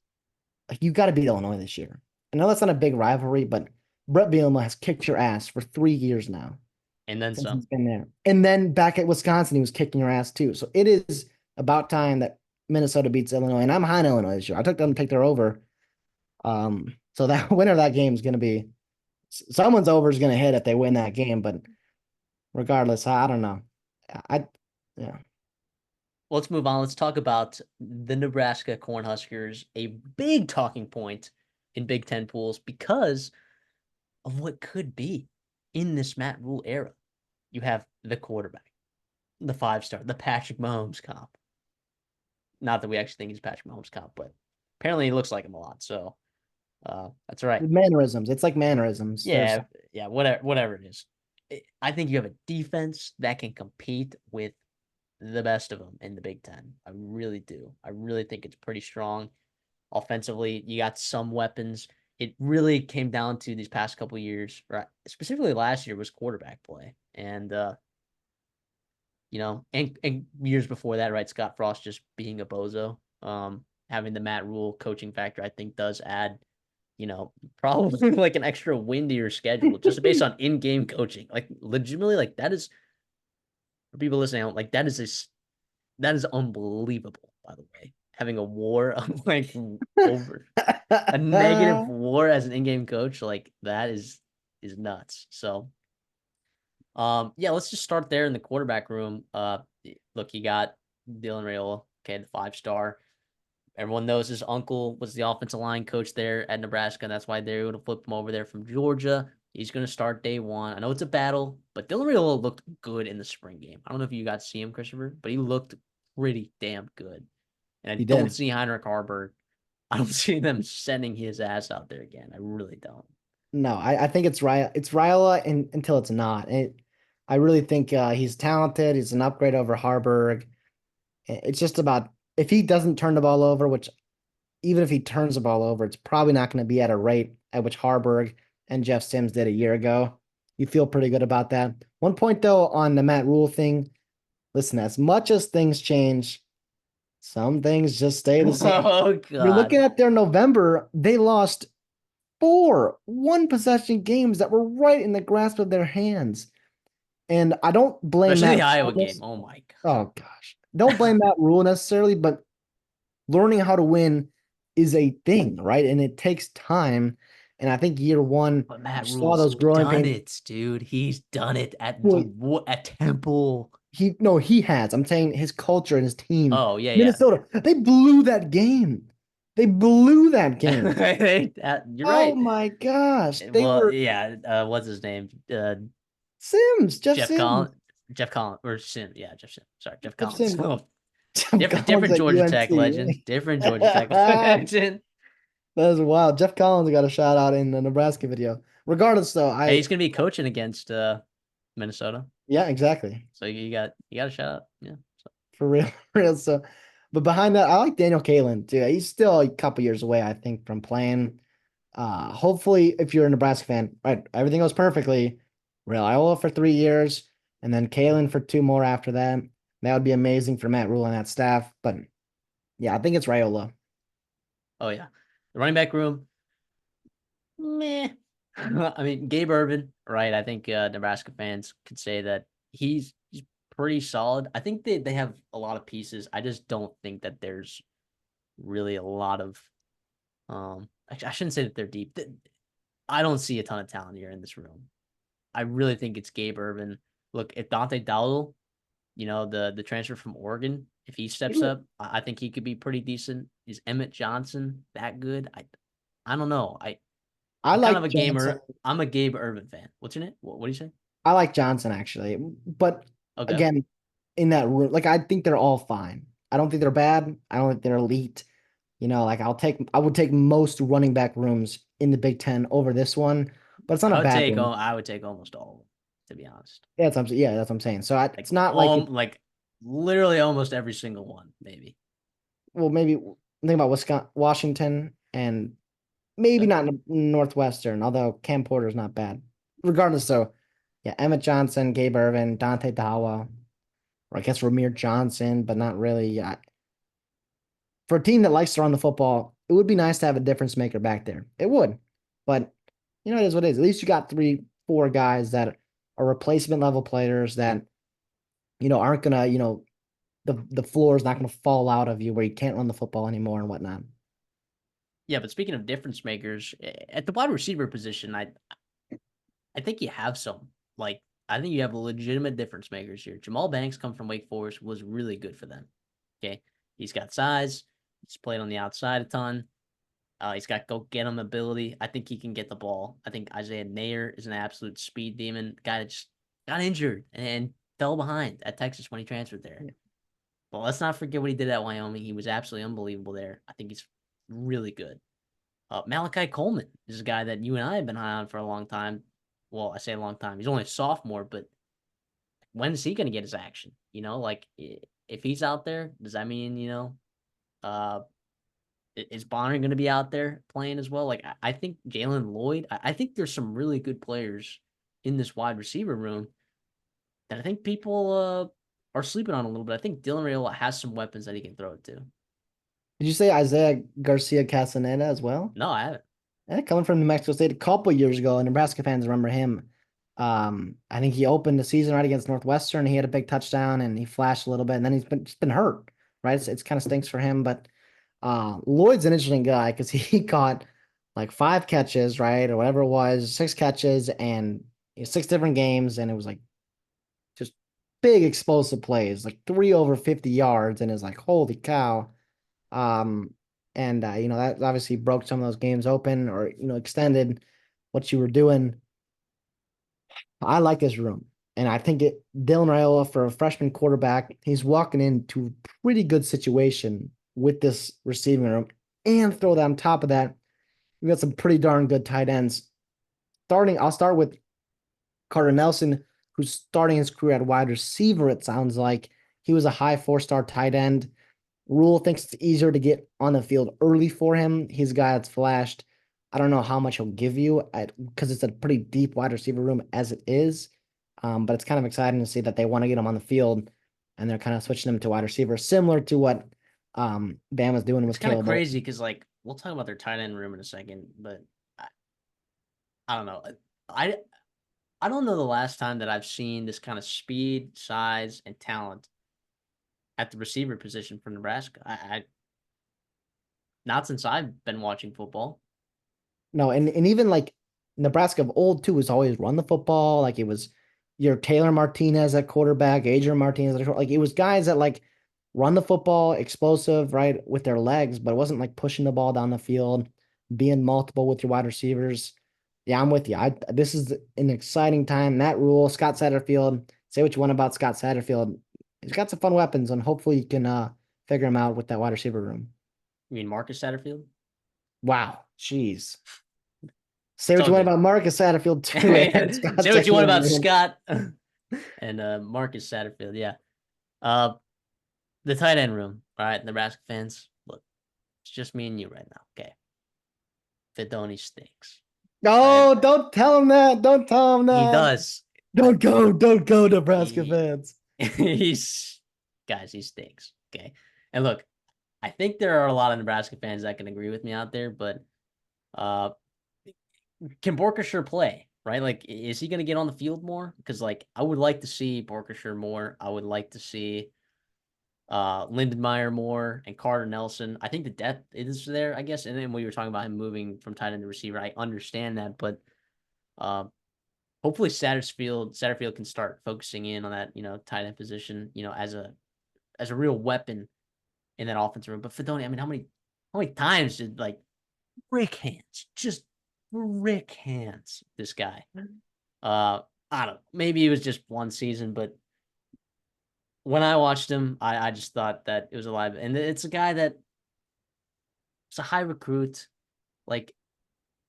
like, you got to beat Illinois this year. I know that's not a big rivalry, but Brett Bielema has kicked your ass for 3 years now and then since some. he's been there. And then back at Wisconsin, he was kicking your ass too. So it is about time that Minnesota beats Illinois. And I'm high on Illinois this year. I took them to take their over. So that winner of that game is going to be someone's over is going to hit if they win that game. But regardless, I don't know. I yeah. Let's move on. Let's talk about the Nebraska Cornhuskers, a big talking point in Big Ten pools because of what could be in this Matt Rule era. You have the quarterback, the 5-star, the Patrick Mahomes comp. Not that we actually think he's Patrick Mahomes comp, but apparently he looks like him a lot. So that's all right. Mannerisms. It's like mannerisms. There's Yeah, yeah, whatever it is. I think you have a defense that can compete with the best of them in the Big Ten. I really do. I really think it's pretty strong. Offensively, you got some weapons. It really came down to these past couple of years, right? Specifically last year was quarterback play. And and years before that, right? Scott Frost just being a bozo. Having the Matt Rule coaching factor, I think, does add, probably like an extra win to your schedule just based on in-game coaching. Like legitimately, like that is for people listening, like that is unbelievable, by the way. Having a war of like over a negative war as an in-game coach, like that is nuts. So yeah, let's just start there in the quarterback room. Look, you got Dylan Raiola, okay, the 5-star. Everyone knows his uncle was the offensive line coach there at Nebraska, and that's why they were able to flip him over there from Georgia. He's going to start day one. I know it's a battle, but Dylan Raiola looked good in the spring game. I don't know if you got to see him, Christopher, but he looked pretty damn good. And I He don't did. see Heinrich Harburg. I don't see them sending his ass out there again. I really don't. No, I think it's Riola until it's not. I really think he's talented. He's an upgrade over Harburg. It's just about if he doesn't turn the ball over, which even if he turns the ball over, it's probably not going to be at a rate at which Harburg and Jeff Sims did a year ago. You feel pretty good about that. One point though on the Matt Rule thing, listen, as much as things change, some things just stay the same. Oh You're looking God. at their November, they lost four one possession games that were right in the grasp of their hands. And I don't blame Especially Matt the Rule Iowa on game. this. Oh my Oh gosh. Don't blame Matt Rule necessarily, but learning how to win is a thing, right? And it takes time. And I think year one, But you Matt saw Rule's those growing done pains. it, dude. He's done it Well, at Temple. he no, he has. I'm saying his culture and his team. Oh yeah, yeah. Minnesota, they blew that game. They blew that game. You're Oh right. my gosh. They Well, were yeah. What's his name? Sims, Jeff Jeff Sims. Collins. Jeff Collins or Sim? Yeah, Jeff Sim. Sorry, Jeff Jeff Collins. Sims. Jeff Collins Different at Georgia Tech legend. UNC. Different Georgia Tech That legend. was wild. Jeff Collins got a shout out in the Nebraska video. Regardless, though, Hey, he's gonna be coaching against Minnesota. yeah, exactly. So you got a shout out. Yeah. So. For real, for real. So, but behind that, I like Daniel Kalen too. He's still a couple years away, I think, from playing. Hopefully, if you're a Nebraska fan, right, everything goes perfectly. Real Iowa for 3 years, and then Kalen for two more after that. That would be amazing for Matt Rule and that staff. But yeah, I think it's Raiola. Oh yeah. The running back room. Meh. I mean, Gabe Ervin, right? I think Nebraska fans could say that he's pretty solid. I think they have a lot of pieces. I just don't think that there's really a lot of I shouldn't say that they're deep. I don't see a ton of talent here in this room. I really think it's Gabe Ervin. Look, if Dante Dowdle, the transfer from Oregon, if he steps up, I think he could be pretty decent. Is Emmett Johnson that good? I don't know. I I'm kind of like a Johnson. gamer. I'm a Gabe Ervin fan. What's your name? What do you say? I like Johnson actually, but Okay. again, in that room, like I think they're all fine. I don't think they're bad. I don't think they're elite. Like I would take most running back rooms in the Big Ten over this one, but it's not a bad room. I would take almost all of them, to be honest. Yeah, that's what I'm saying. So Like it's not like like literally almost every single one, maybe. well, maybe think about Wisconsin, Washington, and maybe Okay. not Northwestern, although Cam Porter's not bad. Regardless, though, yeah, Emmett Johnson, Gabe Irvin, Dante Dawa, or I guess Ramir Johnson, but not really. Yeah. For a team that likes to run the football, it would be nice to have a difference maker back there. It would. But it is what it is. At least you got three, four guys that are replacement level players that, aren't gonna, the floor is not gonna fall out of you where you can't run the football anymore and whatnot. Yeah, but speaking of difference makers, at the wide receiver position, I think you have some. Like, I think you have legitimate difference makers here. Jamal Banks come from Wake Forest, was really good for them. Okay. He's got size. He's played on the outside a ton. He's got go get him ability. I think he can get the ball. I think Isaiah Nayer is an absolute speed demon. Guy that just got injured and fell behind at Texas when he transferred there. But let's not forget what he did at Wyoming. He was absolutely unbelievable there. I think he's really good. Malachi Coleman is a guy that you and I have been high on for a long time. Well, I say a long time. He's only a sophomore, but when is he going to get his action? Like if he's out there, does that mean uh, is Bonner going to be out there playing as well? Like I think Jalen Lloyd. I think there's some really good players in this wide receiver room that I think people are sleeping on a little bit. I think Dylan Rayola has some weapons that he can throw it to. Did you say Isaiah Garcia Castaneda as well? No, I haven't. Coming from New Mexico State a couple years ago, and Nebraska fans remember him. I think he opened the season right against Northwestern. He had a big touchdown and he flashed a little bit, and then he's been hurt. Right, it's kind of stinks for him. But Lloyd's an interesting guy because he caught like 5 catches, right, or whatever it was, 6 catches, and six different games, and it was like just big explosive plays, like three over 50 yards, and it's like holy cow. Um, and that obviously broke some of those games open, or extended what you were doing. I like this room, and I think Dylan Raiola for a freshman quarterback, he's walking into a pretty good situation with this receiving room, and throw that on top of that, we got some pretty darn good tight ends. I'll start with Carter Nelson, who's starting his career at wide receiver. It sounds like he was a high 4-star tight end. Rule thinks it's easier to get on the field early for him. He's a guy that's flashed. I don't know how much he'll give you because it's a pretty deep wide receiver room as it is. But it's kind of exciting to see that they want to get him on the field and they're kind of switching him to wide receiver, similar to what Bama's doing It's with kind of Caleb. crazy because like we'll talk about their tight end room in a second, but I, I don't know. I I don't know the last time that I've seen this kind of speed, size, and talent at the receiver position from Nebraska. I not since I've been watching football. No, and even like Nebraska of old too was always run the football. Like it was your Taylor Martinez at quarterback, Adrian Martinez at like it was guys that like run the football, explosive, right, with their legs, but it wasn't like pushing the ball down the field, being multiple with your wide receivers. Yeah, I'm with you. This is an exciting time. Matt Rule, Scott Satterfield. Say what you want about Scott Satterfield. He's got some fun weapons, and hopefully you can figure him out with that wide receiver room. You mean Marcus Satterfield? Wow, jeez. Say It's what all you want good. about Marcus Satterfield too, and Scott Say what you want Taylor, about man. Scott and Marcus Satterfield. Yeah. Uh, the tight end room. All right, Nebraska fans. Look, it's just me and you right now. Okay. Fedoni stinks. All right. No, don't tell him that. Don't tell him He that. does. Don't go, Nebraska He fans. he's guys, he stinks. Okay. And look, I think there are a lot of Nebraska fans that can agree with me out there, but uh can Borkashire play? Right? Like, is he gonna get on the field more? Because like I would like to see Borkashire more. I would like to see Lindenmeyer more and Carter Nelson. I think the depth is there, I guess. And then when you were talking about him moving from tight end to receiver, I understand that, but uh, hopefully Satterfield can start focusing in on that, tight end position, as a real weapon in that offensive room. But Fedoni, I mean, how many times did like Rick Hands just Rick Hands this guy? I don't know. Maybe it was just one season, but when I watched him, I just thought that it was alive. And it's a guy that it's a high recruit. Like,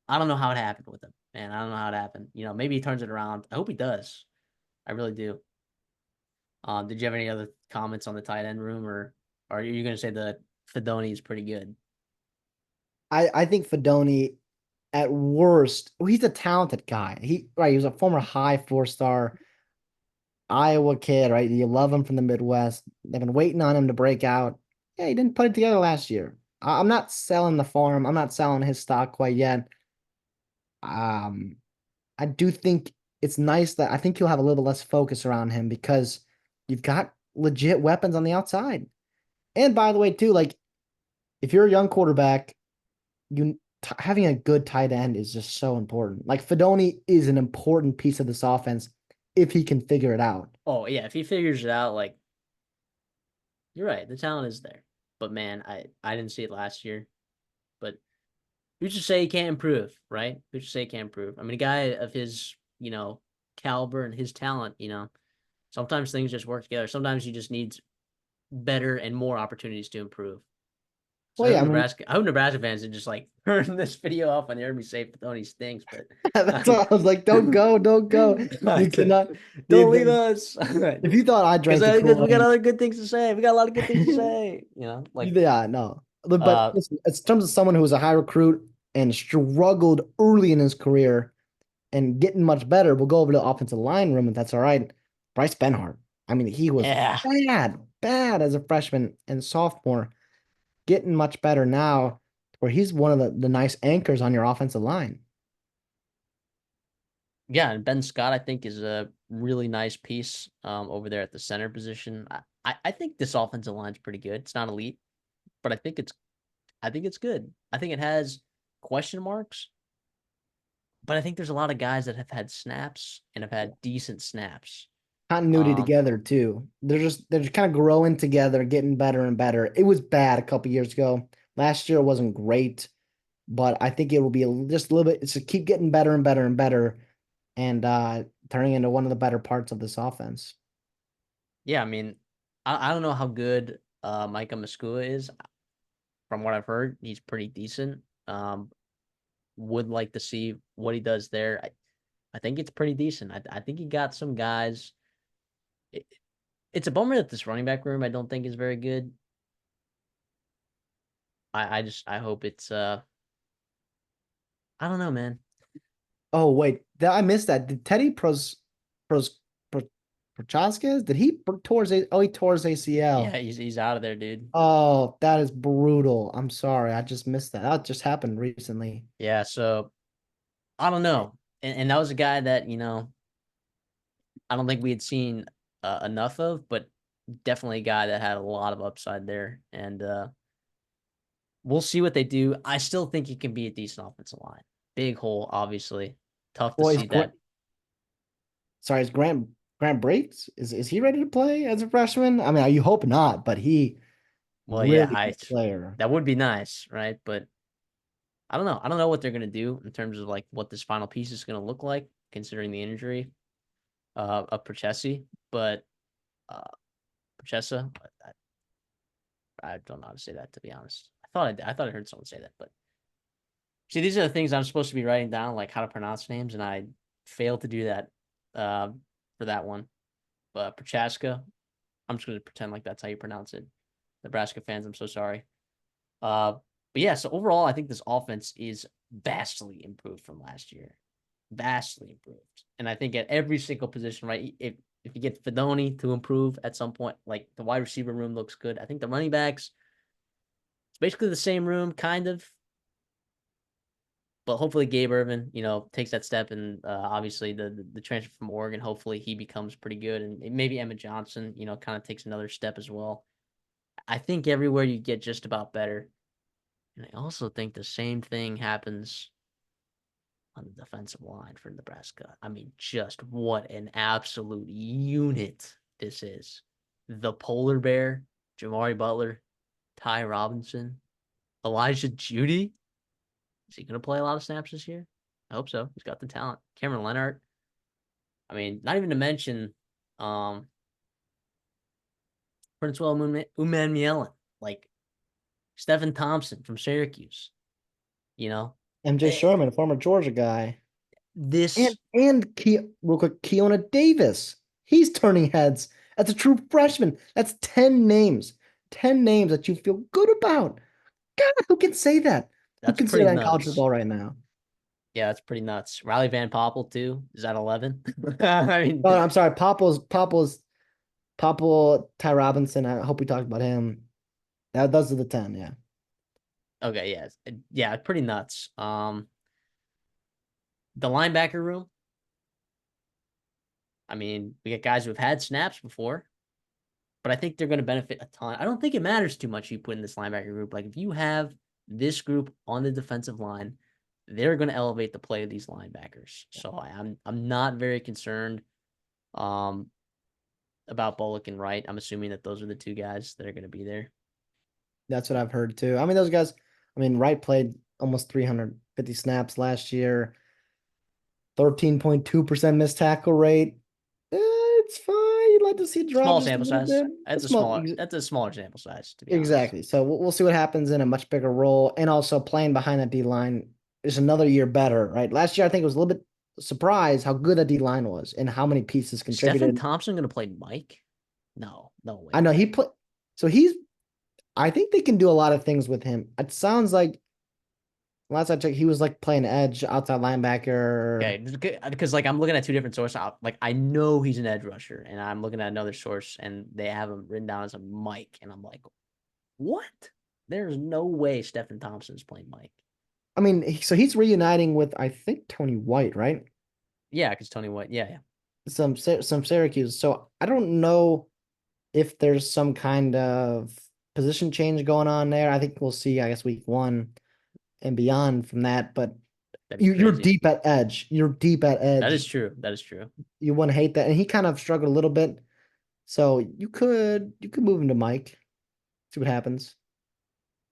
I don't know how it happened with him, man. I don't know how it happened. Maybe he turns it around. I hope he does. I really do. Did you have any other comments on the tight end room, or are you going to say the Fedoni is pretty good. I think Fedoni at worst, well, he's a talented guy. He was a former high 4-star Iowa kid, right? You love him from the Midwest. They've been waiting on him to break out. Yeah, he didn't put it together last year. I'm not selling the farm. I'm not selling his stock quite yet. Um, I do think it's nice that I think he'll have a little less focus around him because you've got legit weapons on the outside. And by the way, too, like if you're a young quarterback, having a good tight end is just so important. Like Fedoni is an important piece of this offense if he can figure it out. Oh yeah, if he figures it out, like you're right, the talent is there. But man, I didn't see it last year. But who's to say he can't improve, right? Who's to say he can't improve? I mean, a guy of his, caliber and his talent, sometimes things just work together. Sometimes you just need better and more opportunities to improve. So Well, yeah, I mean, I hope Nebraska fans did just like turn this video off and heard me say Tony stinks, but that's why I was like, don't go, don't go. You cannot. don't leave us. If you thought I Because drank the we got Kool-Aid, other good things to say. We got a lot of good things to say. Like yeah, no. But uh listen, in terms of someone who was a high recruit and struggled early in his career and getting much better, we'll go over to the offensive line room if that's all right. Bryce Benhart. I mean, he was yeah. bad as a freshman and sophomore, getting much better now, where he's one of the nice anchors on your offensive line. Yeah, and Ben Scott, I think, is a really nice piece over there at the center position. I think this offensive line's pretty good. It's not elite, but I think it's good. I think it has question marks, but I think there's a lot of guys that have had snaps and have had decent snaps. Continuity Um, together too. They're just kind of growing together, getting better and better. It was bad a couple years ago. Last year wasn't great, but I think it will be just a little bit. It's to keep getting better and better and better, and turning into one of the better parts of this offense. yeah, I mean, I don't know how good Micah Maskua is. From what I've heard, he's pretty decent. Would like to see what he does there. I think it's pretty decent. I think he got some guys. It, it's a bummer that this running back room I don't think is very good. I hope it's I don't know, man. Oh wait, I missed that. Did Teddy Pros Prochaska? Did he tore his? He tore his Yeah, ACL. he's out of there, dude. Oh, that is brutal. I'm sorry, I just missed that. That just happened recently. Yeah, so I don't know. And that was a guy that, I don't think we had seen enough of, but definitely a guy that had a lot of upside there. And we'll see what they do. I still think it can be a decent offensive line. Big hole, obviously. Tough to Well, see that. Is Grant Breaks? Is he ready to play as a freshman? I mean, you hope not, but he Well, yeah, really good player. that would be nice, right? But I don't know. I don't know what they're gonna do in terms of like what this final piece is gonna look like, considering the injury of Processi. But uh Processa, I don't know how to say that, to be honest. I thought I heard someone say that, but see, these are the things I'm supposed to be writing down, like how to pronounce names, and I failed to do that uh, for that one. But Prochaska, I'm just going to pretend like that's how you pronounce it. Nebraska fans, I'm so sorry. But yeah, so overall, I think this offense is vastly improved from last year, vastly improved. And I think at every single position, right? If you get Fedoni to improve at some point, like the wide receiver room looks good. I think the running backs, it's basically the same room, kind of. But hopefully Gabe Irvin, takes that step, and obviously the transfer from Oregon, hopefully he becomes pretty good, and maybe Emmett Johnson, kind of takes another step as well. I think everywhere you get just about better, and I also think the same thing happens on the defensive line for Nebraska. I mean, just what an absolute unit this is. The polar bear, Jamari Butler, Ty Robinson, Elijah Judy. Is he going to play a lot of snaps this year? I hope so. He's got the talent. Cameron Leonard. I mean, not even to mention um, Prince Will Umanmielen, like Stephen Thompson from Syracuse. You know, MJ Eh, Sherman, a former Georgia guy. And this real quick, Keona Davis. He's turning heads. That's a true freshman. That's 10 names. 10 names that you feel good about. God, who can say that? Who That's can say pretty that in college nuts. football right now? Yeah, that's pretty nuts. Riley Van Poppel too. Is that 11? I mean, Oh, I'm sorry. Popple, Ty Robinson. I hope we talked about him. Those are the 10, yeah. okay, yeah, yeah, pretty nuts. The linebacker room. I mean, we got guys who've had snaps before, but I think they're going to benefit a ton. I don't think it matters too much you put in this linebacker group. Like if you have this group on the defensive line, they're going to elevate the play of these linebackers. So I'm not very concerned um about Bullock and Wright. I'm assuming that those are the two guys that are going to be there. That's what I've heard too. I mean, those guys, I mean, Wright played almost 350 snaps last year, 13.2% missed tackle rate. It's fine. You'd like to see it drop Small just a sample little size. bit. That's It's small. that's a smaller sample size to be honest. Exactly. So we'll see what happens in a much bigger role. And also playing behind that D line is another year better, right? Last year, I think it was a little bit surprised how good a D line was and how many pieces Stephen contributed. Thompson going to play Mike? No, no I know way. he put, so I think they can do a lot of things with him. It sounds like last I checked, he was like playing edge, outside linebacker. Okay, because like I'm looking at two different sources. Like I know he's an edge rusher, and I'm looking at another source, and they have him written down as a Mike, and I'm like, what? There's no way Stephen Thompson's playing Mike. I mean, so he's reuniting with, I think, Tony White, right? Yeah, because Tony White. Yeah, yeah. Some Syracuse. So I don't know if there's some kind of position change going on there. I think we'll see, I guess, week one and beyond from that. But That'd be you're crazy. deep at edge. You're deep at That edge. is true. That is true. You want to hate that. And he kind of struggled a little bit. So you could move him to Mike, see what happens.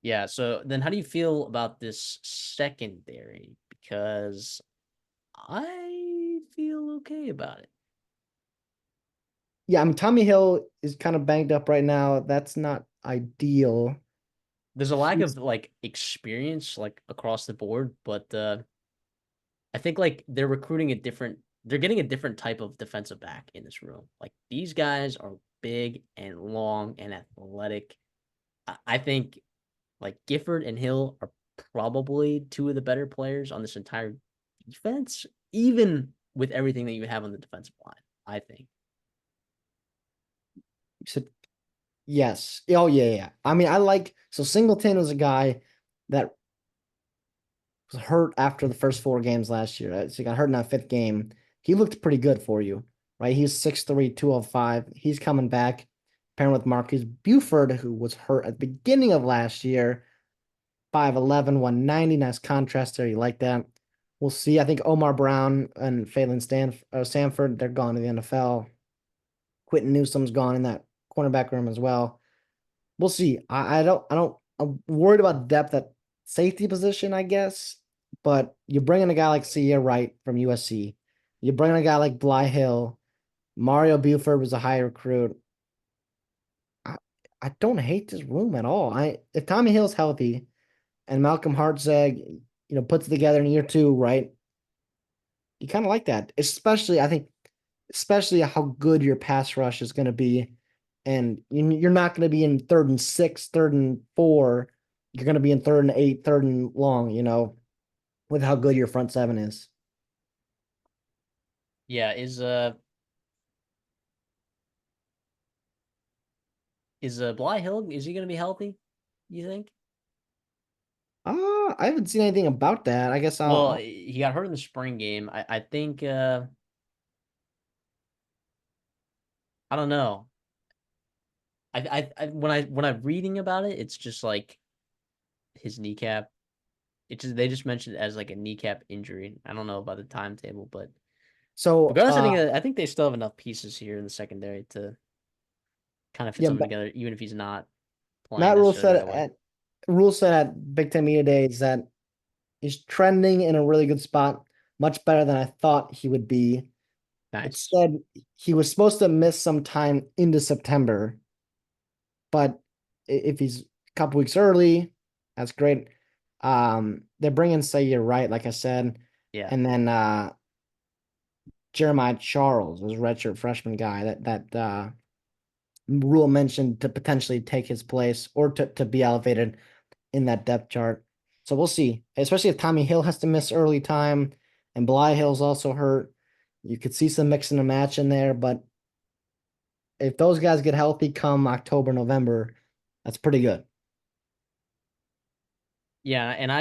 Yeah. So then, how do you feel about this secondary? Because I feel okay about it. Yeah, I mean Tommy Hill is kind of banged up right now. That's not ideal. There's a lack He's of like experience like across the board, but I think like they're recruiting a different they're getting a different type of defensive back in this room. Like these guys are big and long and athletic. I think like Gifford and Hill are probably two of the better players on this entire defense, even with everything that you have on the defensive line, I think. you said yes. Oh yeah, yeah. I mean, I like so Singleton was a guy that was hurt after the first 4 games last year. Right? So he got hurt in that fifth game. He looked pretty good for you, right? He's 6'3", 205. He's coming back, pairing with Marcus Buford, who was hurt at the beginning of last year. 5'11", 190. Nice contrast there. You like that. We'll see. I think Omar Brown and Phelan Sanford, they're gone to the NFL. Quentin Newsom's gone in that cornerback room as well. We'll see. I'm worried about depth at safety position, I guess. But you bring in a guy like Sia Wright from USC. You bring in a guy like Bly Hill. Mario Buford was a high recruit. I, I don't hate this room at all. If Tommy Hill's healthy and Malcolm Hartzeg, puts it together in year two, right? You kind of like that, especially I think, especially how good your pass rush is going to be, and you're not going to be in 3rd and 6, 3rd and 4. You're going to be in 3rd and 8, 3rd and long. With how good your front seven is. Yeah, is Bly Hill is he gonna be healthy, you think? I haven't seen anything about that. I guess Well, he got hurt in the spring game. I think I don't know. When I'm reading about it, it's just like his kneecap. They just mentioned it as like a kneecap injury. I don't know about the timetable, but so. regardless, I think they still have enough pieces here in the secondary to kind of fit Yeah, something together, even if he's not playing Matt Rule necessarily said right away. at Big Ten Media Days that he's trending in a really good spot, much better than I thought he would be. It Nice. said he was supposed to miss some time into September, but if he's a couple weeks early, that's great. They're bringing Sayer right, like I said, Yeah. and then Jeremiah Charles was a redshirt freshman guy that Rule mentioned to potentially take his place or to be elevated in that depth chart. So we'll see, especially if Tommy Hill has to miss early time and Bly Hill's also hurt. You could see some mix and a match in there, but if those guys get healthy come October, November, that's pretty good. Yeah, and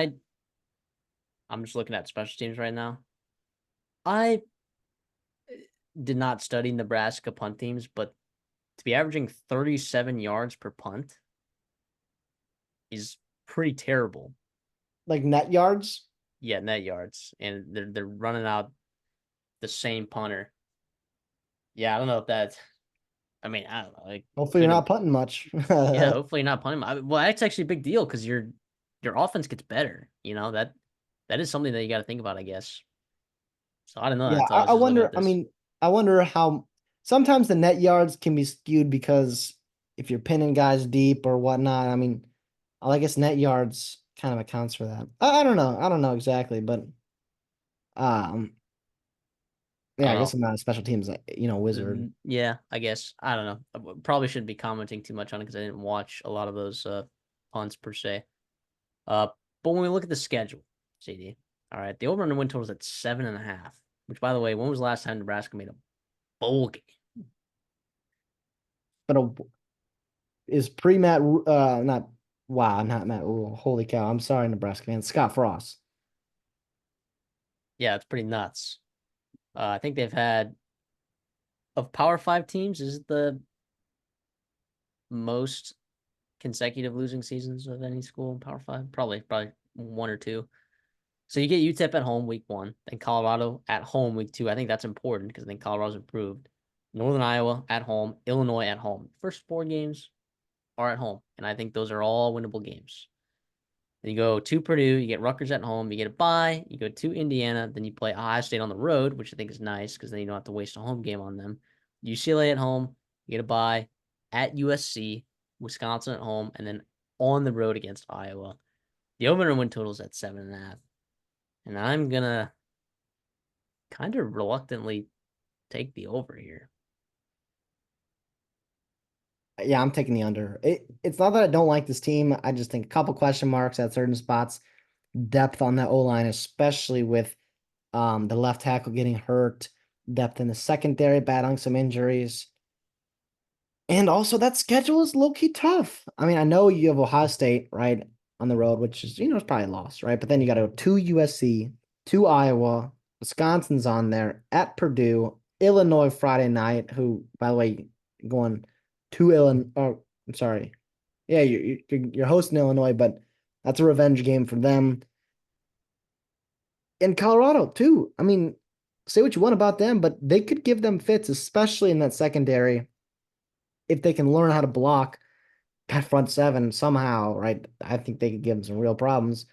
I'm just looking at special teams right now. I did not study Nebraska punt teams, but to be averaging 37 yards per punt is pretty terrible. Like net yards. Yeah, net yards, and they're running out the same punter. Yeah, I don't know if that's. I mean, I don't know. Like, Hopefully you're shouldn't. not punting much. Yeah, hopefully you're not punting. Well, that's actually a big deal because your offense gets better. That is something that you got to think about, I guess. So I don't know. Yeah, That's all. I was I just looking at wonder. I this. mean, I wonder how sometimes the net yards can be skewed because if you're pinning guys deep or whatnot. I mean, I guess net yards kind of accounts for that. I don't know. I don't know exactly, but um, I yeah, I don't guess know. I'm not a special teams, wizard. Yeah, I guess. I don't know. Probably shouldn't be commenting too much on it because I didn't watch a lot of those punts per se. Uh, but when we look at the schedule, CD, all right, the over under win total is at 7.5. Which, by the way, when was the last time Nebraska made a bowl game? But is pre Matt not wow, not Matt Rule. Holy cow! I'm sorry, Nebraska man. Scott Frost. Yeah, it's pretty nuts. I think they've had of Power Five teams. Is it the most consecutive losing seasons of any school in Power Five? Probably one or two. So you get UTEP at home week one, then Colorado at home week two. I think that's important because I think Colorado's improved. Northern Iowa at home, Illinois at home. First four games are at home, and I think those are all winnable games. Then you go to Purdue, you get Rutgers at home, you get a bye, you go to Indiana, then you play Ohio State on the road, which I think is nice because then you don't have to waste a home game on them. UCLA at home, you get a bye at USC, Wisconsin at home, and then on the road against Iowa. The over and win total is at 7.5. And I'm gonna kind of reluctantly take the over here. Yeah, I'm taking the under. It's not that I don't like this team. I just think a couple question marks at certain spots. Depth on that O line, especially with the left tackle getting hurt, depth in the secondary, battling some injuries. And also that schedule is low-key tough. I mean, I know you have Ohio State, right, on the road, which is, it's probably lost, right? But then you got to go to USC, to Iowa, Wisconsin's on there, at Purdue, Illinois Friday night, who, by the way, going to Illinois. Oh, I'm sorry. Yeah, you're hosting Illinois, but that's a revenge game for them. And Colorado, too. I mean, say what you want about them, but they could give them fits, especially in that secondary, if they can learn how to block that front seven somehow, right? I think they could give them some real problems.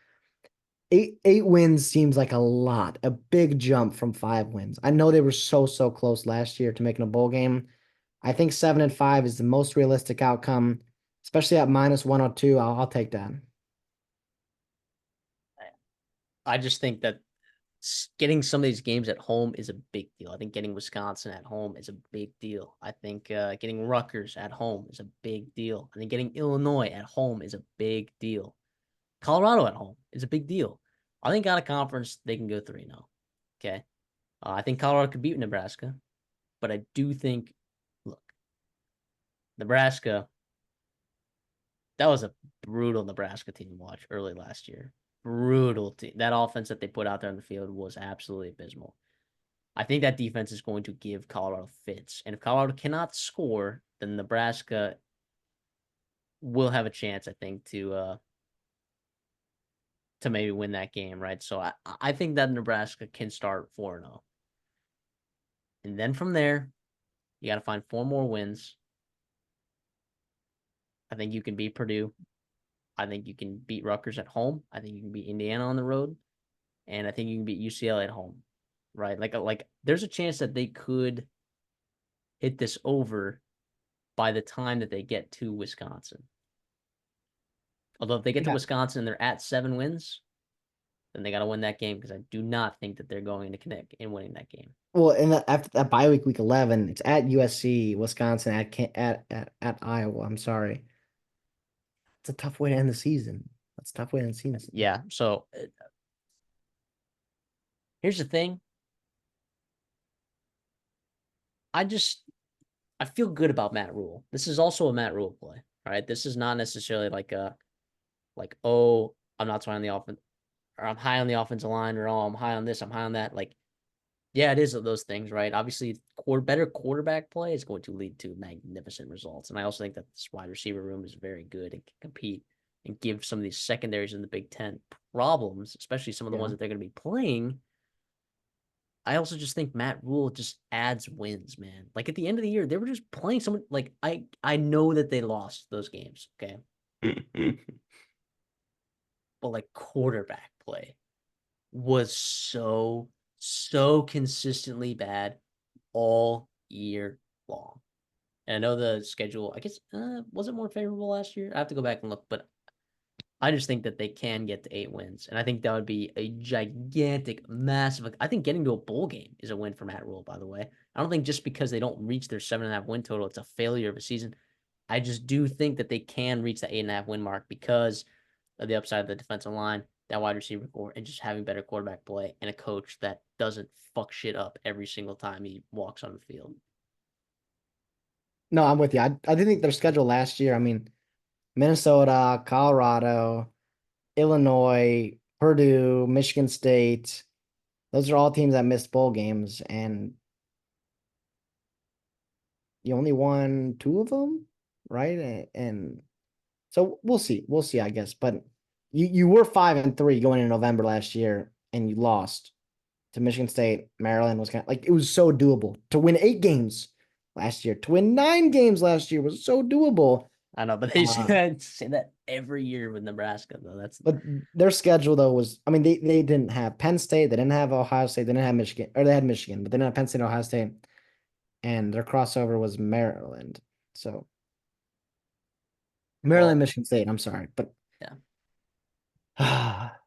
Eight wins seems like a lot, a big jump from 5 wins. I know they were so close last year to making a bowl game. I think 7-5 is the most realistic outcome, especially at minus 102. I'll take that. I just think that getting some of these games at home is a big deal. I think getting Wisconsin at home is a big deal. I think getting Rutgers at home is a big deal. I think getting Illinois at home is a big deal. Colorado at home is a big deal. I think out of conference they can go 3-0. Okay. I think Colorado could beat Nebraska, but I do think, look, Nebraska, that was a brutal Nebraska team to watch early last year. Brutal team. That offense that they put out there on the field was absolutely abysmal. I think that defense is going to give Colorado fits. And if Colorado cannot score, then Nebraska will have a chance, I think, to maybe win that game, right? So I think that Nebraska can start 4-0. And then from there, you got to find four more wins. I think you can beat Purdue. I think you can beat Rutgers at home. I think you can beat Indiana on the road. And I think you can beat UCLA at home. Right? Like there's a chance that they could hit this over by the time that they get to Wisconsin. Although if they get to Yeah. Wisconsin and they're at 7 wins, then they got to win that game because I do not think that they're going to connect in winning that game. Well, after that bye week, week 11, it's at USC, Wisconsin, at Iowa. I'm sorry. It's a tough way to end the season. That's a tough way to end the season. Yeah. So here's the thing. I just I feel good about Matt Rule. This is also a Matt Rule play. All right. This is not necessarily like, oh, I'm not trying on the offense or I'm high on the offensive line or oh, I'm high on this, I'm high on that. Like, yeah, it is those things, right? Obviously, better quarterback play is going to lead to magnificent results. And I also think that this wide receiver room is very good and can compete and give some of these secondaries in the Big Ten problems, especially some of the ones Yeah. that they're going to be playing. I also just think Matt Rule just adds wins, man. Like at the end of the year, they were just playing someone like I know that they lost those games, okay? But like quarterback play was so consistently bad all year long. And I know the schedule, I guess, was it more favorable last year? I have to go back and look, but I just think that they can get to 8 wins. And I think that would be a gigantic, massive. I think getting to a bowl game is a win for Matt Rule, by the way. I don't think just because they don't reach their 7.5 win total, it's a failure of a season. I just do think that they can reach the 8.5 win mark because of the upside of the defensive line, that wide receiver core, and just having better quarterback play and a coach that doesn't fuck shit up every single time he walks on the field. No, I'm with you. I did think their schedule last year. I mean, Minnesota, Colorado, Illinois, Purdue, Michigan State. Those are all teams that missed bowl games, and you only won two of them, right? And so we'll see. We'll see, I guess. But you were 5-3 going into November last year, and you lost to Michigan State. Maryland was kind of like it was so doable to win 8 games last year. To win 9 games last year was so doable. I know, but they Uh, say that every year with Nebraska, though. That's but their schedule though was, I mean, they didn't have Penn State, they didn't have Ohio State, they didn't have Michigan, or they had Michigan, but they didn't have Penn State, Ohio State, and their crossover was Maryland. So Maryland, well, Michigan State. I'm sorry, but yeah.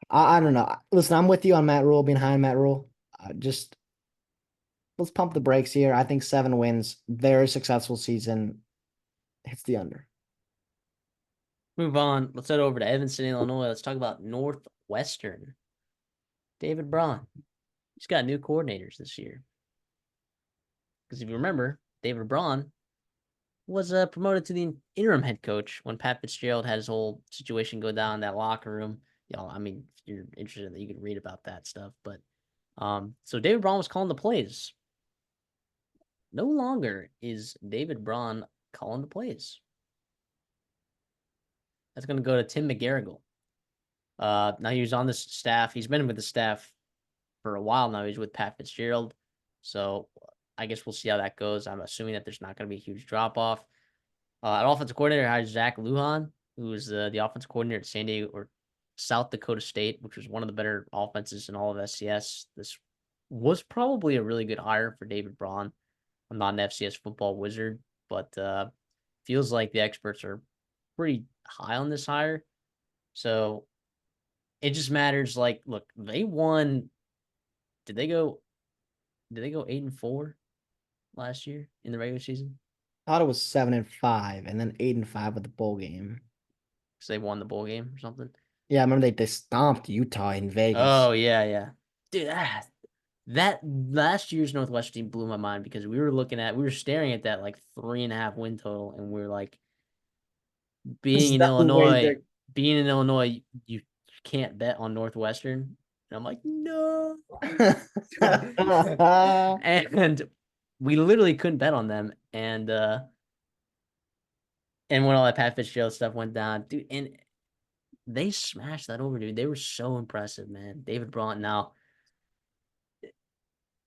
I don't know. Listen, I'm with you on Matt Rule being high on Matt Rule. Just let's pump the brakes here. I think 7 wins, very successful season. Hits the under. Move on. Let's head over to Evanston, Illinois. Let's talk about Northwestern. David Braun. He's got new coordinators this year. Because if you remember, David Braun was promoted to the interim head coach when Pat Fitzgerald had his whole situation go down in that locker room. Y'all, I mean, if you're interested in that, you can read about that stuff. But so David Braun was calling the plays. No longer is David Braun calling the plays. That's going to go to Tim McGarrigle. Now he was on this staff. He's been with the staff for a while now. He's with Pat Fitzgerald. So I guess we'll see how that goes. I'm assuming that there's not going to be a huge drop off. At offensive coordinator, hired Zach Lujan, who is the offensive coordinator at San Diego or South Dakota State, which was one of the better offenses in all of FCS. This was probably a really good hire for David Braun. I'm not an FCS football wizard, but feels like the experts are pretty high on this hire. So it just matters. Like, look, they won. Did they go? Did they go 8-4 last year in the regular season? I thought it was 7-5, and then 8-5 with the bowl game. Because they won the bowl game or something. Yeah, I remember they stomped Utah in Vegas. Oh yeah. Dude, that last year's Northwestern team blew my mind because we were staring at that like 3.5 win total, and we are like, This being is in definitely way Illinois, big. you can't bet on Northwestern. And I'm like, no. And we literally couldn't bet on them. And when all that Pat Fitzgerald stuff went down, dude, and they smashed that over, dude. They were so impressive, man. David Braun. Now,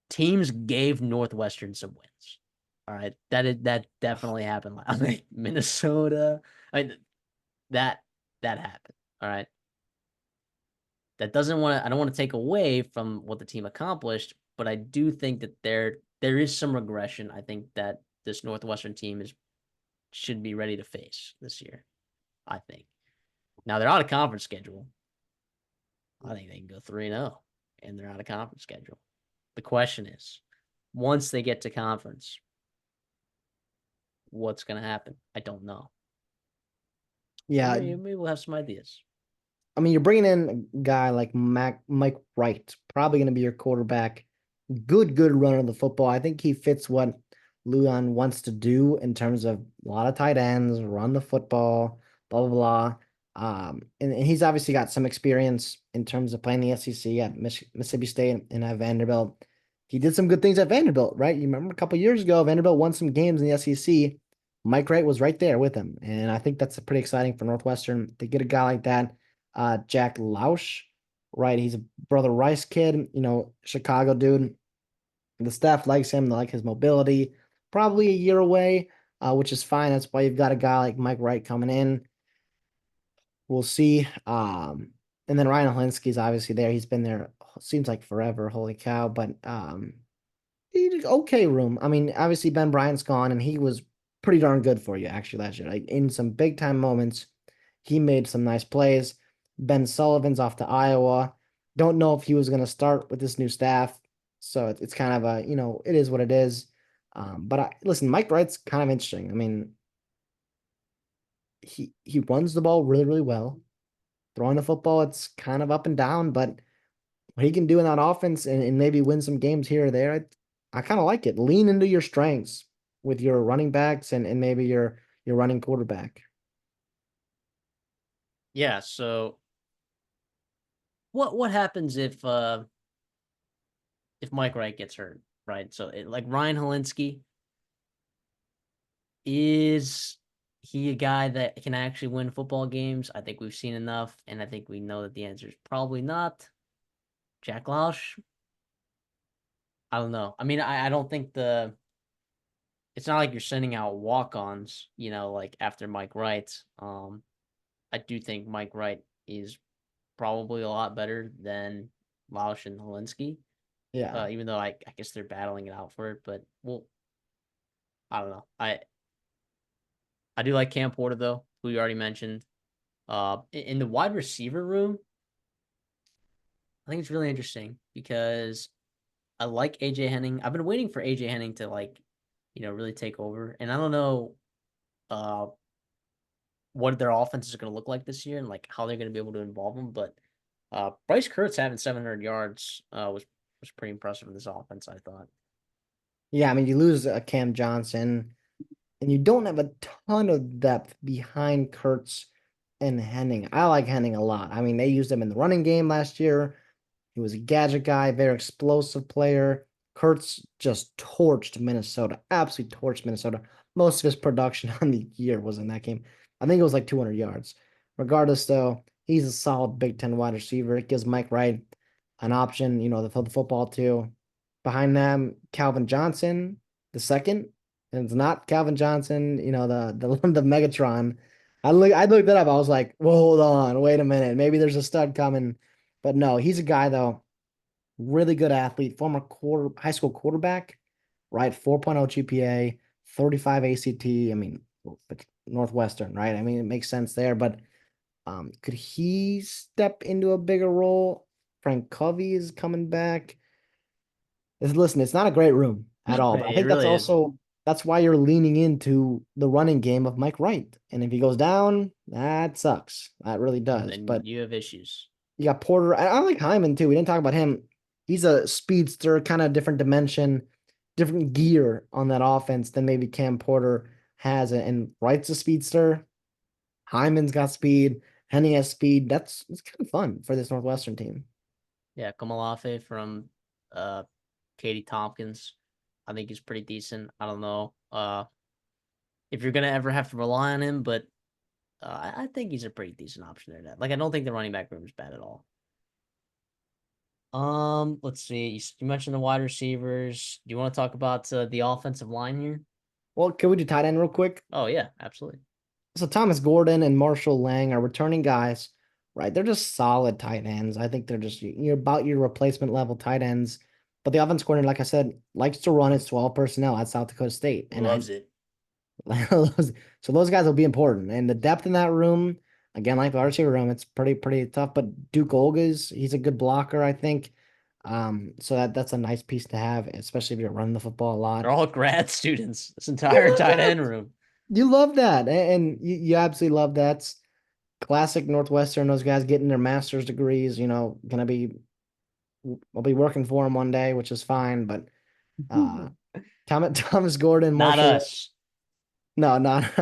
teams gave Northwestern some wins. All right, that definitely happened. I mean, Minnesota. I mean, that happened. All right, that doesn't want to. I don't want to take away from what the team accomplished, but I do think that there is some regression. I think that this Northwestern team should be ready to face this year. I think now they're on a conference schedule. I think they can go 3-0 and they're out of conference schedule. The question is, once they get to conference, what's going to happen? I don't know. But Yeah, maybe we'll have some ideas. I mean, you're bringing in a guy like Mike Wright, probably going to be your quarterback. Good runner of the football. I think he fits what Luan wants to do in terms of a lot of tight ends, run the football, blah blah blah. And he's obviously got some experience in terms of playing the SEC at Mississippi State and at Vanderbilt. He did some good things at Vanderbilt, right? You remember a couple years ago, Vanderbilt won some games in the SEC. Mike Wright was right there with him, and I think that's pretty exciting for Northwestern to get a guy like that. Jack Lausch, right? He's a Brother Rice kid, Chicago dude. The staff likes him. They like his mobility. Probably a year away, which is fine. That's why you've got a guy like Mike Wright coming in. We'll see. And then Ryan Olinsky's obviously there. He's been there, seems like forever. Holy cow. But okay room. I mean, obviously Ben Bryant's gone, and he was pretty darn good for you actually last year. Like in some big time moments, he made some nice plays. Ben Sullivan's off to Iowa. Don't know if he was going to start with this new staff, so it's kind of a it is what it is. But listen, Mike Wright's kind of interesting. I mean, he runs the ball really well. Throwing the football, it's kind of up and down, but what he can do in that offense and maybe win some games here or there, I kind of like it. Lean into your strengths with your running backs and maybe your running quarterback. Yeah. So what happens if Mike Wright gets hurt? Right. So like Ryan Holinsky, is he a guy that can actually win football games? I think we've seen enough, and I think we know that the answer is probably not. Jack Lausch, I don't know. I mean, I don't think it's not like you're sending out walk-ons, like after Mike Wright. I do think Mike Wright is probably a lot better than Lausch and Holinsky. Yeah. Even though I guess they're battling it out for it, but well, I don't know. I do like Cam Porter though, who you already mentioned. In the wide receiver room, I think it's really interesting because I like AJ Henning. I've been waiting for AJ Henning to really take over, and I don't know uh what their offense is going to look like this year and like how they're going to be able to involve them. But Bryce Kurtz having 700 yards was pretty impressive in this offense, I thought. Yeah, I mean, you lose Cam Johnson, and you don't have a ton of depth behind Kurtz and Henning. I like Henning a lot. I mean, they used him in the running game last year. He was a gadget guy, very explosive player. Kurtz just torched Minnesota, absolutely torched Minnesota. Most of his production on the year was in that game. I think it was like 200 yards. Regardless, though, he's a solid Big Ten wide receiver. It gives Mike Wright an option, to throw the football to. Behind them, Calvin Johnson, the second. And it's not Calvin Johnson, the Megatron. I looked that up. I was like, well, hold on, wait a minute. Maybe there's a stud coming. But no, he's a guy though, really good athlete, former high school quarterback, right? 4.0 GPA, 35 ACT. I mean, Northwestern, right? I mean, it makes sense there. But could he step into a bigger role? Frank Covey is coming back. Listen, it's not a great room at all, but I It think that's really isn't. also that's why you're leaning into the running game of Mike Wright. And if he goes down, that sucks. That really does. Then But you have issues. you got Porter. I like Hyman too. We didn't talk about him. He's a speedster, kind of different dimension, different gear on that offense than maybe Cam Porter has. And Wright's a speedster. Hyman's got speed. Henny has speed. It's kind of fun for this Northwestern team. Yeah, Kamalafe from uh Katie Tompkins. I think he's pretty decent. I don't know if you're gonna ever have to rely on him, but I think he's a pretty decent option there. Like I don't think the running back room is bad at all. Let's see. You mentioned the wide receivers. Do you want to talk about the offensive line here? Well, can we do tight end real quick? Oh yeah, absolutely. So Thomas Gordon and Marshall Lang are returning guys, right? They're just solid tight ends. I think they're just you're about your replacement level tight ends. But the offense coordinator, like I said, likes to run its 12 personnel at South Dakota State. And I Loves it. so those guys will be important. And the depth in that room, again, like the wide receiver room, it's pretty tough. But Duke Olga's he's a good blocker, I think. So that's a nice piece to have, especially if you're running the football a They're lot. all grad students. This You entire love tight that. end room. You love that, and you absolutely love that. It's classic Northwestern. Those guys getting their master's degrees. Gonna be I'll be working for them one day, which is fine. But Thomas Gordon, Not Marshall, us. no, not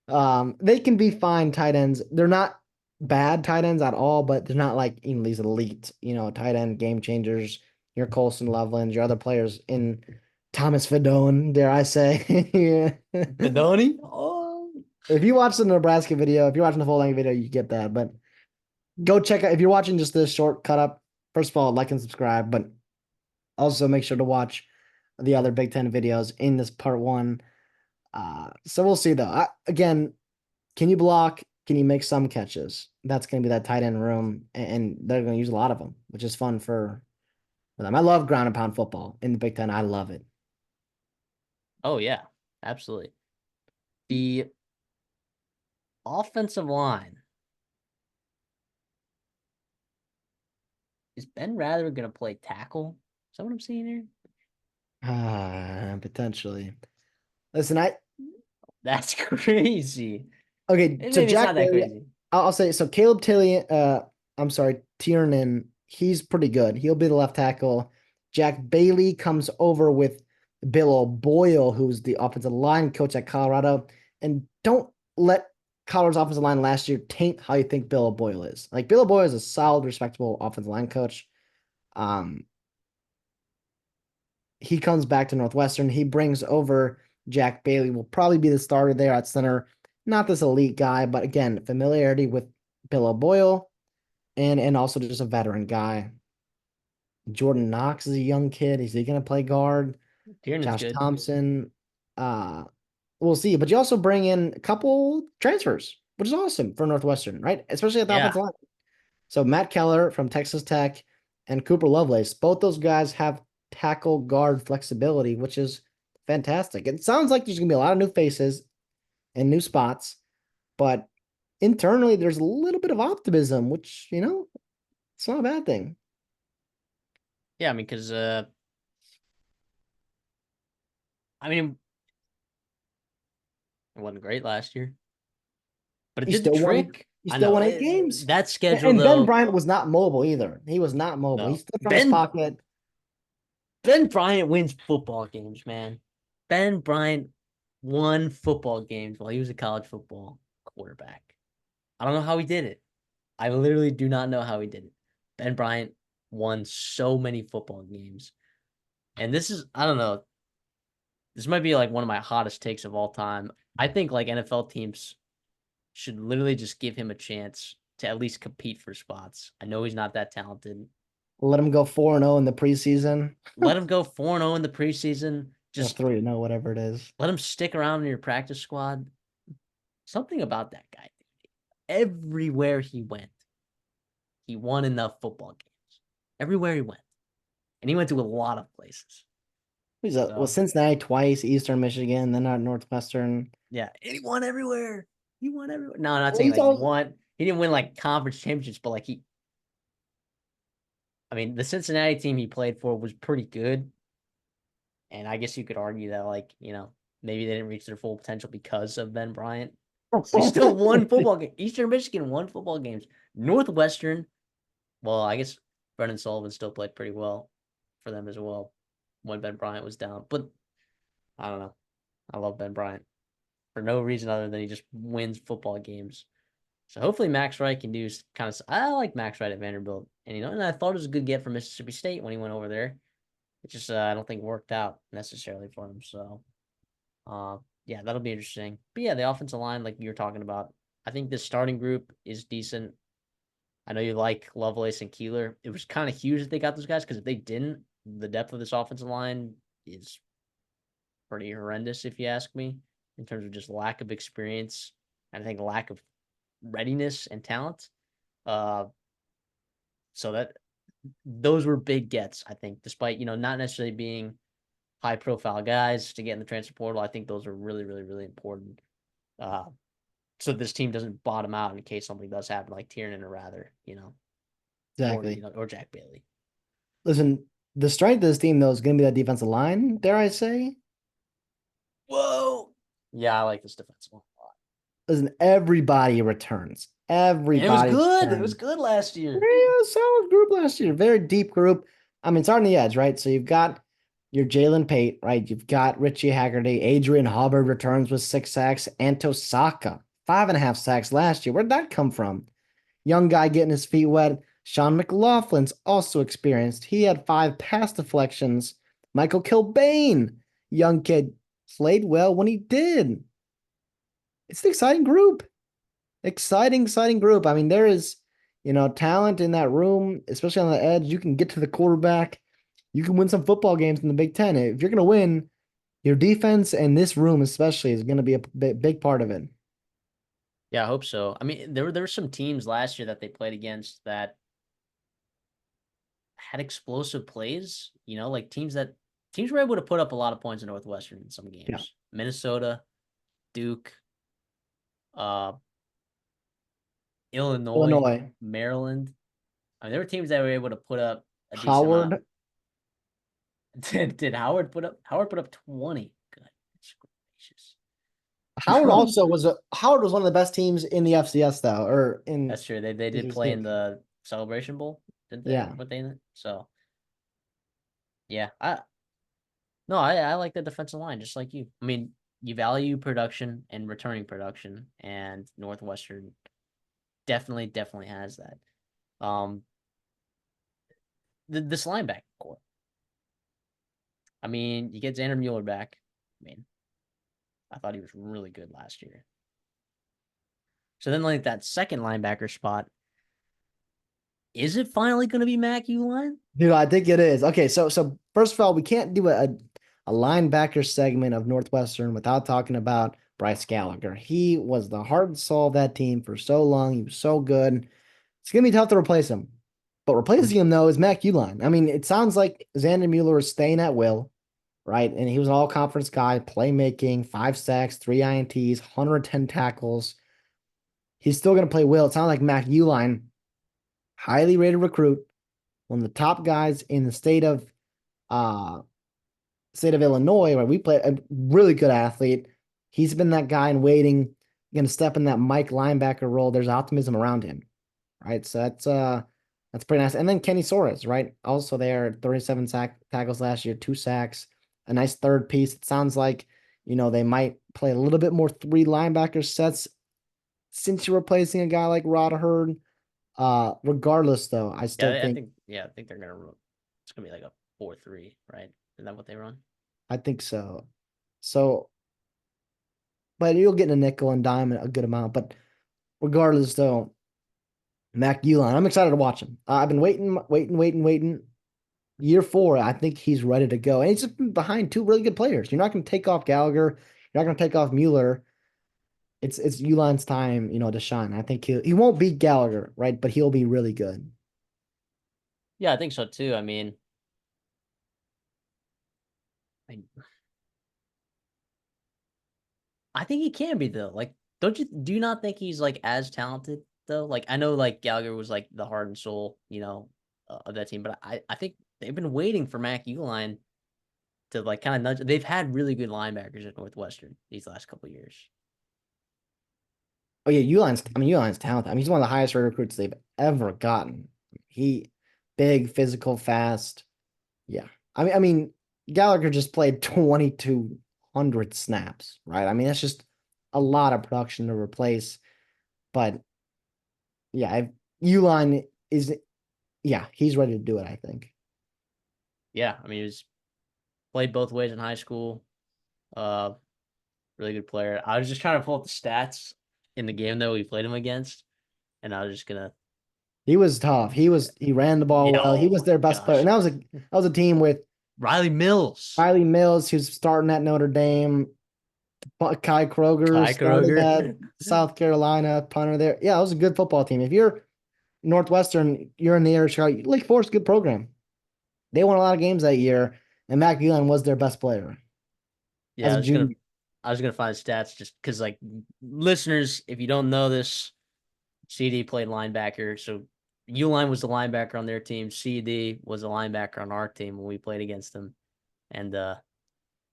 not. They can be fine tight ends. They're not bad tight ends at all, but they're not like these elite, tight end game changers. Your Colson Loveland, your other players in Thomas Fedone, dare I say. Yeah. Benoni? Oh. If you watch the Nebraska video, if you're watching the full length video, you get that. But go check out if you're watching just this short cut up. First of all, like and subscribe, but also make sure to watch the other Big Ten videos in this part one. So we'll see though. Again, can you block? Can you make some catches? That's going to be that tight end room, and they're going to use a lot of them, which is fun for them. I love ground and pound football in the Big Ten. I love it. Oh, yeah. Absolutely. The offensive line. Is Ben Rather going to play tackle? Is that what I'm seeing here? Potentially. Listen, I That's crazy. okay. So Maybe it's not Jack that Bailey, crazy. I'll say so. Caleb Tillian, I'm sorry, Tiernan, he's pretty good. He'll be the left tackle. Jack Bailey comes over with Bill O'Boyle, who's the offensive line coach at Colorado. And don't let Colorado's offensive line last year taint how you think Bill O'Boyle is. Like Bill O'Boyle is a solid, respectable offensive line coach. Um, he comes back to Northwestern. He brings over Jack Bailey, will probably be the starter there at center. Not this elite guy, but again, familiarity with Bill O'Boyle and also just a veteran guy. Jordan Knox is a young kid. Is he going to play guard? Tiernan's Josh good. Thompson. Uh, we'll see. But you also bring in a couple transfers, which is awesome for Northwestern, right? Especially at the Yeah. offensive line. So Matt Keller from Texas Tech and Cooper Lovelace, both those guys have tackle guard flexibility, which is fantastic. It sounds like there's going to be a lot of new faces and new spots, but internally there's a little bit of optimism, which, it's not a bad thing. Yeah, I mean, because, I mean, it wasn't great last year, but it He did the still won. trick. He I still know. won 8 games. That schedule, And Ben though, Bryant was not mobile either. He was not mobile. He no. stood from his pocket. Ben Bryant wins football games, man. Ben Bryant won football games while he was a college football quarterback. I don't know how he did it. I literally do not know how he did it. Ben Bryant won so many football games. And this is, I don't know, this might be like one of my hottest takes of all time. I think like NFL teams should literally just give him a chance to at least compete for spots. I know he's not that talented. Let him go 4-0 in the preseason. Let him go 4-0 in the preseason. Or Just 3-0, whatever it is. let him stick around in your practice squad. Something about that guy. Everywhere he went, he won enough football games. Everywhere he went. And he went to a lot of places. Well, So, Cincinnati twice, Eastern Michigan, then at Northwestern. yeah. And he won everywhere. He won everywhere. No, I'm not Well, saying he's like he all won. He didn't win like conference championships, but like I mean, the Cincinnati team he played for was pretty good. And I guess you could argue that, like, maybe they didn't reach their full potential because of Ben Bryant. They still won football games. Eastern Michigan won football games. Northwestern, well, I guess Brendan Sullivan still played pretty well for them as well when Ben Bryant was down. But I don't know. I love Ben Bryant for no reason other than he just wins football games. So hopefully Max Wright can do kind of. I like Max Wright at Vanderbilt, and I thought it was a good get for Mississippi State when he went over there. It just I don't think worked out necessarily for him. So, yeah, that'll be interesting. But yeah, the offensive line, like you were talking about, I think this starting group is decent. I know you like Lovelace and Keeler. It was kind of huge that they got those guys because if they didn't, the depth of this offensive line is pretty horrendous, if you ask me, in terms of just lack of experience and I think lack of readiness and talent. Uh, so that those were big gets, I think, despite not necessarily being high profile guys to get in the transfer portal. I think those are really, really, really important. Uh, so this team doesn't bottom out in case something does happen, like Tiernan or rather, or Exactly. or Jack Bailey. Listen, the strength of this team though is going to be that defensive line. Dare I say? Whoa. Yeah, I like this defensive one a lot. Listen, everybody returns. And it was Everybody good. It was returns. good last year. Real solid group last year. Very deep group. I mean, it's on the edge, right? So you've got your Jalen Pate, right? You've got Richie Haggerty. Adrian Hubbard returns with 6 sacks. Anto Saka, 5.5 sacks last year. Where'd that come from? Young guy getting his feet wet. Sean McLaughlin's also experienced. He had 5 pass deflections. Michael Kilbane, young kid, played well when he did. It's an exciting group. Exciting group. I mean, there is, talent in that room, especially on the edge. You can get to the quarterback. You can win some football games in the Big Ten. If you're going to win, your defense and this room especially is going to be a big part of it. Yeah, I hope so. I mean, there were some teams last year that they played against that had explosive plays, like teams were able to put up a lot of points in Northwestern in some Yeah. games. Minnesota, Duke, uh, Illinois, Illinois, Maryland. I mean, there were teams that were able to put up a decent amount. Howard. Did Howard put up 20? Goodness gracious. Howard was one of the best teams in the FCS though, or in That's true. They did play in the Celebration Bowl, didn't they? yeah. What they in it? So yeah, I like the defensive line just like you. I mean, you value production and returning production, and Northwestern definitely has that. Um, this linebacker core. I mean, you get Xander Mueller back. I mean, I thought he was really good last year. So then, like that second linebacker spot, is it finally going to be Mac Uline? Dude, I think it is. Okay, so first of all, we can't do a linebacker segment of Northwestern without talking about Bryce Gallagher. He was the heart and soul of that team for so long. He was so good. It's gonna be tough to replace him. But replacing him though is Mac Uline. I mean, it sounds like Xander Mueller is staying at will, right? And he was an all-conference guy, playmaking, 5 sacks, 3 INTs, 110 tackles. He's still gonna play well. It sounds like Mac Uline, highly rated recruit, one of the top guys in the uh state of Illinois, where we play a really good athlete. He's been that guy in waiting, going to step in that Mike linebacker role. There's optimism around him, right? So that's pretty nice. And then Kenny Soares, right? Also there, 37 tackles last year, 2 sacks, a nice third piece. It sounds like they might play a little bit more 3 linebacker sets since you're replacing a guy like Rod Hurd. Regardless, though, I still Yeah, think I think they're gonna run. It's gonna be like a 4-3, right? Isn't that what they run? I think so. So, but you'll get in a nickel and dime a good amount. But regardless, though, Mac Uline, I'm excited to watch him. I've been waiting. Year 4, I think he's ready to go. And he's just behind 2 really good players. You're not going to take off Gallagher. You're not going to take off Mueller. It's Uline's time, to shine. I think he won't beat Gallagher, right? But he'll be really good. Yeah, I think so too. I mean, I, I think he can be though. Like, do you not think he's like as talented though? Like, I know like Gallagher was like the heart and soul, of that team, but I think they've been waiting for Mac Uline to like kind of nudge. They've had really good linebackers at Northwestern these last couple of years. Oh yeah, Uline's talented. I mean, he's one of the highest rated recruits they've ever gotten. He big, physical, fast. Yeah. I mean, Gallagher just played 2,200 snaps, right? I mean, that's just a lot of production to replace. But yeah, if Uline is, yeah, he's ready to do it, I think. Yeah, I mean, he was played both ways in high school. Uh, really good player. I was just trying to pull up the stats in the game that we played him against, and I was just gonna. He was tough. He ran the ball Yeah, well. He oh was my their best player. gosh, And that was a team with Riley Mills, Riley Mills, who's starting at Notre Dame. Kai Kroger Kai started at Kroger. South Carolina, punter there. Yeah, it was a good football team. If you're Northwestern, you're in the area of Chicago. Lake Forest, good program. They won a lot of games that year, and Mac Uline was their best player Yeah, as I a was gonna junior. I was gonna find stats just because, like, listeners, if you don't know this, CD played linebacker. So Uline was the linebacker on their team. CD was a linebacker on our team when we played against them. And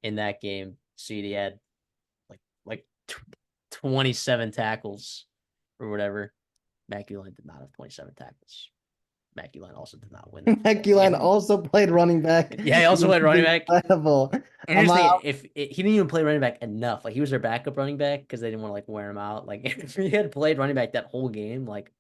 in that game, CD had like 27 tackles or whatever. Mac Uline did not have 27 tackles. Mac Uline also did not win that Maculine game. also played running back, Yeah, he also which played is running back. incredible. And I'm here's the like, thing: if he didn't even play running back enough, like he was their backup running back because they didn't want to like wear him out. Like if he had played running back that whole game, like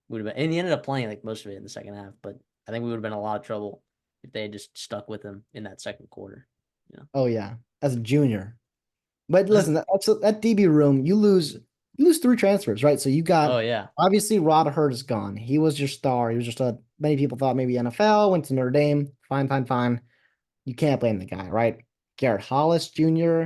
would have been. And he ended up playing like most of it in the second half. But I think we would have been in a lot of trouble if they had just stuck with him in that second quarter. You know. oh yeah, as a junior. But This is, listen, that DB room, you lose three transfers, right? So you oh got yeah. obviously Rod Hurd is gone. He was your star. He was just a many people thought maybe NFL, went to Notre Dame. Fine, fine, fine. You can't blame the guy, right? Garrett Hollis Jr.,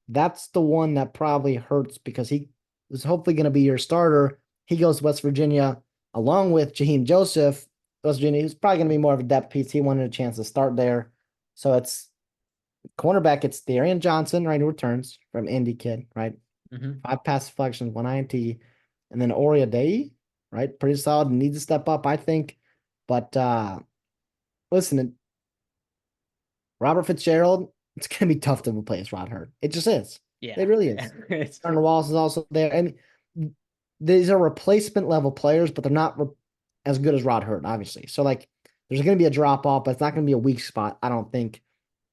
that's the one that probably hurts because he was hopefully going to be your starter. He goes to West Virginia along with Jaheim Joseph. West Virginia, he's probably going to be more of a depth piece. He wanted a chance to start there. So it's cornerback, it's Darian Johnson, right, who returns from Indy kid, right? Mm-hmm. 5 pass deflections, 1 INT. And then Oria Day, right? Pretty solid. Needs to step up, I think. But listen, Robert Fitzgerald, it's going to be tough to replace Rod Hurd. It just is. Yeah. It really Yeah. is. Turner Wallace is also there. And these are replacement level players, but they're not as good as Rod Hurd, obviously. So, like, there's going to be a drop off, but it's not going to be a weak spot, I don't think,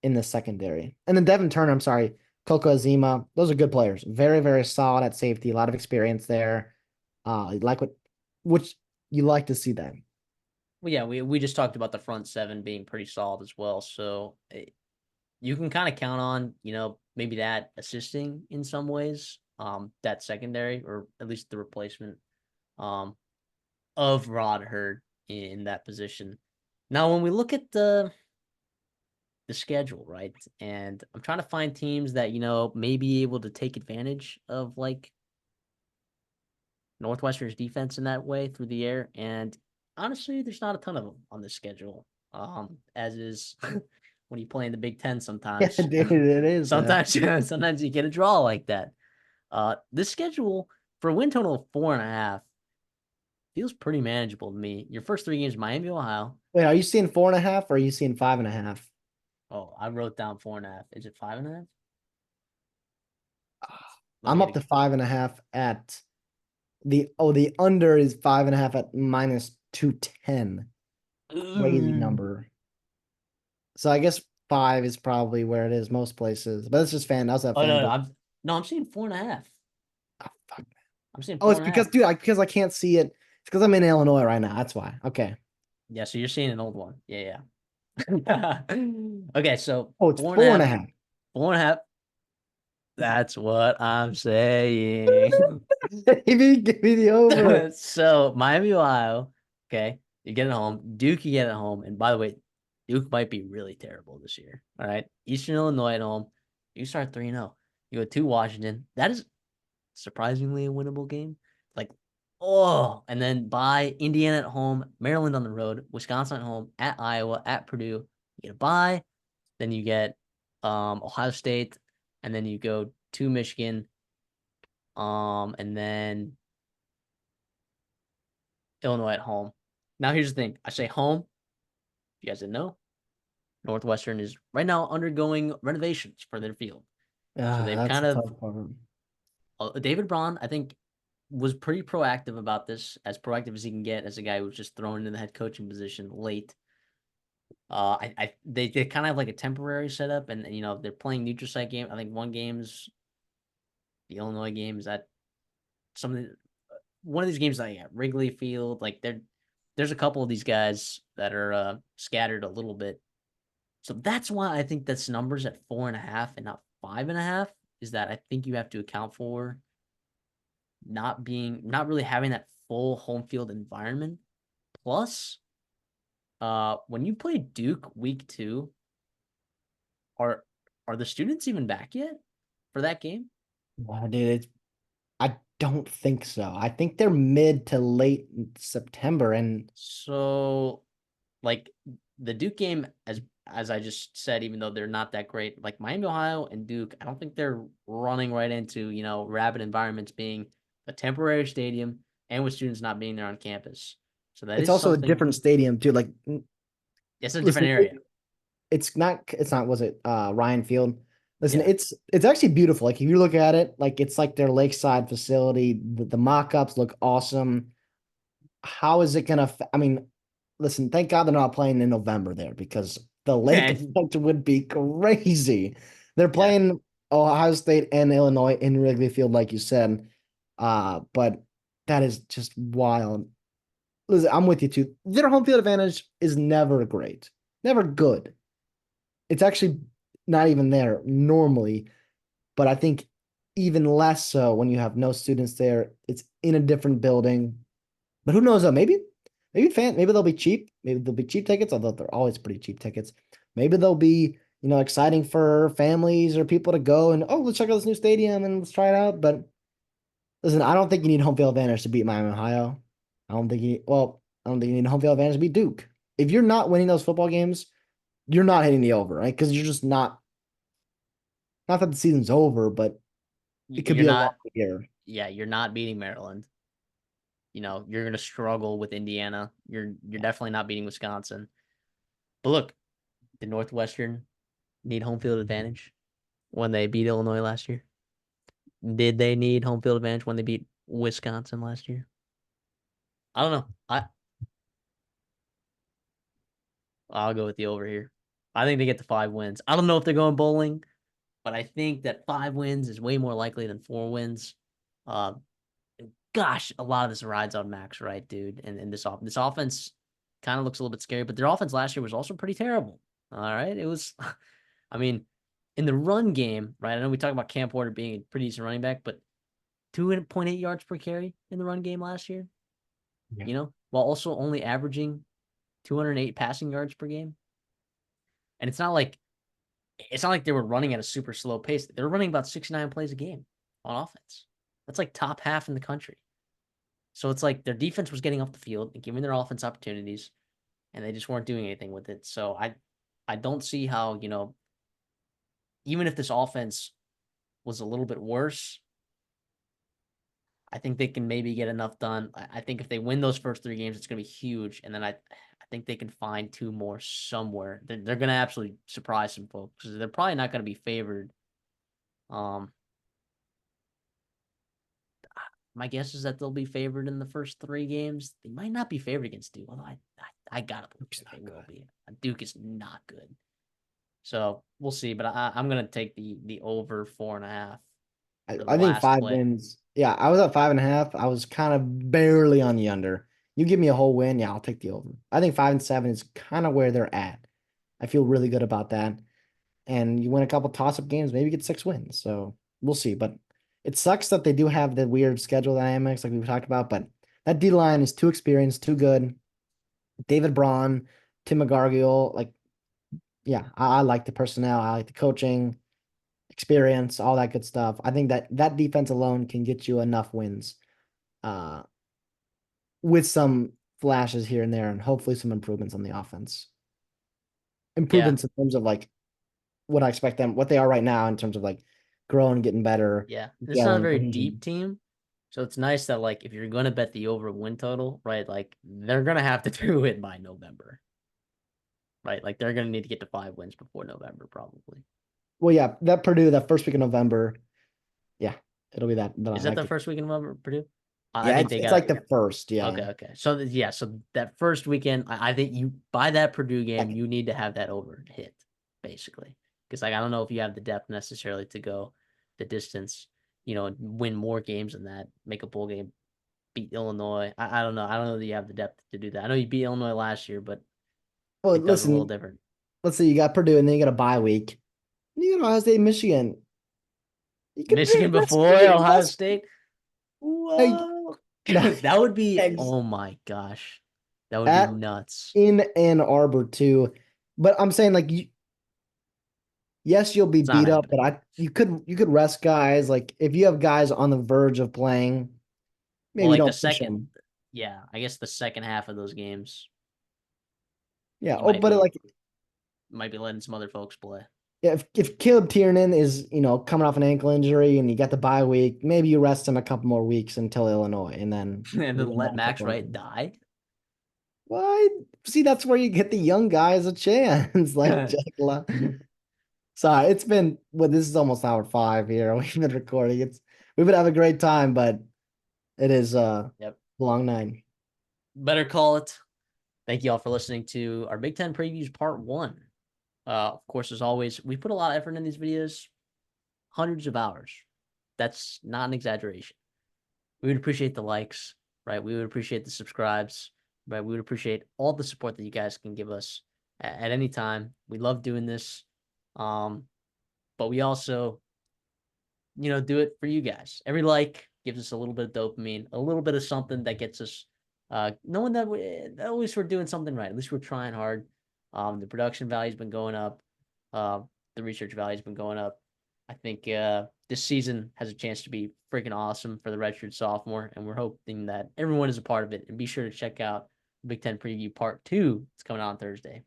in the secondary. And then Devin Turner, I'm sorry, Coco Azima, those are good players. Very, very solid at safety, a lot of experience there. Like which you like to see them. Well, yeah, we just talked about the front seven being pretty solid as well. So you can kind of count on, maybe that assisting in some ways, that secondary or at least the replacement um of Rod Hurd in that position. Now, when we look at the schedule, right, and I'm trying to find teams that may be able to take advantage of like Northwestern's defense in that way through the air, and honestly, there's not a ton of them on this schedule. As is when you play in the Big Ten, Yeah, sometimes, dude, it is. sometimes you get a draw like that. This schedule for a win total of 4.5 feels pretty manageable to me. Your first three games, Miami, Ohio. Wait, are you seeing 4.5 or are you seeing 5.5? Oh, I wrote down 4.5. Is it 5.5? Let me I'm get up to 5.5 at the under is 5.5 at minus 210. Crazy it. number. So I guess 5 is probably where it is most places. But it's just fan. I was at Oh no, FanDuel. I'm seeing 4.5. Oh, fuck. I'm seeing Oh, four it's and a half. because dude, because I can't see it. It's because I'm in Illinois right now. That's why. Okay. Yeah, so you're seeing an old one. Yeah, yeah. Okay, so Oh, it's four and a four and a half. half. 4.5. That's what I'm saying. Give me the over. So Miami, Ohio. Okay, you get it home. Duke, you get it home. And by the way, Duke might be really terrible this year. All right, Eastern Illinois at home. You start 3-0. You go to Washington. That is surprisingly a winnable game. Like, oh, and then by Indiana at home, Maryland on the road, Wisconsin at home, at Iowa, at Purdue. You get a bye. Then you get Ohio State, and then you go to Michigan, and then Illinois at home. Now here's the thing: I say home. If you guys didn't know, Northwestern is right now undergoing renovations for their field, so they've That's kind a of tough part. David Braun, I think, was pretty proactive about this, as proactive as he can get as a guy who was just thrown into the head coaching position late. They kind of have like a temporary setup, and they're playing neutral site game. I think one game's the Illinois game is at some one of these games like at Wrigley Field. Like there's a couple of these guys that are scattered a little bit. So that's why I think that's numbers at 4.5 and not 5.5. Is that I think you have to account for not really having that full home field environment. Plus, when you play Duke week 2, are are the students even back yet for that game? Wow, dude, I don't think so. I think they're mid to late September, and So, like the Duke game, as as I just said, even though they're not that great, like Miami, Ohio, and Duke, I don't think they're running right into rabid environments being a temporary stadium and with students not being there on campus. So that It's is also a something. different stadium too. Like, It's a different listen, area. it's not, was it Ryan Field? Listen, Yeah. it's actually beautiful. Like if you look at it, like it's like their lakeside facility. The mock-ups look awesome. How is it gonna I mean, listen, thank God they're not playing in November there because the lake effect would be crazy. They're Yeah. playing Ohio State and Illinois in Wrigley Field, like you said. But that is just wild. Listen, I'm with you too. Their home field advantage is never great, never good. It's actually not even there normally, but I think even less so when you have no students there. It's in a different building. But who knows though? Maybe they'll be cheap. Maybe they'll be cheap tickets, although they're always pretty cheap tickets. Maybe they'll be, exciting for families or people to go and let's check out this new stadium and let's try it out. But listen, I don't think you need home field advantage to beat Miami, Ohio. I don't think you need home field advantage to beat Duke. If you're not winning those football games, you're not hitting the over, right? Because you're just not that the season's over, but it could You're be a long not, year. yeah, you're not beating Maryland. You're gonna struggle with Indiana. You're definitely not beating Wisconsin. But look, did Northwestern need home field advantage when they beat Illinois last year? Did they need home field advantage when they beat Wisconsin last year? I don't know. I'll go with the over here. I think they get to 5 wins. I don't know if they're going bowling, but I think that 5 wins is way more likely than 4 wins. Uh, Gosh, a lot of this rides on Max, right, dude? And this offense kind of looks a little bit scary, but their offense last year was also pretty terrible. All right, it was. I mean, in the run game, right? I know we talk about Cam Porter being a pretty decent running back, but 2.8 yards per carry in the run game last year. Yeah. While also only averaging 208 passing yards per game. And it's not like they were running at a super slow pace. They were running about 69 plays a game on offense. That's like top half in the country. So it's like their defense was getting off the field and giving their offense opportunities, and they just weren't doing anything with it. So I don't see how, even if this offense was a little bit worse, I think they can maybe get enough done. I think if they win those first 3 games, it's going to be huge. And then I think they can find 2 more somewhere. They're going to absolutely surprise some folks because they're probably not going to be favored. Um, my guess is that they'll be favored in the first 3 games. They might not be favored against Duke, although I gotta believe Duke's that not they will good. be. Duke is not good, so we'll see. But I'm gonna take the over 4.5 for the I think last five play. wins. Yeah, I was at 5.5. I was kind of barely on the under. You give me a whole win, yeah, I'll take the over. I think 5 and 7 is kind of where they're at. I feel really good about that. And you win a couple toss-up games, maybe get 6 wins. So we'll see. But it sucks that they do have the weird schedule dynamics like we've talked about. But that D line is too experienced, too good. David Braun, Tim McGargill, like, yeah, I like the personnel. I like the coaching, experience, all that good stuff. I think that defense alone can get you enough wins, uh, with some flashes here and there, and hopefully some improvements on the offense. Yeah, Improvements in terms of like what I expect them, what they are right now in terms of like growing, getting better, yeah. It's not a gelling, very deep cohesion. team, so it's nice that like if you're gonna bet the over win total, right? Like they're gonna have to do it by November, right? Like they're gonna need to get to 5 wins before November, probably. Well, yeah, that Purdue, that first week of November, yeah, it'll be Is that that the game. first week in November, Purdue? I Yeah, think it's they it's got. like the first, Okay, yeah, okay. So yeah, so that first weekend, I think you by that Purdue game, second. you need to have that over hit, basically. Because like I don't know if you have the depth necessarily to go the distance, win more games than that, make a bowl game, beat Illinois. I don't know. I don't know that you have the depth to do that. I know you beat Illinois last year, but I Well, think that was a little listen, different. let's say you got Purdue and then you got a bye week. And you got Ohio State, Michigan. You could Michigan before Ohio risk. State. Like, Whoa. no, That would be, eggs oh my gosh. That would be at nuts. in Ann Arbor too. But I'm saying like yes, you'll be It's not beat up, but happening. you could rest guys. Like if you have guys on the verge of playing, Well, maybe like the don't push second, them. yeah, I guess the second half of those games, Yeah. you Oh, might but be. might be letting some other folks play. Yeah, if Caleb Tiernan is, coming off an ankle injury and you got the bye week, maybe you rest him a couple more weeks until Illinois and then And you then run let back Max up Wright on. die. Why? See, that's where you get the young guys a chance. Like Jack Sorry, it's been this is almost hour 5 here. We've been recording. We've been having a great time, but it is Yep. a long night. Better call it. Thank you all for listening to our Big Ten previews part 1. Of course, as always, we put a lot of effort in these videos, hundreds of hours. That's not an exaggeration. We would appreciate the likes, right? We would appreciate the subscribes, right? We would appreciate all the support that you guys can give us at any time. We love doing this. But we also, do it for you guys. Every like gives us a little bit of dopamine, a little bit of something that gets us knowing that at least we're doing something right. At least we're trying hard. The production value's been going up. The research value's been going up. I think this season has a chance to be freaking awesome for the Redshirt Sophomore, and we're hoping that everyone is a part of it. And be sure to check out Big Ten Preview Part 2. It's coming out on Thursday.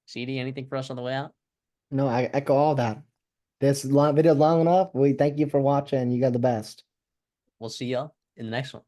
CD, anything for us on the way out? No, I echo all that. This video long enough. We thank you for watching. You got the best. We'll see y'all in the next one.